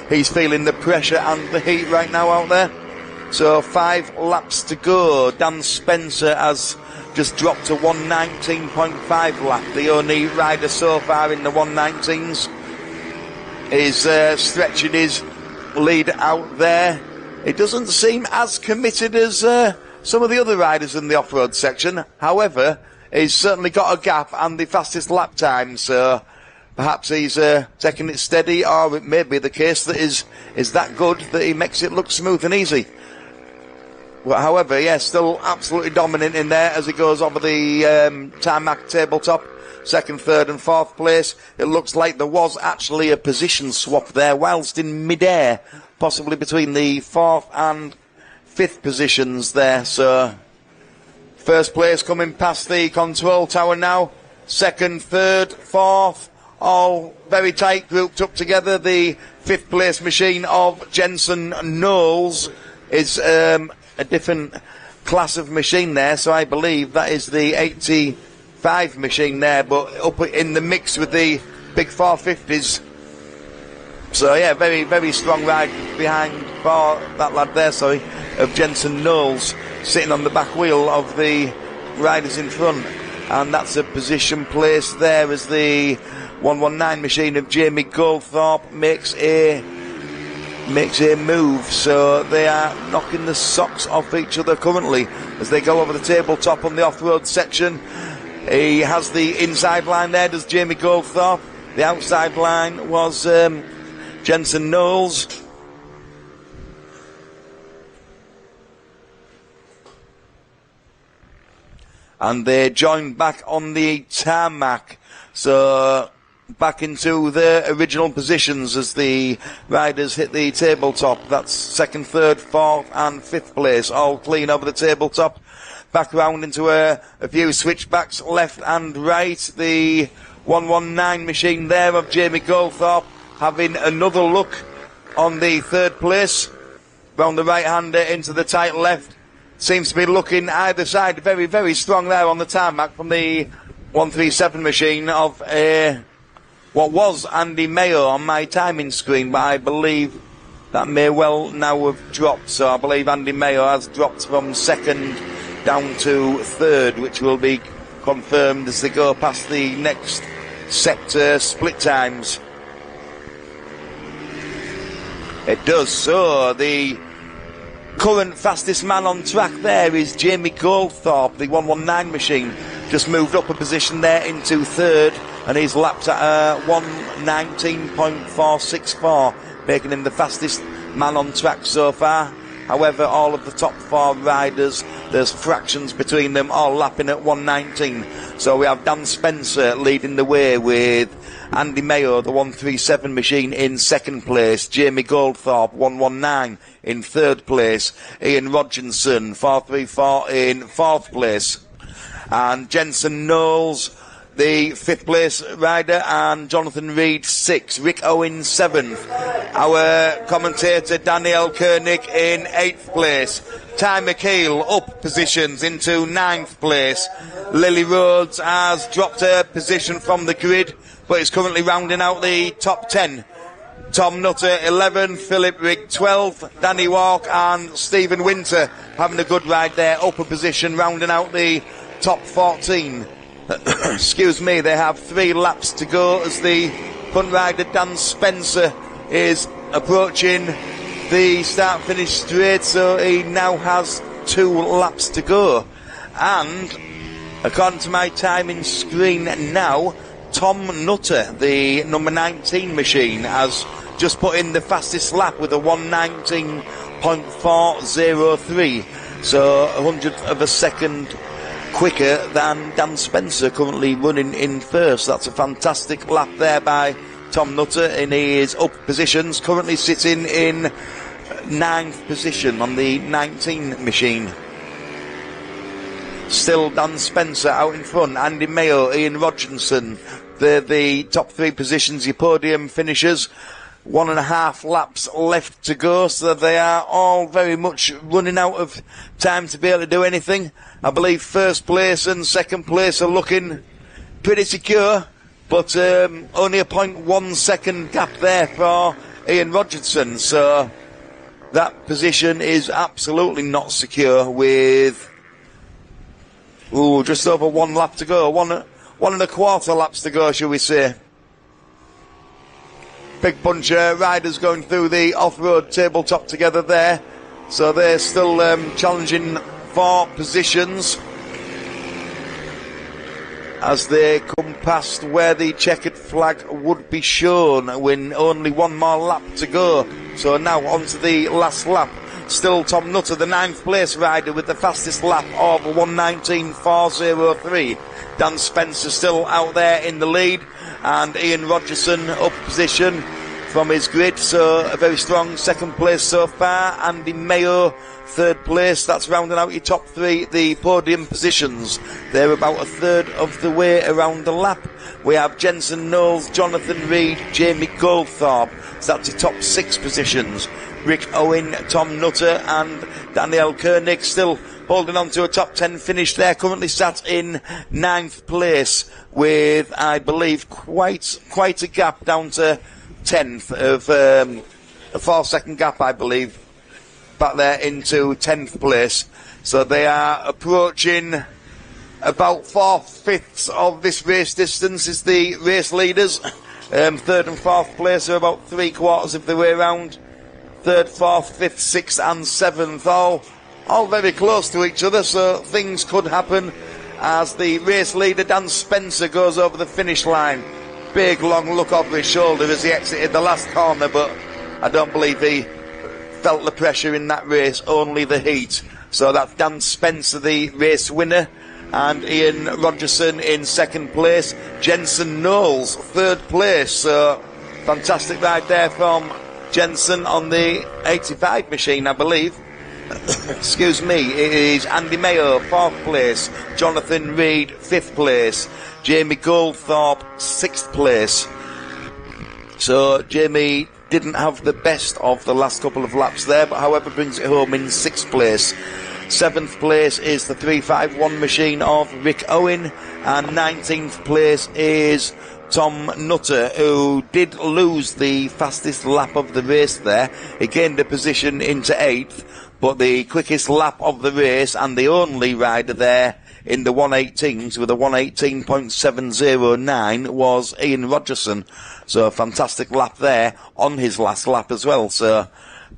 he's feeling the pressure and the heat right now out there. So 5 laps to go. Dan Spencer has just dropped to 119.5 lap. The only rider so far in the 119s is stretching his lead out there. It doesn't seem as committed as some of the other riders in the off-road section. However, he's certainly got a gap and the fastest lap time, so perhaps he's taking it steady, or it may be the case that is that good that he makes it look smooth and easy. Well, however, yeah, still absolutely dominant in there as he goes over the tarmac tabletop. 2nd, 3rd and 4th place. It looks like there was actually a position swap there whilst in mid-air, possibly between the 4th and 5th positions there. So 1st place coming past the control tower now. 2nd, 3rd, 4th, all very tight, grouped up together. The 5th place machine of Jensen Knowles is a different class of machine there, so I believe that is the 85 machine there, but up in the mix with the big 450s. So yeah, very, very strong ride behind for that lad there, of Jensen Knowles, sitting on the back wheel of the riders in front. And that's a position place there as the 119 machine of Jamie Goldthorpe makes a move. So they are knocking the socks off each other currently as they go over the tabletop on the off-road section. He has the inside line there, does Jamie Goldthorpe. The outside line was Jensen Knowles. And they join back on the tarmac. So back into their original positions as the riders hit the tabletop. That's 2nd, 3rd, 4th and 5th place, all clean over the tabletop. Back round into a few switchbacks left and right. The 119 machine there of Jamie Goldthorpe having another look on the 3rd place. Round the right-hander into the tight left. Seems to be looking either side very, very strong there on the tarmac from the 137 machine of what was Andy Mayo on my timing screen, but I believe that may well now have dropped. So I believe Andy Mayo has dropped from second down to third, which will be confirmed as they go past the next sector split times. It does. So the current fastest man on track there is Jamie Goldthorpe, the 119 machine. Just moved up a position there into third, and he's lapped at 1:19.464, making him the fastest man on track so far. However, all of the top four riders, there's fractions between them, all lapping at 1:19. So we have Dan Spencer leading the way with Andy Mayo, the 137 machine, in second place. Jamie Goldthorpe, 119, in third place. Ian Rodginson, 434, in fourth place. And Jensen Knowles, the fifth place rider, and Jonathan Reed, sixth. Rick Owen, seventh. Our commentator Danielle Koenig in eighth place. Ty McKeel up positions into ninth place. Lily Rhodes has dropped her position from the grid, but is currently rounding out the top 10. Tom Nutter 11, Philip Rigg 12, Danny Walk and Stephen Winter having a good ride there, up a position, rounding out the top 14. Excuse me, they have 3 laps to go as the front rider Dan Spencer is approaching the start-finish straight, so he now has 2 laps to go. And according to my timing screen now, Tom Nutter, the number 19 machine, has just put in the fastest lap with a 1:19.403, so 100th of a second quicker than Dan Spencer, currently running in first. That's a fantastic lap there by Tom Nutter, and he is up positions, currently sitting in 9th position on the 19 machine. Still Dan Spencer out in front, Andy Mayo, Ian Rodginson. They're the top 3 positions, your podium finishers. 1.5 laps left to go, so they are all very much running out of time to be able to do anything. I believe first place and second place are looking pretty secure, but only a 0.1 second gap there for Ian Rodginson, so that position is absolutely not secure with just over 1 lap to go, 1.25 laps to go, shall we say. Big bunch of riders going through the off-road tabletop together there, so they're still challenging for positions as they come past where the checkered flag would be shown, when only 1 more lap to go. So now on to the last lap. Still Tom Nutter, the 9th place rider, with the fastest lap of 1:19.403. Dan Spencer still out there in the lead, and Ian Rodgerson up position from his grid, so a very strong second place so far. Andy Mayo, 3rd place. That's rounding out your top 3, the podium positions. They're about a third of the way around the lap. We have Jensen Knowles, Jonathan Reed, Jamie Goldthorpe. So that's your top 6 positions. Rick Owen, Tom Nutter and Danielle Koenig still holding on to a top 10 finish there, currently sat in 9th place with, I believe, quite a gap down to 10th of a 4-second gap, I believe, back there into 10th place. So they are approaching about 4/5 of this race distance is the race leaders. 3rd and 4th place are about 3/4 of the way around. 3rd, 4th, 5th, 6th and 7th, all very close to each other, so things could happen as the race leader Dan Spencer goes over the finish line. Big long look over his shoulder as he exited the last corner, but I don't believe he felt the pressure in that race, only the heat. So that's Dan Spencer, the race winner, and Ian Rodgerson in 2nd place. Jensen Knowles, 3rd place, so fantastic ride there from Jensen on the 85 machine, I believe. Excuse me, it is Andy Mayo, 4th place, Jonathan Reed, 5th place, Jamie Goldthorpe, 6th place. So Jamie didn't have the best of the last couple of laps there, but however brings it home in 6th place. 7th place is the 351 machine of Rick Owen, and 19th place is Tom Nutter, who did lose the fastest lap of the race there. He gained a position into 8th, but the quickest lap of the race and the only rider there in the 118s with a 118.709 was Ian Rogerson. So a fantastic lap there on his last lap as well. So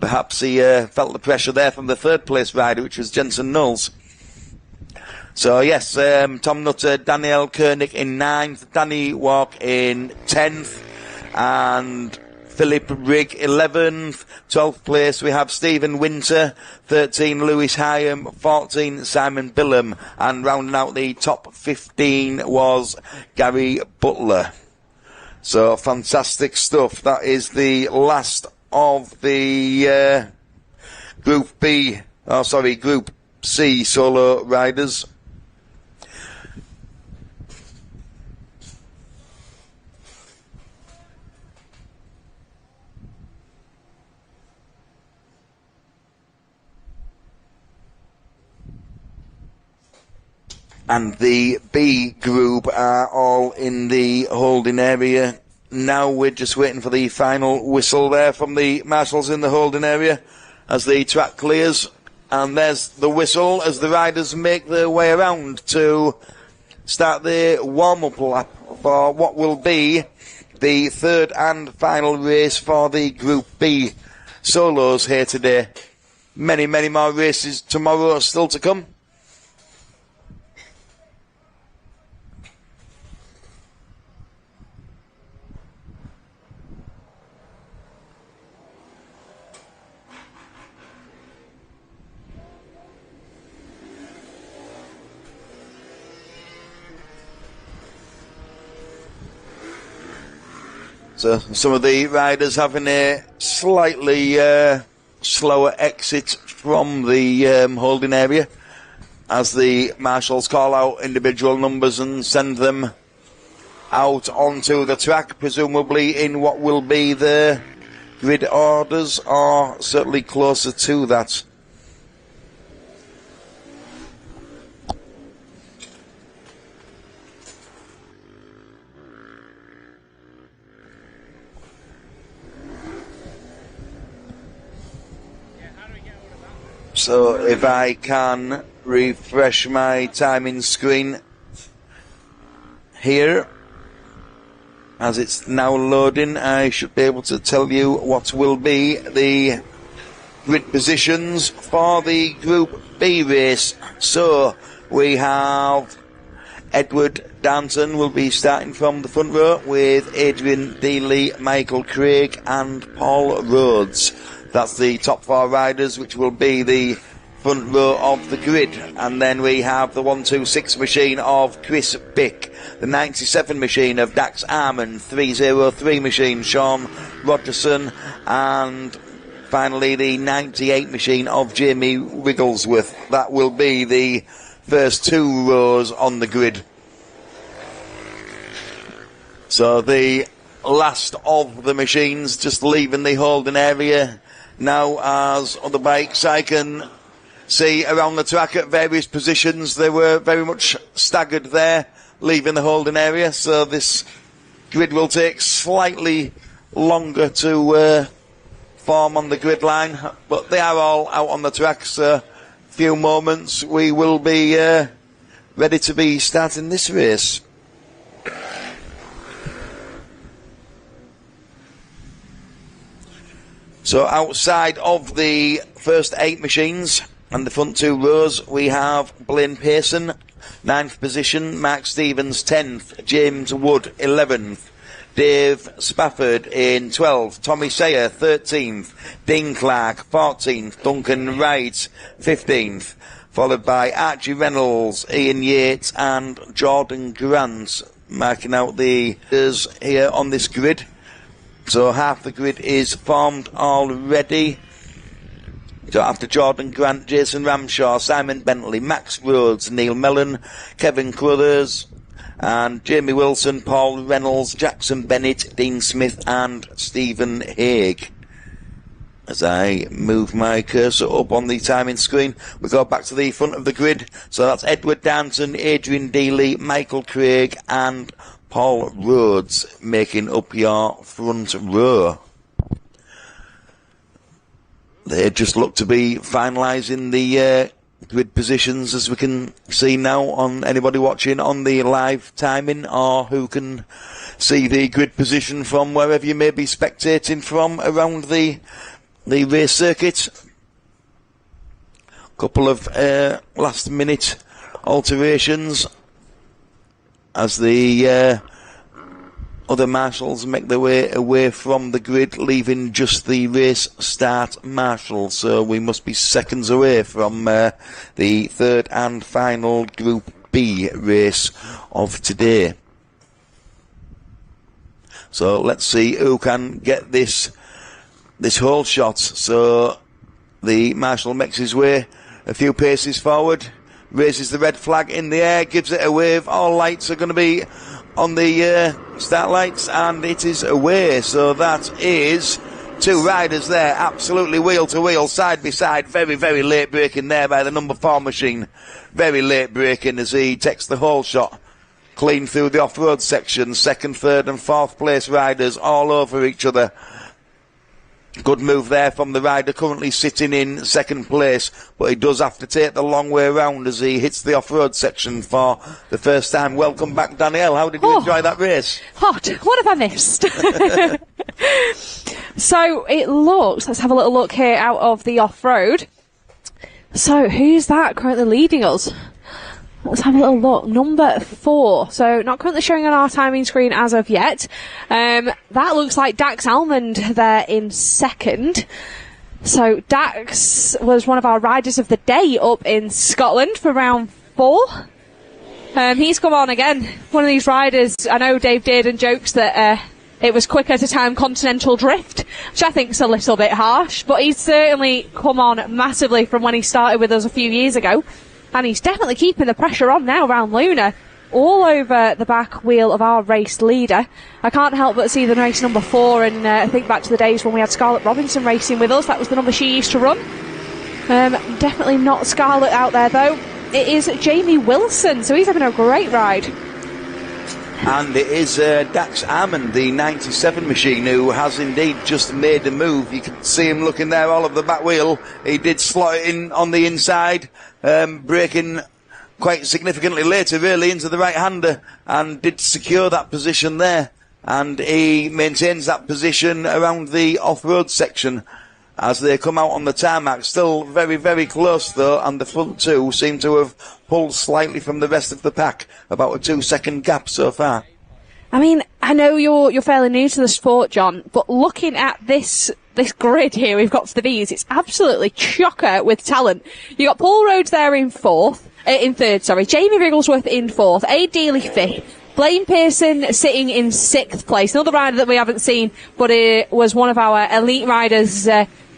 perhaps he felt the pressure there from the 3rd place rider, which was Jensen Knowles. So yes, Tom Nutter, Daniel Koenig in 9th, Danny Walk in 10th, and Philip Rigg 11th. 12th place we have Stephen Winter, 13 Lewis Hyam, 14 Simon Billum, and rounding out the top 15 was Gary Butler. So fantastic stuff. That is the last of the Group C solo riders. And the B group are all in the holding area. Now we're just waiting for the final whistle there from the marshals in the holding area as the track clears. And there's the whistle as the riders make their way around to start their warm-up lap for what will be the 3rd and final race for the Group B solos here today. Many, many more races tomorrow still to come. So some of the riders having a slightly slower exit from the holding area as the marshals call out individual numbers and send them out onto the track, presumably in what will be the grid orders, or certainly closer to that. So if I can refresh my timing screen here, as it's now loading, I should be able to tell you what will be the grid positions for the Group B race. So we have Edward Danton will be starting from the front row with Adrian Dealey, Michael Craig and Paul Rhodes. That's the top 4 riders, which will be the front row of the grid. And then we have the 126 machine of Chris Bick, the 97 machine of Dax Armand, 303 machine Sean Rogerson, and finally the 98 machine of Jamie Wigglesworth. That will be the first 2 rows on the grid. So the last of the machines just leaving the holding area now, as other bikes I can see around the track at various positions. They were very much staggered there, leaving the holding area, so this grid will take slightly longer to form on the grid line, but they are all out on the track, so a few moments we will be ready to be starting this race. So outside of the first 8 machines and the front 2 rows, we have Blaine Pearson, 9th position, Mark Stevens 10th, James Wood 11th, Dave Spafford in 12th, Tommy Sayer 13th, Dean Clark 14th, Duncan Wright 15th, followed by Archie Reynolds, Ian Yates and Jordan Grant, marking out the here on this grid. So half the grid is formed already. So after Jordan Grant, Jason Ramshaw, Simon Bentley, Max Rhodes, Neil Mellon, Kevin Crothers, and Jamie Wilson, Paul Reynolds, Jackson Bennett, Dean Smith and Stephen Haig. As I move my cursor up on the timing screen, we go back to the front of the grid. So that's Edward Danton, Adrian Dealey, Michael Craig and Paul Rhodes making up your front row. They just look to be finalising the grid positions, as we can see now on anybody watching on the live timing, or who can see the grid position from wherever you may be spectating from around the race circuit. Couple of last minute alterations as the other marshals make their way away from the grid, leaving just the race start marshal. So we must be seconds away from the third and final Group B race of today. So let's see who can get this whole shot. So the marshal makes his way a few paces forward, raises the red flag in the air, gives it a wave. All lights are going to be on the start lights, and it is away. So that is two riders there, absolutely wheel to wheel, side by side. Very, very late braking there by the number 4 machine. Very late braking as he takes the whole shot clean through the off-road section. Second, third and fourth place riders all over each other. Good move there from the rider currently sitting in second place, but he does have to take the long way around as he hits the off-road section for the first time. Welcome back, Danielle. How did you enjoy that race? What have I missed? So it looks, let's have a little look here out of the off-road. So who's that currently leading us? Let's have a little look. Number 4. So not currently showing on our timing screen as of yet. That looks like Dax Almond there in second. So Dax was one of our riders of the day up in Scotland for round 4. He's come on again. One of these riders, I know Dave Dearden jokes that it was quicker to time Continental Drift, which I think is a little bit harsh, but he's certainly come on massively from when he started with us a few years ago. And he's definitely keeping the pressure on now round Luna, all over the back wheel of our race leader. I can't help but see the race number 4 and think back to the days when we had Scarlett Robinson racing with us. That was the number she used to run. Definitely not Scarlett out there though. It is Jamie Wilson, so he's having a great ride. And it is Dax Armand, the 97 machine, who has indeed just made a move. You can see him looking there all over the back wheel. He did slot it in on the inside, braking quite significantly later really into the right-hander, and did secure that position there. And he maintains that position around the off-road section as they come out on the tarmac. Still very, very close though, and the front two seem to have pulled slightly from the rest of the pack. About a 2-second gap so far. I mean, I know you're fairly new to the sport, John, but looking at this grid here we've got for the Bs, it's absolutely chocker with talent. You got Paul Rhodes there in third, Jamie Wrigglesworth in 4th, Aid Dealey 5th, Blaine Pearson sitting in 6th place. Another rider that we haven't seen, but it was one of our elite riders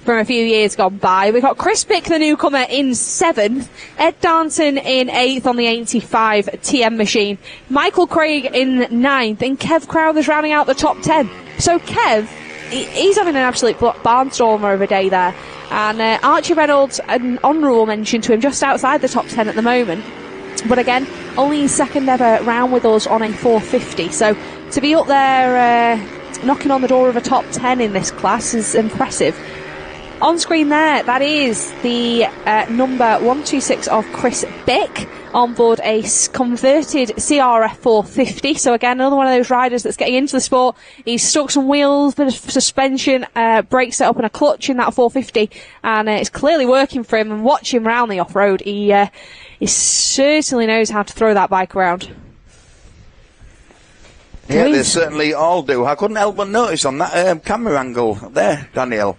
from a few years gone by. We've got Chris Pick, the newcomer, in 7th. Ed Darnton in 8th on the 85 TM machine. Michael Craig in 9th. And Kev Crowther's rounding out the top 10. So Kev, he's having an absolute barnstormer of a day there. And Archie Reynolds, an honourable mention to him, just outside the top 10 at the moment. But again, only his second ever round with us on a 450. So to be up there knocking on the door of a top 10 in this class is impressive. On screen there, that is the number 126 of Chris Bick on board a converted CRF 450. So again, another one of those riders that's getting into the sport. He's stuck some wheels, bit of suspension, brake set up and a clutch in that 450, and it's clearly working for him. And watch him around the off-road. He certainly knows how to throw that bike around. Yeah, they certainly all do. I couldn't help but notice on that camera angle there, Daniel,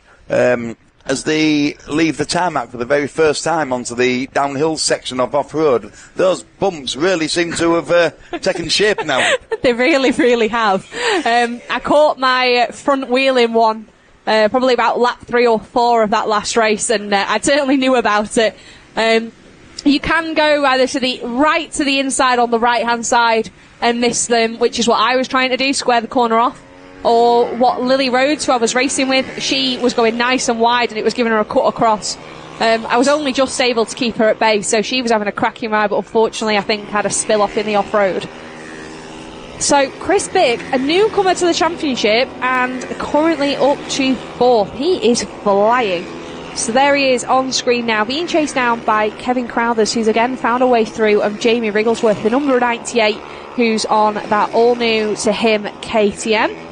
as they leave the tarmac for the very first time onto the downhill section of off-road, those bumps really seem to have taken shape now. They really, really have. I caught my front wheel in one, probably about lap 3 or 4 of that last race, and I certainly knew about it. You can go either to the right, to the inside on the right-hand side and miss them, which is what I was trying to do, square the corner off. Or what Lily Rhodes, who I was racing with, she was going nice and wide and it was giving her a cut across. I was only just able to keep her at bay, so she was having a cracking ride, but unfortunately I think had a spill off in the off-road. So Chris Bick, a newcomer to the championship and currently up to 4th. He is flying. So there he is on screen now, being chased down by Kevin Crowthers, who's again found a way through, and Jamie Wrigglesworth, the number 98, who's on that all-new to him KTM.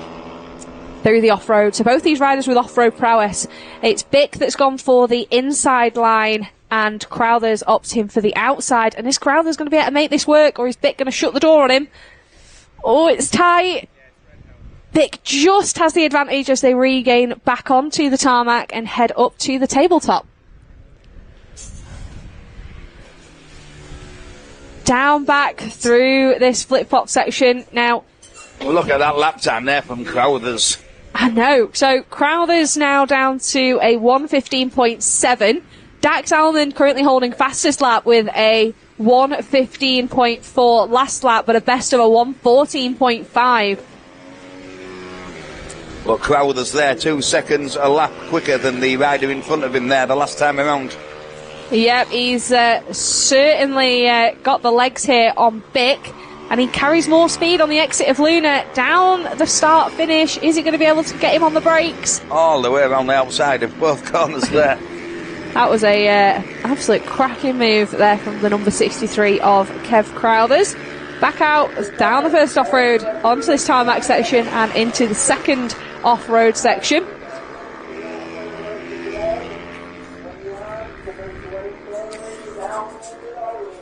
Through the off-road. So both these riders with off-road prowess. It's Bick that's gone for the inside line, and Crowthers opting for the outside. And is Crowthers going to be able to make this work, or is Bick going to shut the door on him? Oh, it's tight. Bick just has the advantage as they regain back onto the tarmac and head up to the tabletop. Down back through this flip-flop section. Now, Well, look at that lap time there from Crowthers. I know. So Crowthers now down to a 1:15.7. Dax Almond currently holding fastest lap with a 1:15.4 last lap, but a best of a 1:14.5. Well, Crowthers there, 2 seconds a lap quicker than the rider in front of him there the last time around. Yep, he's certainly got the legs here on Bick, and he carries more speed on the exit of Luna. Down the start finish, is he going to be able to get him on the brakes? All the way around the outside of both corners there. That was a absolute cracking move there from the number 63 of Kev Crowthers. Back out, down the first off-road, onto this tarmac section and into the second off-road section.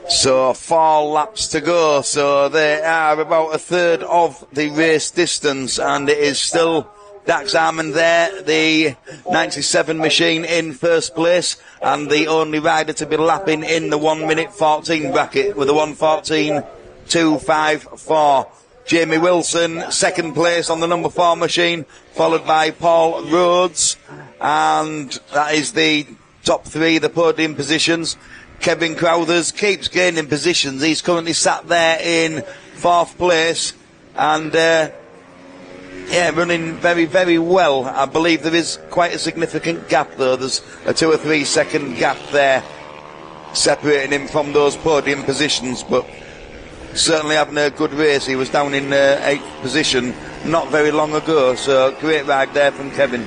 So 4 laps to go, so they are about a third of the race distance, and it is still Dax Armand there, the 97 machine in first place, and the only rider to be lapping in the 1:14 bracket with a 1:14.254. Jamie Wilson, second place on the number 4 machine, followed by Paul Rhodes, and that is the top 3, the podium positions. Kevin Crowthers keeps gaining positions. He's currently sat there in 4th place, and running very, very well. I believe there is quite a significant gap though. There's a 2 or 3 second gap there separating him from those podium positions, but certainly having a good race. He was down in 8th position not very long ago, so great ride there from Kevin.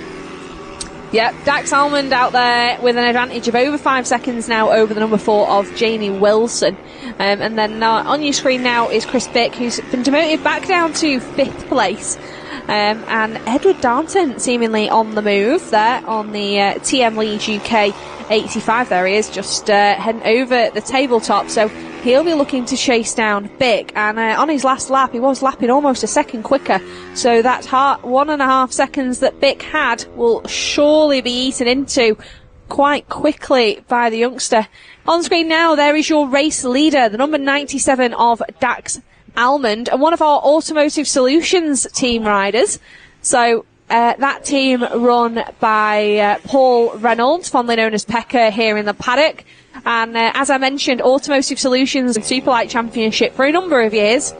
Yep, Dax Almond out there with an advantage of over 5 seconds now over the number 4 of Jamie Wilson. And then on your screen now is Chris Bick, who's been demoted back down to 5th place. And Edward Darnton seemingly on the move there on the TM League UK 85. There he is, just heading over the tabletop. So he'll be looking to chase down Bick. And on his last lap, he was lapping almost a second quicker. So that 1.5 seconds that Bick had will surely be eaten into quite quickly by the youngster. On screen now, there is your race leader, the number 97 of Dax Almond, and one of our Automotive Solutions team riders. So that team run by Paul Reynolds, fondly known as Pekka, here in the paddock. And as I mentioned, Automotive Solutions Superlight Championship for a number of years.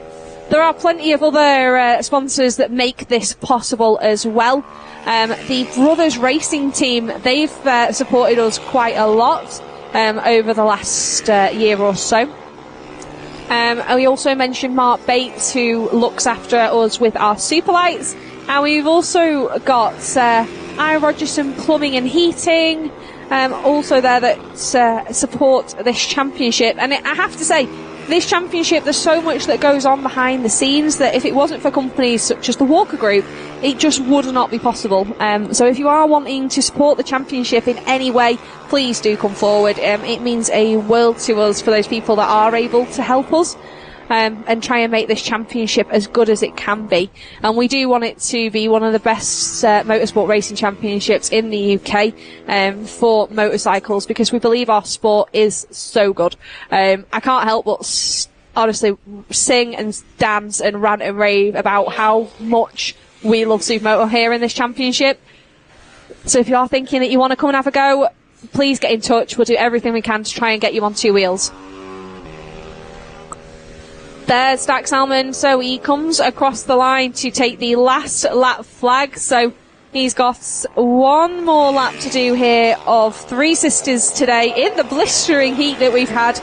There are plenty of other sponsors that make this possible as well. The Brothers Racing team, they've supported us quite a lot over the last year or so. And we also mentioned Mark Bates, who looks after us with our Superlights. And we've also got I. Rogerson Plumbing and Heating, also there that support this championship. And I have to say, this championship, there's so much that goes on behind the scenes that if it wasn't for companies such as the Walker Group, it just would not be possible. So if you are wanting to support the championship in any way, please do come forward. It means a world to us for those people that are able to help us and try and make this championship as good as it can be. And we do want it to be one of the best motorsport racing championships in the UK for motorcycles, because we believe our sport is so good. I can't help but honestly sing and dance and rant and rave about how much we love Supermoto here in this championship. So if you are thinking that you want to come and have a go, please get in touch. We'll do everything we can to try and get you on 2 wheels. There's Dax Almond, so he comes across the line to take the last lap flag. So he's got one more lap to do here of Three Sisters today in the blistering heat that we've had.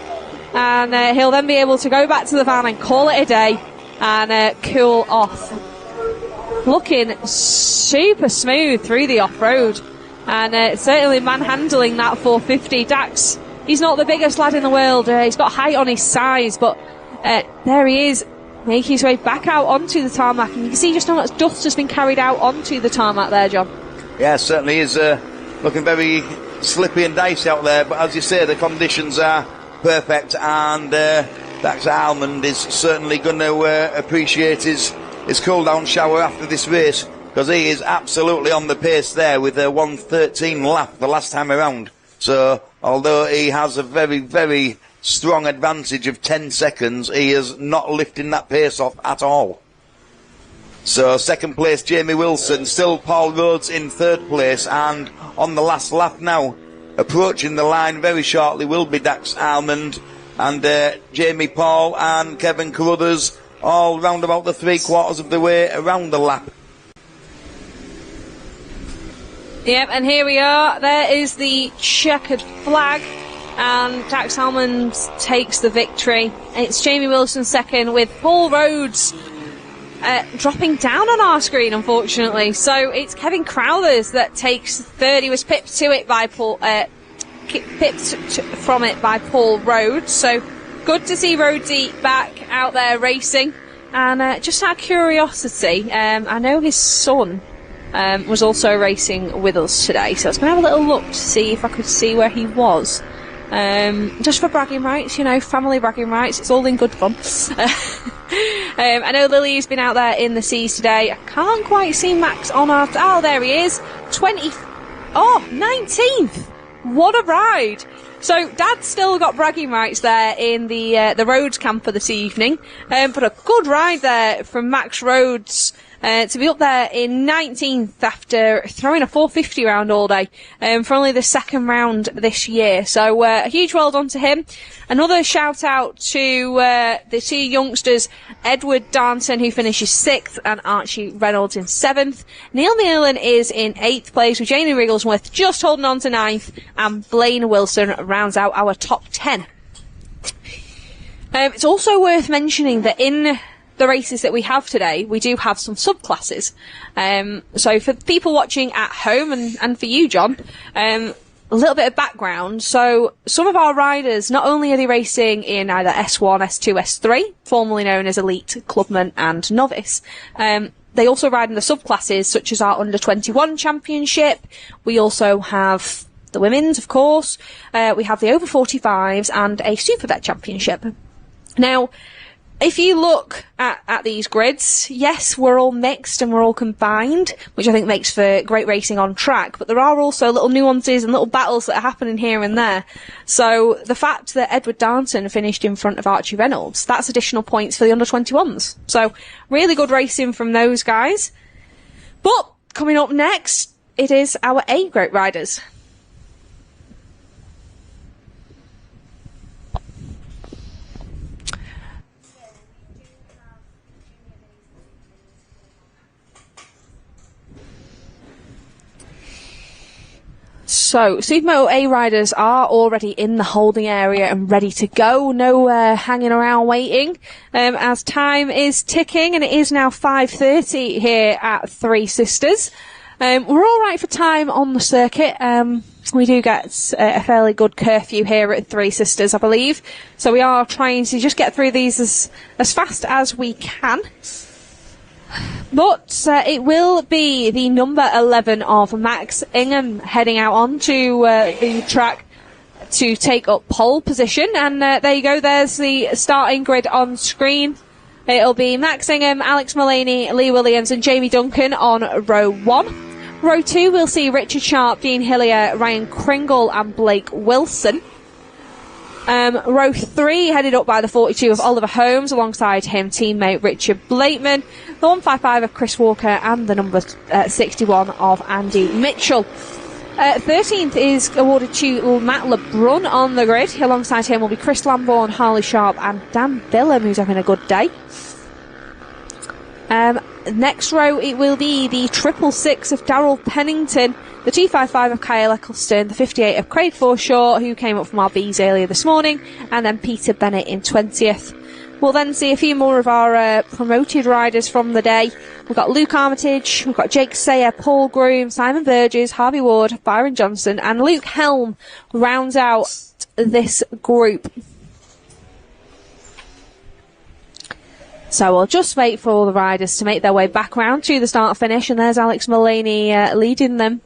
And he'll then be able to go back to the van and call it a day. and cool off. Looking super smooth through the off-road, and certainly manhandling that 450. Dax, he's not the biggest lad in the world. He's got height on his size, but there he is, making his way back out onto the tarmac, and you can see just how much dust has been carried out onto the tarmac there, John. Yeah, certainly is looking very slippy and dicey out there, but as you say, the conditions are perfect, and Dax Almond is certainly going to appreciate his cool down shower after this race, because he is absolutely on the pace there with a 1:13 lap the last time around. So although he has a very, very strong advantage of 10 seconds, he is not lifting that pace off at all. So second place Jamie Wilson, still Paul Rhodes in third place, and on the last lap now, approaching the line very shortly, will be Dax Almond and Jamie Paul and Kevin Carruthers, all round about the 3/4 of the way around the lap. Yep, and here we are. There is the checkered flag, and Dax Almond takes the victory. It's Jamie Wilson second, with Paul Rhodes dropping down on our screen, unfortunately. So it's Kevin Crowthers that takes third. He was pipped to it by Paul, from it by Paul Rhodes. So good to see Rhodesy back out there racing. And just out of curiosity, I know his son was also racing with us today, so I was going to have a little look to see if I could see where he was. Just for bragging rights, you know, family bragging rights, it's all in good fun. I know Lily's been out there in the seas today. I can't quite see Max on our... Oh, there he is. 19th. What a ride. So Dad's still got bragging rights there in the Rhodes camper this evening. But a good ride there from Max Rhodes. To be up there in 19th after throwing a 450 round all day, for only the second round this year. So, a huge well done to him. Another shout out to, the two youngsters, Edward Darnton, who finishes 6th, and Archie Reynolds in 7th. Neil Nealon is in 8th place, with Jamie Wrigglesworth just holding on to 9th, and Blaine Wilson rounds out our top 10. It's also worth mentioning that in the races that we have today, we do have some subclasses. So for people watching at home, and for you, John, a little bit of background. So some of our riders, not only are they racing in either S1, S2, S3, formerly known as Elite, Clubman and Novice, they also ride in the subclasses such as our Under-21 Championship. We also have the Women's, of course. We have the Over 45s and a Supervet Championship. Now, if you look at these grids, yes, we're all mixed and we're all combined, which I think makes for great racing on track, but there are also little nuances and little battles that are happening here and there. So the fact that Edward Darnton finished in front of Archie Reynolds, that's additional points for the under-21s. So really good racing from those guys. But coming up next, it is our A grade riders. So, Supermoto A riders are already in the holding area and ready to go. No hanging around waiting, as time is ticking, and it is now 5:30 here at Three Sisters. We're all right for time on the circuit. We do get a fairly good curfew here at Three Sisters, I believe. So we are trying to just get through these as fast as we can. But it will be the number 11 of Max Ingham heading out onto the track to take up pole position. And there you go, there's the starting grid on screen. It'll be Max Ingham, Alex Mullaney, Lee Williams and Jamie Duncan on row 1. Row 2, we'll see Richard Sharp, Dean Hillier, Ryan Kringle and Blake Wilson. Row 3 headed up by the 42 of Oliver Holmes, alongside him teammate Richard Blakeman, the 155 of Chris Walker and the number 61 of Andy Mitchell. 13th is awarded to Matt LeBrun on the grid. Alongside him will be Chris Lambourne, Harley Sharp and Dan Billum, who's having a good day. Next row, it will be the 666 of Darryl Pennington, the 255 of Kyle Eccleston, the 58 of Craig Forshaw, who came up from our B's earlier this morning, and then Peter Bennett in 20th. We'll then see a few more of our promoted riders from the day. We've got Luke Armitage, we've got Jake Sayer, Paul Groom, Simon Burgess, Harvey Ward, Byron Johnson, and Luke Helm rounds out this group. So we'll just wait for all the riders to make their way back round to the start finish, and there's Alex Mullaney leading them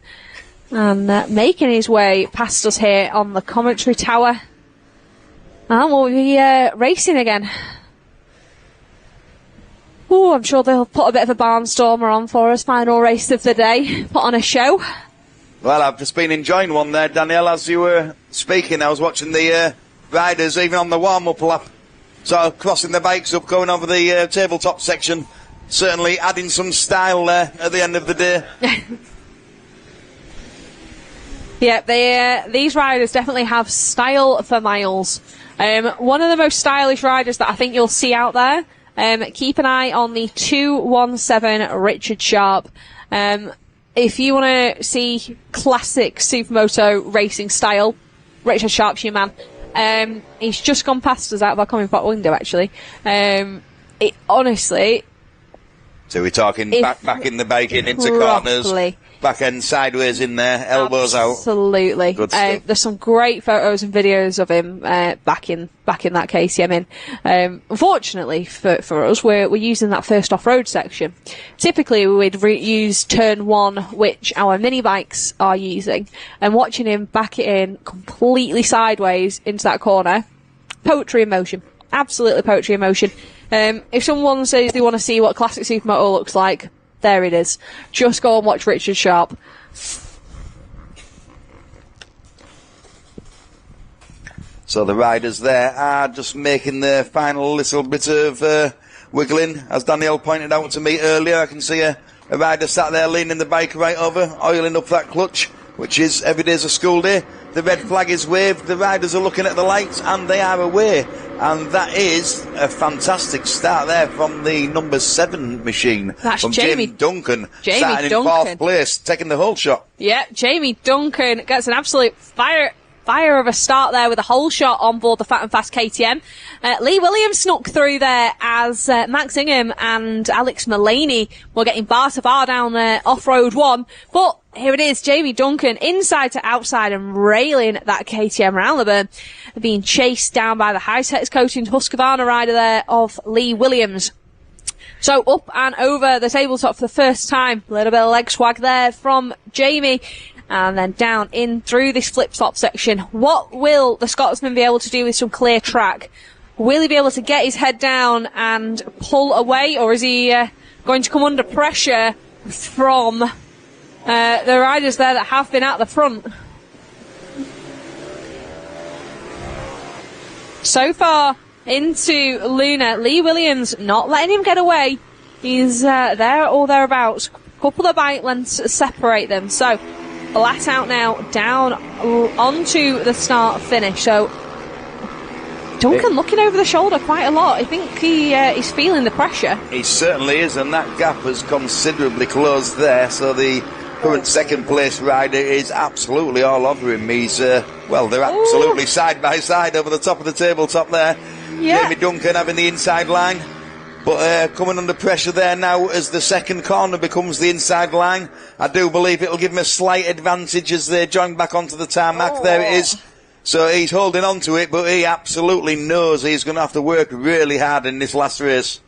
and making his way past us here on the commentary tower. And we'll be racing again. Ooh, I'm sure they'll put a bit of a barnstormer on for us, final race of the day, put on a show. Well, I've just been enjoying one there, Danielle, as you were speaking. I was watching the riders, even on the warm-up lap. So crossing the bikes up, going over the tabletop section, certainly adding some style there at the end of the day. Yeah, these riders definitely have style for miles. One of the most stylish riders that I think you'll see out there, keep an eye on the 217 Richard Sharp. If you want to see classic Supermoto racing style, Richard Sharp's your man. He's just gone past us out of our coming back window, actually. Honestly... So we're talking back in the bike, into corners, back end sideways in there, elbows out. Absolutely. Good stuff. There's some great photos and videos of him back in that KTM in. Unfortunately for us, we're using that first off-road section. Typically we'd use turn 1, which our mini bikes are using, and watching him back it in completely sideways into that corner, poetry in motion. Absolutely poetry in motion. If someone says they want to see what classic Supermoto looks like, there it is. Just go and watch Richard Sharp. So the riders there are just making their final little bit of wiggling. As Danielle pointed out to me earlier, I can see a rider sat there leaning the bike right over, oiling up that clutch, which is every day's a school day. The red flag is waved, the riders are looking at the lights, and they are away. And that is a fantastic start there from the number 7 machine. That's from Jamie Duncan. Jamie Starting in 4th place, taking the whole shot. Yeah, Jamie Duncan gets an absolute fire of a start there with a whole shot on board the Fat and Fast KTM. Lee Williams snuck through there as Max Ingham and Alex Mullaney were getting bar to bar down there off-road 1. But here it is, Jamie Duncan inside to outside and railing that KTM round the berm, being chased down by the High-Tex coating Husqvarna rider there of Lee Williams. So up and over the tabletop for the first time. A little bit of leg swag there from Jamie. And then down in through this flip-flop section. What will the Scotsman be able to do with some clear track? Will he be able to get his head down and pull away, or is he going to come under pressure from the riders there that have been at the front? So far into Luna, Lee Williams not letting him get away. He's there or thereabouts. Couple of bike lengths separate them. So flat out now, down onto the start finish. So Duncan looking over the shoulder quite a lot. I think he's feeling the pressure. He certainly is, and that gap has considerably closed there. So the current second place rider is absolutely all over him. He's they're absolutely side by side over the top of the tabletop there. Yeah. Jamie Duncan having the inside line, but coming under pressure there now as the second corner becomes the inside line. I do believe it'll give him a slight advantage as they join back onto the tarmac. There it is. So he's holding on to it, but he absolutely knows he's going to have to work really hard in this last race.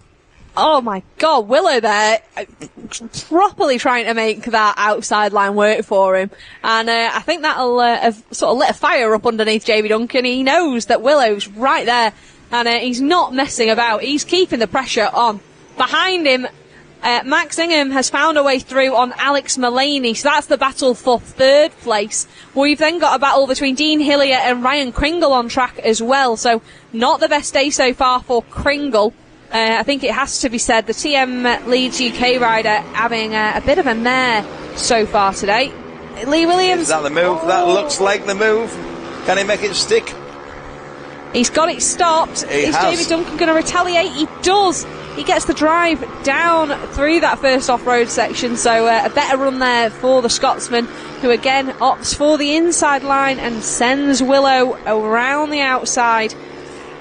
Oh my God, Willow there, properly trying to make that outside line work for him. And I think that'll have sort of lit a fire up underneath Jamie Duncan. He knows that Willow's right there, and he's not messing about. He's keeping the pressure on. Behind him, Max Ingham has found a way through on Alex Mullaney, so that's the battle for third place. We've then got a battle between Dean Hillier and Ryan Kringle on track as well, so not the best day so far for Kringle. I think it has to be said, the TM Leeds UK rider having a bit of a mare so far today. Lee Williams. Is that the move? That looks like the move. Can he make it stick? He's got it stopped. Is Jamie Duncan going to retaliate? He does. He gets the drive down through that first off-road section, so a better run there for the Scotsman, who again opts for the inside line and sends Willow around the outside.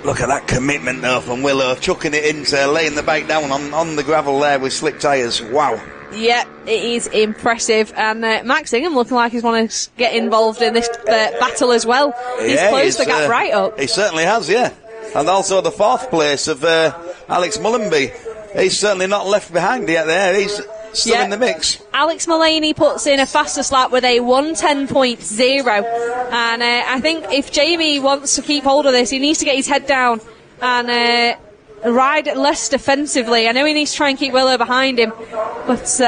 Look at that commitment though from Willow, chucking it into laying the bike down on the gravel there with slick tyres. Wow. Yeah, it is impressive. And Max Ingham looking like he's want to get involved in this battle as well. He's closed the gap right up. He certainly has, yeah. And also the 4th place of Alex Mullenby. He's certainly not left behind yet there. He's still in the mix. Alex Mullaney puts in a fastest lap with a 1:10.0. And I think if Jamie wants to keep hold of this, he needs to get his head down and ride less defensively. I know he needs to try and keep Willow behind him, but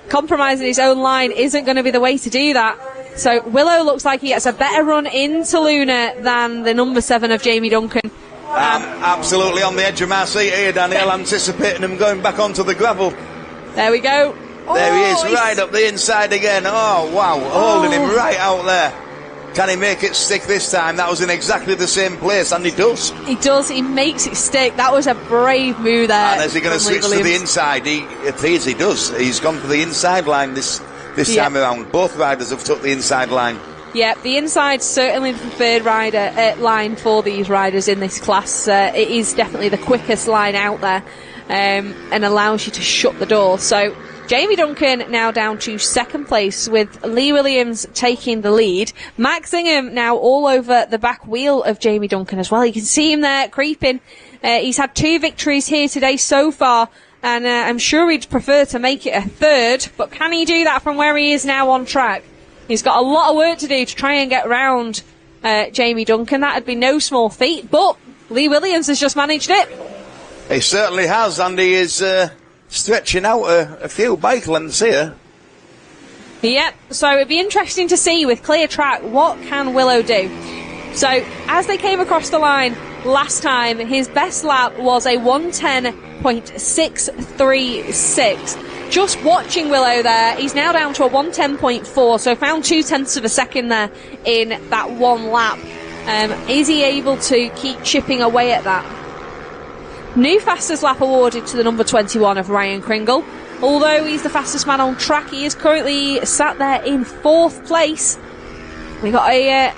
compromising his own line isn't going to be the way to do that. So Willow looks like he gets a better run into Luna than the number 7 of Jamie Duncan. Absolutely on the edge of my seat here, Danielle, anticipating him going back onto the gravel. There we go. There he is, right up the inside again. Oh, wow, holding him right out there. Can he make it stick this time? That was in exactly the same place, and he does. He does, he makes it stick. That was a brave move there. And is he going to switch to the inside? It appears he does. He's gone for the inside line this time around. Both riders have took the inside line. Yeah, the inside's certainly the preferred line for these riders in this class. It is definitely the quickest line out there, and allows you to shut the door. So Jamie Duncan now down to 2nd place with Lee Williams taking the lead. Max Ingham now all over the back wheel of Jamie Duncan as well. You can see him there creeping. He's had 2 victories here today so far, and I'm sure he'd prefer to make it a 3rd, but can he do that from where he is now on track? He's got a lot of work to do to try and get round Jamie Duncan. That'd be no small feat, but Lee Williams has just managed it. He certainly has, and he is stretching out a few bike lengths here. Yep, so it'd be interesting to see with clear track, what can Willow do? So, as they came across the line last time, his best lap was a 1:10.636. Just watching Willow there, he's now down to a 1:10.4, so found 0.2 of a second there in that one lap. Is he able to keep chipping away at that? New fastest lap awarded to the number 21 of Ryan Kringle. Although he's the fastest man on track, he is currently sat there in 4th place. We got a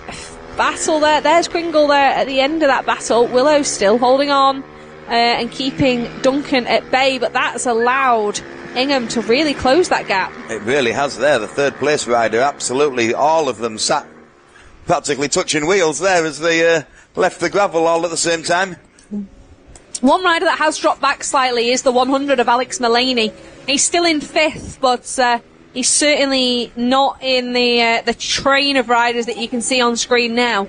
battle there. There's Kringle there at the end of that battle. Willow still holding on and keeping Duncan at bay, but that's allowed Ingham to really close that gap. It really has there. The 3rd place rider, absolutely all of them sat practically touching wheels there as they left the gravel all at the same time. One rider that has dropped back slightly is the 100 of Alex Mullaney. He's still in 5th, but he's certainly not in the train of riders that you can see on screen now.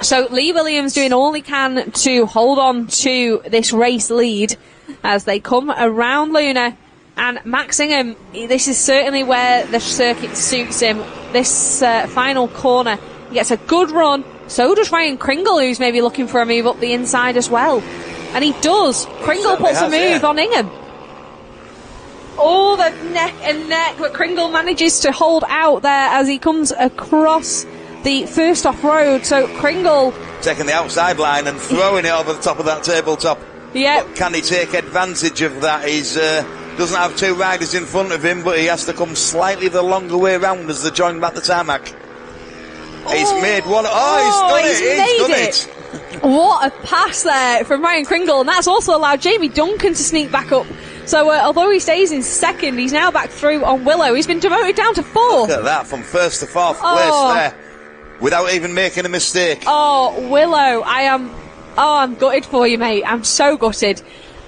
So Lee Williams doing all he can to hold on to this race lead as they come around Luna. And Max Ingham, this is certainly where the circuit suits him. This final corner, he gets a good run. So does Ryan Kringle, who's maybe looking for a move up the inside as well. And he does. Kringle puts a move on Ingham. Oh, the neck and neck, but Kringle manages to hold out there as he comes across the first off-road. So Kringle taking the outside line and throwing it over the top of that tabletop. Yeah. But can he take advantage of that? He's doesn't have 2 riders in front of him, but he has to come slightly the longer way round as they join back the tarmac. He's made one. He's done it. What a pass there from Ryan Kringle, and that's also allowed Jamie Duncan to sneak back up. So although he stays in 2nd, he's now back through on Willow. He's been demoted down to 4th. Look at that, from 1st to 4th place there, without even making a mistake. Oh, Willow, I'm gutted for you, mate. I'm so gutted.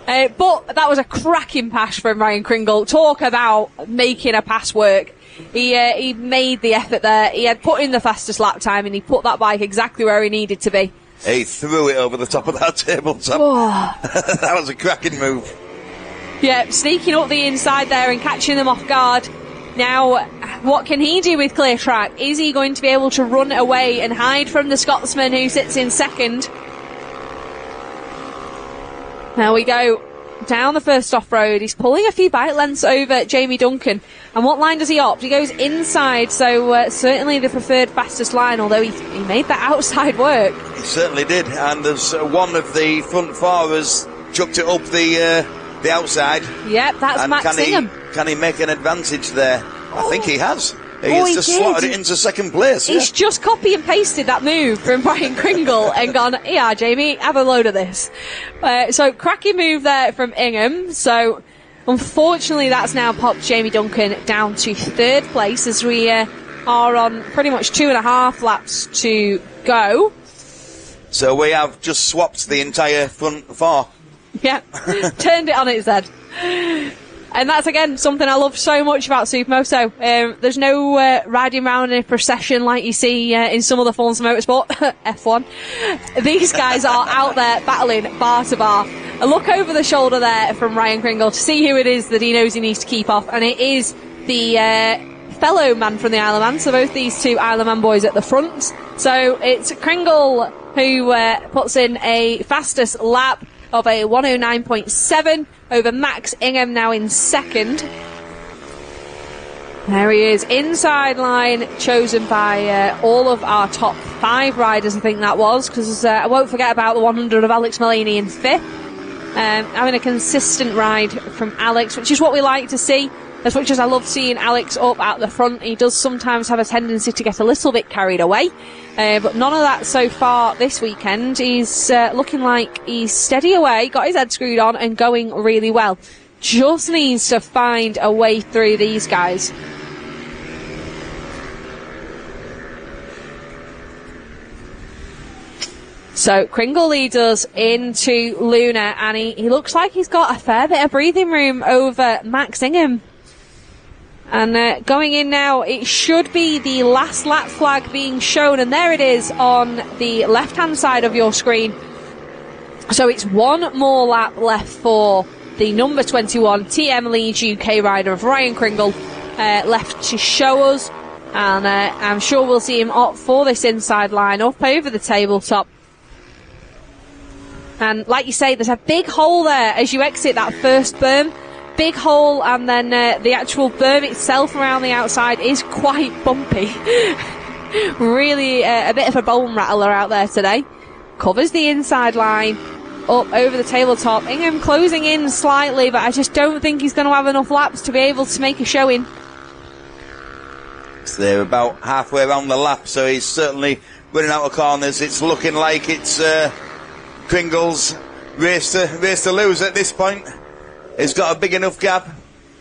But that was a cracking pass from Ryan Kringle. Talk about making a pass work. He made the effort there. He had put in the fastest lap time, and he put that bike exactly where he needed to be. He threw it over the top of that tabletop. That was a cracking move. Yeah, sneaking up the inside there and catching them off guard. Now, what can he do with clear track? Is he going to be able to run away and hide from the Scotsman who sits in 2nd? There we go. Down the first off-road. He's pulling a few bike lengths over Jamie Duncan. And what line does he opt? He goes inside, so certainly the preferred fastest line, although he made that outside work. He certainly did, and as one of the front 4 has chucked it up the outside. Yep, that's and Max Ingham. Can he make an advantage there? I think he has. He Oh, has he just did. slotted it into second place. He's just copy and pasted that move from Brian Kringle and gone, yeah, Jamie, have a load of this. So cracking move there from Ingham. So unfortunately that's now popped Jamie Duncan down to third place as we are on pretty much 2.5 laps to go. So we have just swapped the entire front four. Yeah, turned it on its head. And that's, again, something I love so much about Supermoto. There's no riding around in a procession like you see in some other forms of motorsport, F1. These guys are out there battling bar to bar. A look over the shoulder there from Ryan Kringle to see who it is that he knows he needs to keep off, and it is the fellow man from the Isle of Man, so both these two Isle of Man boys at the front. So it's Kringle who puts in a fastest lap of a 109.7 over Max Ingham, now in second. There he is, inside line, chosen by all of our top 5 riders, I think that was, because I won't forget about the 100 of Alex Mullaney in 5th. Having a consistent ride from Alex, which is what we like to see. As much as I love seeing Alex up at the front, he does sometimes have a tendency to get a little bit carried away. But none of that so far this weekend. He's looking like he's steady away, got his head screwed on and going really well. Just needs to find a way through these guys. So Kringle leads us into Luna, and he looks like he's got a fair bit of breathing room over Max Ingham. And going in now, it should be the last lap flag being shown, and there it is on the left-hand side of your screen. So it's one more lap left for the number 21 TM Leeds UK rider of Ryan Kringle left to show us, and I'm sure we'll see him opt for this inside line up over the tabletop. And like you say, there's a big hole there as you exit that first berm. Big hole, and then the actual berm itself around the outside is quite bumpy. Really a bit of a bone rattler out there today. Covers the inside line, up over the tabletop. Ingham closing in slightly, but I just don't think he's going to have enough laps to be able to make a showing. So they're about halfway around the lap, so he's certainly running out of corners. It's looking like it's Kringle's race to lose at this point. It's got a big enough gap.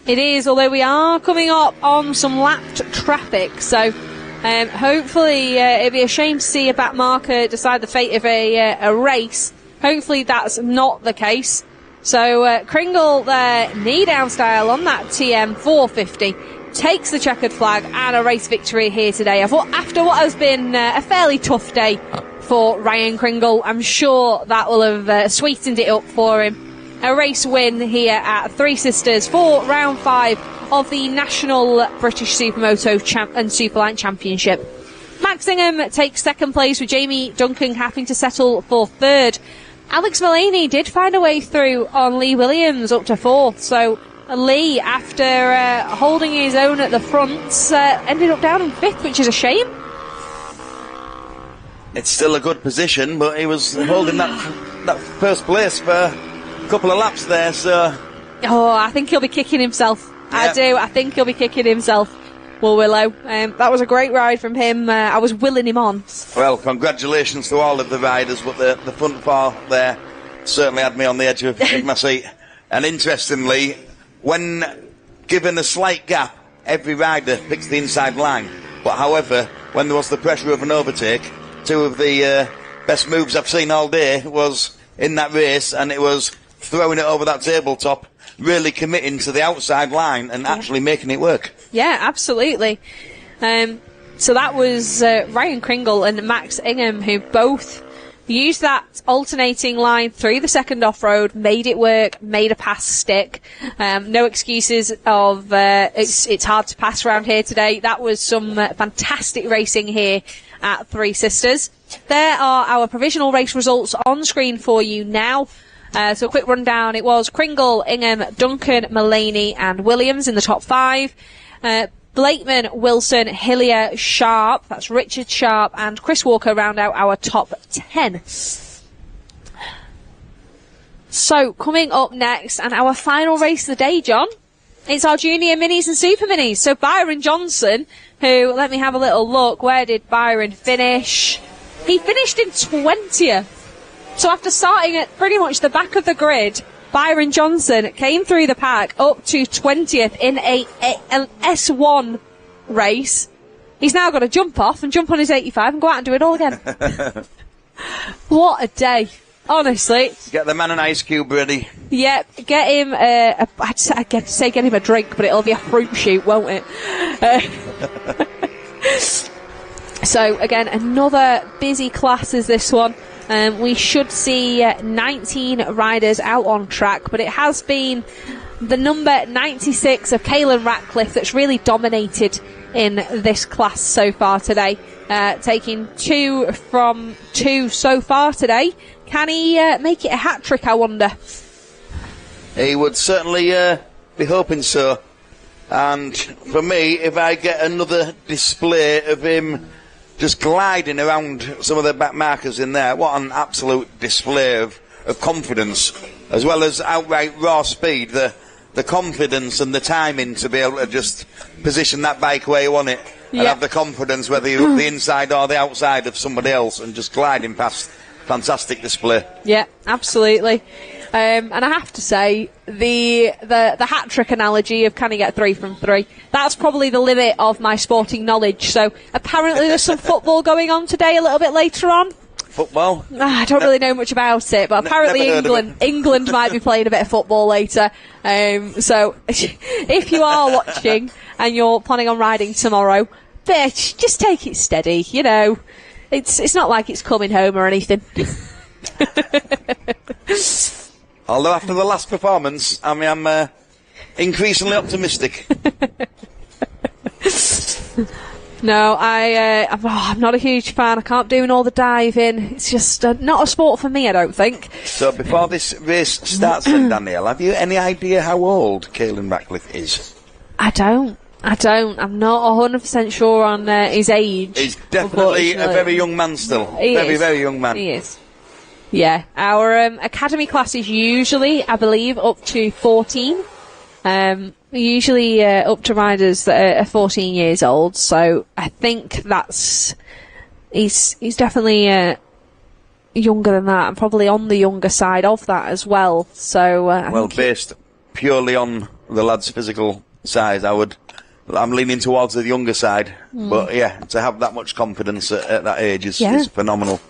It is, although we are coming up on some lapped traffic, so hopefully it'd be a shame to see a back marker decide the fate of a race. Hopefully that's not the case. So Kringle there, knee down style on that TM 450, takes the checkered flag and a race victory here today. After what has been a fairly tough day for Ryan Kringle, I'm sure that will have sweetened it up for him. A race win here at Three Sisters for round 5 of the National British Supermoto and Superlight Championship. Max Ingham takes second place, with Jamie Duncan having to settle for third. Alex Mullaney did find a way through on Lee Williams up to 4th, so Lee, after holding his own at the front, ended up down in 5th, which is a shame. It's still a good position, but he was holding that first place for a couple of laps there, so... Oh, I think he'll be kicking himself. Yeah. I think he'll be kicking himself. Well, Willow, that was a great ride from him. I was willing him on. Well, congratulations to all of the riders, but the front four there certainly had me on the edge of my seat. And interestingly, when given a slight gap, every rider picks the inside line. But however, when there was the pressure of an overtake, two of the best moves I've seen all day was in that race, and it was throwing it over that tabletop, really committing to the outside line and actually making it work. Yeah, absolutely. So that was Ryan Kringle and Max Ingham, who both used that alternating line through the second off-road, made it work, made a pass stick. No excuses of it's hard to pass around here today. That was some fantastic racing here at Three Sisters. There are our provisional race results on screen for you now. So a quick rundown. It was Kringle, Ingham, Duncan, Mullaney and Williams in the top 5. Blakeman, Wilson, Hillier, Sharp, that's Richard Sharp, and Chris Walker round out our top 10. So, coming up next, and our final race of the day, John, it's our Junior Minis and Super Minis. So Byron Johnson, who, let me have a little look, where did Byron finish? He finished in 20th. So after starting at pretty much the back of the grid, Byron Johnson came through the pack up to 20th in an S1 race. He's now got to jump off and jump on his 85 and go out and do it all again. What a day. Honestly. Get the man an ice cube ready. Yep, get him, I'd say get him a drink, but it'll be a fruit shoot, won't it? So, again, another busy class is this one. We should see 19 riders out on track, but it has been the number 96 of Caelan Ratcliffe that's really dominated in this class so far today. Taking 2 from 2 so far today. Can he make it a hat-trick, I wonder? He would certainly be hoping so. And for me, if I get another display of him just gliding around some of the back markers in there, what an absolute display of confidence, as well as outright raw speed, the confidence and the timing to be able to just position that bike where you want it, and have the confidence whether you're the inside or the outside of somebody else, and just gliding past. Fantastic display. Yeah, absolutely. And I have to say, the hat trick analogy of can he get 3 from 3, that's probably the limit of my sporting knowledge. So apparently there's some football going on today a little bit later on. Football? I don't really know much about it, but apparently England might be playing a bit of football later. So if you are watching and you're planning on riding tomorrow, bitch, just take it steady, you know. It's not like it's coming home or anything. Although after the last performance, I mean, I'm increasingly optimistic. No, I'm not a huge fan. I can't do all the diving. It's just not a sport for me, I don't think. So before this race starts then, Danielle, have you any idea how old Caelan Ratcliffe is? I don't. I'm not 100% sure on his age. He's definitely a very young man still. Very young man. He is. Yeah. Our academy class is usually, I believe, up to 14. Usually up to riders that are 14 years old. So I think he's definitely younger than that, and probably on the younger side of that as well. So based purely on the lad's physical size, I'm leaning towards the younger side, but yeah, to have that much confidence at that age is phenomenal.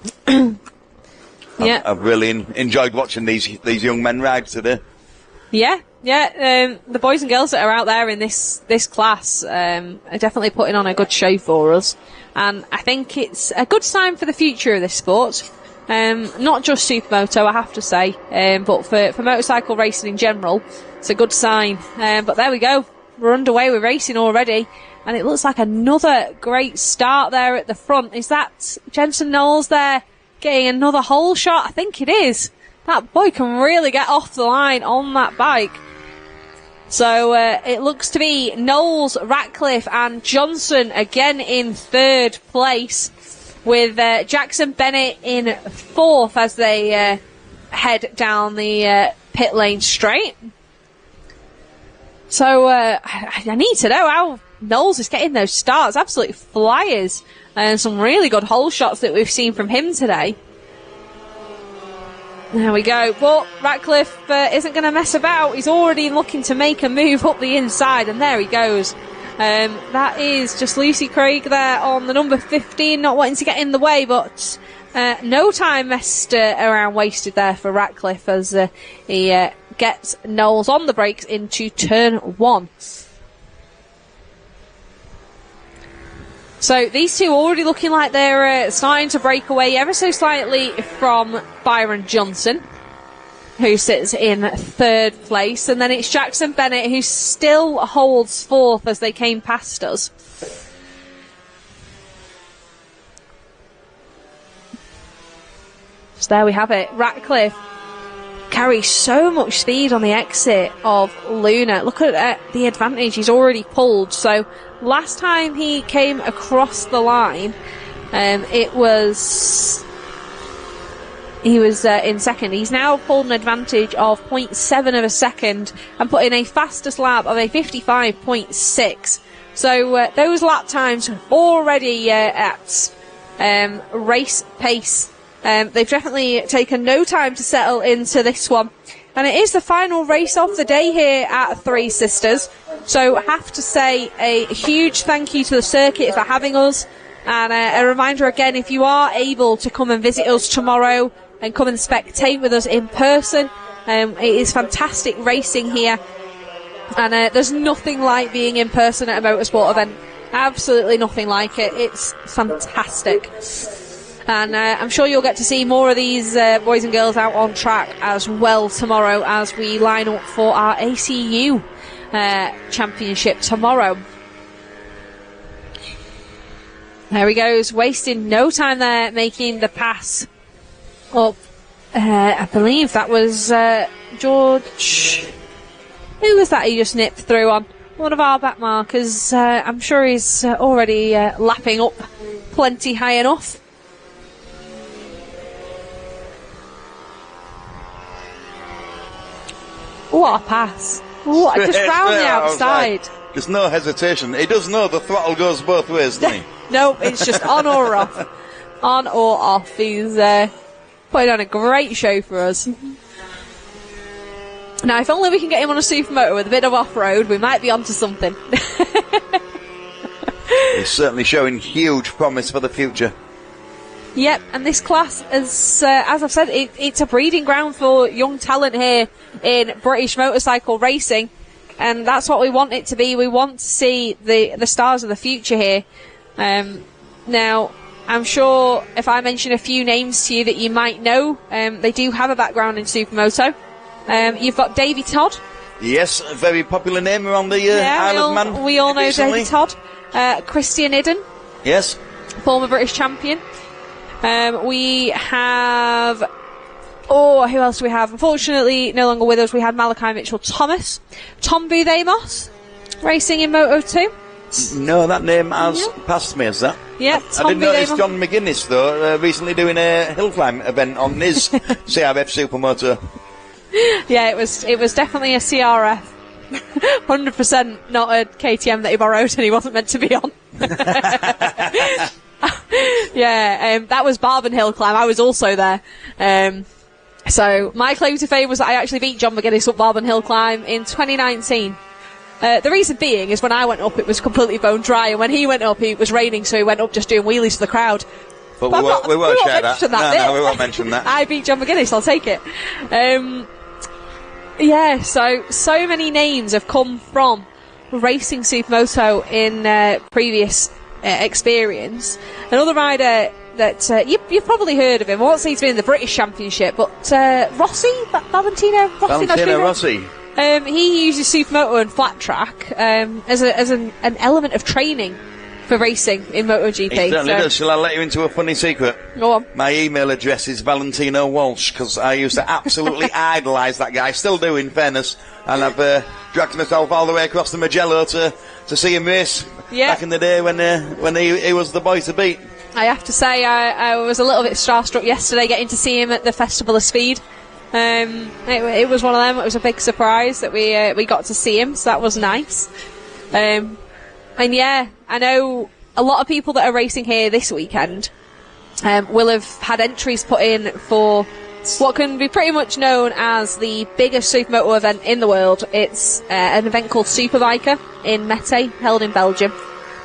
I've really enjoyed watching these young men ride today. Yeah. The boys and girls that are out there in this class are definitely putting on a good show for us, and I think it's a good sign for the future of this sport. Not just Supermoto, I have to say, but for motorcycle racing in general, it's a good sign. But there we go. We're underway with racing already, and it looks like another great start there at the front. Is that Jensen Knowles there getting another hole shot? I think it is. That boy can really get off the line on that bike. So it looks to be Knowles, Ratcliffe and Johnson again in 3rd place, with Jackson Bennett in 4th as they head down the pit lane straight. So I need to know how Knowles is getting those starts. Absolute flyers. And some really good hole shots that we've seen from him today. There we go. But Ratcliffe isn't going to mess about. He's already looking to make a move up the inside, and there he goes. That is just Lucy Craig there on the number 15, not wanting to get in the way, but no time messed around wasted there for Ratcliffe as he gets Knowles on the brakes into turn 1. So these two already looking like they're starting to break away ever so slightly from Byron Johnson, who sits in 3rd place, and then it's Jackson Bennett who still holds 4th as they came past us. So there we have it. Ratcliffe carries so much speed on the exit of Luna. Look at the advantage he's already pulled. So last time he came across the line, he was in 2nd. He's now pulled an advantage of 0.7 of a second and put in a fastest lap of a 55.6. So those lap times already at race pace. They've definitely taken no time to settle into this one. And it is the final race of the day here at Three Sisters. So I have to say a huge thank you to the circuit for having us. And a reminder again, if you are able to come and visit us tomorrow and come and spectate with us in person, it is fantastic racing here. And there's nothing like being in person at a motorsport event. Absolutely nothing like it. It's fantastic. And I'm sure you'll get to see more of these boys and girls out on track as well tomorrow as we line up for our ACU championship tomorrow. There he goes, wasting no time there, making the pass up. I believe that was George. Who was that he just nipped through on? One of our back markers. I'm sure he's already lapping up plenty high enough. What a pass. What, just round the outside. There's no hesitation. He does know the throttle goes both ways, doesn't he? No, it's just on or off. On or off. He's putting on a great show for us. Now, if only we can get him on a supermoto with a bit of off-road, we might be onto something. He's certainly showing huge promise for the future. Yep, and this class, as I've said, it's a breeding ground for young talent here in British motorcycle racing, and that's what we want it to be. We want to see the stars of the future here. Now, I'm sure if I mention a few names to you that you might know, they do have a background in Supermoto. You've got Davey Todd. Yes, a very popular name around the Isle of Man. We all know recently. Davey Todd. Christian Idden. Yes. Former British champion. We have... who else do we have? Unfortunately, no longer with us. We had Malachi Mitchell-Thomas. Tom Booth Amos, racing in Moto 2. No, that name has passed me, has that? Yeah, I did notice John McGuinness, though, recently doing a hill climb event on his CRF Supermoto. Yeah, it was definitely a CRF. 100% not a KTM that he borrowed and he wasn't meant to be on. Yeah, that was Barben Hill Climb. I was also there. So my claim to fame was that I actually beat John McGuinness up Barben Hill Climb in 2019. The reason being is when I went up, it was completely bone dry, and when he went up, it was raining, so he went up just doing wheelies to the crowd. But we won't share that. No, we won't mention that. I beat John McGuinness, I'll take it. Yeah, so many names have come from racing Supermoto in previous experience. Another rider that you've probably heard of him. I won't say he's been in the British Championship, but Valentino Rossi. He uses Supermoto and flat track as an element of training for racing in MotoGP. He certainly does. Shall I let you into a funny secret? Go on. My email address is Valentino Walsh, because I used to absolutely idolise that guy. Still do, in fairness. And I've dragged myself all the way across the Mugello to see him race back in the day when he was the boy to beat. I have to say, I was a little bit starstruck yesterday getting to see him at the Festival of Speed. It was one of them. It was a big surprise that we got to see him, so that was nice. And yeah, I know a lot of people that are racing here this weekend will have had entries put in for what can be pretty much known as the biggest Supermoto event in the world. It's an event called Superbiker in Mette, held in Belgium.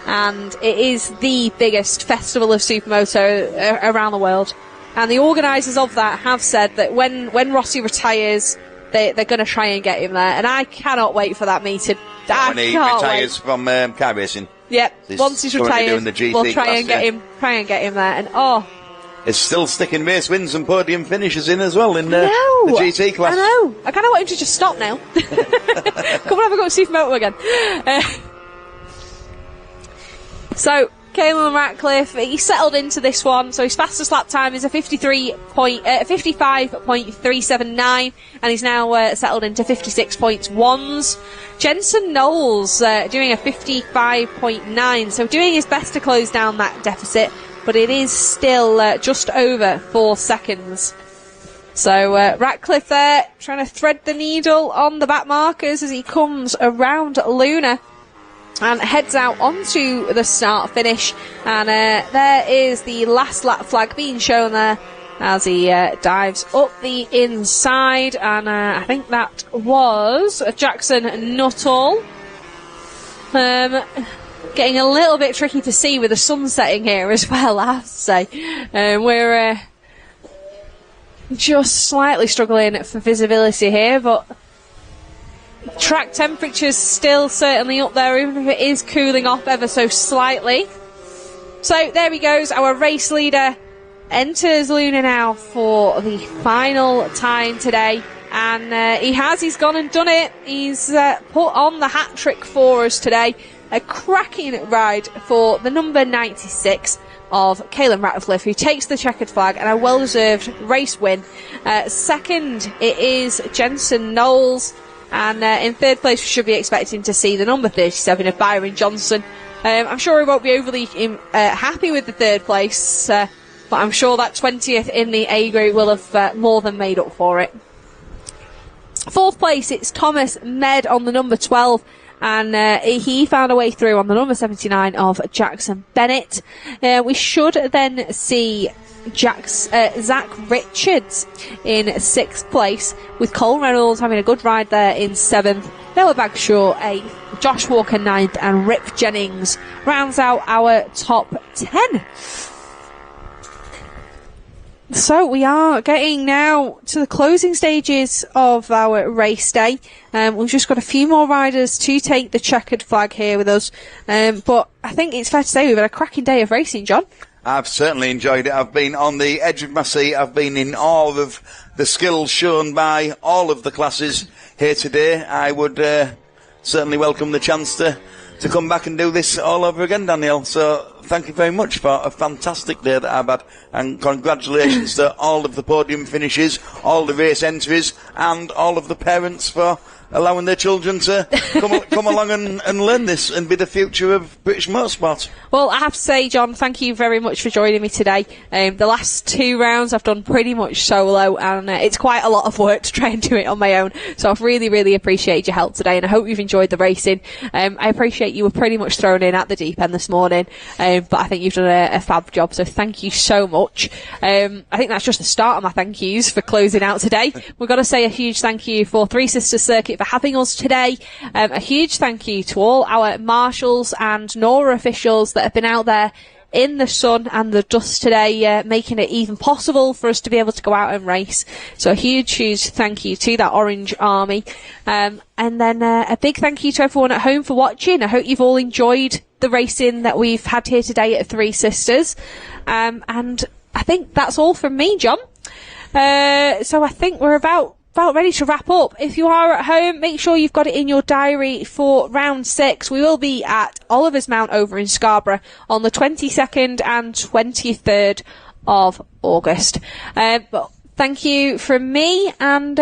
And it is the biggest festival of Supermoto around the world. And the organisers of that have said that when Rossi retires, they're going to try and get him there. And I cannot wait for that meeting. When he retires from car racing. Yep. Once he's retired, we'll try and get him there. And it's still sticking race wins and podium finishes in as well in the GT class. I know. I kind of want him to just stop now. Come and have a go at Supermoto again. So, Caelan Ratcliffe, he settled into this one, so his fastest lap time is a 55.379, and he's now settled into 56.1s. Jensen Knowles doing a 55.9, so doing his best to close down that deficit, but it is still just over 4 seconds. So Ratcliffe there, trying to thread the needle on the back markers as he comes around Luna. and heads out onto the start finish. And there is the last lap flag being shown there as he dives up the inside. And I think that was Jackson Nuttall. Getting a little bit tricky to see with the sun setting here as well, I have to say. We're just slightly struggling for visibility here, but track temperature's still certainly up there, even if it is cooling off ever so slightly. So there he goes, our race leader enters Luna now for the final time today. And he's gone and done it. He's put on the hat trick for us today. A cracking ride for the number 96 of Caelan Ratcliffe, who takes the checkered flag and a well-deserved race win. Second, it is Jensen Knowles. And in third place, we should be expecting to see the number 37 of Byron Johnson. I'm sure he won't be overly happy with the third place, but I'm sure that 20th in the A group will have more than made up for it. Fourth place, it's Thomas Med on the number 12. And he found a way through on the number 79 of Jackson Bennett. We should then see Zach Richards in 6th place, with Cole Reynolds having a good ride there in 7th, Noah Bagshaw 8th, Josh Walker 9th, and Rip Jennings rounds out our top 10. So we are getting now to the closing stages of our race day. We've just got a few more riders to take the checkered flag here with us. But I think it's fair to say we've had a cracking day of racing, John. I've certainly enjoyed it. I've been on the edge of my seat. I've been in awe of the skills shown by all of the classes here today. I would certainly welcome the chance to come back and do this all over again, Danielle. So thank you very much for a fantastic day that I've had, and congratulations to all of the podium finishes, all the race entries, and all of the parents for allowing their children to come along and learn this and be the future of British motorsport. Well, I have to say, John, thank you very much for joining me today. The last 2 rounds I've done pretty much solo, and it's quite a lot of work to try and do it on my own. So I've really, really appreciated your help today, and I hope you've enjoyed the racing. I appreciate you were pretty much thrown in at the deep end this morning, but I think you've done a fab job, so thank you so much. I think that's just the start of my thank yous for closing out today. We've got to say a huge thank you for Three Sisters Circuit for having us today. A huge thank you to all our marshals and NORA officials that have been out there in the sun and the dust today, making it even possible for us to be able to go out and race. So a huge thank you to that Orange Army. And then a big thank you to everyone at home for watching. I hope you've all enjoyed the racing that we've had here today at Three Sisters. And I think that's all from me, John. So I think we're about ready to wrap up. If you are at home, make sure you've got it in your diary for round 6. We will be at Oliver's Mount over in Scarborough on the 22nd and 23rd of August. But thank you from me, and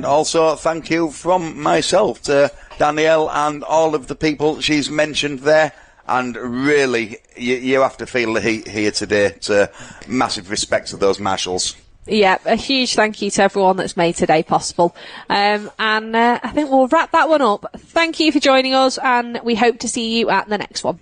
also thank you from myself to Danielle and all of the people she's mentioned there. And really, you have to feel the heat here today. To massive respect to those marshals. Yeah, a huge thank you to everyone that's made today possible. And I think we'll wrap that one up. Thank you for joining us, and we hope to see you at the next one.